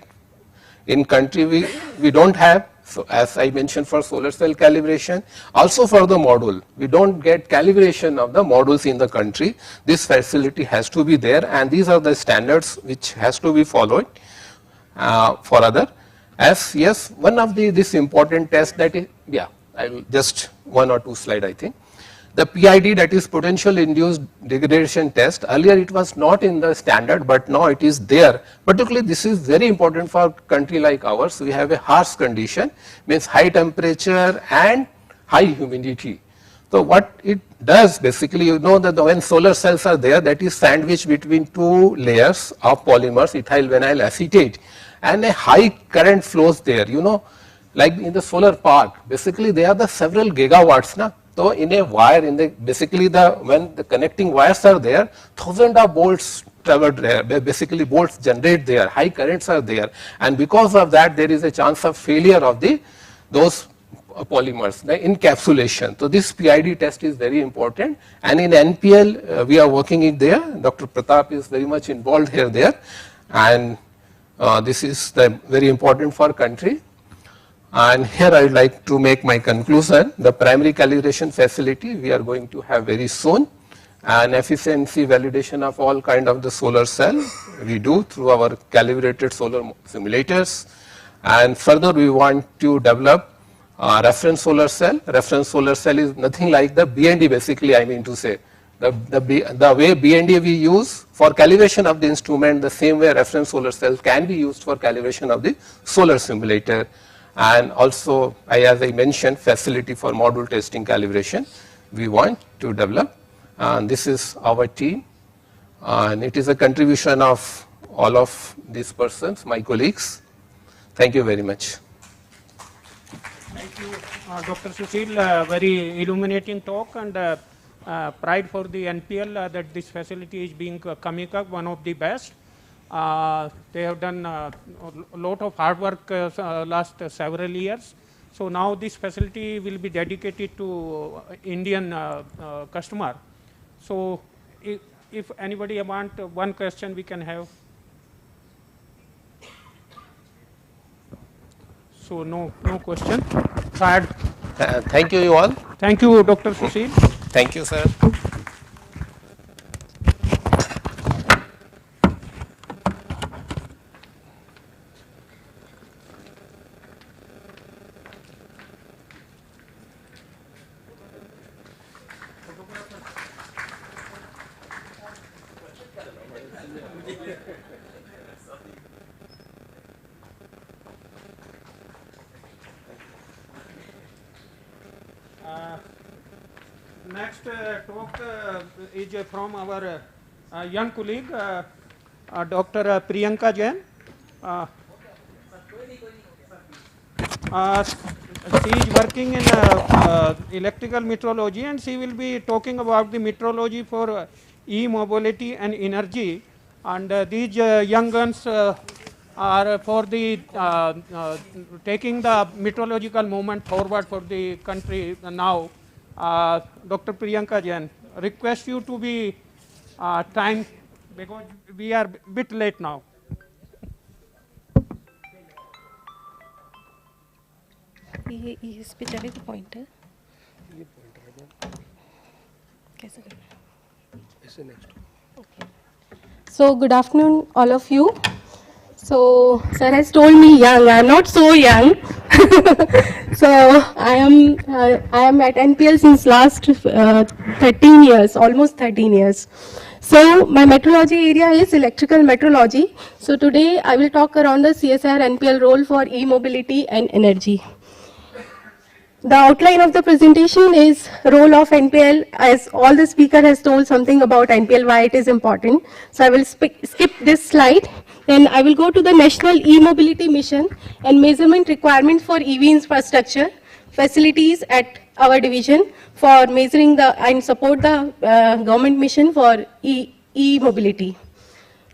In country we don't have, so as I mentioned for solar cell calibration, also for the module we don't get calibration of the modules in the country. This facility has to be there, and these are the standards which has to be followed for other. As yes, one of this important test that is, yeah, I will just 1 or 2 slide I think. The PID, that is potential induced degradation test, earlier it was not in the standard, but now it is there. Particularly this is very important for a country like ours. We have a harsh condition, means high temperature and high humidity. So what it does basically, you know that when solar cells are there, that is sandwiched between 2 layers of polymers, ethyl vinyl acetate, and a high current flows there. You know, like in the solar park, basically they are the several gigawatts, na? So in a wire, basically when the connecting wires are there, thousands of volts travel there, basically volts generate there, high currents are there, and because of that there is a chance of failure of those polymers, the encapsulation. So this PID test is very important, and in NPL we are working it there. Dr. Pratap is very much involved here there, and this is very important for country. And here I would like to make my conclusion. The primary calibration facility we are going to have very soon, and efficiency validation of all kind of the solar cell we do through our calibrated solar simulators, and further we want to develop reference solar cell. Reference solar cell is nothing like the BND, basically, I mean to say. The way BND we use for calibration of the instrument, the same way reference solar cell can be used for calibration of the solar simulator. And also, as I mentioned, facility for module testing calibration we want to develop. And this is our team. And it is a contribution of all of these persons, my colleagues. Thank you very much. Thank you, Dr. Sushil. Very illuminating talk, and pride for the NPL that this facility is being coming up, one of the best. They have done a lot of hard work last several years. So now this facility will be dedicated to Indian customer. So if anybody want one question, we can have. So no question. Thank you all. Thank you, Dr. Sushil. Thank you, sir. Next talk is from our young colleague, Dr. Priyanka Jain. She is working in electrical metrology, and she will be talking about the metrology for e-mobility and energy. And these young guns are for the taking the meteorological movement forward for the country now. Dr. Priyanka Jain, request you to be time, because we are a bit late now. ये इस पे चले तो point है, ये point है कैसे करना है ऐसे next. So good afternoon all of you. So sir has told me young, I am not so young. So I am at NPL since last 13 years, almost 13 years. So my metrology area is electrical metrology. So today I will talk around the CSIR-NPL role for e-mobility and energy. The outline of the presentation is role of NPL, as all the speaker has told something about NPL, why it is important. So I will skip this slide. Then I will go to the National E-Mobility Mission and measurement requirement for EV infrastructure, facilities at our division for measuring and support the government mission for e-mobility.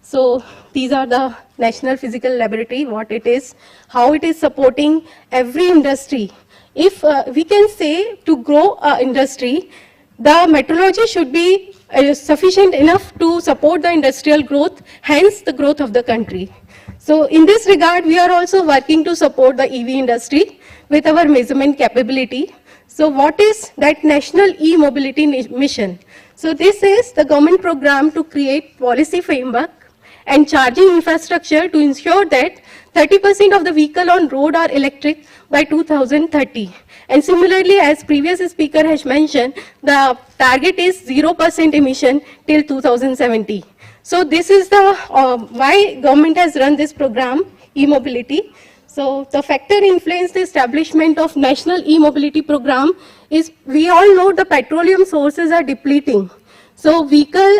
So these are the National Physical Laboratory, what it is, how it is supporting every industry. If we can say to grow industry, the metrology should be sufficient enough to support the industrial growth, hence the growth of the country. So in this regard, we are also working to support the EV industry with our measurement capability. So what is that National E-Mobility Mission? So this is the government program to create policy framework and charging infrastructure to ensure that 30% of the vehicle on road are electric by 2030. And similarly, as previous speaker has mentioned, the target is 0% emission till 2070. So this is the why government has run this program, e-mobility. So the factor influence the establishment of National E-Mobility Program is, we all know the petroleum sources are depleting. So vehicle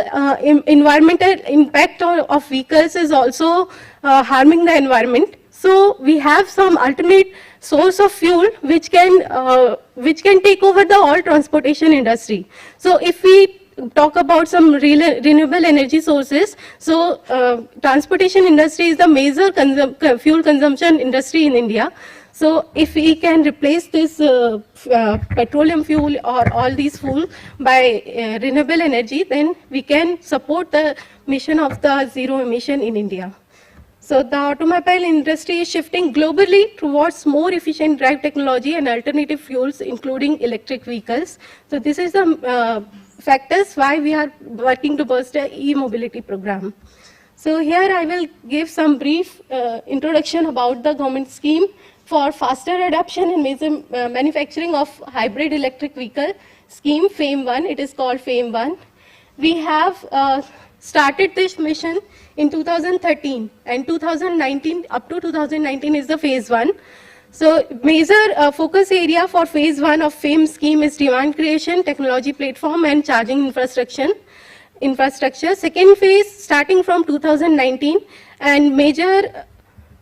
environmental impact of vehicles is also harming the environment. So we have some alternate source of fuel which can take over the all transportation industry. So if we talk about some renewable energy sources, so transportation industry is the major fuel consumption industry in India. So if we can replace this petroleum fuel or all these fuel by renewable energy, then we can support the mission of the zero emission in India. So the automobile industry is shifting globally towards more efficient drive technology and alternative fuels, including electric vehicles. So this is the factors why we are working towards the e-mobility program. So here I will give some brief introduction about the government scheme for faster adoption and manufacturing of hybrid electric vehicle scheme, FAME 1. It is called FAME 1. We have started this mission in 2013, and 2019, up to 2019 is the phase 1. So major focus area for phase 1 of FAME scheme is demand creation, technology platform and charging infrastructure. Second phase starting from 2019, and major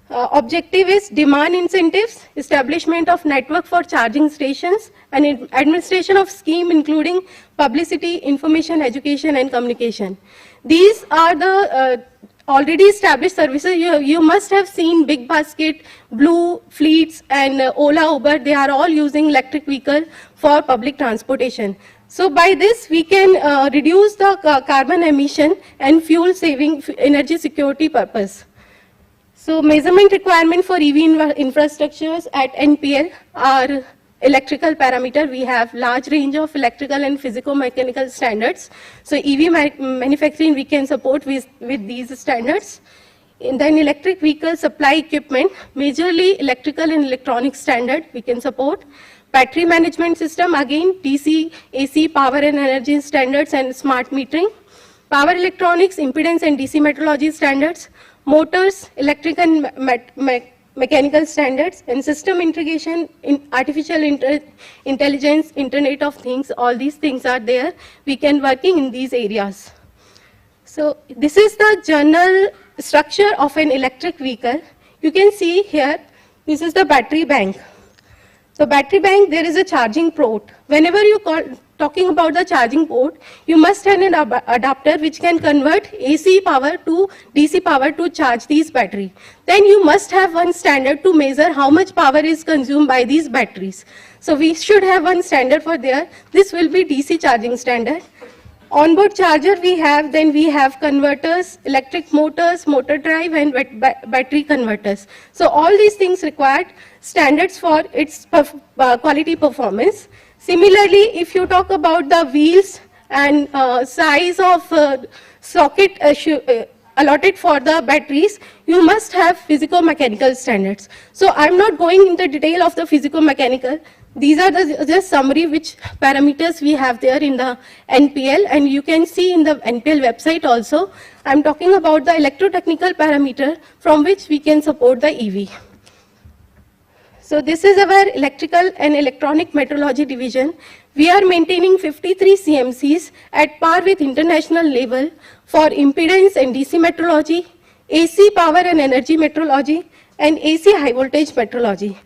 objective is demand incentives, establishment of network for charging stations, and administration of scheme including publicity, information, education and communication. These are the already established services. You must have seen Big Basket, Blue, Fleets and Ola, Uber. They are all using electric vehicle for public transportation. So by this we can reduce the carbon emission and fuel saving energy security purpose. So measurement requirement for EV infrastructures at NPL are electrical parameter. We have large range of electrical and physico-mechanical standards. So EV manufacturing we can support with these standards. And then electric vehicle supply equipment, majorly electrical and electronic standard we can support. Battery management system, again DC, AC, power and energy standards and smart metering. Power electronics, impedance and DC metrology standards. Motors, electric and mechanical standards, and system integration in artificial intelligence, Internet of Things, all these things are there. We can working in these areas. So this is the general structure of an electric vehicle. You can see here, this is the battery bank. So battery bank, there is a charging port. Whenever you talking about the charging port, you must have an adapter which can convert AC power to DC power to charge these battery. Then you must have one standard to measure how much power is consumed by these batteries. So we should have one standard for there. This will be DC charging standard. Onboard charger we have, then we have converters, electric motors, motor drive and battery converters. So all these things required standards for its quality performance. Similarly, if you talk about the wheels and size of socket allotted for the batteries, you must have physico-mechanical standards. So I'm not going into detail of the physico-mechanical. These are the just summary which parameters we have there in the NPL, and you can see in the NPL website also. I'm talking about the electrotechnical parameter from which we can support the EV. So this is our electrical and electronic metrology division. We are maintaining 53 CMCs at par with international level for impedance and DC metrology, AC power and energy metrology, and AC high voltage metrology.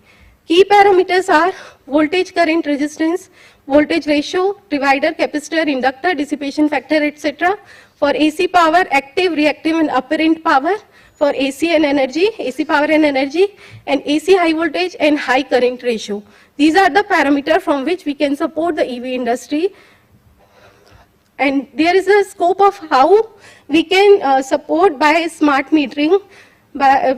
Key parameters are voltage, current, resistance, voltage ratio, divider, capacitor, inductor, dissipation factor, etc. For AC power, active, reactive and apparent power. For AC and energy, AC power and energy, and AC high voltage and high current ratio. These are the parameters from which we can support the EV industry. And there is a scope of how we can support by smart metering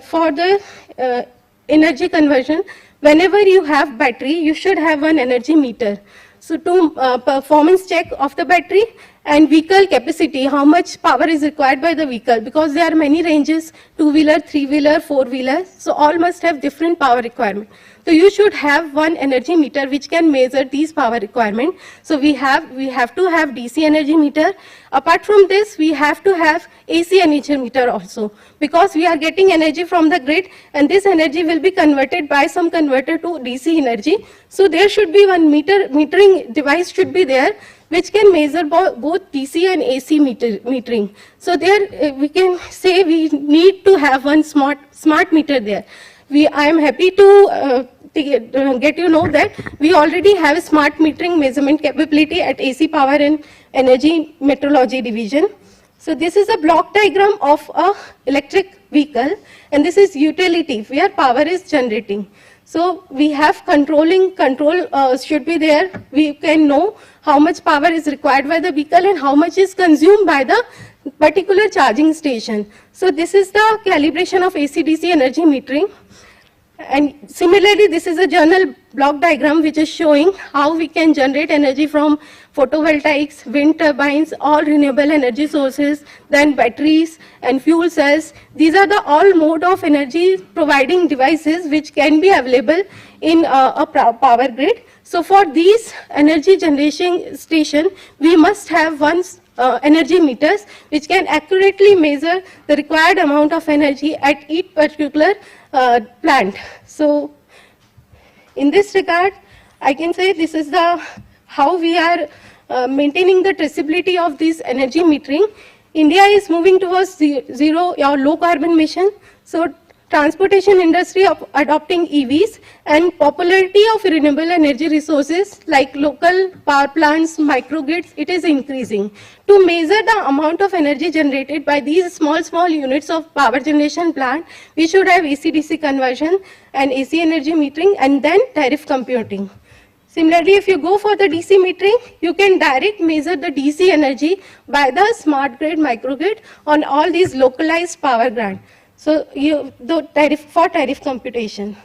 for the energy conversion. Whenever you have battery, you should have one energy meter. So to performance check of the battery and vehicle capacity, how much power is required by the vehicle, because there are many ranges, two-wheeler, three-wheeler, four-wheeler, so all must have different power requirement. So you should have one energy meter which can measure these power requirement. So we have to have DC energy meter. Apart from this, we have to have AC energy meter also, because we are getting energy from the grid and this energy will be converted by some converter to DC energy. So there should be one metering device should be there which can measure both DC and AC metering. So there we can say we need to have one smart meter there. I am happy to get you know that we already have a smart metering measurement capability at AC Power and Energy Metrology Division. So this is a block diagram of a electric vehicle, and this is utility where power is generating. So we have control should be there. We can know how much power is required by the vehicle and how much is consumed by the particular charging station. So this is the calibration of AC/DC energy metering. And similarly, this is a journal block diagram which is showing how we can generate energy from photovoltaics, wind turbines, all renewable energy sources, then batteries and fuel cells. These are the all mode of energy providing devices which can be available in a power grid. So for these energy generation station, we must have energy meters which can accurately measure the required amount of energy at each particular plant. So in this regard, I can say this is how we are maintaining the traceability of this energy metering. India is moving towards zero or low carbon mission. So transportation industry adopting EVs and popularity of renewable energy resources like local power plants, microgrids, it is increasing. To measure the amount of energy generated by these small units of power generation plant, we should have AC/DC conversion and AC energy metering and then tariff computing. Similarly, if you go for the DC metering, you can direct measure the DC energy by the smart grid, microgrid on all these localized power grid. So tariff computation.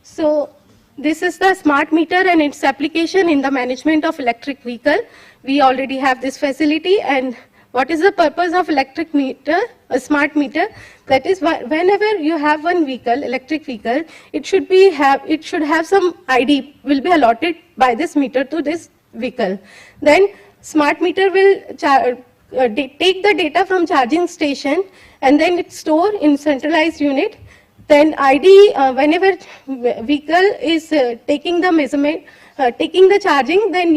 So this is the smart meter and its application in the management of electric vehicle. We already have this facility. And what is the purpose of electric meter, a smart meter? That is, whenever you have one vehicle, electric vehicle, it should have some ID will be allotted by this meter to this vehicle. Then smart meter will take the data from charging station and then it's stored in centralized unit. Then ID, whenever vehicle is taking the measurement, taking the charging, then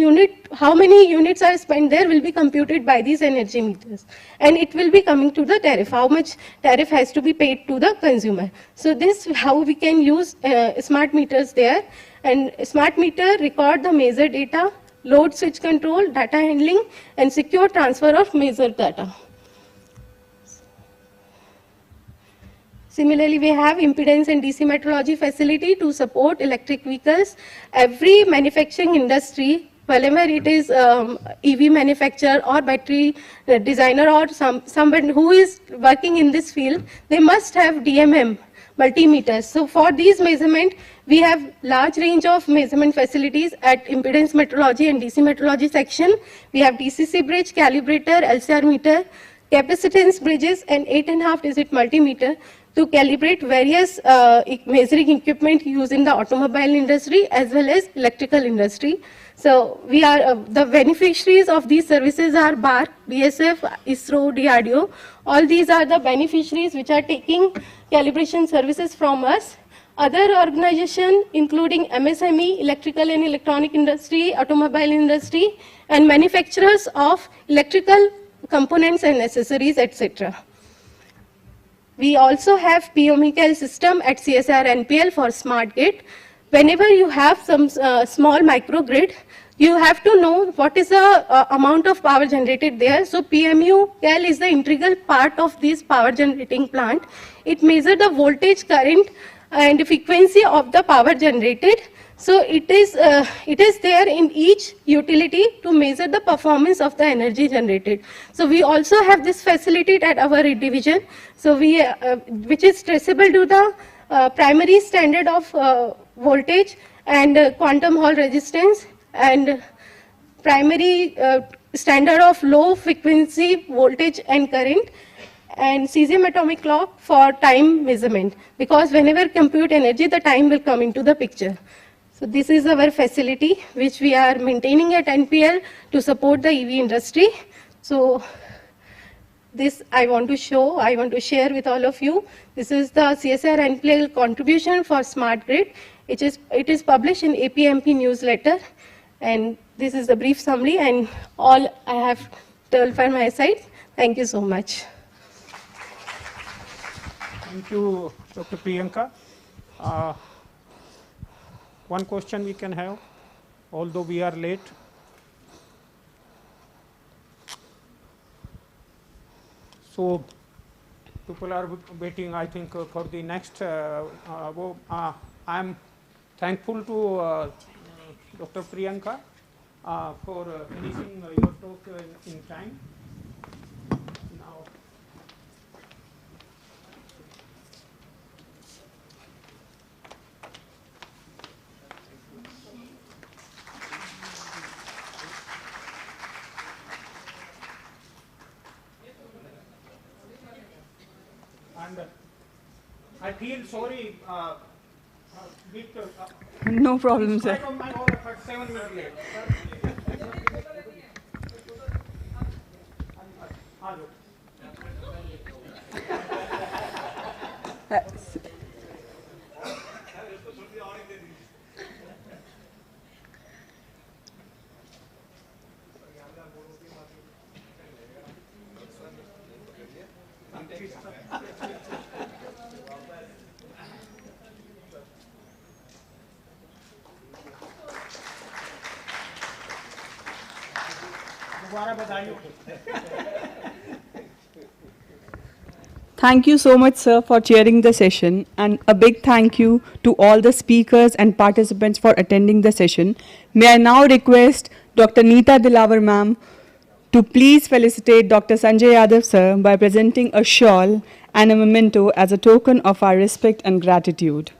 how many units are spent there will be computed by these energy meters. And it will be coming to the tariff, how much tariff has to be paid to the consumer. So this is how we can use smart meters there. And smart meter record the measured data, load switch control, data handling, and secure transfer of measured data. Similarly, we have impedance and DC metrology facility to support electric vehicles. Every manufacturing industry, whenever it is EV manufacturer or battery designer or someone who is working in this field, they must have DMM multimeters. So for these measurement, we have large range of measurement facilities at impedance metrology and DC metrology section. We have DCC bridge, calibrator, LCR meter, capacitance bridges, and 8.5 digit multimeter to calibrate various measuring equipment used in the automobile industry as well as electrical industry. So we are the beneficiaries of these services are BARC, BSF, ISRO, DRDO. All these are the beneficiaries which are taking calibration services from us. Other organizations including MSME, electrical and electronic industry, automobile industry, and manufacturers of electrical components and accessories, etc. We also have POMECAL system at CSIR-NPL for smart grid. Whenever you have some small microgrid, you have to know what is the amount of power generated there. So PMU-CAL is the integral part of this power generating plant. It measures the voltage, current, and frequency of the power generated. So it is there in each utility to measure the performance of the energy generated. So we also have this facility at our division, so which is traceable to the primary standard of voltage and quantum Hall resistance and primary standard of low frequency voltage and current, and cesium atomic clock for time measurement, because whenever compute energy, the time will come into the picture. So this is our facility which we are maintaining at NPL to support the EV industry. So this I want to share with all of you. This is the CSIR-NPL contribution for smart grid. It is published in APMP newsletter, and this is the brief summary and all I have told from my side. Thank you so much. Thank you, Dr. Priyanka. One question we can have, although we are late. So people are waiting, I think, for the next. I'm thankful to Dr. Priyanka for finishing your talk in time. Now, and I feel sorry. With, No problem, in sir. spite of my all efforts, 7 minutes late. दोबारा बधाई Thank you so much, sir, for chairing the session, and a big thank you to all the speakers and participants for attending the session. May I now request Dr. Neeta Dilawar ma'am to please felicitate Dr. Sanjay Yadav sir by presenting a shawl and a memento as a token of our respect and gratitude.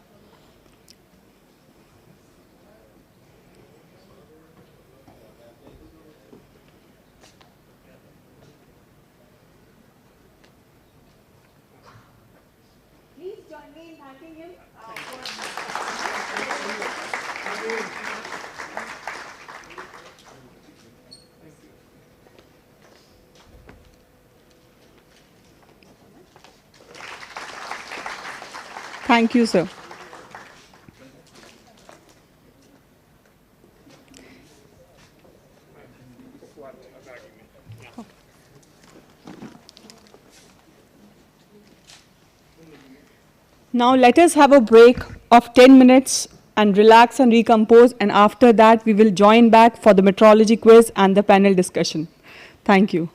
Please join me in thanking him. Thank you, sir. Now let us have a break of 10 minutes and relax and recompose, and after that we will join back for the metrology quiz and the panel discussion. Thank you.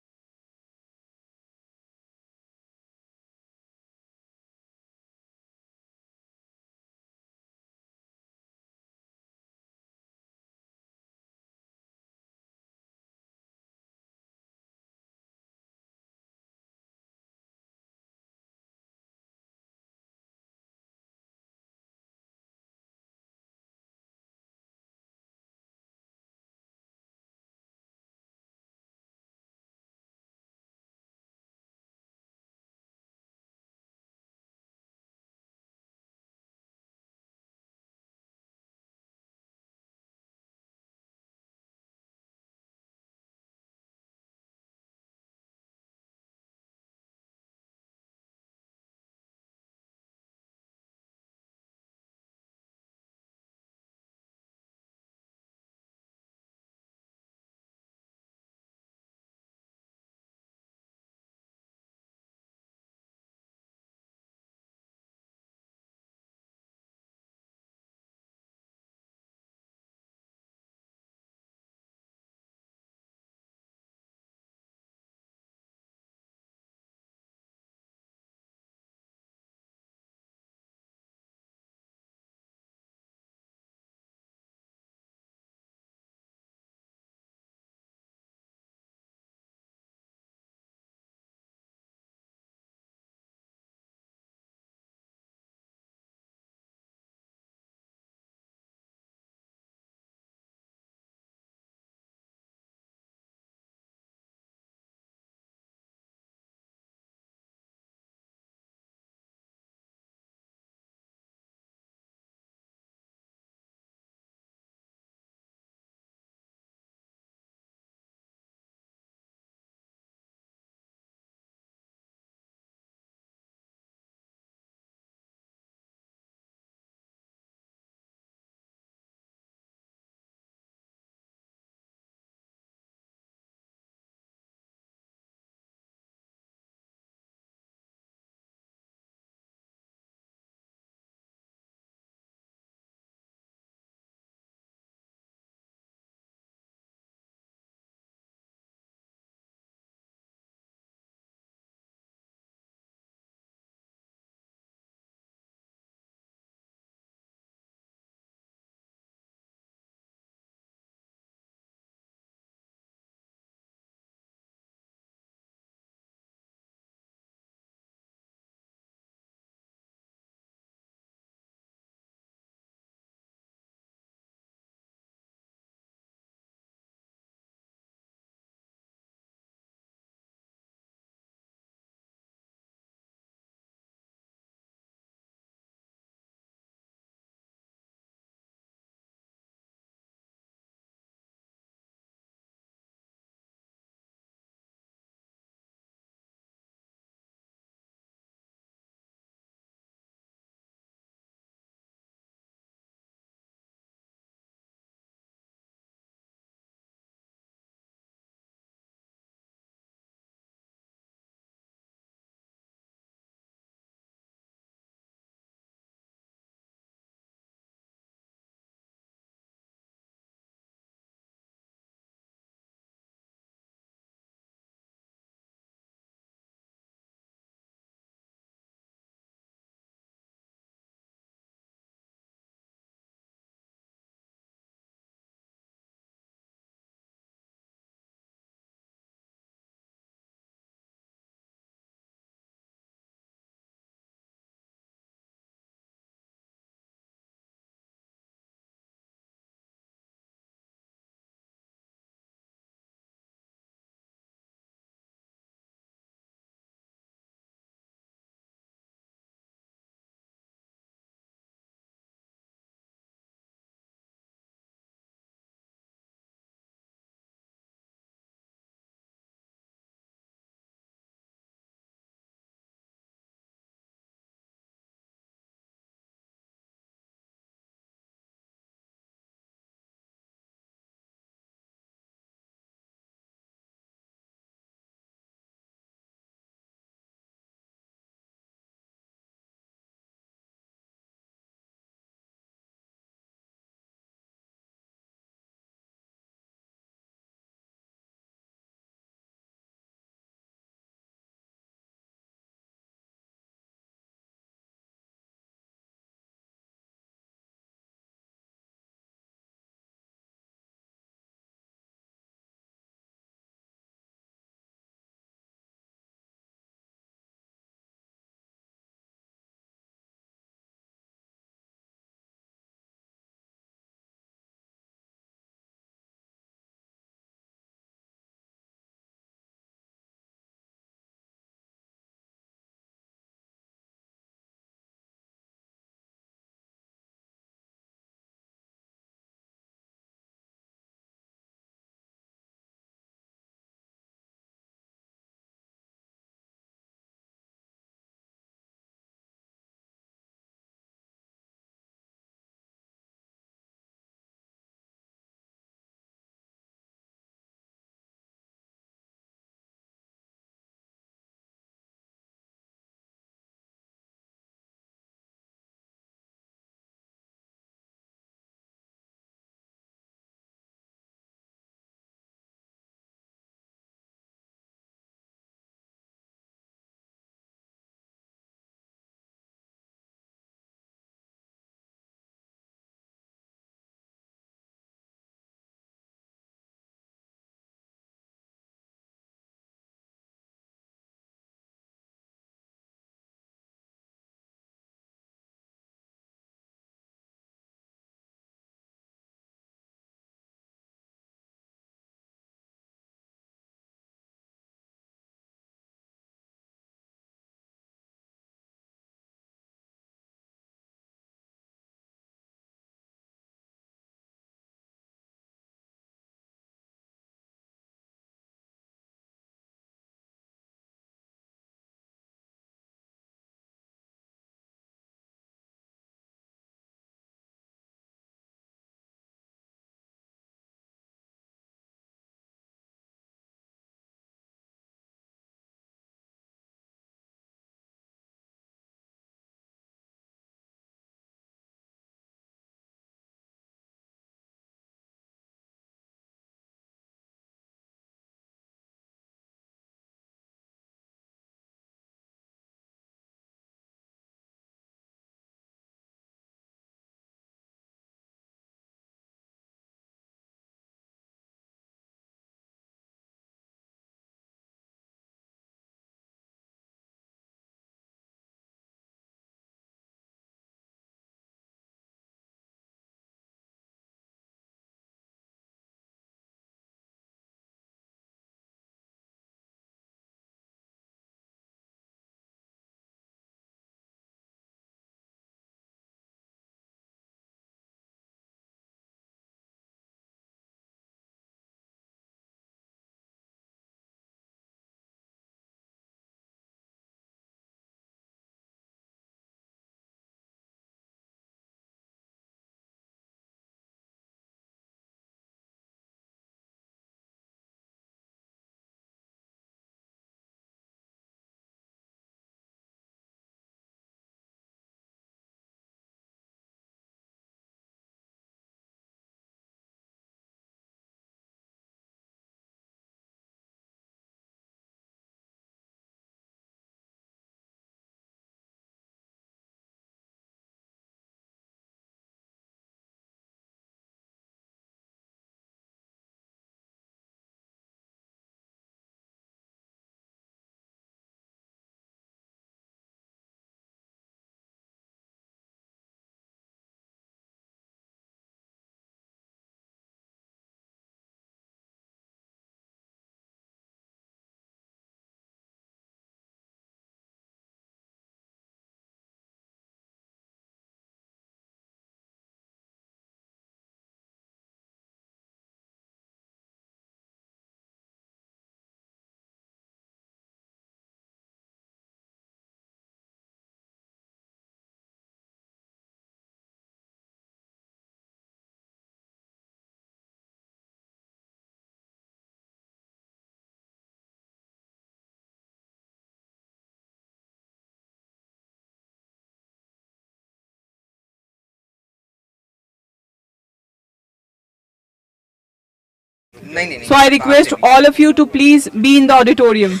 So I request all of you to please be in the auditorium.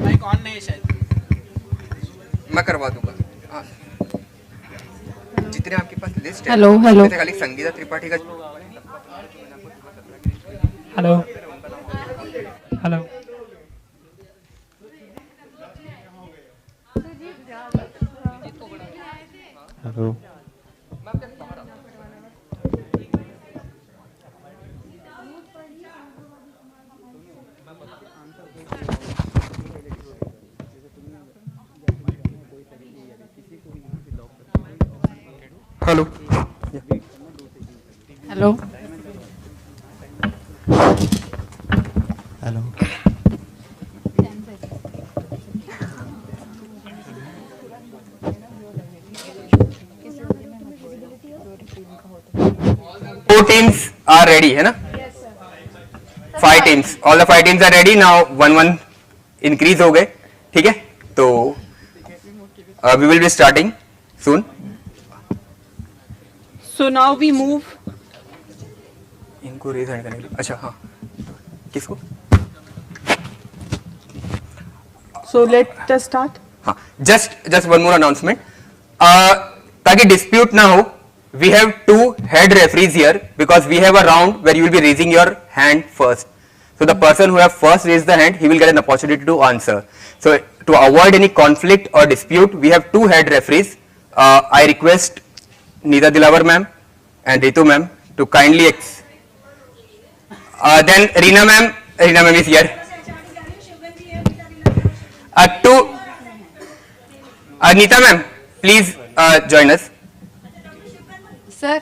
Mic on नहीं है शायद, मैं करवा दूंगा। हाँ, जितने आपके पास लिस्ट है, हेलो हेलो उसमें से खाली संगीता त्रिपाठी का। Hello hello hello 'hello hello hello 4 teams are ready, है ना? 5 teams, all the 5 teams are ready now. 1-1 increase हो गए, ठीक है? तो we will be starting soon. So now we move. इनको रेज हैंड करने के लिए, अच्छा हाँ, किसको? So let us start. हाँ, just one more announcement. ताकि dispute ना हो, we have 2 head referees here because we have a round where you will be raising your hand first. So the person who have first raised the hand, he will get an opportunity to answer. So to avoid any conflict or dispute, we have 2 head referees. I request Neeta Dilawar ma'am and Ritu ma'am to kindly then Reena ma'am is here. To Neeta ma'am, please join us. Sir.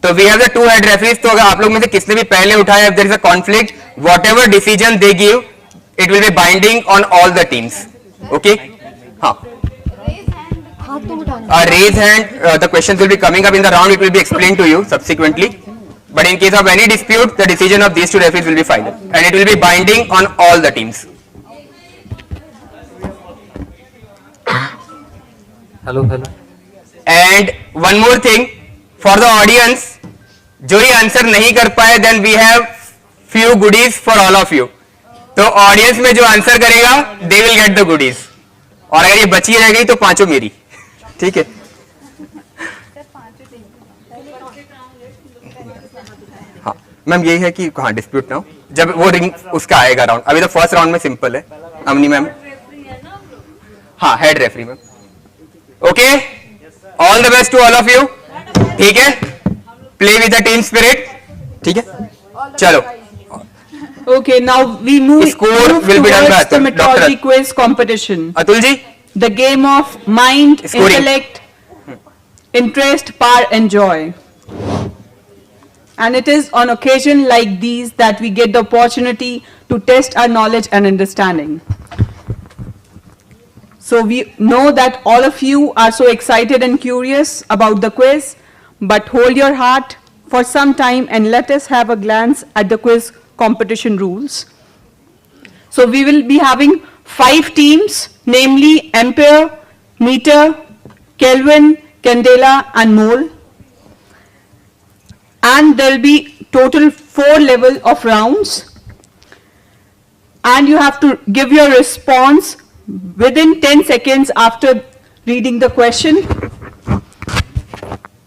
तो we have the 2 head referees. तो अगर आप लोग में से किसने भी पहले उठाया, if there is a conflict, whatever decision they give, it will be binding on all the teams. Okay? हाँ. Raise hand. The questions will be coming up in the round. It will be explained to you subsequently. But in case of any dispute, the decision of these 2 referees will be final, and it will be binding on all the teams. Hello hello And one more thing, for the audience, जो ये answer नहीं कर पाए, then we have few goodies for all of you. तो audience में जो answer करेगा, they will get the goodies. और अगर ये बची रह गई तो 5 मेरी, ठीक है? हाँ, मैम यही है कि हाँ डिस्प्यूट ना हो, जब वो रिंग उसका आएगा राउंड. अभी तो फर्स्ट राउंड में सिंपल है. अमनी मैम, हाँ head referee ma'am. Okay, all the best to all of you. ठीक है, play with the team spirit. ठीक है, चलो. Okay, now we move Score will be done by towards the metrology quiz competition. Atul ji, The game of mind, Scoring. intellect, interest, power and joy. And it is on occasion like these that we get the opportunity to test our knowledge and understanding. So we know that all of you are so excited and curious about the quiz, but hold your heart for some time and let us have a glance at the quiz competition rules. So we will be having 5 teams, namely ampere, meter, Kelvin, candela and mole. And there will be total 4 level of rounds. And you have to give your response within 10 seconds after reading the question.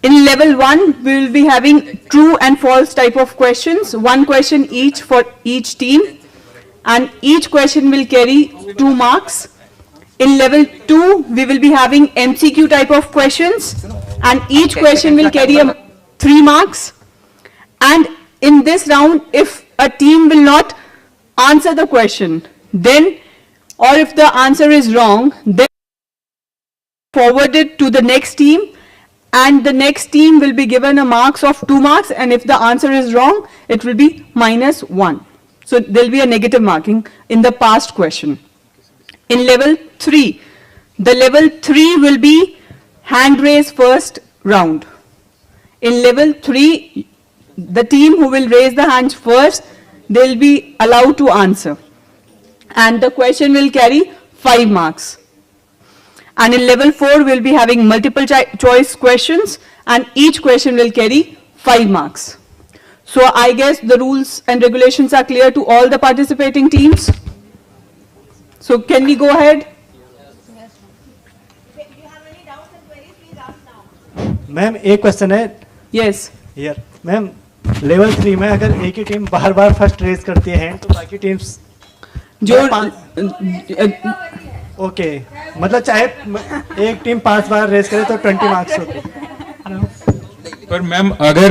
In level 1, we will be having true and false type of questions, 1 question each for each team, and each question will carry 2 marks. In level 2, we will be having MCQ type of questions, and each question will carry 3 marks. And in this round, if a team will not answer the question, then, or if the answer is wrong, then forwarded to the next team, and the next team will be given a marks of 2 marks, and if the answer is wrong, it will be -1. So there will be a negative marking in the past question. In level 3, the level 3 will be hand raise first round. In level 3, the team who will raise the hands first, they will be allowed to answer. And the question will carry 5 marks. And in level 4, we'll be having multiple choice questions, and each question will carry 5 marks. So I guess the rules and regulations are clear to all the participating teams. So can we go ahead? Ma'am एक question है. Yes here ma'am, level 3 में अगर एक ही team बार बार first raise करती है तो बाकी teams जो ओके, मतलब चाहे एक टीम 5 बार रेज करे तो 20 मार्क्स होते हैं. पर मैम अगर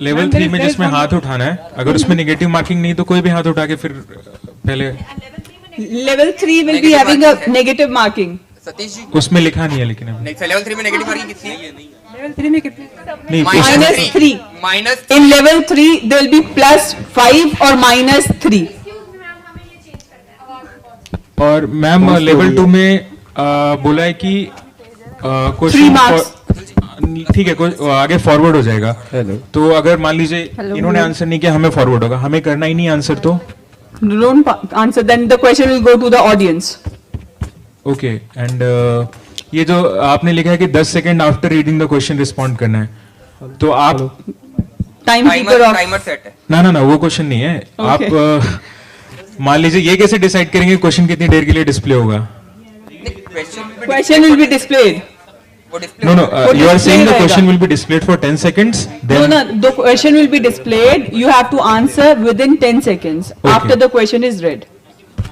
लेवल 3 में जिसमें हाथ उठाना है, अगर उसमें नेगेटिव मार्किंग नहीं तो कोई भी हाथ उठा के फिर पहले. Level 3 will be having a negative marking. Satish ji उसमें लिखा नहीं है लेकिन अभी. लेवल 3 में नेगेटिव मार्किंग कितनी है? लेवल 3 में कितनी? नहीं, -3. Minus In level 3 there will be +5 or -3. और मैम लेवल 2 में बोला है कि क्वेश्चन ठीक है आगे फॉरवर्ड हो जाएगा. तो अगर मान लीजिए इन्होंने आंसर नहीं किया, हमें फॉरवर्ड होगा, हमें करना ही नहीं आंसर तो Don't answer, then the question will go to the audience. Okay. And ये जो आपने लिखा है कि 10 second after reading the question respond करना है, तो आप टाइमर सेट है. ना वो क्वेश्चन नहीं है. आप मान लीजिए ये कैसे डिसाइड करेंगे क्वेश्चन कितनी देर के लिए डिस्प्ले होगा? Question will be displayed. No, you are saying the question will be displayed for 10 seconds. Then No, the question will be displayed. You have to answer within 10 seconds after the question is read.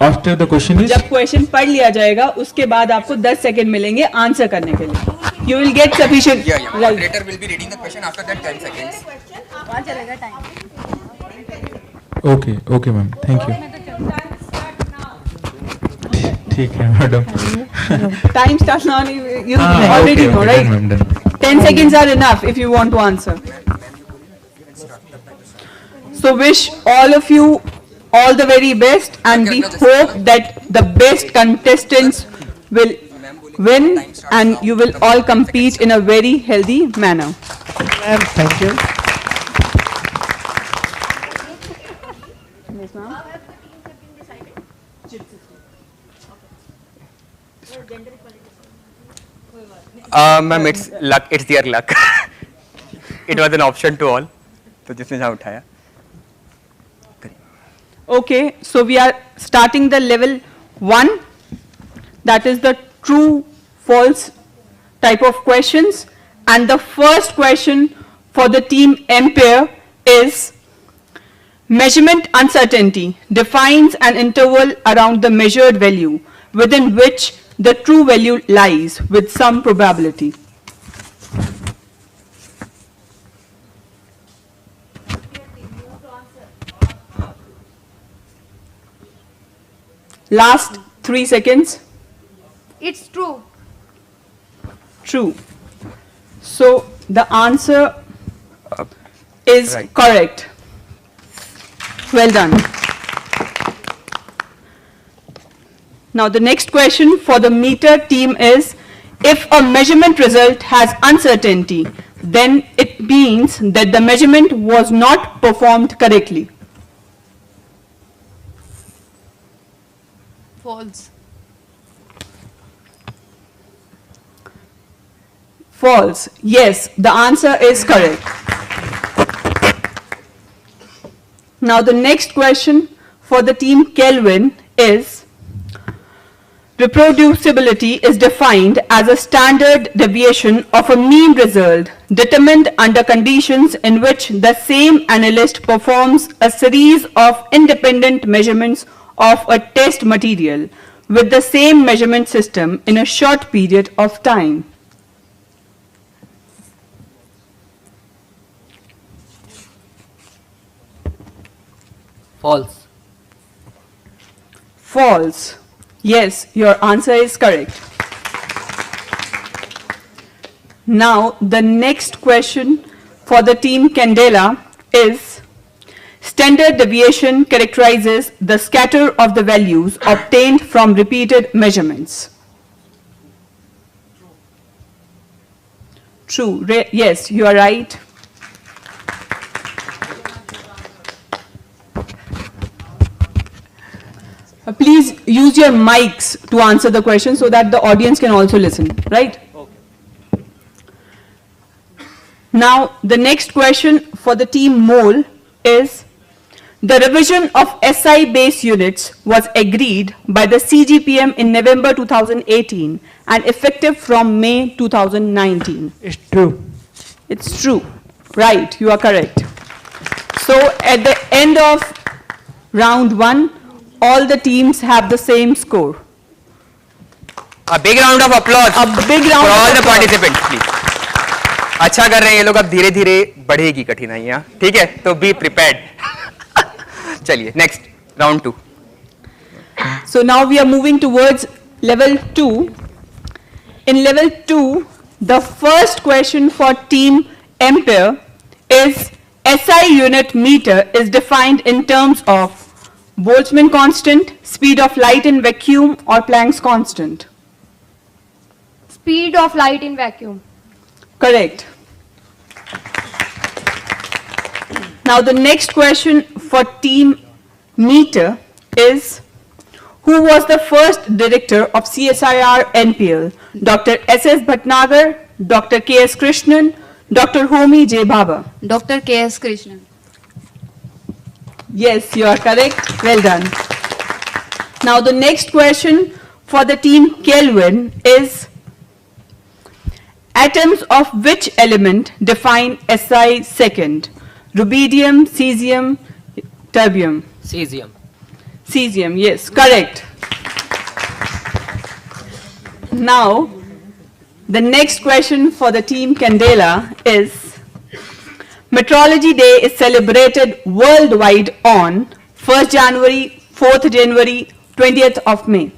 after the question is. जब question पढ़ लिया जाएगा उसके बाद आपको 10 second मिलेंगे answer करने के लिए. You will get sufficient. Moderator will be reading the question after that 10 seconds. Okay, ma'am. Thank you. ठीक है madam. Time starts now. You already know, right? 10 seconds are enough if you want to answer. So wish all of you all the very best, and we hope that the best contestants will win and you will all compete in a very healthy manner. Ma'am, thank you. Ma'am, it's luck. It's their luck. It was an option to all. तो जिसने जहाँ उठाया. Okay, so we are starting the level 1, that is the true false type of questions, and the first question for the team NPL is measurement uncertainty defines an interval around the measured value within which the true value lies with some probability. Last 3 seconds. It's true. True. So the answer is correct. Well done. Now the next question for the meter team is, if a measurement result has uncertainty, then it means that the measurement was not performed correctly. False. False. Yes, the answer is correct. Now the next question for the team Kelvin is, reproducibility is defined as a standard deviation of a mean result determined under conditions in which the same analyst performs a series of independent measurements of a test material with the same measurement system in a short period of time. False. False. Yes, your answer is correct. Now, the next question for the team Candela is, standard deviation characterizes the scatter of the values obtained from repeated measurements. True. Yes, you are right. Please use your mics to answer the question so that the audience can also listen, right? Now, the next question for the team MOL is, the revision of SI base units was agreed by the CGPM in November 2018 and effective from May 2019. It's true. It's true. Right, you are correct. So, at the end of round 1, all the teams have the same score. A big round of applause for all the participants, please. अच्छा कर रहे हैं ये लोग, अब धीरे धीरे बढ़ेगी कठिनाइयाँ, ठीक है? तो be prepared. चलिए, next, round 2. So now we are moving towards level 2. In level 2, the first question for team Ampere is, SI unit meter is defined in terms of Boltzmann constant, speed of light in vacuum, or Planck's constant. Speed of light in vacuum. Correct. Now the next question for team meter is, who was the first director of CSIR-NPL? Dr. S.S. Bhatnagar, Dr. K.S. Krishnan, Dr. Homi J. Bhabha. Dr. K.S. Krishnan. Yes, you are correct. Well done. Now the next question for the team Kelvin is, atoms of which element define SI second? Rubidium, cesium, terbium. Cesium. Cesium, yes, correct. Now, the next question for the team Candela is, Metrology Day is celebrated worldwide on 1st January, 4th January, 20th of May.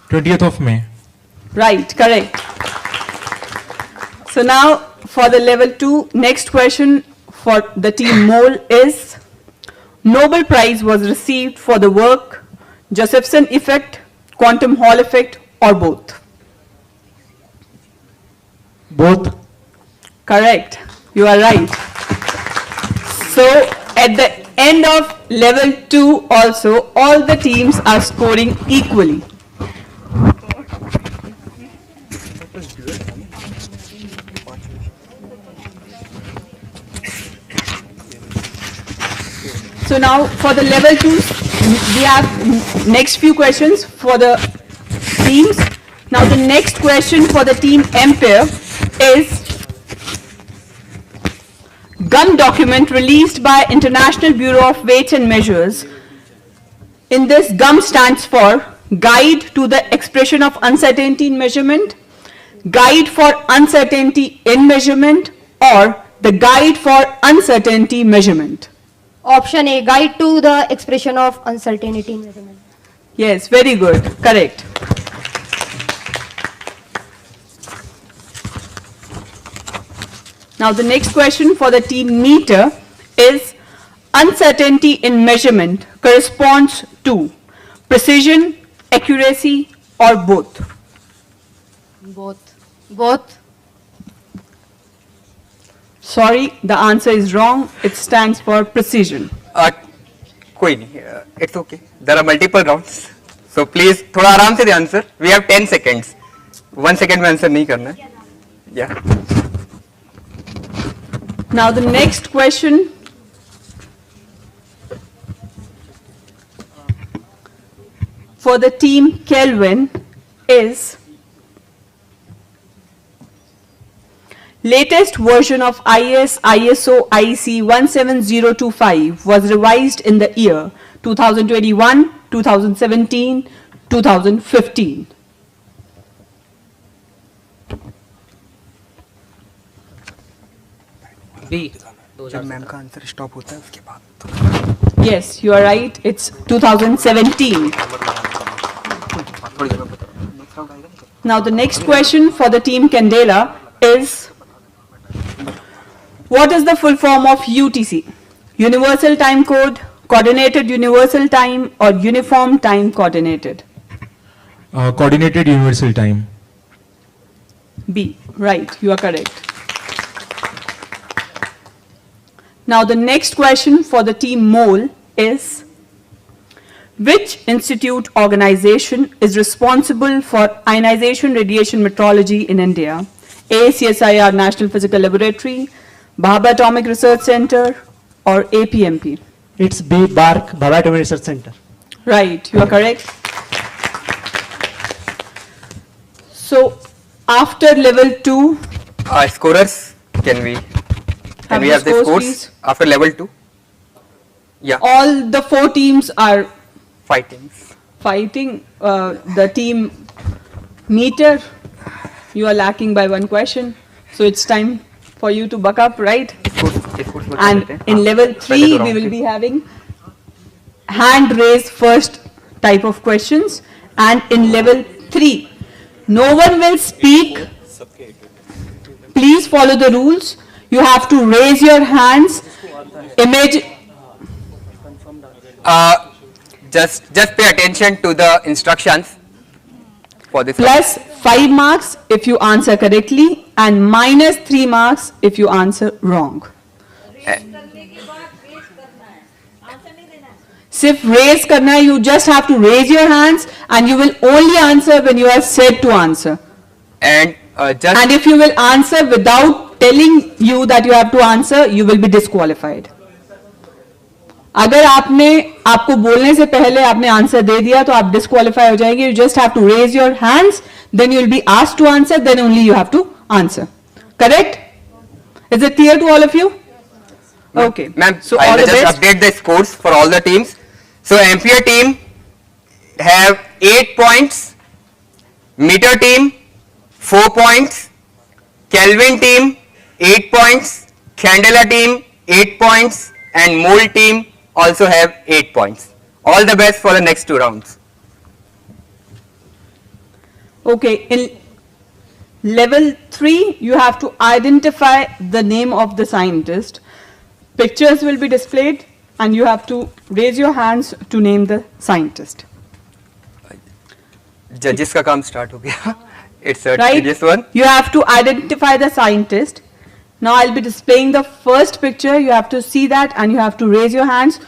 20th of May. Right, correct. So now for the level 2, next question for the team MOL is, Nobel Prize was received for the work Josephson effect, quantum Hall effect, or both? Both. Correct. You are right. So at the end of level 2 also, all the teams are scoring equally. So now for the level 2, we have next few questions for the teams. Now the next question for the team Ampere is, GUM document released by International Bureau of Weights and Measures. In this, GUM stands for Guide to the Expression of Uncertainty in Measurement, Guide for Uncertainty in Measurement, or the Guide for Uncertainty Measurement. Option A, guide to the expression of uncertainty in measurement. Yes, very good. Correct. Now the next question for the team meter is, uncertainty in measurement corresponds to precision, accuracy, or both? Both. Both. Sorry, the answer is wrong. It stands for precision. कोई नहीं, it's okay. There are multiple rounds. So please, थोड़ा आराम से दे answer. We have 10 seconds. 1 second में answer नहीं करना है. Yeah. Now the next question for the team Kelvin is, latest version of ISO IEC 17025 was revised in the year 2021, 2017, 2015. B. जब ma'am का answer stop होता है उसके बाद. Yes, you are right. It's 2017. Now the next question for the team Candela is, what is the full form of UTC? Universal Time Code, Coordinated Universal Time, or Uniform Time Coordinated? Coordinated Universal Time. B. Right, you are correct. Now the next question for the team MOL is, which institute organization is responsible for ionization radiation metrology in India? A. CSIR National Physical Laboratory, Bhabha Atomic Research Center, or APMP? It's B, BARC, Bhabha Atomic Research Center. Right, you are correct. So, after level 2, Scorers, can we Have have the the scores, scores please? after level 2? Yeah. all the 4 teams are Fighting. fighting. The team meter, you are lacking by 1 question. So, it's time for you to buck up, right? And in level 3, we will be having hand raise first type of questions. And in level 3, no one will speak. Please follow the rules. You have to raise your hands. Just pay attention to the instructions for this. Plus 5 marks if you answer correctly and minus 3 marks if you answer wrong. Sif raise karna hai, you just have to raise your hands and you will only answer when you are said to answer. And And if you will answer without telling you that you have to answer, you will be disqualified. अगर आपको बोलने से पहले आपने answer दे दिया तो आप disqualify हो जाएंगे. You just have to raise your hands, then you will be asked to answer, then only you have to answer. Correct? Is it clear to all of you? Okay. Ma'am, So I all will the just best. update the scores for all the teams. So Ampere team have 8 points, Meter team 4 points, Kelvin team 8 points, Candela team 8 points, and Mole team also have 8 points. All the best for the next 2 rounds. Okay, in level 3, you have to identify the name of the scientist. Pictures will be displayed and you have to raise your hands to name the scientist. Judges का काम start हो गया. It's a Right? tedious one. You have to identify the scientist. Now I'll be displaying the first picture. You have to see that and you have to raise your hands.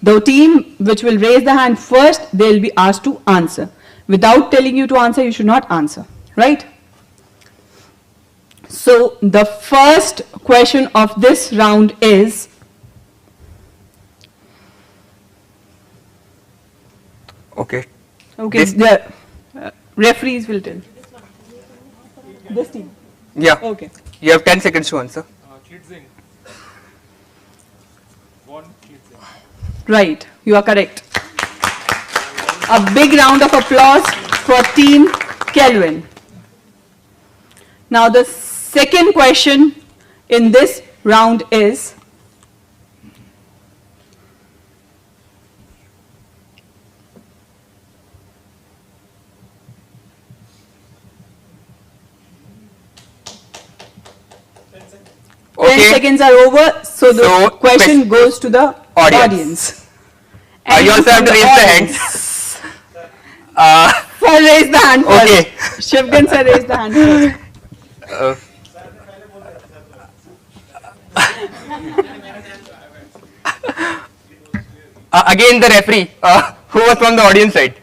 The team which will raise the hand first, they will be asked to answer. Without telling you to answer, you should not answer. Right? So the first question of this round is, Okay. okay, the referees will tell. This team. Yeah. Okay. You have 10 seconds to answer. Right, you are correct. A big round of applause for Team Kelvin. Now the second question in this round is, Okay. 10 seconds are over, so the question goes to the audience. You And also have to from the raise the audience. hands. Sir, raise the hand first. Okay. Shivgan sir, raise the hand first. Again the referee, who was from the audience side?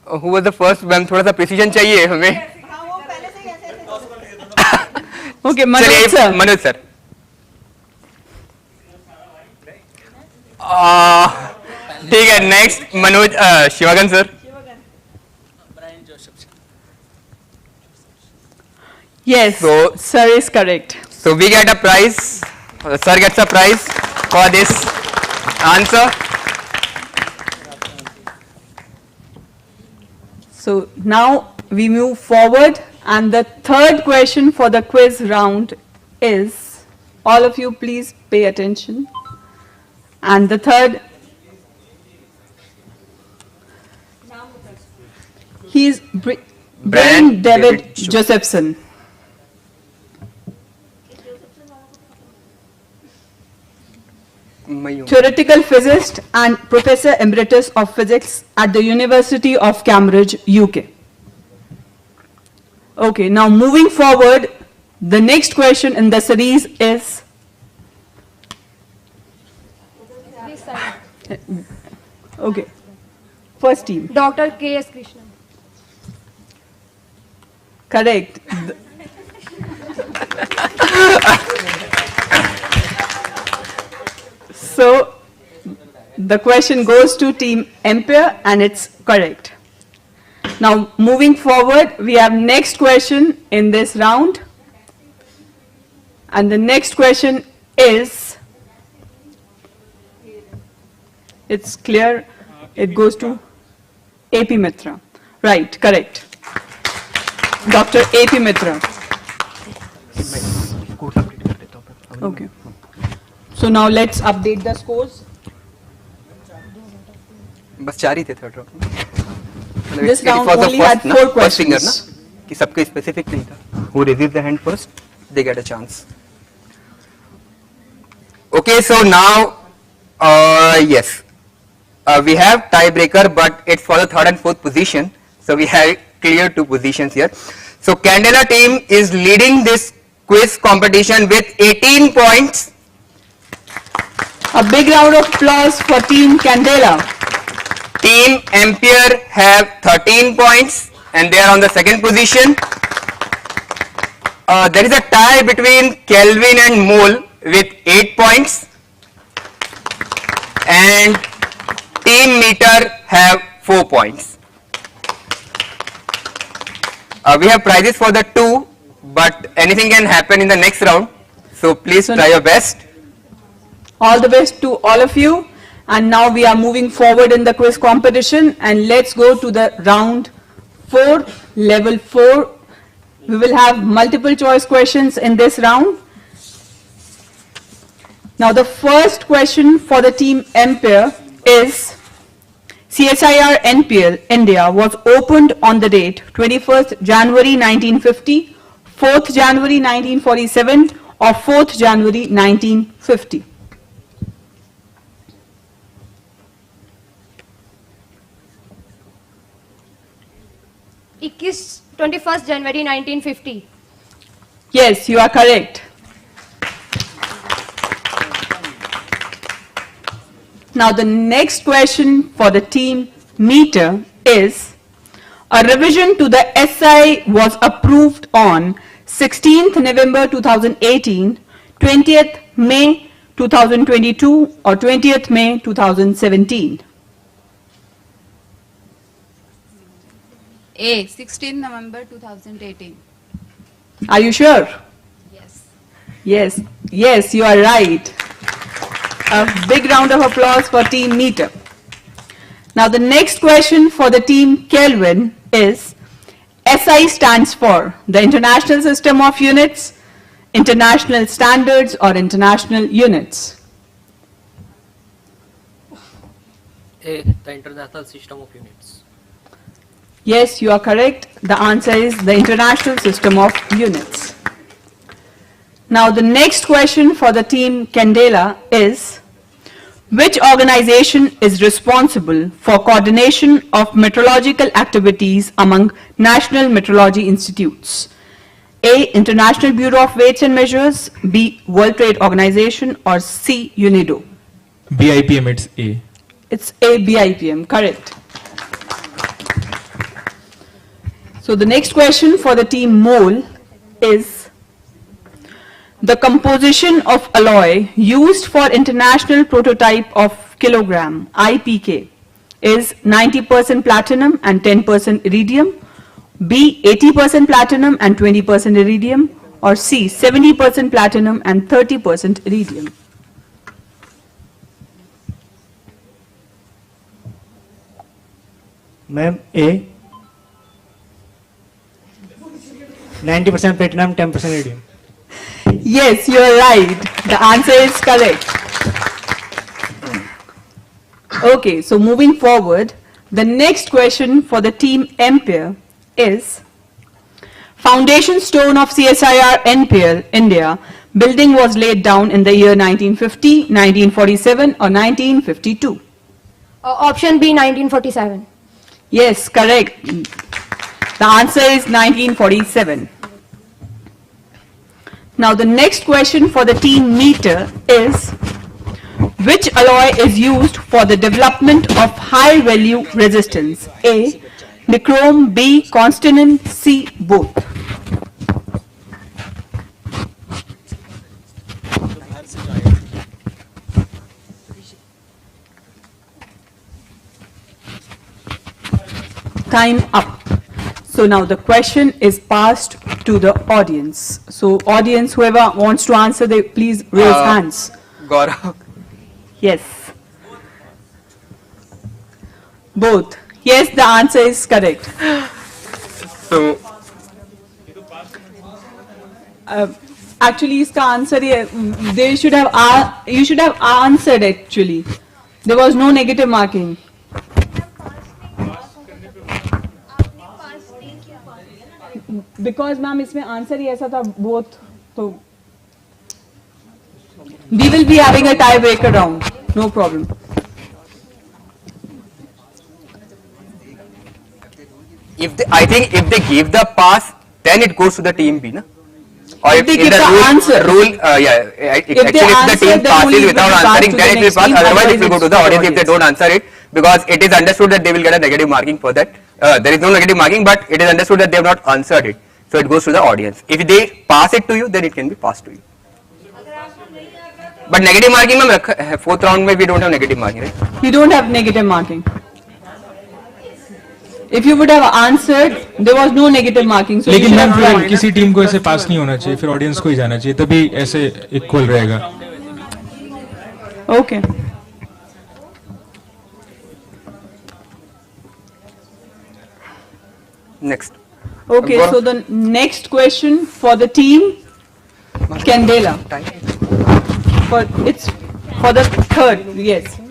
Who was the first? Ma'am थोड़ा सा precision चाहिए हमें. Okay, Manoj sir. Manoj sir. ठीक है, next Manoj शिवागन sir. Yes, sir is correct. So we get a prize. Sir gets a prize for this answer. So now we move forward, and the third question for the quiz round is, all of you please pay attention. And the third, he is Brian David Josephson. Theoretical physicist and Professor Emeritus of Physics at the University of Cambridge, UK. Okay, now moving forward, the next question in the series is, okay, first team. Dr. K.S. Krishnan. Correct. the question goes to team Empire and it's correct. Now moving forward, we have next question in this round. And the next question is, it's clear, it goes to AP Mitra. Right, correct. Dr. AP Mitra. Okay. So now let's update the scores. बस 4 ही थे third round में. This round only had 4 questions. ना कि सबके specific नहीं था. Who raises the hand first, they get a chance. Okay, so now yes, we have tiebreaker, but it's for the 3rd and 4th position. So we have clear 2 positions here. So Candela team is leading this quiz competition with 18 points. A big round of applause for team Candela. Team Ampere have 13 points and they are on the 2nd position. There is a tie between Kelvin and Mole with 8 points, and Team Meter have 4 points. We have prizes for the 2, but anything can happen in the next round, so please try your best. All the best to all of you. And now we are moving forward in the quiz competition, and let's go to the round 4, level 4. We will have multiple choice questions in this round. Now the first question for the team Empire is, CSIR-NPL India was opened on the date 21st January 1950, 4th January 1947 or 4th January 1950. Ikkis 21st January 1950. Yes, you are correct. Now the next question for the team Meter is, a revision to the SI was approved on 16th November 2018, 20th May 2022 or 20th May 2017. A. 16 November 2018. Are you sure? Yes. Yes, yes, you are right. A big round of applause for team Meter. Now the next question for the team Kelvin is, SI stands for the International System of Units, International Standards or International Units. A. The International System of Units. Yes, you are correct. The answer is the International System of Units. Now the next question for the team Candela is, which organization is responsible for coordination of meteorological activities among national meteorology institutes? A. International Bureau of Weights and Measures, B. World Trade Organization or C. UNIDO? BIPM, it's A. It's A. BIPM, correct. So the next question for the team Mole is, the composition of alloy used for international prototype of kilogram IPK is 90% platinum and 10% iridium, B 80% platinum and 20% iridium, or C 70% platinum and 30% iridium. Ma'am, A. 90% platinum, 10% iridium. Yes, you are right. The answer is correct. Okay, so moving forward, the next question for the team Empire is, foundation stone of CSIR-NPL India building was laid down in the year 1950, 1947 or 1952. Option B, 1947. Yes, correct. The answer is 1947. Now the next question for the team Meter is, which alloy is used for the development of high value resistance? A. Nichrome, B. Constantin, C. Both. time up. So now the question is passed to the audience. So audience, whoever wants to answer, they please raise hands. Gaurav. Yes. Both. Yes, the answer is correct. So Actually, इसका answer ये, they should have, you should have answered actually. There was no negative marking. Because ma'am, इसमें answer ही ऐसा था both, तो we will be having a tiebreaker round. No problem. I think if they give the pass, then it goes to the team B, na? Or If they give the answer. Actually, if the team passes without answering, then it will pass. Otherwise, it will go to the audience if they don't answer it, because it is understood that they will get a negative marking for that. There is no negative marking, but it is understood that they have not answered it, so it goes to the audience. If they pass it to you, then it can be passed to you. But negative marking, ma'am, fourth round में we don't have negative marking, right? We don't have negative marking. If you would have answered, there was no negative marking. So लेकिन you should ma'am have फिर tried. किसी team को ऐसे पास नहीं होना चाहिए, फिर ऑडियंस को ही जाना चाहिए, तभी ऐसे इक्वल रहेगा. Okay. Next. Okay, so the next question for the team Candela. It's for the third, yes.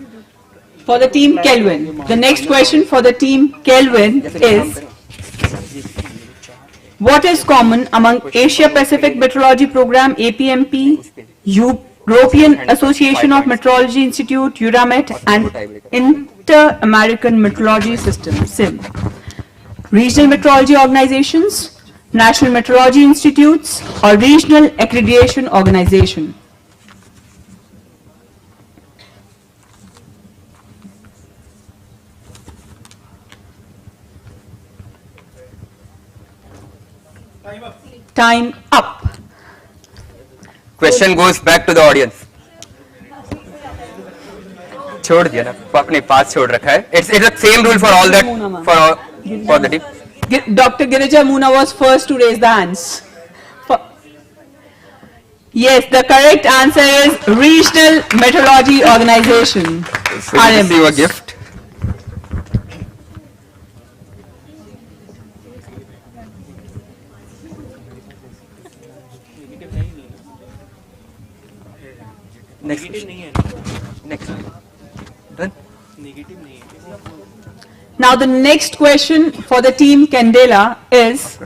For the team Kelvin. The next question for the team Kelvin is, what is common among Asia Pacific Metrology Program APMP, European Association of Metrology Institute Euramet, and Inter-American Metrology System SIM? Regional metrology organizations, national metrology institutes, or regional accreditation organization? Time up. Question goes back to the audience. छोड़ दिया ना, अपने पास छोड़ रखा है. It's the same rule for all that, for the team. Dr. Girija Moona was first to raise the hands. Yes, the correct answer is Regional Metrology Organization. So receive a gift. Next. Next. Done. Now the next question for the team Candela is,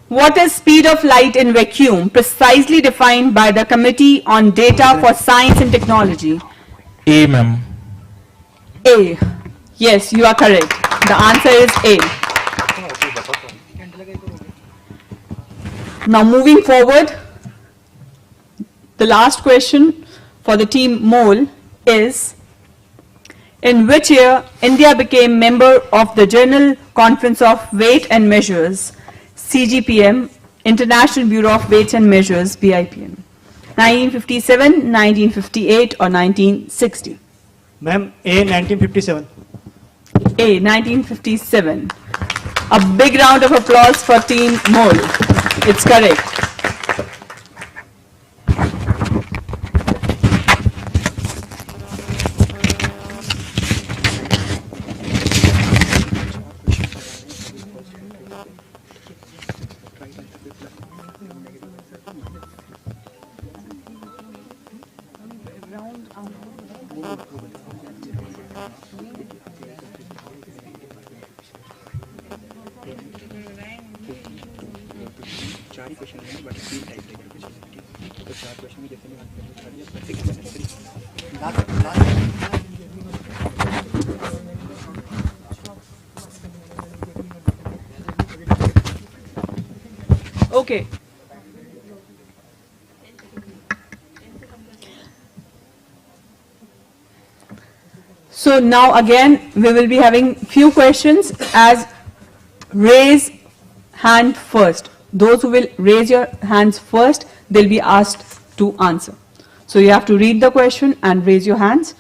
what is speed of light in vacuum precisely defined by the Committee on Data for Science and Technology? A, ma'am. A. Yes, you are correct. The answer is A. Now moving forward, the last question for the team Mole is, in which year India became member of the General Conference of Weight and Measures, CGPM, International Bureau of Weights and Measures, BIPM? 1957, 1958 or 1960? Ma'am, A 1957. A 1957. A big round of applause for team Mole. It's correct. Okay. So now again we will be having few questions as raise hand first. Those who will raise your hands first, they'll be asked to answer. So you have to read the question and raise your hands.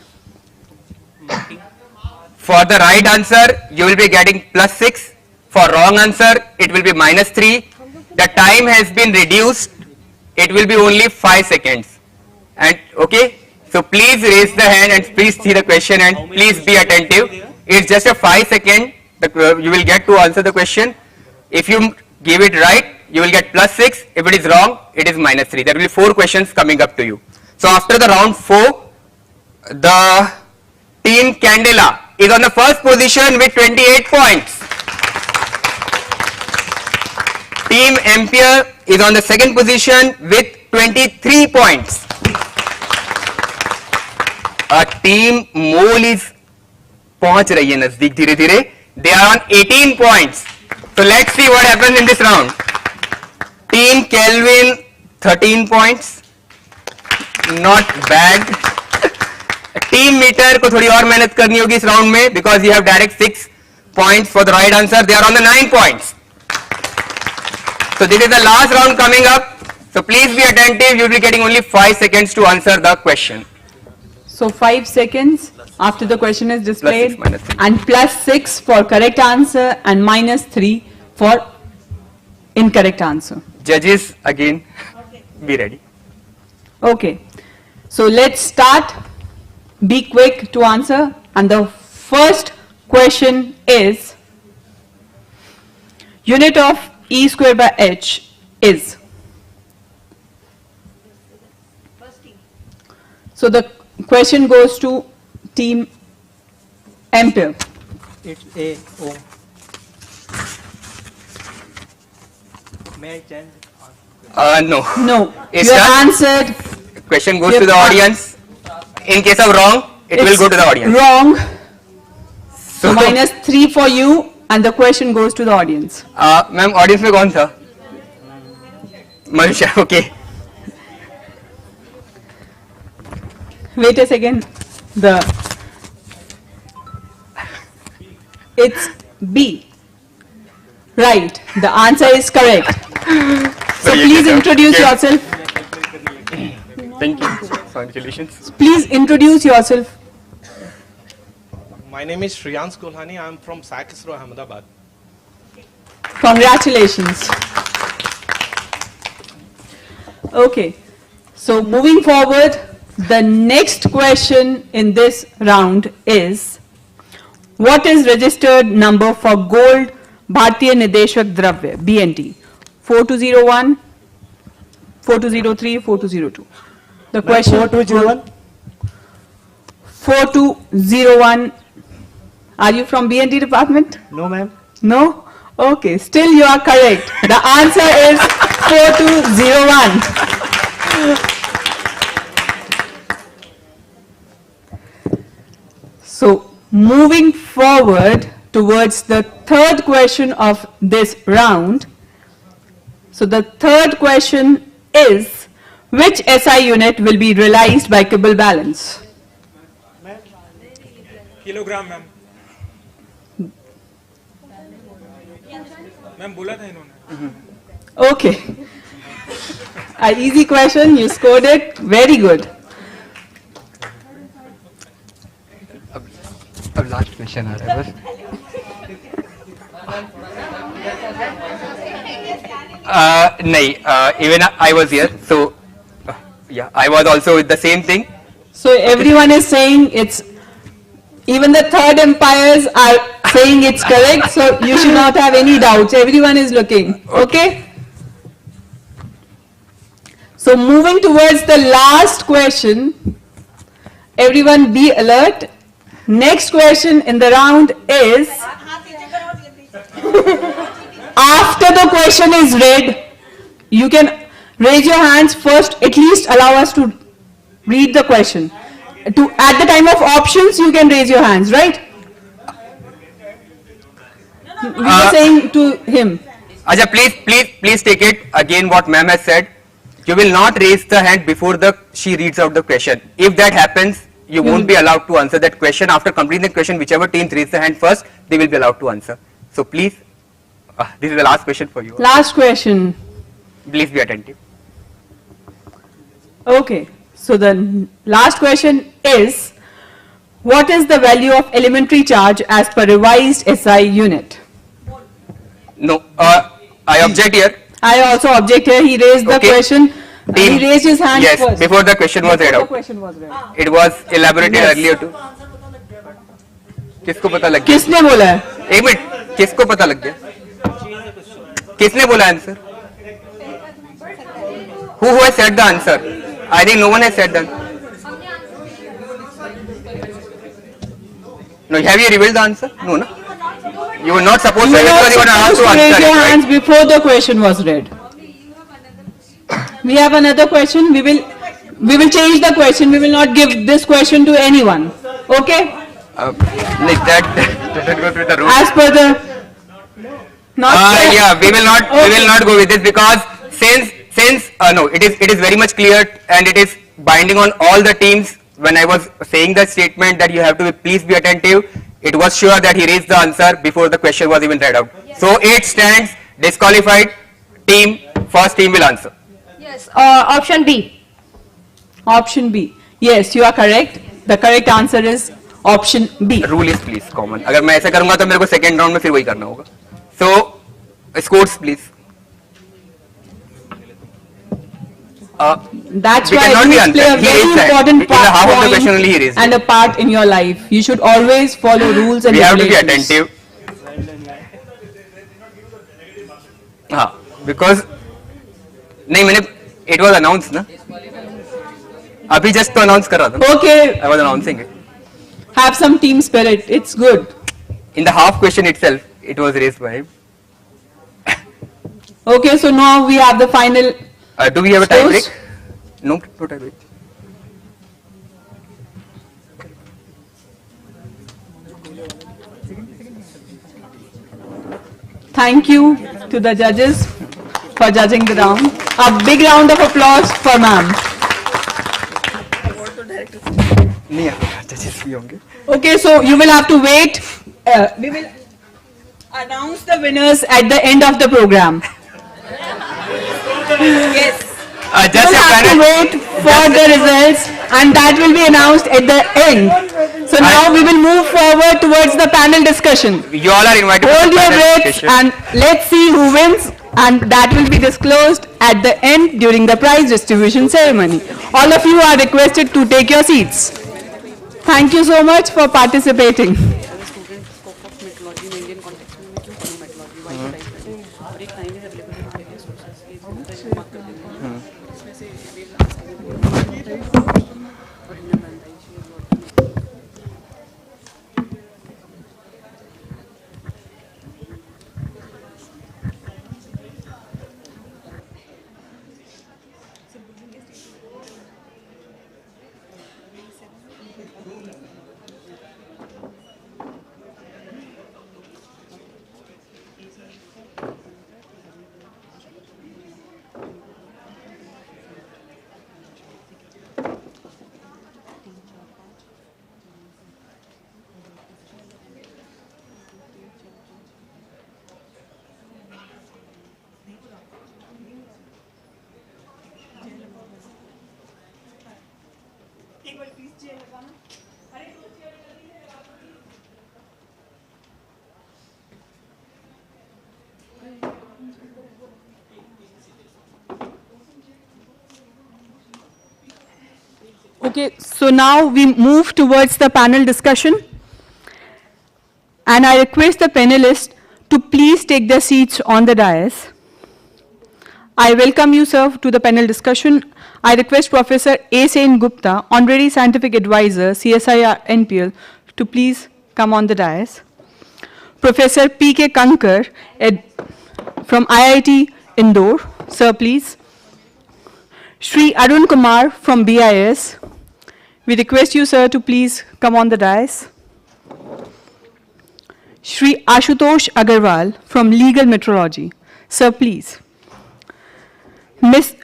For the right answer, you will be getting +6. For wrong answer, it will be -3. The time has been reduced. It will be only 5 seconds. And okay, so please raise the hand and please see the question and please be attentive. It's just a 5 second. You will get to answer the question. If you give it right, you will get +6. If it is wrong, it is -3. There will be 4 questions coming up to you. So after the round 4, the team Candela is on the first position with 28 points. Team NPL is on the second position with 23 points. Team Mole is पहुंच रही है नजदीक धीरे धीरे. They are on 18 points. So let's see what happens in this round. Team Kelvin 13 points. Not bad. Team Meter को थोड़ी और मेहनत करनी होगी इस राउंड में because you have direct 6 points for the right answer. They are on the 9 points. So this is the last round coming up. So please be attentive. You will be getting only 5 seconds to answer the question. So 5 seconds after the question is displayed, +6, -3. and +6 for correct answer and -3 for incorrect answer. Judges again, be ready. Okay, so let's start. Be quick to answer. And the first question is, unit of E square by H is. So the question goes to team NPL. It's A, O. May I change? No. No. It's You have done. answered. Question goes You to the have audience. In case of wrong, it will It's go to the audience. Wrong. So -3 for you, and the question goes to the audience. Ma'am audience में कौन था? मनुष्य. Okay. Wait a second. It's B. Right. The answer is correct. So please introduce yourself. Thank you. Congratulations. Please introduce yourself. My name is Shriyans Kulhani. I am from SAC-ISRO, Ahmedabad. Congratulations. Okay. So moving forward, the next question in this round is, what is registered number for gold Bharatiya Nideshak Dravya BNT 4201, 4203, 4202? The question 4201. 4201. Are you from BNT department? No, ma'am. No? Okay, still you are correct. The answer is 4201. So, moving forward towards the third question of this round. So, the third question is, which SI unit will be realized by Kibble balance? Kilogram ma'am. Ma'am बोला था इन्होंने. Okay. An easy question, you scored it. Very good. अब last question आ रहा है बस. नहीं, even I was here, so yeah, I was also with the same thing. So everyone is saying it's, even the third umpires are saying it's correct, so you should not have any doubts. Everyone is looking. Okay? So moving towards the last question, everyone be alert. Next question in the round is, after the question is read, you can raise your hands first, at least allow us to read the question. At the time of options, you can raise your hands, right? We were saying to him. Aja, please take it again what ma'am has said. You will not raise the hand before she reads out the question. If that happens, you won't be allowed to answer that question. After completing the question, whichever team raises the hand first, they will be allowed to answer. So please, this is the last question for you. Last question. Please be attentive. Okay. So the last question is, What is the value of elementary charge as per revised SI unit? No, I object here. I also object here. He raised the question. Team. He raised his hand Yes, first. before the question was read out. It was elaborated Yes. earlier too. किसको पता लग गया? किसने बोला है? एक minute, किसको पता लग गया? किसने बोला answer? Who has said the answer? I think no one has said that. No, have you revealed the answer? No, no. You were not supposed to, because you were asked to Raise answer your it, right? hands before the question was read. We have another question. We will change the question. We will not give this question to anyone. Okay? Like that doesn't go through the rules. As per the Yeah, we will not go with this, because since no, it is very much clear and it is binding on all the teams. When I was saying the statement that you have to please be attentive, it was sure that he raised the answer before the question was even read out. So it stands disqualified. First team will answer. Yes, option B. Option B. Yes, you are correct. The correct answer is option B. Rule is please common. अगर मैं ऐसा करूँगा तो मेरे को second round में फिर वही करना होगा. So scores please. That's we why cannot be rules play a answered. He very raised that. important In the half of the question point only he raised and a part in your life. You should always follow rules and We have to be regulations. attentive. हाँ, because नहीं मैंने it was announced ना. अभी just तो announce कर रहा था. Okay. I was announcing it. Have some team spirit. It's good. In the half question itself, it was raised by him. Okay, so now we have the final. Do we have a tie Scores? break? No, no tie break. Thank you to the judges for judging the round. A big round of applause for ma'am. नहीं judges भी होंगे. Okay, so you will have to wait. We will announce the winners at the end of the program. Yes. Just you will your have to wait for the results, and that will be announced at the end. So now we will move forward towards the panel discussion. You all are invited. Hold to the your panel breaths discussion. and let's see who wins, and that will be disclosed at the end during the prize distribution ceremony. All of you are requested to take your seats. Thank you so much for participating. Okay, so now we move towards the panel discussion. And I request the panelists to please take their seats on the dais. I welcome you, sir, to the panel discussion. I request Professor A. Sen Gupta, Honorary Scientific Advisor, CSIR-NPL, to please come on the dais. Professor P.K. Kankar from IIT Indore, sir, please. Shri Arun Kumar from BIS. We request you, sir, to please come on the dais. Shri Ashutosh Agarwal from Legal Metrology. Sir, please. Ms.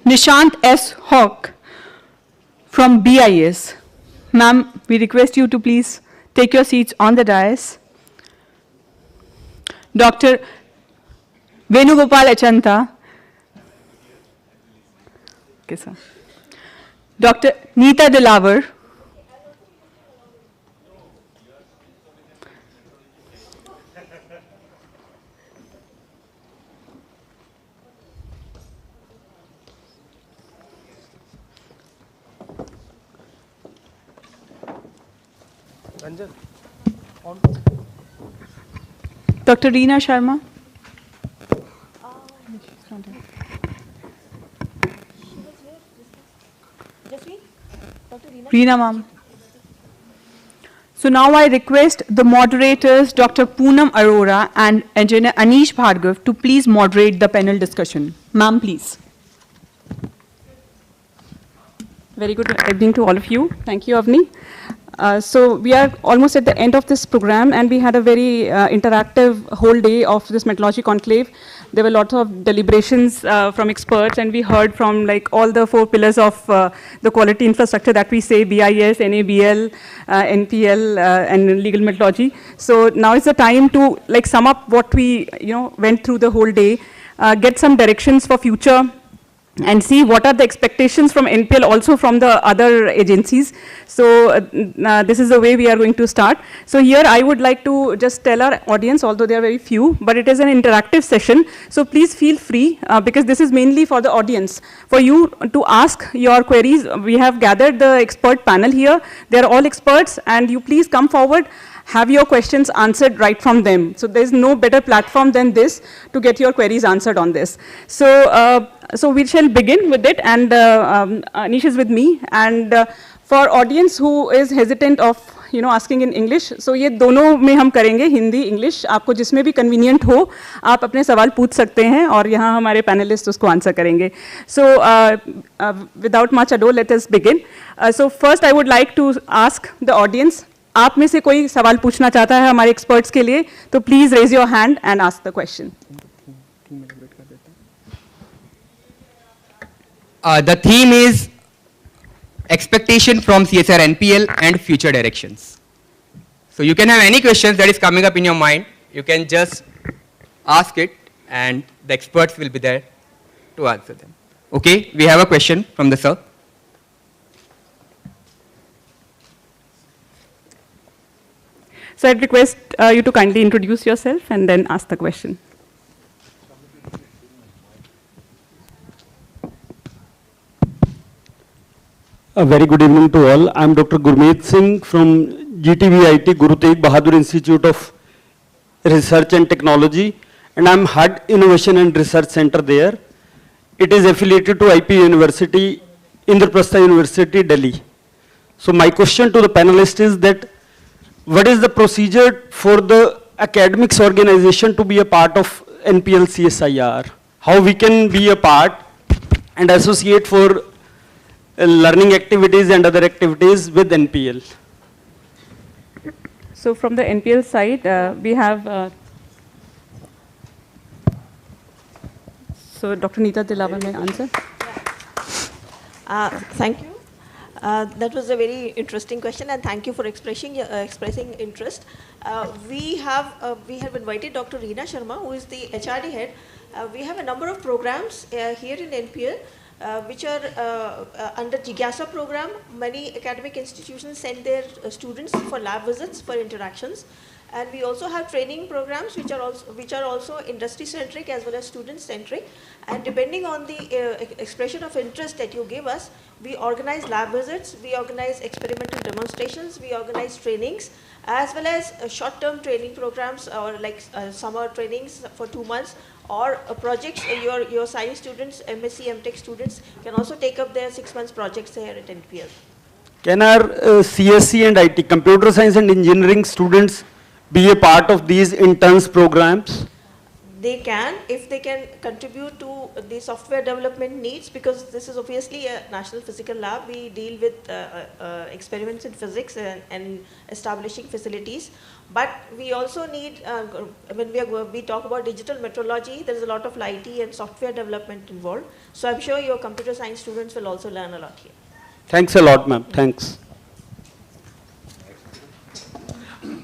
Nishant S. Hawk from BIS. Ma'am, we request you to please take your seats on the dais. Dr. Venugopal Achanta. Okay, sir. Dr. Neeta Dilavar. Dr. Reena Sharma. Reena ma'am. So now I request the moderators, Dr. Poonam Arora and Engineer Anish Bhargav, to please moderate the panel discussion. Ma'am, please. Very good evening to all of you. Thank you, Avni. So we are almost at the end of this program, and we had a very interactive whole day of this Metrology Conclave. There were lots of deliberations from experts, and we heard from like all the 4 pillars of the quality infrastructure that we say: BIS, NABL, NPL, and legal metrology. So now is the time to like sum up what we went through the whole day, get some directions for future, and see what are the expectations from NPL, also from the other agencies. So this is the way we are going to start. So here I would like to just tell our audience, although there are very few, but it is an interactive session. So please feel free, because this is mainly for the audience, for you to ask your queries. We have gathered the expert panel here. They are all experts, and you please come forward, have your questions answered right from them. So there's no better platform than this to get your queries answered on this. So we shall begin with it, and Anish is with me. And for audience who is hesitant of asking in English, so ये दोनों में हम करेंगे, Hindi, English. आपको जिसमें भी convenient हो, आप अपने सवाल पूछ सकते हैं, और यहाँ हमारे panelists उसको answer करेंगे. So without much ado, let us begin. So first I would like to ask the audience, आप में से कोई सवाल पूछना चाहता है हमारे experts के लिए, तो please raise your hand and ask the question. The theme is expectation from CSIR-NPL and future directions. So you can have any questions that is coming up in your mind. You can just ask it, and the experts will be there to answer them. Okay, we have a question from the sir. So I'd request you to kindly introduce yourself and then ask the question. A very good evening to all. I am Dr. Gurmeet Singh from GTVIT Guru Tegh Bahadur Institute of Research and Technology, and I am Head Innovation and Research Center there. It is affiliated to IP University, Indraprastha University, Delhi. So my question to the panelists is that what is the procedure for the academics organization to be a part of NPL CSIR? How we can be a part and associate for learning activities and other activities with NPL? So from the NPL side, we have, so Dr. Neeta Dilawar may answer. Thank you. That was a very interesting question, and thank you for expressing interest. We have invited Dr. Reena Sharma, who is the HRD head. We have a number of programs here in NPL, which are under Jigyasa program. Many academic institutions send their students for lab visits, for interactions. And we also have training programs which are also industry centric as well as student centric. And depending on the expression of interest that you give us, we organize lab visits, we organize experimental demonstrations, we organize trainings, as well as short-term training programs, or like summer trainings for 2 months, or projects. Your science students, MSc, MTech students can also take up their 6 months projects here at NPL. Can our CSC and IT, computer science and engineering students, be a part of these interns programs? They can, if they can contribute to the software development needs, because this is obviously a national physical lab. We deal with experiments in physics and establishing facilities. But we also need, when we talk about digital metrology, there is a lot of IT and software development involved. So I'm sure your computer science students will also learn a lot here. Thanks a lot, ma'am. Thanks.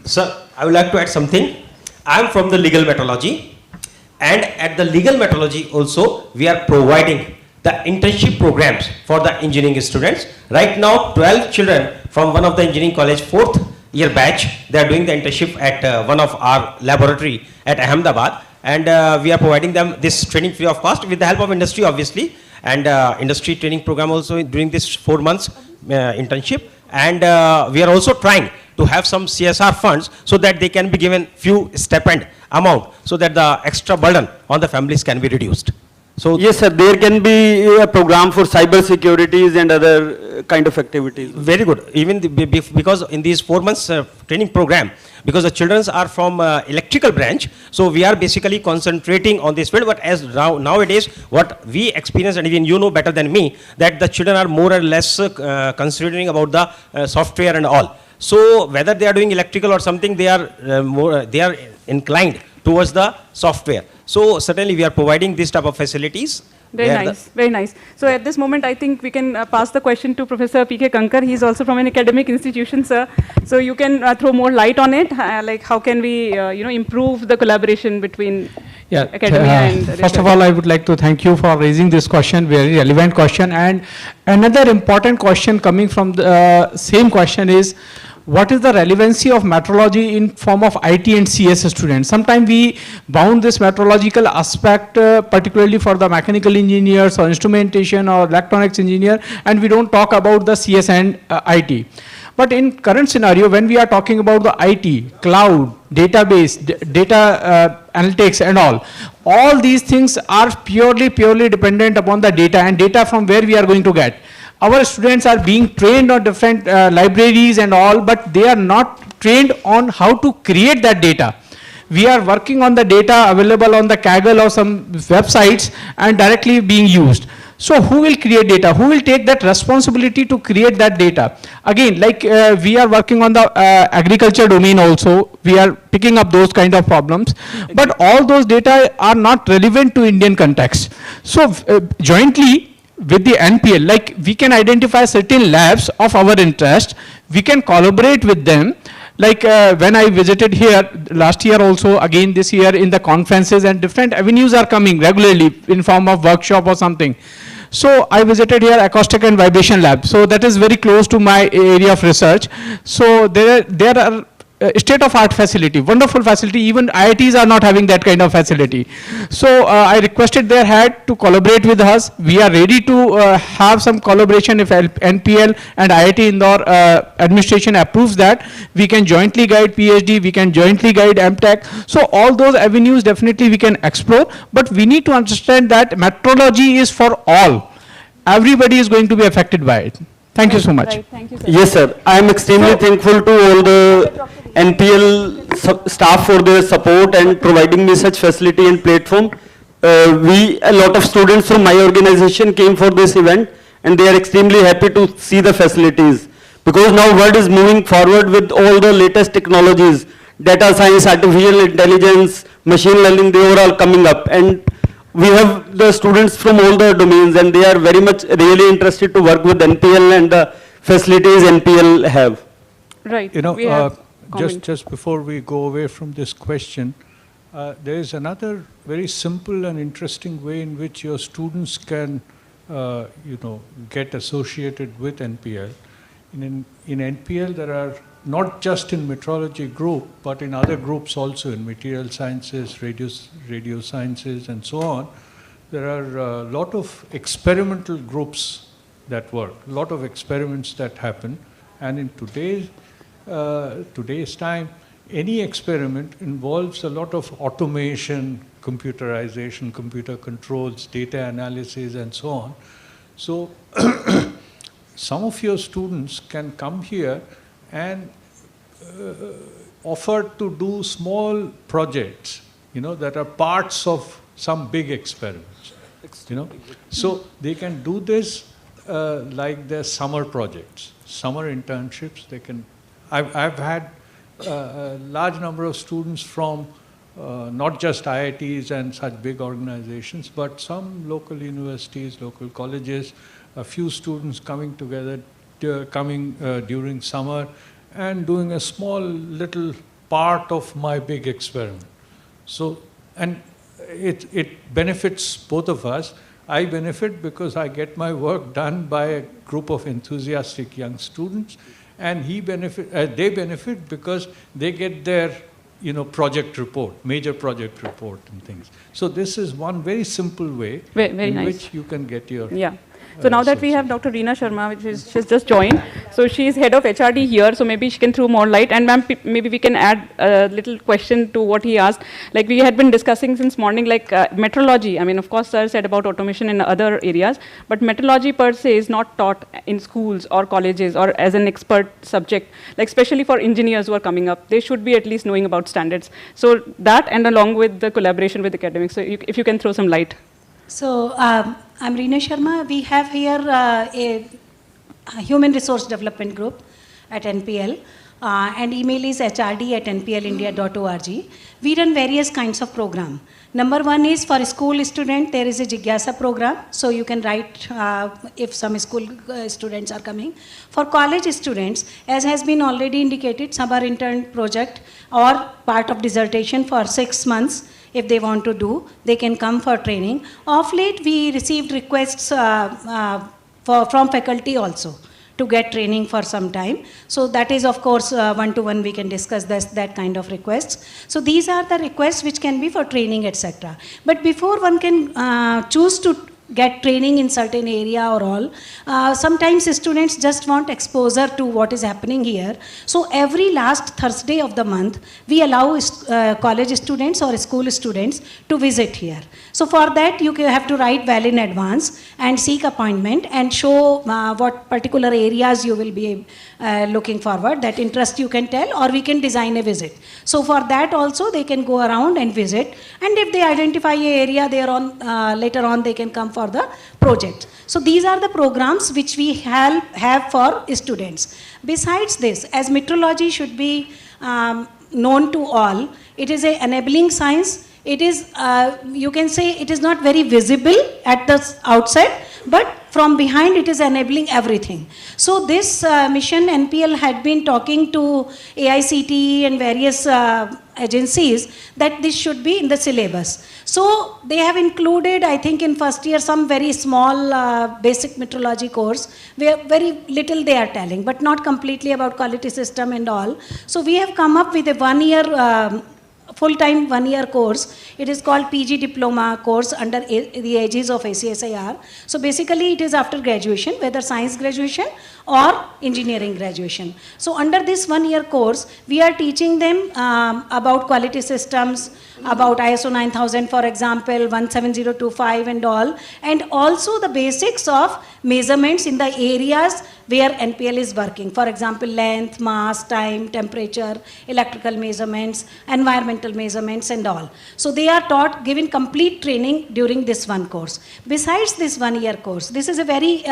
Sir, I would like to add something. I am from the legal metrology, and at the legal metrology also we are providing the internship programs for the engineering students. Right now 12 children from one of the engineering college 4th year batch, they are doing the internship at one of our laboratory at Ahmedabad, and we are providing them this training free of cost with the help of industry obviously, and industry training program also during this 4 months internship. And we are also trying to have some CSR funds so that they can be given few stipend amount so that the extra burden on the families can be reduced. So yes, sir, there can be a program for cyber securities and other kind of activities. Very good. Even because in these 4 months training program, because the children are from electrical branch, so we are basically concentrating on this field. But as nowadays, what we experience, and even you know better than me, that the children are more or less considering about the software and all. So whether they are doing electrical or something, they are they are inclined towards the software. So certainly we are providing this type of facilities. Very nice, very nice. So at this moment, I think we can pass the question to Professor P.K. Kankar. He is also from an academic institution, sir. So you can throw more light on it, like how can we, improve the collaboration between academia and research. First of all, I would like to thank you for raising this question, very relevant question. And another important question coming from the same question is, what is the relevancy of metrology in form of IT and CS students? Sometimes we bound this metrological aspect particularly for the mechanical engineers or instrumentation or electronics engineer, and we don't talk about the CS and IT. But in current scenario, when we are talking about the IT, cloud, database, data analytics and all these things are purely dependent upon the data, and data from where we are going to get. Our students are being trained on different libraries and all, but they are not trained on how to create that data. We are working on the data available on the Kaggle or some websites and directly being used. So who will create data? Who will take that responsibility to create that data? Again, like we are working on the agriculture domain also, we are picking up those kind of problems, but all those data are not relevant to Indian context. So jointly, with the NPL, like we can identify certain labs of our interest, we can collaborate with them. Like when I visited here last year also, again this year in the conferences, and different avenues are coming regularly in form of workshop or something. So I visited here acoustic and vibration lab. So that is very close to my area of research. So there are state-of-art facility, wonderful facility. Even IITs are not having that kind of facility. So I requested their head to collaborate with us. We are ready to have some collaboration if NPL and IIT Indore administration approves that. We can jointly guide PhD, we can jointly guide MTech. So all those avenues definitely we can explore, but we need to understand that metrology is for all. Everybody is going to be affected by it. Thank you so much. Right, thank you, sir. Yes, sir. I am extremely thankful to all the NPL staff for their support and providing me such facility and platform. A lot of students from my organization came for this event, and they are extremely happy to see the facilities. Because now world is moving forward with all the latest technologies, data science, artificial intelligence, machine learning, they are all coming up. And we have the students from all the domains, and they are very much really interested to work with NPL and the facilities NPL have. Right. You know, just before we go away from this question, there is another very simple and interesting way in which your students can, get associated with NPL. In NPL, there are not just in metrology group, but in other groups also, in material sciences, radio sciences, and so on. There are a lot of experimental groups that work, a lot of experiments that happen. And in today's time, any experiment involves a lot of automation, computerization, computer controls, data analysis, and so on. So some of your students can come here and offer to do small projects, that are parts of some big experiments, So they can do this like their summer projects, summer internships. I've had a large number of students from not just IITs and such big organizations, but some local universities, local colleges, a few students coming together, during summer and doing a small little part of my big experiment. So, and it benefits both of us. I benefit because I get my work done by a group of enthusiastic young students, and they benefit because they get their project report, major project report and things. So this is one very simple way in which you can get your... Yeah. So now that we have Dr. Reena Sharma, she's just joined, so she is head of HRD here, so maybe she can throw more light. And ma'am, maybe we can add a little question to what he asked. Like we had been discussing since morning, like metrology. I mean, of course, sir said about automation in other areas, but metrology per se is not taught in schools or colleges or as an expert subject. Like especially for engineers who are coming up, they should be at least knowing about standards. So that, and along with the collaboration with academics. So if you can throw some light. So I'm Reena Sharma. We have here a human resource development group at NPL, and email is hrd@nplindia.org. We run various kinds of program. Number one is for school student, there is a Jigyasa program, so you can write if some school students are coming. For college students, as has been already indicated, summer intern project or part of dissertation for 6 months. If they want to do, they can come for training. Of late, we received requests from faculty also to get training for some time. So that is, of course, one-to-one we can discuss that kind of requests. So these are the requests which can be for training, etc. But before one can choose to get training in certain area or all, sometimes students just want exposure to what is happening here. So every last Thursday of the month, we allow college students or school students to visit here. So for that, you have to write well in advance and seek appointment and show what particular areas you will be looking forward, that interest you can tell, or we can design a visit. So for that also, they can go around and visit, and if they identify an area there on, later on they can come for the project. So these are the programs which we have for students. Besides this, as metrology should be known to all, it is an enabling science. It is, you can say, it is not very visible at the outset, but from behind it is enabling everything. So this mission NPL had been talking to AICTE and various agencies that this should be in the syllabus. So they have included, I think in first year, some very small basic metrology course where very little they are telling, but not completely about quality system and all. So we have come up with a full-time one-year course. It is called PG Diploma course under the aegis of CSIR. So basically it is after graduation, whether science graduation or engineering graduation. So under this one-year course, we are teaching them about quality systems, about ISO 9000, for example, 17025 and all, and also the basics of measurements in the areas where NPL is working. For example, length, mass, time, temperature, electrical measurements, environmental measurements and all. So they are taught, given complete training during this one course. Besides this one-year course, this is a very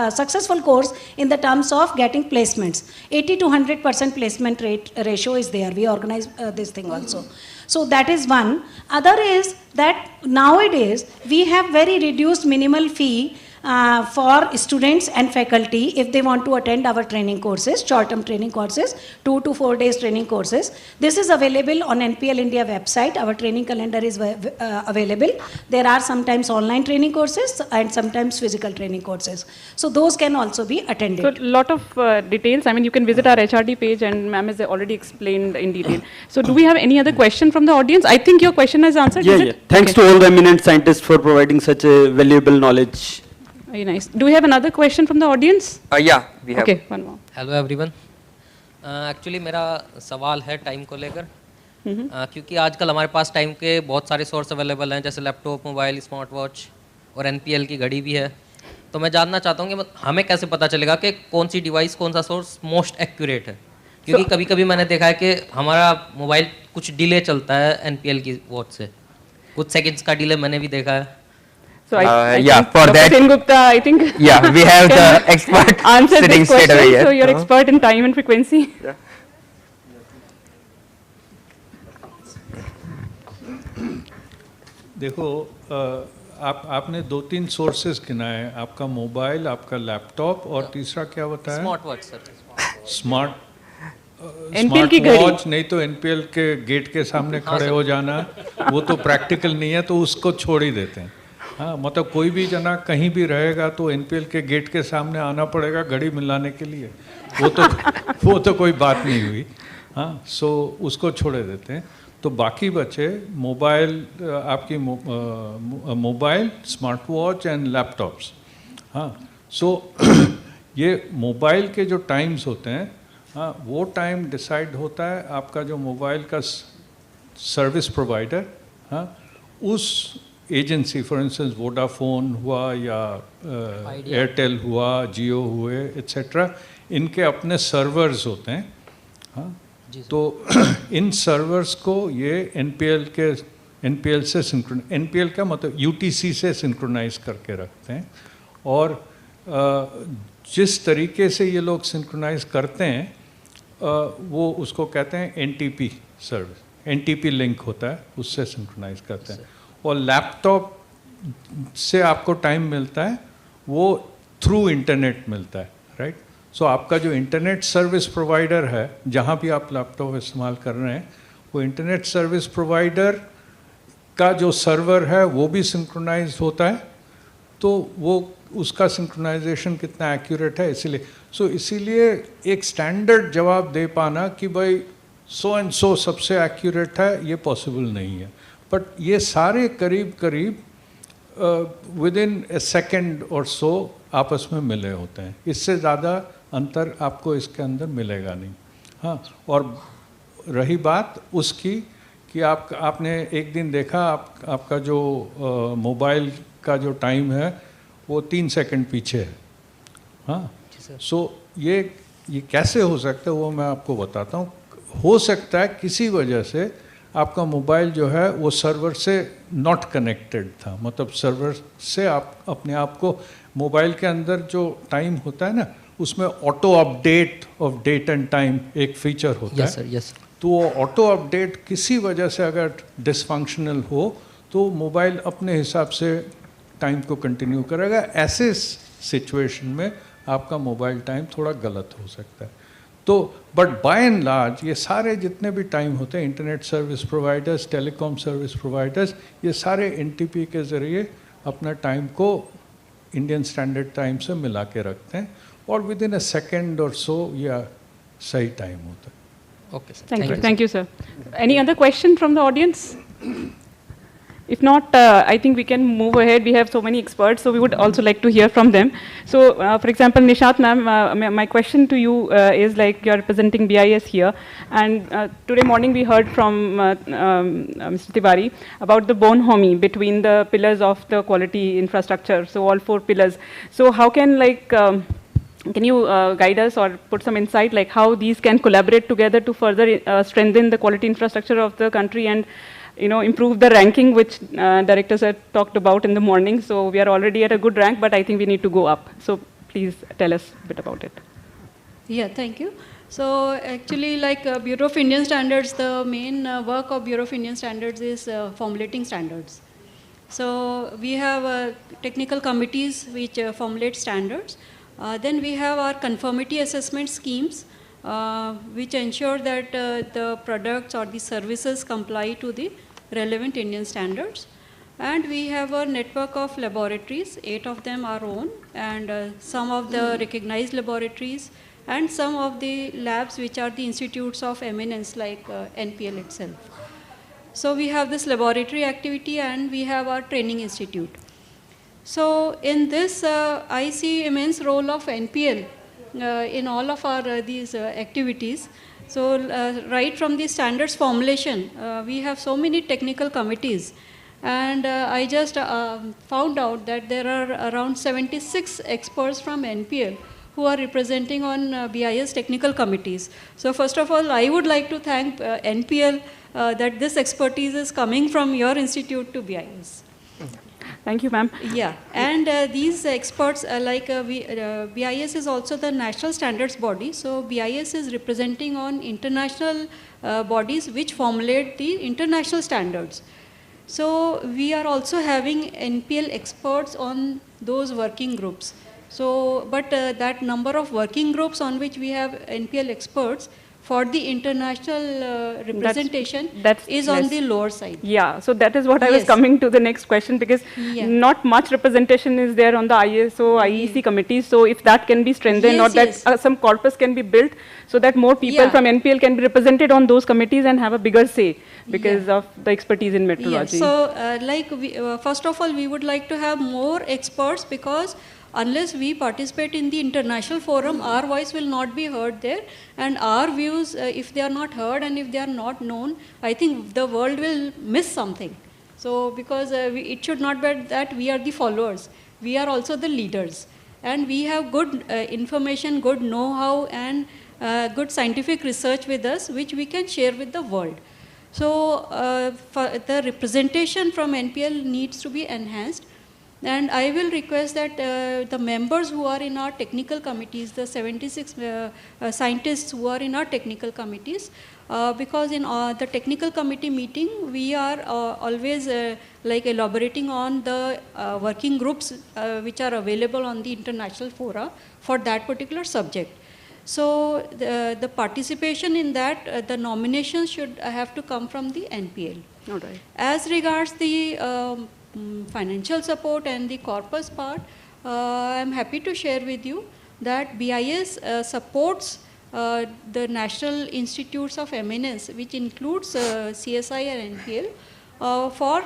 successful course in the terms of getting placements. 80 to 100% placement ratio is there. We organize this thing also. So that is one. Other is that nowadays we have very reduced minimal fee for students and faculty if they want to attend our training courses, short-term training courses, 2 to 4 days training courses. This is available on NPL India website. Our training calendar is available. There are sometimes online training courses and sometimes physical training courses. So those can also be attended. So a lot of details. I mean, you can visit our HRD page, and ma'am has already explained in detail. So do we have any other question from the audience? I think your question is answered. Yeah. Thanks to all the eminent scientists for providing such a valuable knowledge. Very nice. Do we have another question from the audience? Yeah, we have. Okay, one more. Hello everyone. Actually मेरा सवाल है time को लेकर, क्योंकि आजकल हमारे पास time के बहुत सारे सोर्स अवेलेबल हैं, जैसे लैपटॉप, मोबाइल, स्मार्ट वॉच और NPL की घड़ी भी है. तो मैं जानना चाहता हूँ कि हमें कैसे पता चलेगा कि कौन सी डिवाइस, कौन सा सोर्स मोस्ट एक्यूरेट है, क्योंकि कभी कभी मैंने देखा है कि हमारा मोबाइल कुछ डिले चलता है NPL की वॉच से, कुछ सेकंड्स का डिले मैंने भी देखा है. So I yeah, think for Dr. that, Sengupta, I think yeah, we have the expert sitting straight away here. So you're expert in time and frequency. Yeah. देखो, आपने 2-3 सोर्सेज गिनाए, आपका मोबाइल, आपका laptop और तीसरा क्या बताया? Smart watch sir. Smart watch नहीं तो NPL के गेट के सामने खड़े हो जाना, वो तो प्रैक्टिकल नहीं है, तो उसको छोड़ ही देते हैं. हाँ, मतलब कोई भी जना कहीं भी रहेगा तो NPL के गेट के सामने आना पड़ेगा घड़ी मिलाने के लिए, वो तो कोई बात नहीं हुई. हाँ, सो उसको छोड़े देते हैं. तो बाकी बचे मोबाइल, आपकी mobile, smart watch and laptops. हाँ, सो ये मोबाइल के जो टाइम्स होते हैं, हाँ, वो टाइम डिसाइड होता है आपका जो मोबाइल का सर्विस प्रोवाइडर, हाँ, उस एजेंसी, फॉर इंस्टेंस वोडाफोन हुआ या एयरटेल हुआ, जियो हुए, एट्सेट्रा, इनके अपने सर्वर्स होते हैं। हाँ, तो इन सर्वर्स को ये एनपीएल से एनपीएल का मतलब यूटीसी से सिंक्रोनाइज करके रखते हैं। और जिस तरीके से ये लोग सिंक्रोनाइज करते हैं वो उसको कहते हैं एनटीपी सर्विस, एनटीपी लिंक होता है, उससे सिंक्रोनाइज करते हैं। और लैपटॉप से आपको टाइम मिलता है वो थ्रू इंटरनेट मिलता है, राइट। सो आपका जो इंटरनेट सर्विस प्रोवाइडर है, जहाँ भी आप लैपटॉप इस्तेमाल कर रहे हैं, वो इंटरनेट सर्विस प्रोवाइडर का जो सर्वर है वो भी सिंक्रोनाइज होता है। तो वो उसका सिंक्रोनाइजेशन कितना एक्यूरेट है, इसीलिए एक स्टैंडर्ड जवाब दे पाना कि भाई सो एंड सो सबसे एक्यूरेट है, ये पॉसिबल नहीं है। बट ये सारे करीब करीब विद इन ए सेकेंड और सो आपस में मिले होते हैं, इससे ज़्यादा अंतर आपको इसके अंदर मिलेगा नहीं। हाँ, और रही बात उसकी कि आपने एक दिन देखा आपका जो मोबाइल का जो टाइम है वो 3 सेकंड पीछे है। हाँ, सो ये कैसे हो सकता है वो मैं आपको बताता हूँ। हो सकता है किसी वजह से आपका मोबाइल जो है वो सर्वर से नॉट कनेक्टेड था, मतलब सर्वर से आप अपने आप को, मोबाइल के अंदर जो टाइम होता है ना, उसमें auto update of date and time एक फीचर होता है। यस। तो वो ऑटो अपडेट किसी वजह से अगर डिसफंक्शनल हो तो मोबाइल अपने हिसाब से टाइम को कंटिन्यू करेगा। ऐसे सिचुएशन में आपका मोबाइल टाइम थोड़ा गलत हो सकता है। तो बट बाय एंड लार्ज ये सारे जितने भी टाइम होते हैं, internet service providers, telecom service providers, ये सारे एनटीपी के ज़रिए अपना टाइम को इंडियन स्टैंडर्ड टाइम से मिला के रखते हैं और विद इन अ सेकेंड और सो या सही टाइम होता है। Okay, sir. Thank you, sir. Any other question from the audience? If not, I think we can move ahead. We have so many experts, so we would also like to hear from them. So, for example, Nishat ma'am, my question to you is like you're representing BIS here, and today morning we heard from Mr. Tiwari about the bonhomie between the pillars of the quality infrastructure, so all 4 pillars. So how can can you guide us or put some insight like how these can collaborate together to further strengthen the quality infrastructure of the country and improve the ranking which directors had talked about in the morning. So we are already at a good rank, but I think we need to go up. So please tell us a bit about it. Yeah, thank you. So actually like Bureau of Indian Standards, the main work of Bureau of Indian Standards is formulating standards. So we have technical committees which formulate standards. Then we have our conformity assessment schemes which ensure that the products or the services comply to the relevant Indian standards. And we have a network of laboratories, 8 of them are own, and some of the recognized laboratories and some of the labs which are the institutes of eminence like NPL itself. So we have this laboratory activity and we have our training institute. So in this, I see immense role of NPL in all of our these activities. So right from the standards formulation, we have so many technical committees, and I just found out that there are around 76 experts from NPL who are representing on BIS technical committees. So first of all, I would like to thank NPL that this expertise is coming from your institute to BIS. Thank you, ma'am. Yeah, and these experts, BIS is also the national standards body. So BIS is representing on international bodies which formulate the international standards. So we are also having NPL experts on those working groups. So, but that number of working groups on which we have NPL experts for the international representation that's is on less. the lower side. Yeah, so that is what I was Yes. coming to the next question, because Yeah. not much representation is there on the ISO, IEC committees. So if that can be strengthened, or Yes, that yes. some corpus can be built, so that more people Yeah. from NPL can be represented on those committees and have a bigger say because of the expertise in Yes. metrology. So, first of all, we would like to have more experts, because unless we participate in the international forum, our voice will not be heard there, and our views, if they are not heard and if they are not known, I think the world will miss something. So, because it should not be that we are the followers, we are also the leaders, and we have good information, good know-how, and good scientific research with us, which we can share with the world. So, for the representation from NPL needs to be enhanced, and I will request that the members who are in our technical committees, the 76 scientists who are in our technical committees, because in the technical committee meeting, we are always like elaborating on the working groups which are available on the international fora for that particular subject. So the participation in that, the nominations should have to come from the NPL. All right. As regards the financial support and the corpus part, I am happy to share with you that BIS supports the National Institutes of Eminence, which includes CSIR-NPL, for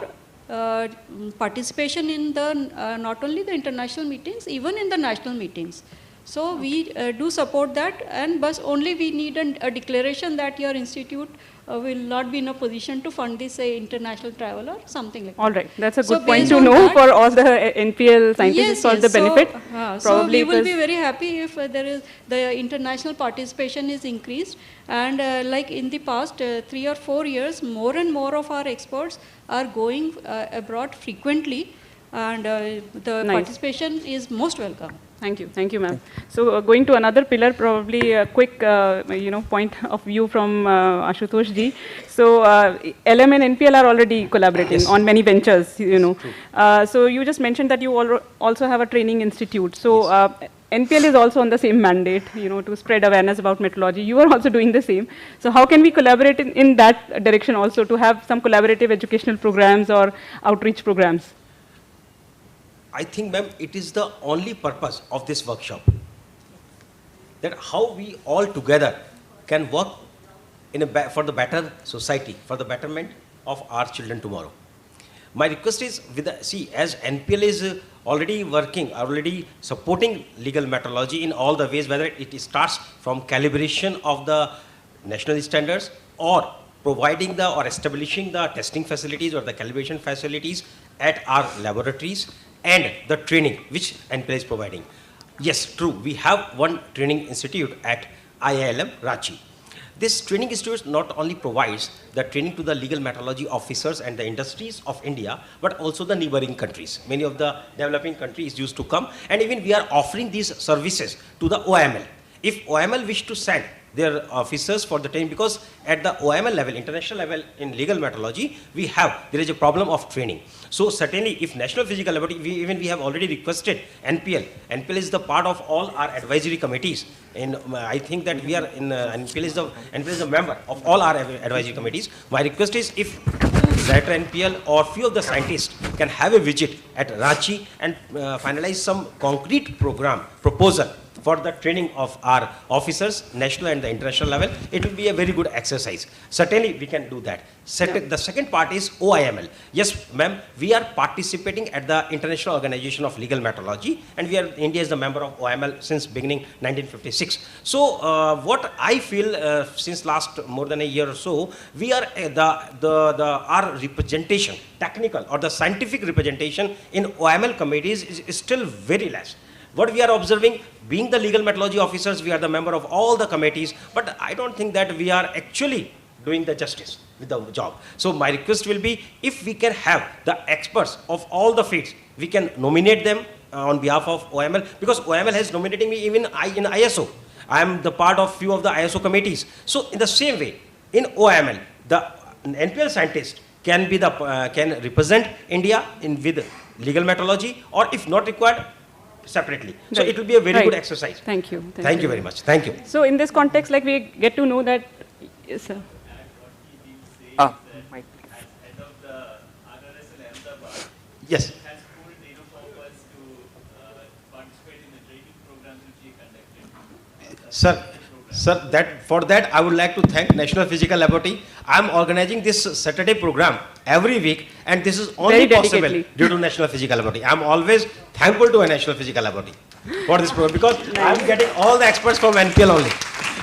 participation in the not only the international meetings, even in the national meetings. So we do support that, and but only we need a declaration that your institute will not be in a position to fund this international travel or something like that. All right, that's a So good point based to on know that- for all the NPL scientists for the benefit. So we will be very happy if there is the international participation is increased, and like in the past 3 or 4 years, more and more of our experts are going abroad frequently, and the Nice. participation is most welcome. Thank you, ma'am. So going to another pillar, probably a quick, point of view from Ashutosh ji. So LM and NPL are already collaborating on many ventures, So you just mentioned that you also have a training institute. So NPL is also on the same mandate, to spread awareness about metrology. You are also doing the same. So how can we collaborate in that direction also, to have some collaborative educational programs or outreach programs? I think, ma'am, it is the only purpose of this workshop, that how we all together can work for the better society, for the betterment of our children tomorrow. My request is, as NPL is already working, already supporting legal metrology in all the ways, whether it starts from calibration of the national standards, or providing or establishing the testing facilities or the calibration facilities at our laboratories, and the training which NPL is providing. Yes, true, we have one training institute at IILM Ranchi. This training institute not only provides the training to the legal metrology officers and the industries of India, but also the neighboring countries. Many of the developing countries used to come, and even we are offering these services to the OML. If OML wish to send their officers for the training, because at the OML level, international level in legal metrology, there is a problem of training. So certainly, if National Physical Laboratory, we have already requested NPL. NPL is the part of all our advisory committees. And I think that we are in, NPL is the member of all our advisory committees. My request is, if Director NPL or few of the scientists can have a visit at Ranchi and finalize some concrete proposal for the training of our officers, national and the international level, it will be a very good exercise. Certainly, we can do that. The second part is OIML. Yes, ma'am, we are participating at the International Organization of Legal Metrology, and India is the member of OIML since beginning 1956. So, what I feel since last more than a year or so, we are our representation, technical or the scientific representation in OIML committees is still very less. What we are observing, being the legal metrology officers, we are the member of all the committees, but I don't think that we are actually doing the justice with the job. So my request will be, if we can have the experts of all the fields, we can nominate them on behalf of OML, because OML has nominated me even in ISO. I am the part of few of the ISO committees. So in the same way, in OML, the NPL scientist can represent India with legal metrology, or if not required, separately. So Right. it will be a very Right. good exercise. Thank you. Thank you very much. Thank you. So in this context, like we get to know that, yes, sir. Yes. Sir, for that I would like to thank National Physical Laboratory. I am organizing this Saturday program every week, and this is only Very possible dedicatedly. due to National Physical Laboratory. I am always thankful to a National Physical Laboratory for this program, because I am getting all the experts from NPL only.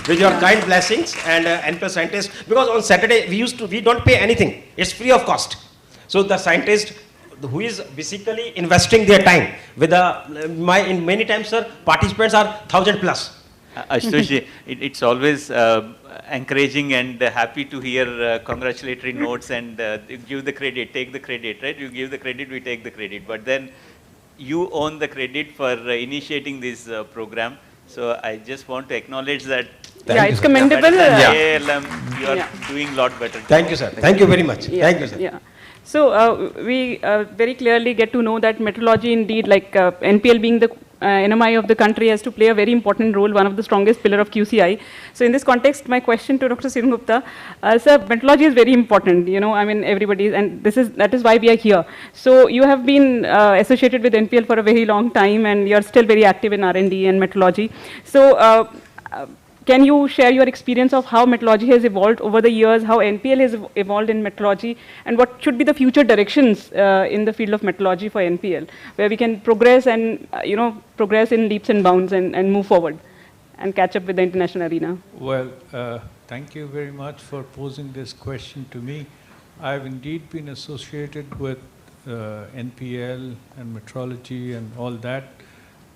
With your kind blessings and NPL scientists, because on Saturday we don't pay anything. It's free of cost. So the scientist who is basically investing their time with in many times, sir, participants are 1,000 plus. Ashutosh, it's always encouraging and happy to hear congratulatory notes and give the credit, take the credit, right? You give the credit, we take the credit. But then you own the credit for initiating this program. So I just want to acknowledge that. Yeah, it's commendable. ALM, you are doing a lot better. Thank you, sir. Thank you very much. Yeah, Thank you, sir. Yeah. So we very clearly get to know that metrology indeed, like NPL being the NMI of the country, has to play a very important role, one of the strongest pillar of QCI. So in this context, my question to Dr. Sirengupta, sir, metrology is very important, you know, I mean everybody, and that is why we are here. So you have been associated with NPL for a very long time, and you are still very active in R&D and metrology. So can you share your experience of how metrology has evolved over the years, how NPL has evolved in metrology, and what should be the future directions in the field of metrology for NPL, where we can progress and, progress in leaps and bounds and move forward and catch up with the international arena? Well, thank you very much for posing this question to me. I've indeed been associated with NPL and metrology and all that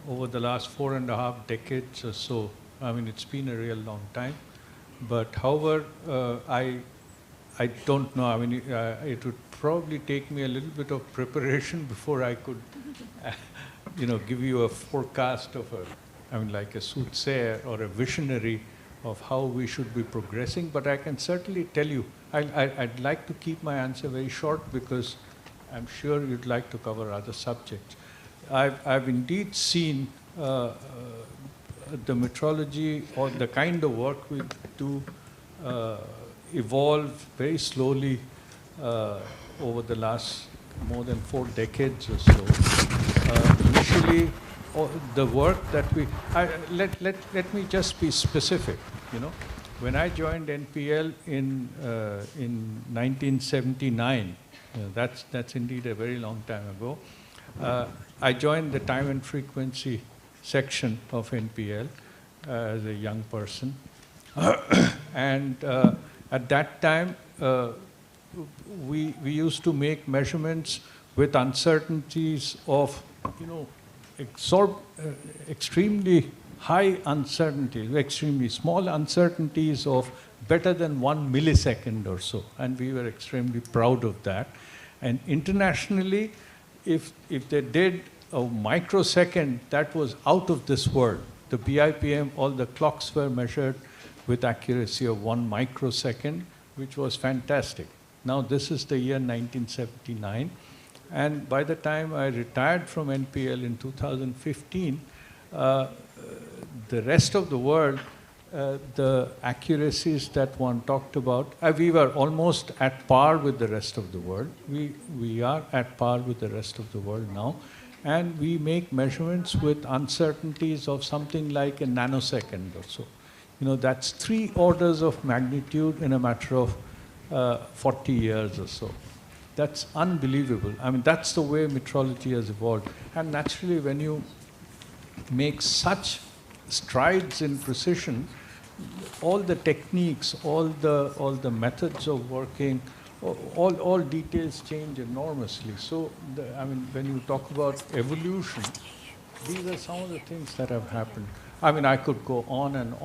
over the last 4.5 decades or so. I mean, it's been a real long time. But however, I don't know. I mean, it would probably take me a little bit of preparation before I could, give you a forecast of like a soothsayer or a visionary of how we should be progressing. But I can certainly tell you, I'd like to keep my answer very short because I'm sure you'd like to cover other subjects. I've indeed seen the metrology or the kind of work we do evolve very slowly over the last more than 4 decades or so. Initially, the work that let me just be specific. When I joined NPL in 1979, that's indeed a very long time ago. I joined the time and frequency section of NPL as a young person. And at that time, we used to make measurements with uncertainties of, extremely high uncertainties, extremely small uncertainties of better than 1 millisecond or so. And we were extremely proud of that. And internationally, if they did a microsecond, that was out of this world. The BIPM, all the clocks were measured with accuracy of 1 microsecond, which was fantastic. Now this is the year 1979, and by the time I retired from NPL in 2015, the rest of the world, the accuracies that one talked about, we were almost at par with the rest of the world. We are at par with the rest of the world now. And we make measurements with uncertainties of something like a nanosecond or so. That's 3 orders of magnitude in a matter of 40 years or so. That's unbelievable. I mean, that's the way metrology has evolved. And naturally, when you make such strides in precision, all the techniques, all the methods of working, all details change enormously. So, when you talk about evolution, these are some of the things that have happened. I mean, I could go on and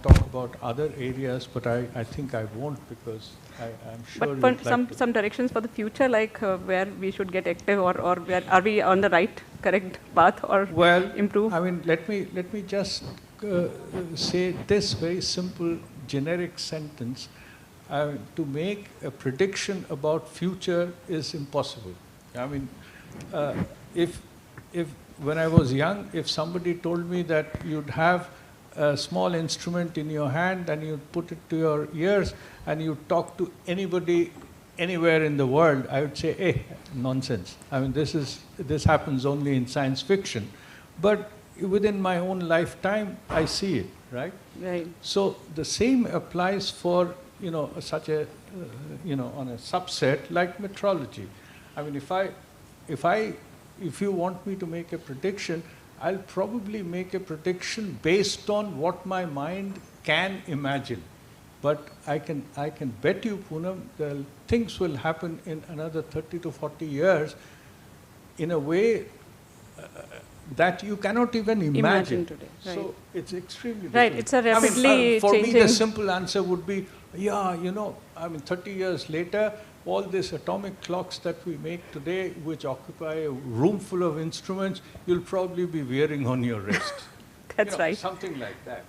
talk about other areas, but I think I won't, because I'm sure. But for some directions for the future, like where we should get active, or where are we on the right, correct path, or improve? I mean, let me just say this very simple generic sentence. To make a prediction about future is impossible. I mean, if when I was young, if somebody told me that you'd have a small instrument in your hand and you'd put it to your ears and you'd talk to anybody anywhere in the world, I would say, hey, nonsense. I mean, this happens only in science fiction. But within my own lifetime, I see it, right? Right. So the same applies for, such a, on a subset like metrology. I mean, if you want me to make a prediction, I'll probably make a prediction based on what my mind can imagine. But I can bet you, Poonam, things will happen in another 30 to 40 years in a way that you cannot even imagine. Today. Right. So it's extremely difficult. Right, it's a rapidly for changing. me, the simple answer would be, 30 years later, all these atomic clocks that we make today, which occupy a room full of instruments, you'll probably be wearing on your wrist. That's right. Something like that.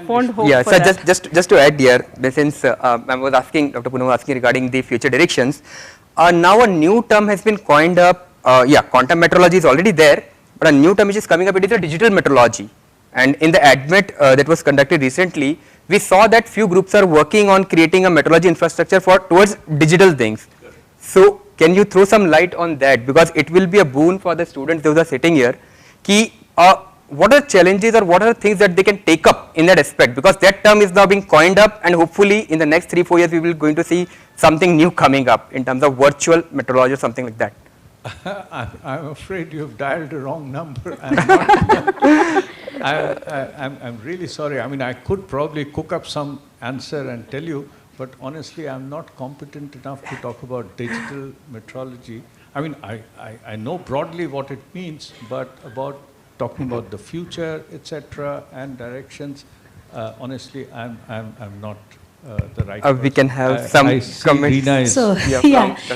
Fond hope Yeah, for so that. just to add here, since I was asking, Dr. Poonam was asking regarding the future directions, now a new term has been coined up. Quantum metrology is already there, but a new term which is coming up, it is a digital metrology. And in the admit that was conducted recently, we saw that few groups are working on creating a metrology infrastructure towards digital things. So can you throw some light on that, because it will be a boon for the students those are sitting here. What are challenges or what are the things that they can take up in that aspect, because that term is now being coined up, and hopefully in the next 3-4 years we will going to see something new coming up in terms of virtual metrology or something like that. I'm afraid you've dialed the wrong number. I'm really sorry. I mean, I could probably cook up some answer and tell you, but honestly, I'm not competent enough to talk about digital metrology. I mean, I know broadly what it means, but about talking about the future, etc., and directions, honestly, I'm not the right person. We can have some comments. So,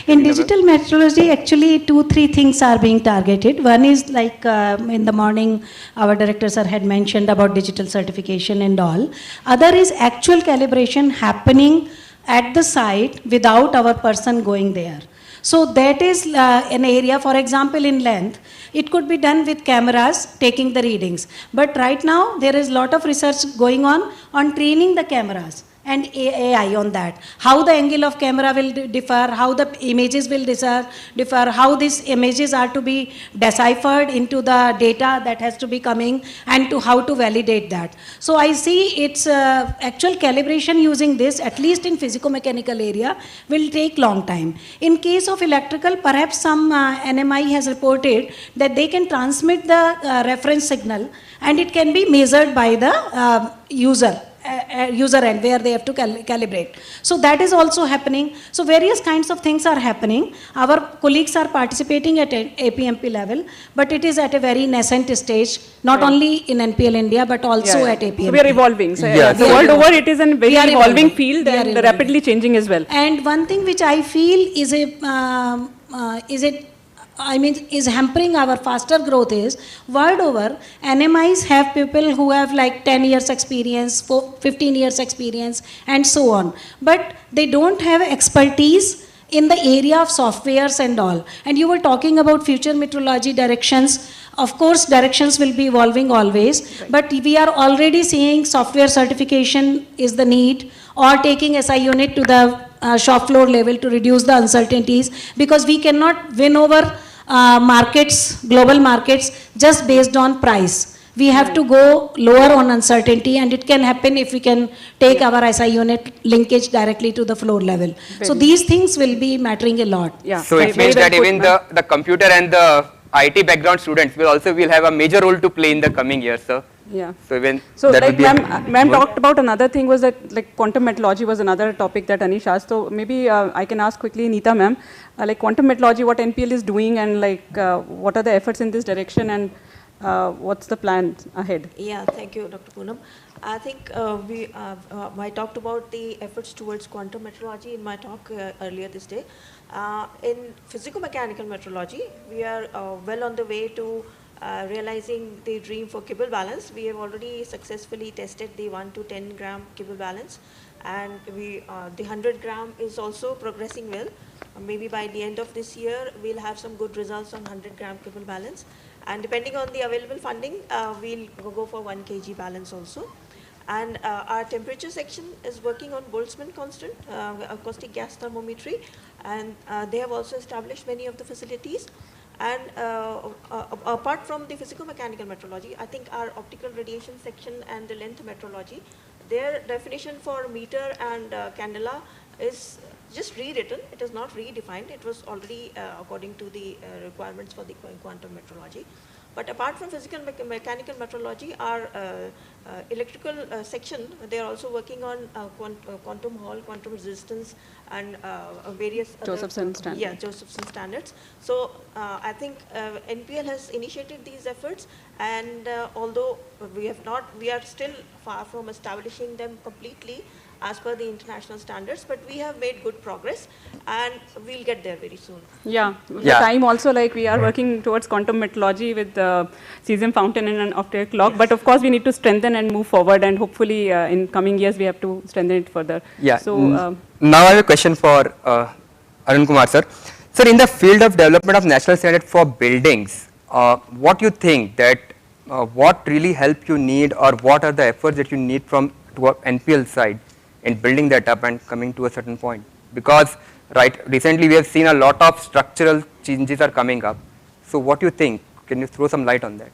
in digital metrology, actually 2-3 things are being targeted. One is like in the morning, our director sir had mentioned about digital certification and all. Other is actual calibration happening at the site without our person going there. So that is an area, for example, in length, it could be done with cameras taking the readings. But right now, there is a lot of research going on training the cameras and AI on that. How the angle of camera will differ, how the images will differ, how these images are to be deciphered into the data that has to be coming, and to how to validate that. So I see its actual calibration using this, at least in physico-mechanical area, will take long time. In case of electrical, perhaps some NMI has reported that they can transmit the reference signal and it can be measured by the user end where they have to calibrate. So that is also happening. So various kinds of things are happening. Our colleagues are participating at APMP level, but it is at a very nascent stage, not only in NPL India, but also at APMP. So we are evolving. So the world over, it is a very evolving field and rapidly changing as well. And one thing which I feel is is hampering our faster growth is, world over, NMIs have people who have like 10 years experience, 15 years experience, and so on. But they don't have expertise in the area of softwares and all. And you were talking about future metrology directions. Of course, directions will be evolving always, but we are already seeing software certification is the need, or taking SI unit to the shop floor level to reduce the uncertainties, because we cannot win over global markets just based on price. We have to go lower on uncertainty, and it can happen if we can take our SI unit linkage directly to the floor level. So these things will be mattering a lot. So it means that even the computer and the IT background students will have a major role to play in the coming years, sir. Yeah. So like ma'am talked about another thing, was that like quantum metrology was another topic that Anish asked. So maybe I can ask quickly Neeta ma'am, like quantum metrology, what NPL is doing, and like what are the efforts in this direction, and what's the plan ahead? Yeah, thank you, Dr. Poonam. I think I talked about the efforts towards quantum metrology in my talk earlier this day. In physico-mechanical metrology, we are well on the way to realizing the dream for kibble balance. We have already successfully tested the 1 to 10 gram kibble balance, and the 100 gram is also progressing well. Maybe by the end of this year, we'll have some good results on 100 gram kibble balance. And depending on the available funding, we'll go for 1 kg balance also. And our temperature section is working on Boltzmann constant, acoustic gas thermometry, and they have also established many of the facilities. And apart from the physico-mechanical metrology, I think our optical radiation section and the length metrology, their definition for meter and candela is just rewritten. It is not redefined. It was already according to the requirements for the quantum metrology. But apart from physical mechanical metrology, our electrical section, they are also working on quantum Hall, quantum resistance, and various Josephson standards. Yeah, Josephson standards. So I think NPL has initiated these efforts, and although we are still far from establishing them completely as per the international standards, but we have made good progress, and we'll get there very soon. Yeah, the time also, like we are working towards quantum metrology with the cesium fountain and an optical clock, but of course we need to strengthen and move forward, and hopefully in coming years we have to strengthen it further. Yeah. So now I have a question for Arun Kumar sir. Sir, in the field of development of national standard for buildings, what you think that what really help you need, or what are the efforts that you need from NPL side in building that up and coming to a certain point? Because recently we have seen a lot of structural changes are coming up. So what do you think? Can you throw some light on that?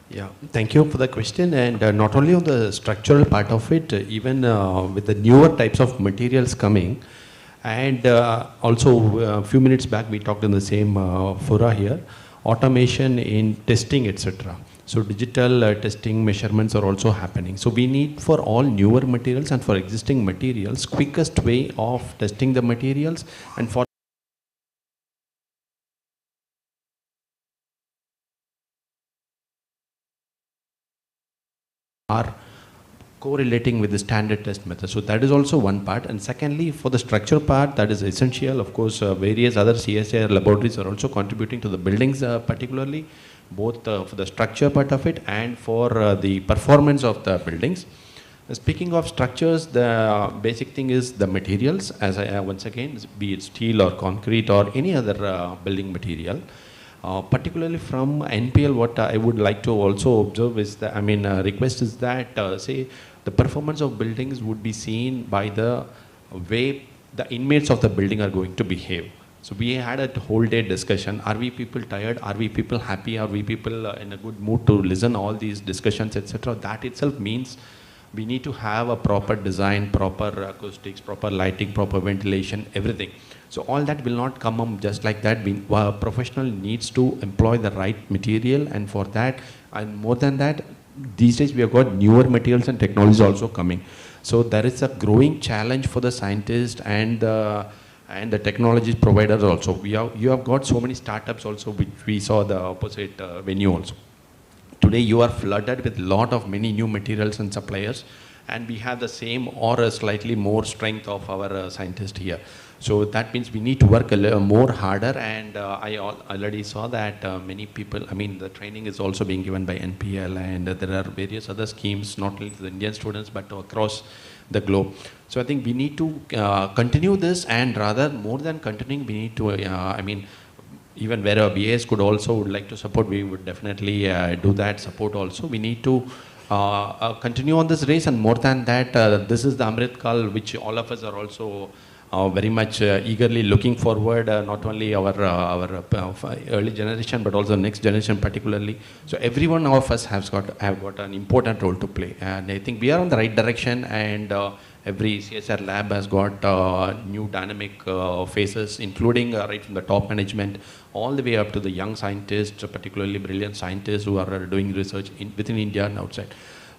Yeah, thank you for the question. And not only on the structural part of it, even with the newer types of materials coming, and also a few minutes back we talked in the same fora here, automation in testing, etc. So digital testing measurements are also happening. So we need for all newer materials and for existing materials, quickest way of testing the materials, and for are correlating with the standard test method. So that is also one part. And secondly, for the structure part, that is essential. Of course, various other CSIR laboratories are also contributing to the buildings particularly, both for the structure part of it and for the performance of the buildings. Speaking of structures, the basic thing is the materials, as once again, be it steel or concrete or any other building material. Particularly from NPL, what I would like to also observe is that, request is that, say, the performance of buildings would be seen by the way the inmates of the building are going to behave. So we had a whole day discussion. Are we people tired? Are we people happy? Are we people in a good mood to listen all these discussions, etc.? That itself means we need to have a proper design, proper acoustics, proper lighting, proper ventilation, everything. So all that will not come up just like that. A professional needs to employ the right material, and for that, and more than that, these days we have got newer materials and technologies also coming. So there is a growing challenge for the scientists and the technology providers also. You have got so many startups also, which we saw the opposite venue also. Today you are flooded with many new materials and suppliers, and we have the same or a slightly more strength of our scientists here. So that means we need to work a little more harder, and I already saw that many people, the training is also being given by NPL, and there are various other schemes, not only to the Indian students, but across the globe. So I think we need to continue this, and rather more than continuing, we need to, even where our BAs would like to support, we would definitely do that support also. We need to continue on this race, and more than that, this is the Amrit Kal, which all of us are also very much eagerly looking forward, not only our early generation, but also next generation particularly. So every one of us have got an important role to play, and I think we are on the right direction, and every CSR lab has got new dynamic faces, including right from the top management all the way up to the young scientists, particularly brilliant scientists who are doing research within India and outside.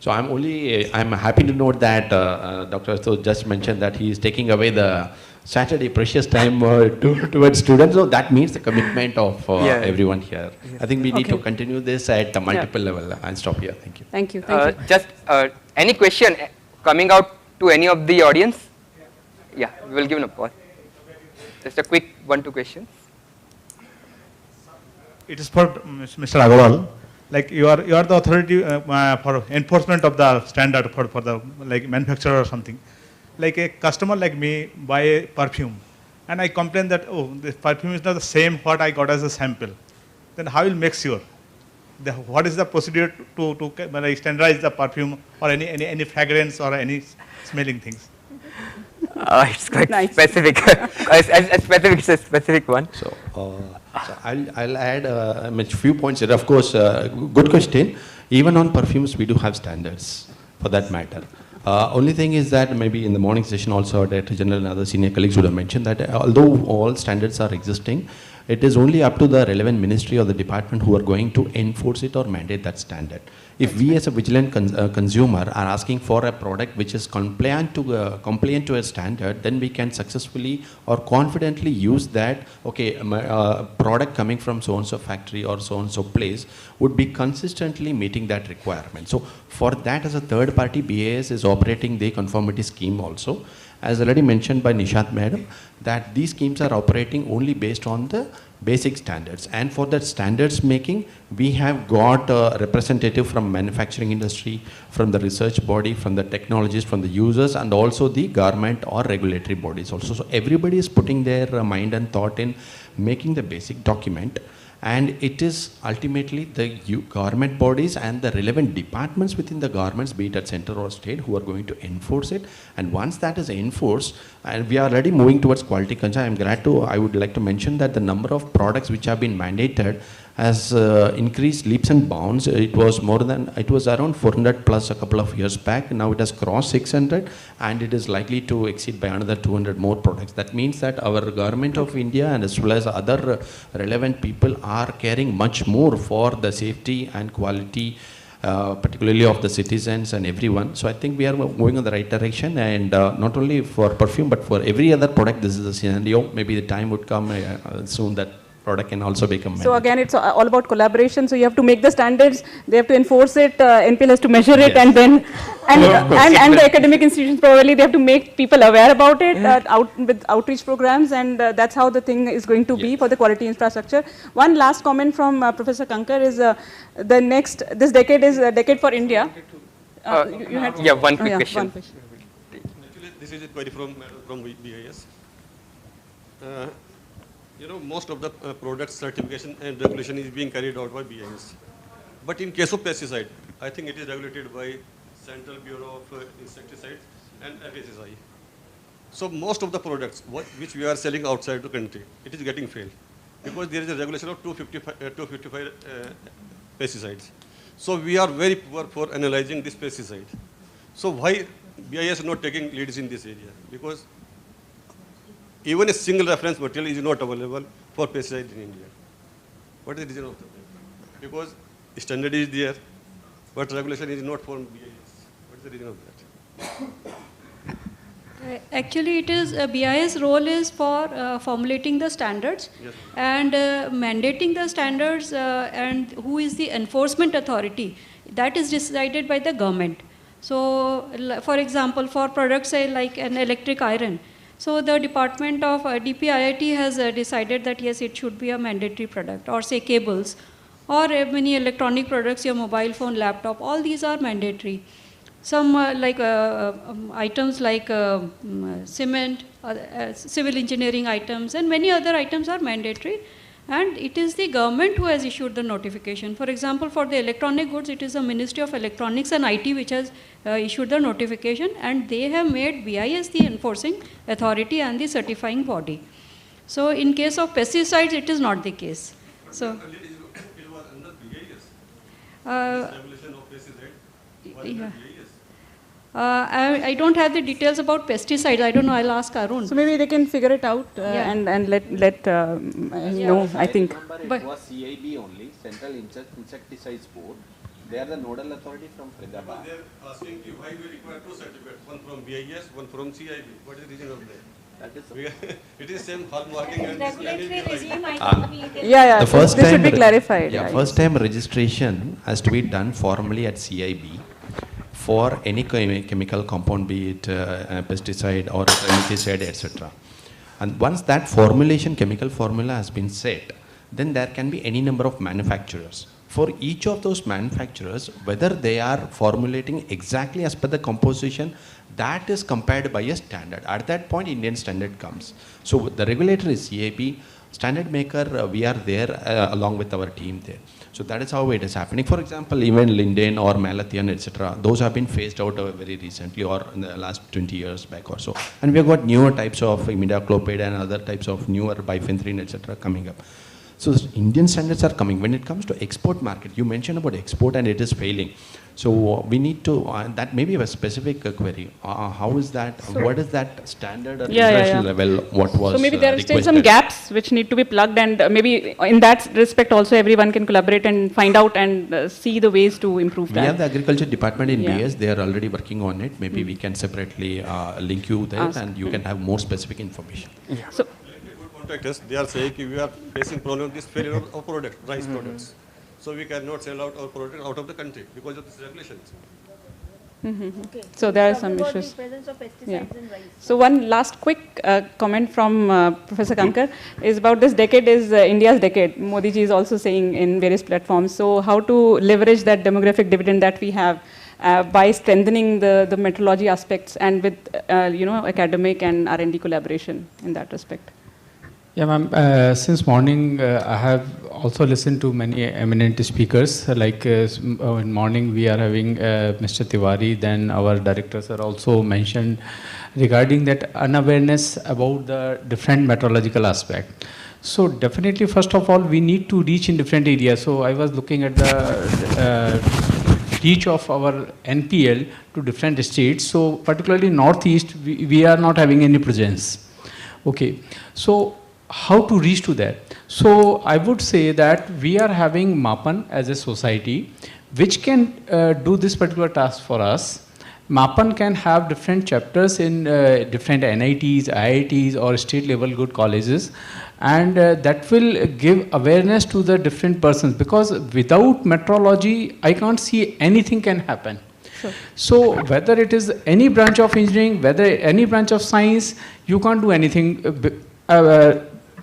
So I'm happy to note that Dr. Astos just mentioned that he is taking away the Saturday precious time towards students. So that means the commitment of everyone here. Yes. I think we need to continue this at a multiple level. I'll stop here. Thank you. Thank you. Thank you. Just any question coming out to any of the audience? Yeah, we will give a pause. Just a quick 1-2 questions. It is for Mr. Agarwal. Like you are the authority for enforcement of the standard for the manufacturer or something. Like a customer like me buy a perfume, and I complain that this perfume is not the same what I got as a sample. Then how will make sure? what is the procedure to standardize the perfume or any fragrance or any smelling things? It's quite specific. It's a specific one. So I'll add a few points here. Of course, good question. Even on perfumes, we do have standards for that matter. Only thing is that maybe in the morning session also, Director General and other senior colleagues would have mentioned that although all standards are existing, it is only up to the relevant ministry or the department who are going to enforce it or mandate that standard. If we as a vigilant consumer are asking for a product which is compliant to a standard, then we can successfully or confidently use that, okay, product coming from so-and-so factory or so-and-so place would be consistently meeting that requirement. So for that, as a third party, BAS is operating the conformity scheme also. As already mentioned by Nishat Madam, that these schemes are operating only based on the basic standards. And for that standards making, we have got a representative from manufacturing industry, from the research body, from the technologists, from the users, and also the government or regulatory bodies also. So everybody is putting their mind and thought in making the basic document. And it is ultimately the government bodies and the relevant departments within the governments, be it at center or state, who are going to enforce it. And once that is enforced, and we are already moving towards quality control, I would like to mention that the number of products which have been mandated has increased leaps and bounds. It was around 400 plus a couple of years back. Now it has crossed 600, and it is likely to exceed by another 200 more products. That means that our government of India and as well as other relevant people are caring much more for the safety and quality, particularly of the citizens and everyone. So I think we are moving in the right direction, and not only for perfume but for every other product this is the scenario. Maybe the time would come soon that product can also become mandatory. So again, it's all about collaboration. So you have to make the standards, they have to enforce it, NPL has to measure it, and then and the academic institutions probably they have to make people aware about it with outreach programs, and that's how the thing is going to be for the quality infrastructure. One last comment from Professor Kankar is this decade is a decade for India. You had one quick question. Actually, this is a query from BIS. You know, most of the product certification and regulation is being carried out by BIS. But in case of pesticide, I think it is regulated by Central Bureau of Insecticides and FSSI. So most of the products which we are selling outside the country, it is getting failed because there is a regulation of 255 pesticides. So we are very poor for analyzing this pesticide. So why BIS is not taking leads in this area? Because even a single reference material is not available for pesticide in India. What is the reason of that? Because standard is there, but regulation is not for BIS. What is the reason of that? Actually, it is BIS role is for formulating the standards and mandating the standards, and who is the enforcement authority. That is decided by the government. So, for example, for products say like an electric iron, so the department of DPIIT has decided that yes, it should be a mandatory product, or say cables, or many electronic products, your mobile phone, laptop, all these are mandatory. Some items like cement, civil engineering items, and many other items are mandatory. And it is the government who has issued the notification. For example, for the electronic goods, it is the Ministry of Electronics and IT which has issued the notification, and they have made BIS the enforcing authority and the certifying body. So in case of pesticides, it is not the case. So It was under BIS. Regulation of pesticide was under BIS. I don't have the details about pesticides. I don't know. I'll ask Arun. So maybe they can figure it out and let know. I think. But it was CIB only, Central Insecticides Board. They are the nodal authority from Faridabad. They are asking you why we require two certificates, one from BIS, one from CIB. What is the reason of that? It is same hallmarking and regulatory regime. The first this time should be clarified. Yeah, first time registration has to be done formally at CIB for any chemical compound, be it pesticide or pesticide, etc. And once that formulation, chemical formula has been set, then there can be any number of manufacturers. For each of those manufacturers, whether they are formulating exactly as per the composition, that is compared by a standard. At that point, Indian standard comes. So the regulator is CIB, standard maker, we are there along with our team there. So that is how it is happening. For example, even Linden or Malathion, etc., those have been phased out very recently or in the last 20 years back or so. And we have got newer types of imidacloprid and other types of newer bifenthrin, etc., coming up. So Indian standards are coming. When it comes to export market, you mentioned about export and it is failing. So we need to, that may be a specific query. How is that, what is that standard at international level, what was So maybe there are still some requested? gaps which need to be plugged, and maybe in that respect also everyone can collaborate and find out and see the ways to improve We that. have the agriculture department in Yeah. BS, they are already working on it. Maybe we can separately link you there and you can have more specific information. So, Contact us, they are saying we are facing problem with this failure of product, rice products. So we cannot sell out our product out of the country because of these regulations. Okay. So there are some issues. Yeah. So one last quick comment from Professor Kankar is about this decade is India's decade. Modi ji is also saying in various platforms. So how to leverage that demographic dividend that we have by strengthening the metrology aspects and with academic and R&D collaboration in that respect. Yeah, ma'am. Since morning, I have also listened to many eminent speakers. Like in morning, we are having Mr. Tiwari. Then our directors are also mentioned regarding that unawareness about the different metrological aspect. So definitely, first of all, we need to reach in different areas. So I was looking at the reach of our NPL to different states. So particularly Northeast, we are not having any presence. Okay, so how to reach to that? So I would say that we are having MAPAN as a society which can do this particular task for us. MAPAN can have different chapters in different NITs, IITs or state level good colleges, and that will give awareness to the different persons, because without metrology I can't see anything can happen. Sure. So whether it is any branch of engineering, whether any branch of science, you can't do anything.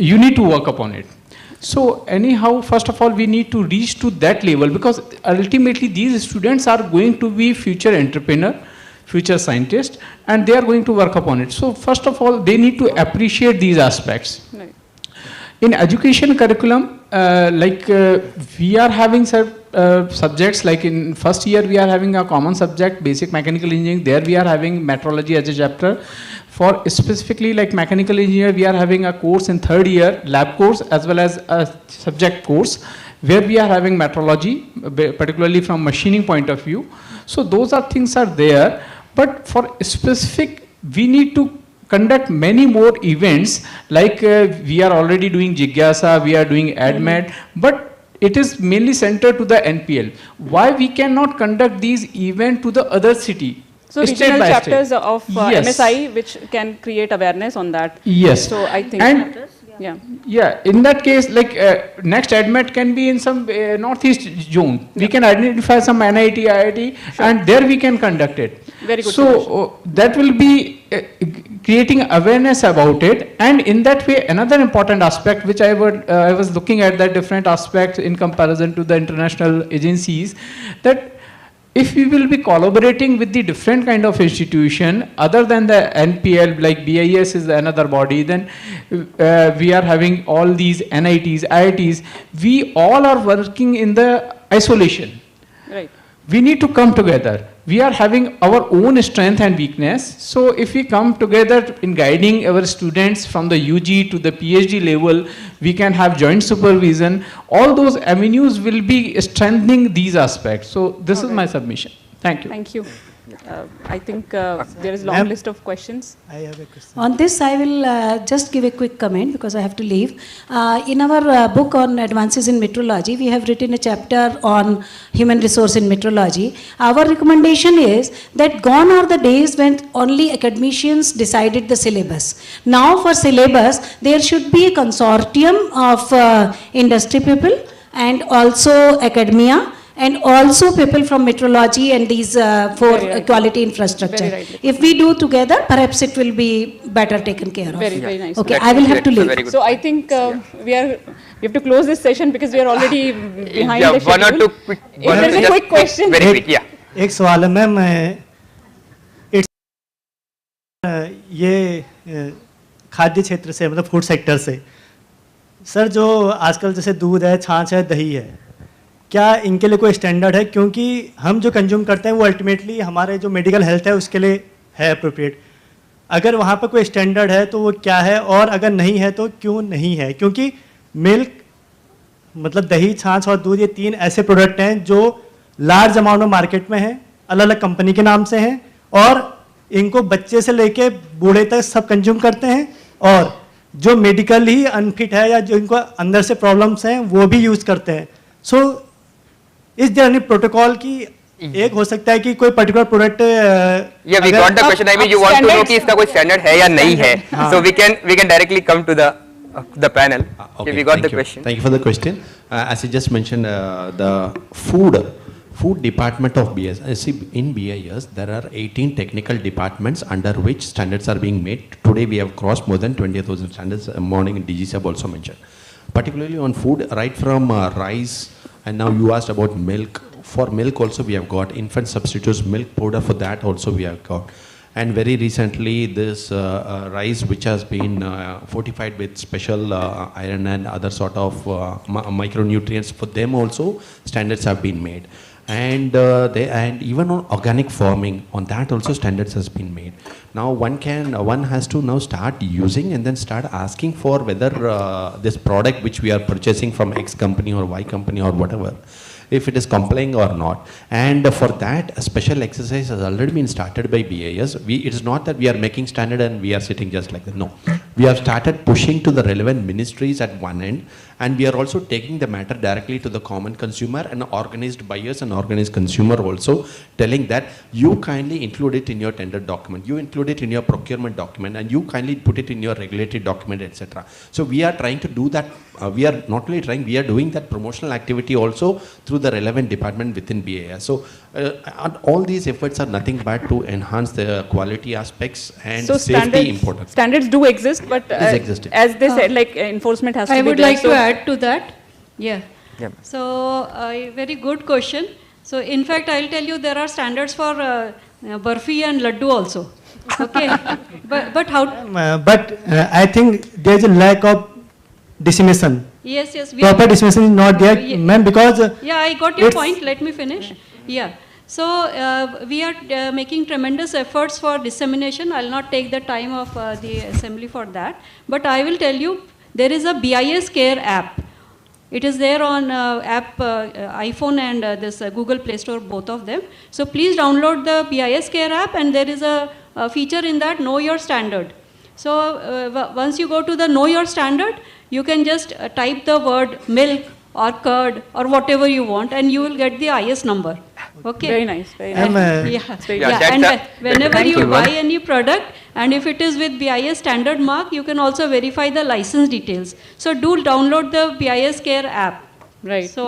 You need to work upon it. So anyhow, first of all, we need to reach to that level, because ultimately these students are going to be future entrepreneur, future scientists, and they are going to work upon it. So first of all, they need to appreciate these aspects. Right. In education curriculum, we are having subjects, like in first year we are having a common subject, basic mechanical engineering. There we are having metrology as a chapter. For specifically like mechanical engineer, we are having a course in third year, lab course, as well as a subject course, where we are having metrology, particularly from machining point of view. So those are things are there, but for specific, we need to conduct many more events, like we are already doing Jigyasa, we are doing ADMET, but it is mainly centered to the NPL. Why we cannot conduct these events to the other city? So regional chapters of MSI which can create awareness on that. Yes. So I think. And yeah, in that case, like next ADMET can be in some northeast zone. We can identify some NIT, IIT, and there we can conduct it. Very good. So that will be creating awareness about it, and in that way, another important aspect which I was looking at, that different aspects in comparison to the international agencies, that if we will be collaborating with the different kind of institution other than the NPL, like BIS is another body, then we are having all these NITs, IITs, we all are working in the isolation. Right. We need to come together. We are having our own strength and weakness. So if we come together in guiding our students from the UG to the PhD level, we can have joint supervision. All those avenues will be strengthening these aspects. So this is my submission. Thank you. Thank you. I think there is a long list of questions. I have a question. On this, I will just give a quick comment because I have to leave. In our book on advances in metrology, we have written a chapter on human resource in metrology. Our recommendation is that gone are the days when only academicians decided the syllabus. Now for syllabus, there should be a consortium of industry people and also academia, and also people from metrology and these quality infrastructure. If we do together, perhaps it will be better taken care of. Very nice. Okay, I will have to leave. So I think we have to close this session because we are already behind the schedule. One or two quick. If there's a quick question. Very quick, yeah. एक सवाल है ma'am, ये खाद्य क्षेत्र से, मतलब food sector से, sir जो आजकल जैसे दूध है, छाछ है, दही है, क्या इनके लिए कोई स्टैंडर्ड है, क्योंकि हम जो कंज्यूम करते हैं वो अल्टीमेटली हमारे जो मेडिकल हेल्थ है उसके लिए है अप्रोप्रिएट। अगर वहाँ पर कोई स्टैंडर्ड है तो वो क्या है, और अगर नहीं है तो क्यों नहीं है? क्योंकि मिल्क मतलब दही, छाछ और दूध, ये 3 ऐसे प्रोडक्ट हैं जो लार्ज अमाउंट में मार्केट में हैं, अलग अलग कंपनी के नाम से हैं, और इनको बच्चे से लेके बूढ़े तक सब कंज्यूम करते हैं, और जो मेडिकल ही अनफिट है या जो इनको अंदर से प्रॉब्लम्स हैं वो भी यूज करते हैं। सो इस जर्नी प्रोटोकॉल की एक हो सकता है कि कोई पर्टिकुलर प्रोडक्ट या we got the question, I mean you want to know कि इसका कोई स्टैंडर्ड है या नहीं है, so we can directly come to the panel. Okay, we got the question. Thank you for the question. As you just mentioned, the food department of BIS. See, in BIS, there are 18 technical departments under which standards are being made. Today, we have crossed more than 20,000 standards. Morning, DG Sab also mentioned. Particularly on food, right from rice, and now you asked about milk. For milk also, we have got infant substitutes, milk powder. For that also, we have got. And very recently, this rice which has been fortified with special iron and other sort of micronutrients, for them also standards have been made. And even on organic farming, on that also standards has been made. Now one has to now start using and then start asking for whether this product which we are purchasing from X company or Y company or whatever, if it is complying or not. And for that, a special exercise has already been started by BIS. It is not that we are making standard and we are sitting just like that. No. We have started pushing to the relevant ministries at one end, and we are also taking the matter directly to the common consumer and organized buyers and organized consumer also, telling that you kindly include it in your tender document, you include it in your procurement document, and you kindly put it in your regulatory document, etc. So we are trying to do that. We are not only trying, we are doing that promotional activity also through the relevant department within BIS. So all these efforts are nothing but to enhance the quality aspects and so safety important. Standards do exist, but as they said, like enforcement has to be I would there. like to add to that. Yeah. Yeah. So very good question. So in fact, I'll tell you there are standards for barfi and laddu also. Okay. but how? But I think there's a lack of dissemination. Yes, yes. Proper dissemination is not there, ma'am, because yeah, I got your point. Let me finish. Yeah. So we are making tremendous efforts for dissemination. I'll not take the time of the assembly for that. But I will tell you, there is a BIS Care app. It is there on iPhone and this Google Play Store, both of them. So please download the BIS Care app, and there is a feature in that, Know Your Standard. So once you go to the Know Your Standard, you can just type the word milk or curd or whatever you want, and you will get the IS number. Okay. Very nice. Very nice. And whenever you buy any product, and if it is with BIS standard mark, you can also verify the license details. So do download the BIS Care app. Right. So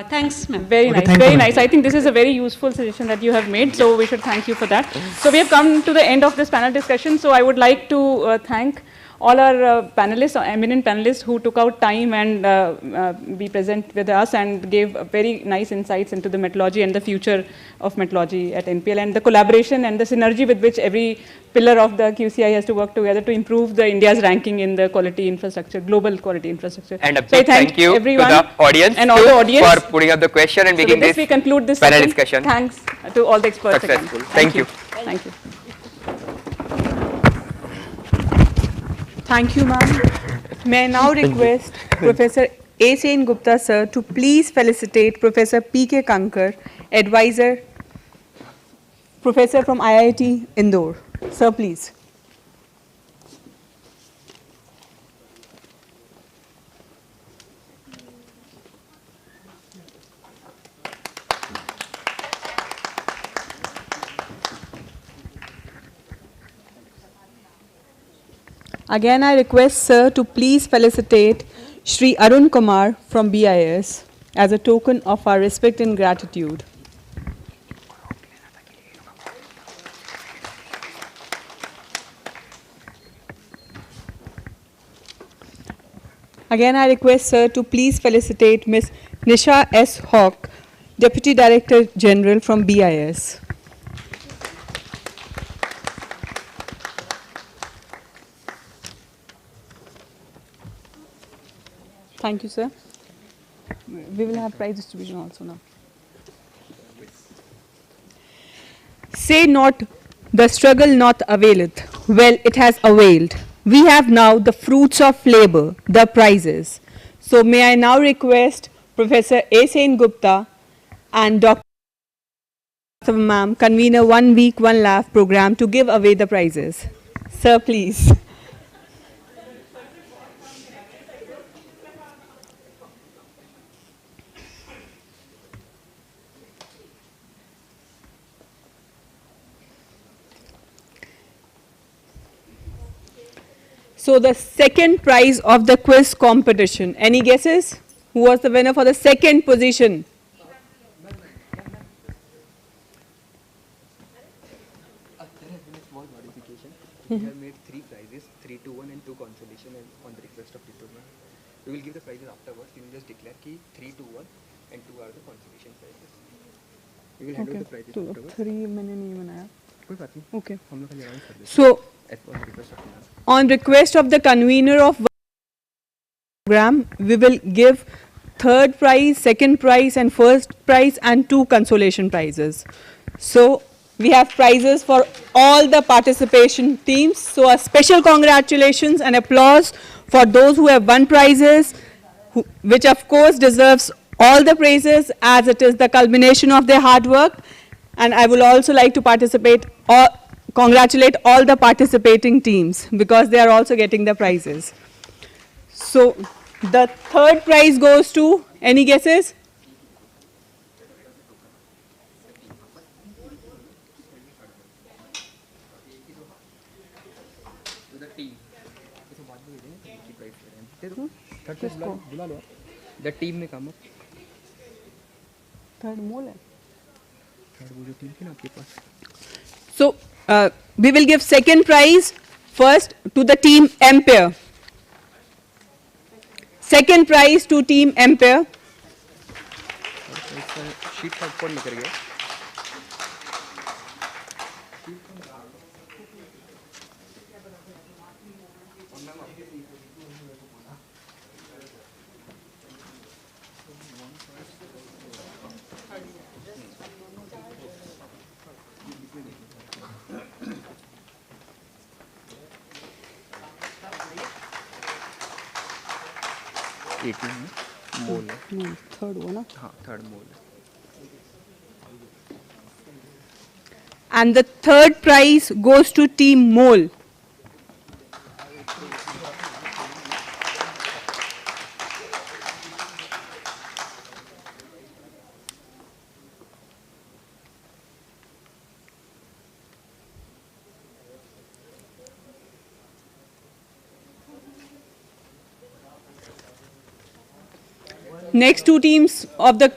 thanks, ma'am. Very nice. Very nice. I think this is a very useful suggestion that you have made. So we should thank you for that. So we have come to the end of this panel discussion. So I would like to thank all our panelists, eminent panelists who took out time and be present with us and gave very nice insights into the metrology and the future of metrology at NPL, and the collaboration and the synergy with which every pillar of the QCI has to work together to improve the India's ranking in the quality infrastructure, global quality infrastructure. And a big thank you everyone to the audience and all the audience for putting up the question and making this we conclude this panel session. discussion. Thanks to all the experts. Successful. Again. Thank you. Thank you. Thank you, ma'am. May I now request Professor A. Sen Gupta, sir, to please felicitate Professor P.K. Kankar, advisor, professor from IIT Indore. Sir, please. Again, I request sir to please felicitate Shri Arun Kumar from BIS as a token of our respect and gratitude. Again, I request sir to please felicitate Ms. Nisha S. Hawk, Deputy Director General from BIS. Thank you, sir. We will have prize distribution also now. Say not, the struggle not availeth. Well, it has availed. We have now the fruits of labor, the prizes. So may I now request Professor A. Sen Gupta and Dr. Ma'am, convener 1 week, 1 laugh program to give away the prizes. Sir, please. So the second prize of the quiz competition. Any guesses? Who was the winner for the second position? We have made 3 prizes, 3 to 1 and 2 consolation, and on the request of diploma. We will give the prizes afterwards. We will just declare कि 3 to 1 and 2 are the consolation prizes. We will hand over the prizes तो afterwards. 3 मैंने नहीं बनाया. कोई बात नहीं. Okay. हम लोग खाली announce कर देते हैं. So, As per the request of diploma. on request of the convener of program, we will give third prize, second prize and first prize and 2 consolation prizes. So we have prizes for all the participation teams. So a special congratulations and applause for those who have won prizes, which of course deserves all the praises as it is the culmination of their hard work. And I would also like to congratulate all the participating teams because they are also getting the prizes. So the third prize goes to, any guesses? To the team. इसे बाद में दे दें तो price दे रहे हैं. Third prize बुला लो. The team में काम. थर्ड मोल है. थर्ड वो जो टीम थी ना आपके पास. So we will give second prize first to the team Empire. Second prize to team Empire. Sheet का ऊपर निकल गया. मोल है. थर्ड वो ना. हाँ थर्ड मोल है. And the third prize goes to team Mole. Next 2 teams of the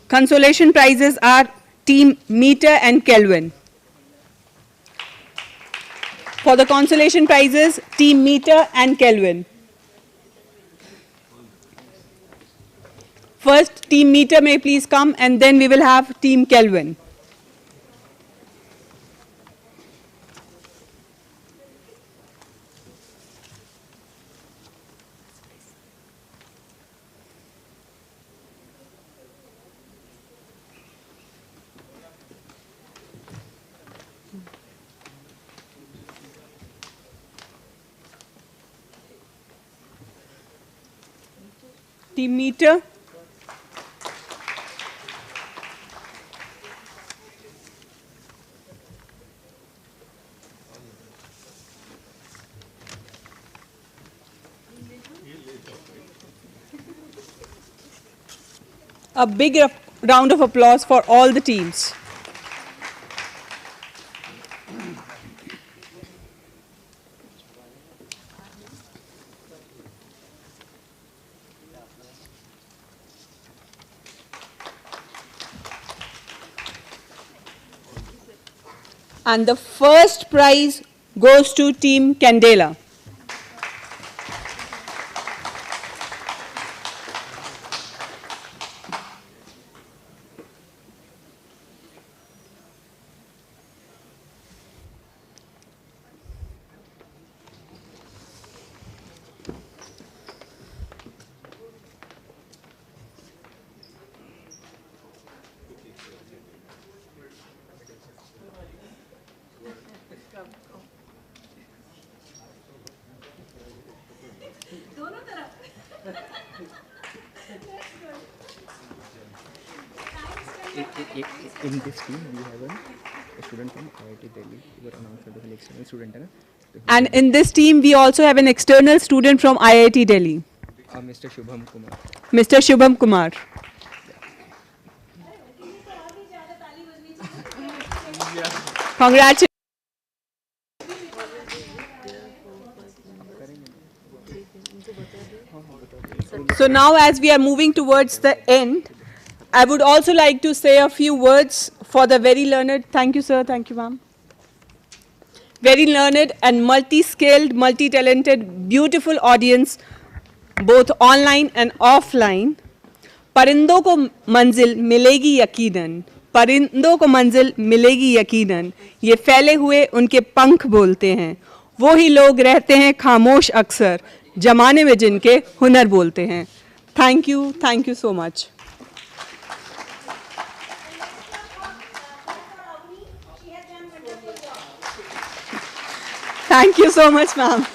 consolation prizes are team Meter and Kelvin. For the consolation prizes, team Meter and Kelvin. First, team Meter may please come and then we will have team Kelvin. Team Meter. A big round of applause for all the teams. And the first prize goes to team Candela. In this team, we have a student from IIT Delhi. You were announced as an external student. And in this team, we also have an external student from IIT Delhi, Mr. Shubham Kumar. Mr. Shubham Kumar. Congratulations. So now, as we are moving towards the end, I would also like to say a few words for the very learned, thank you sir, thank you ma'am, very learned and multi-skilled, multi-talented, beautiful audience, both online and offline. परिंदों को मंजिल मिलेगी यकीनन, परिंदों को मंजिल मिलेगी यकीनन, ये फैले हुए उनके पंख बोलते हैं, वो ही लोग रहते हैं खामोश अक्सर, जमाने में जिनके हुनर बोलते हैं. Thank you so much. Thank you so much, ma'am.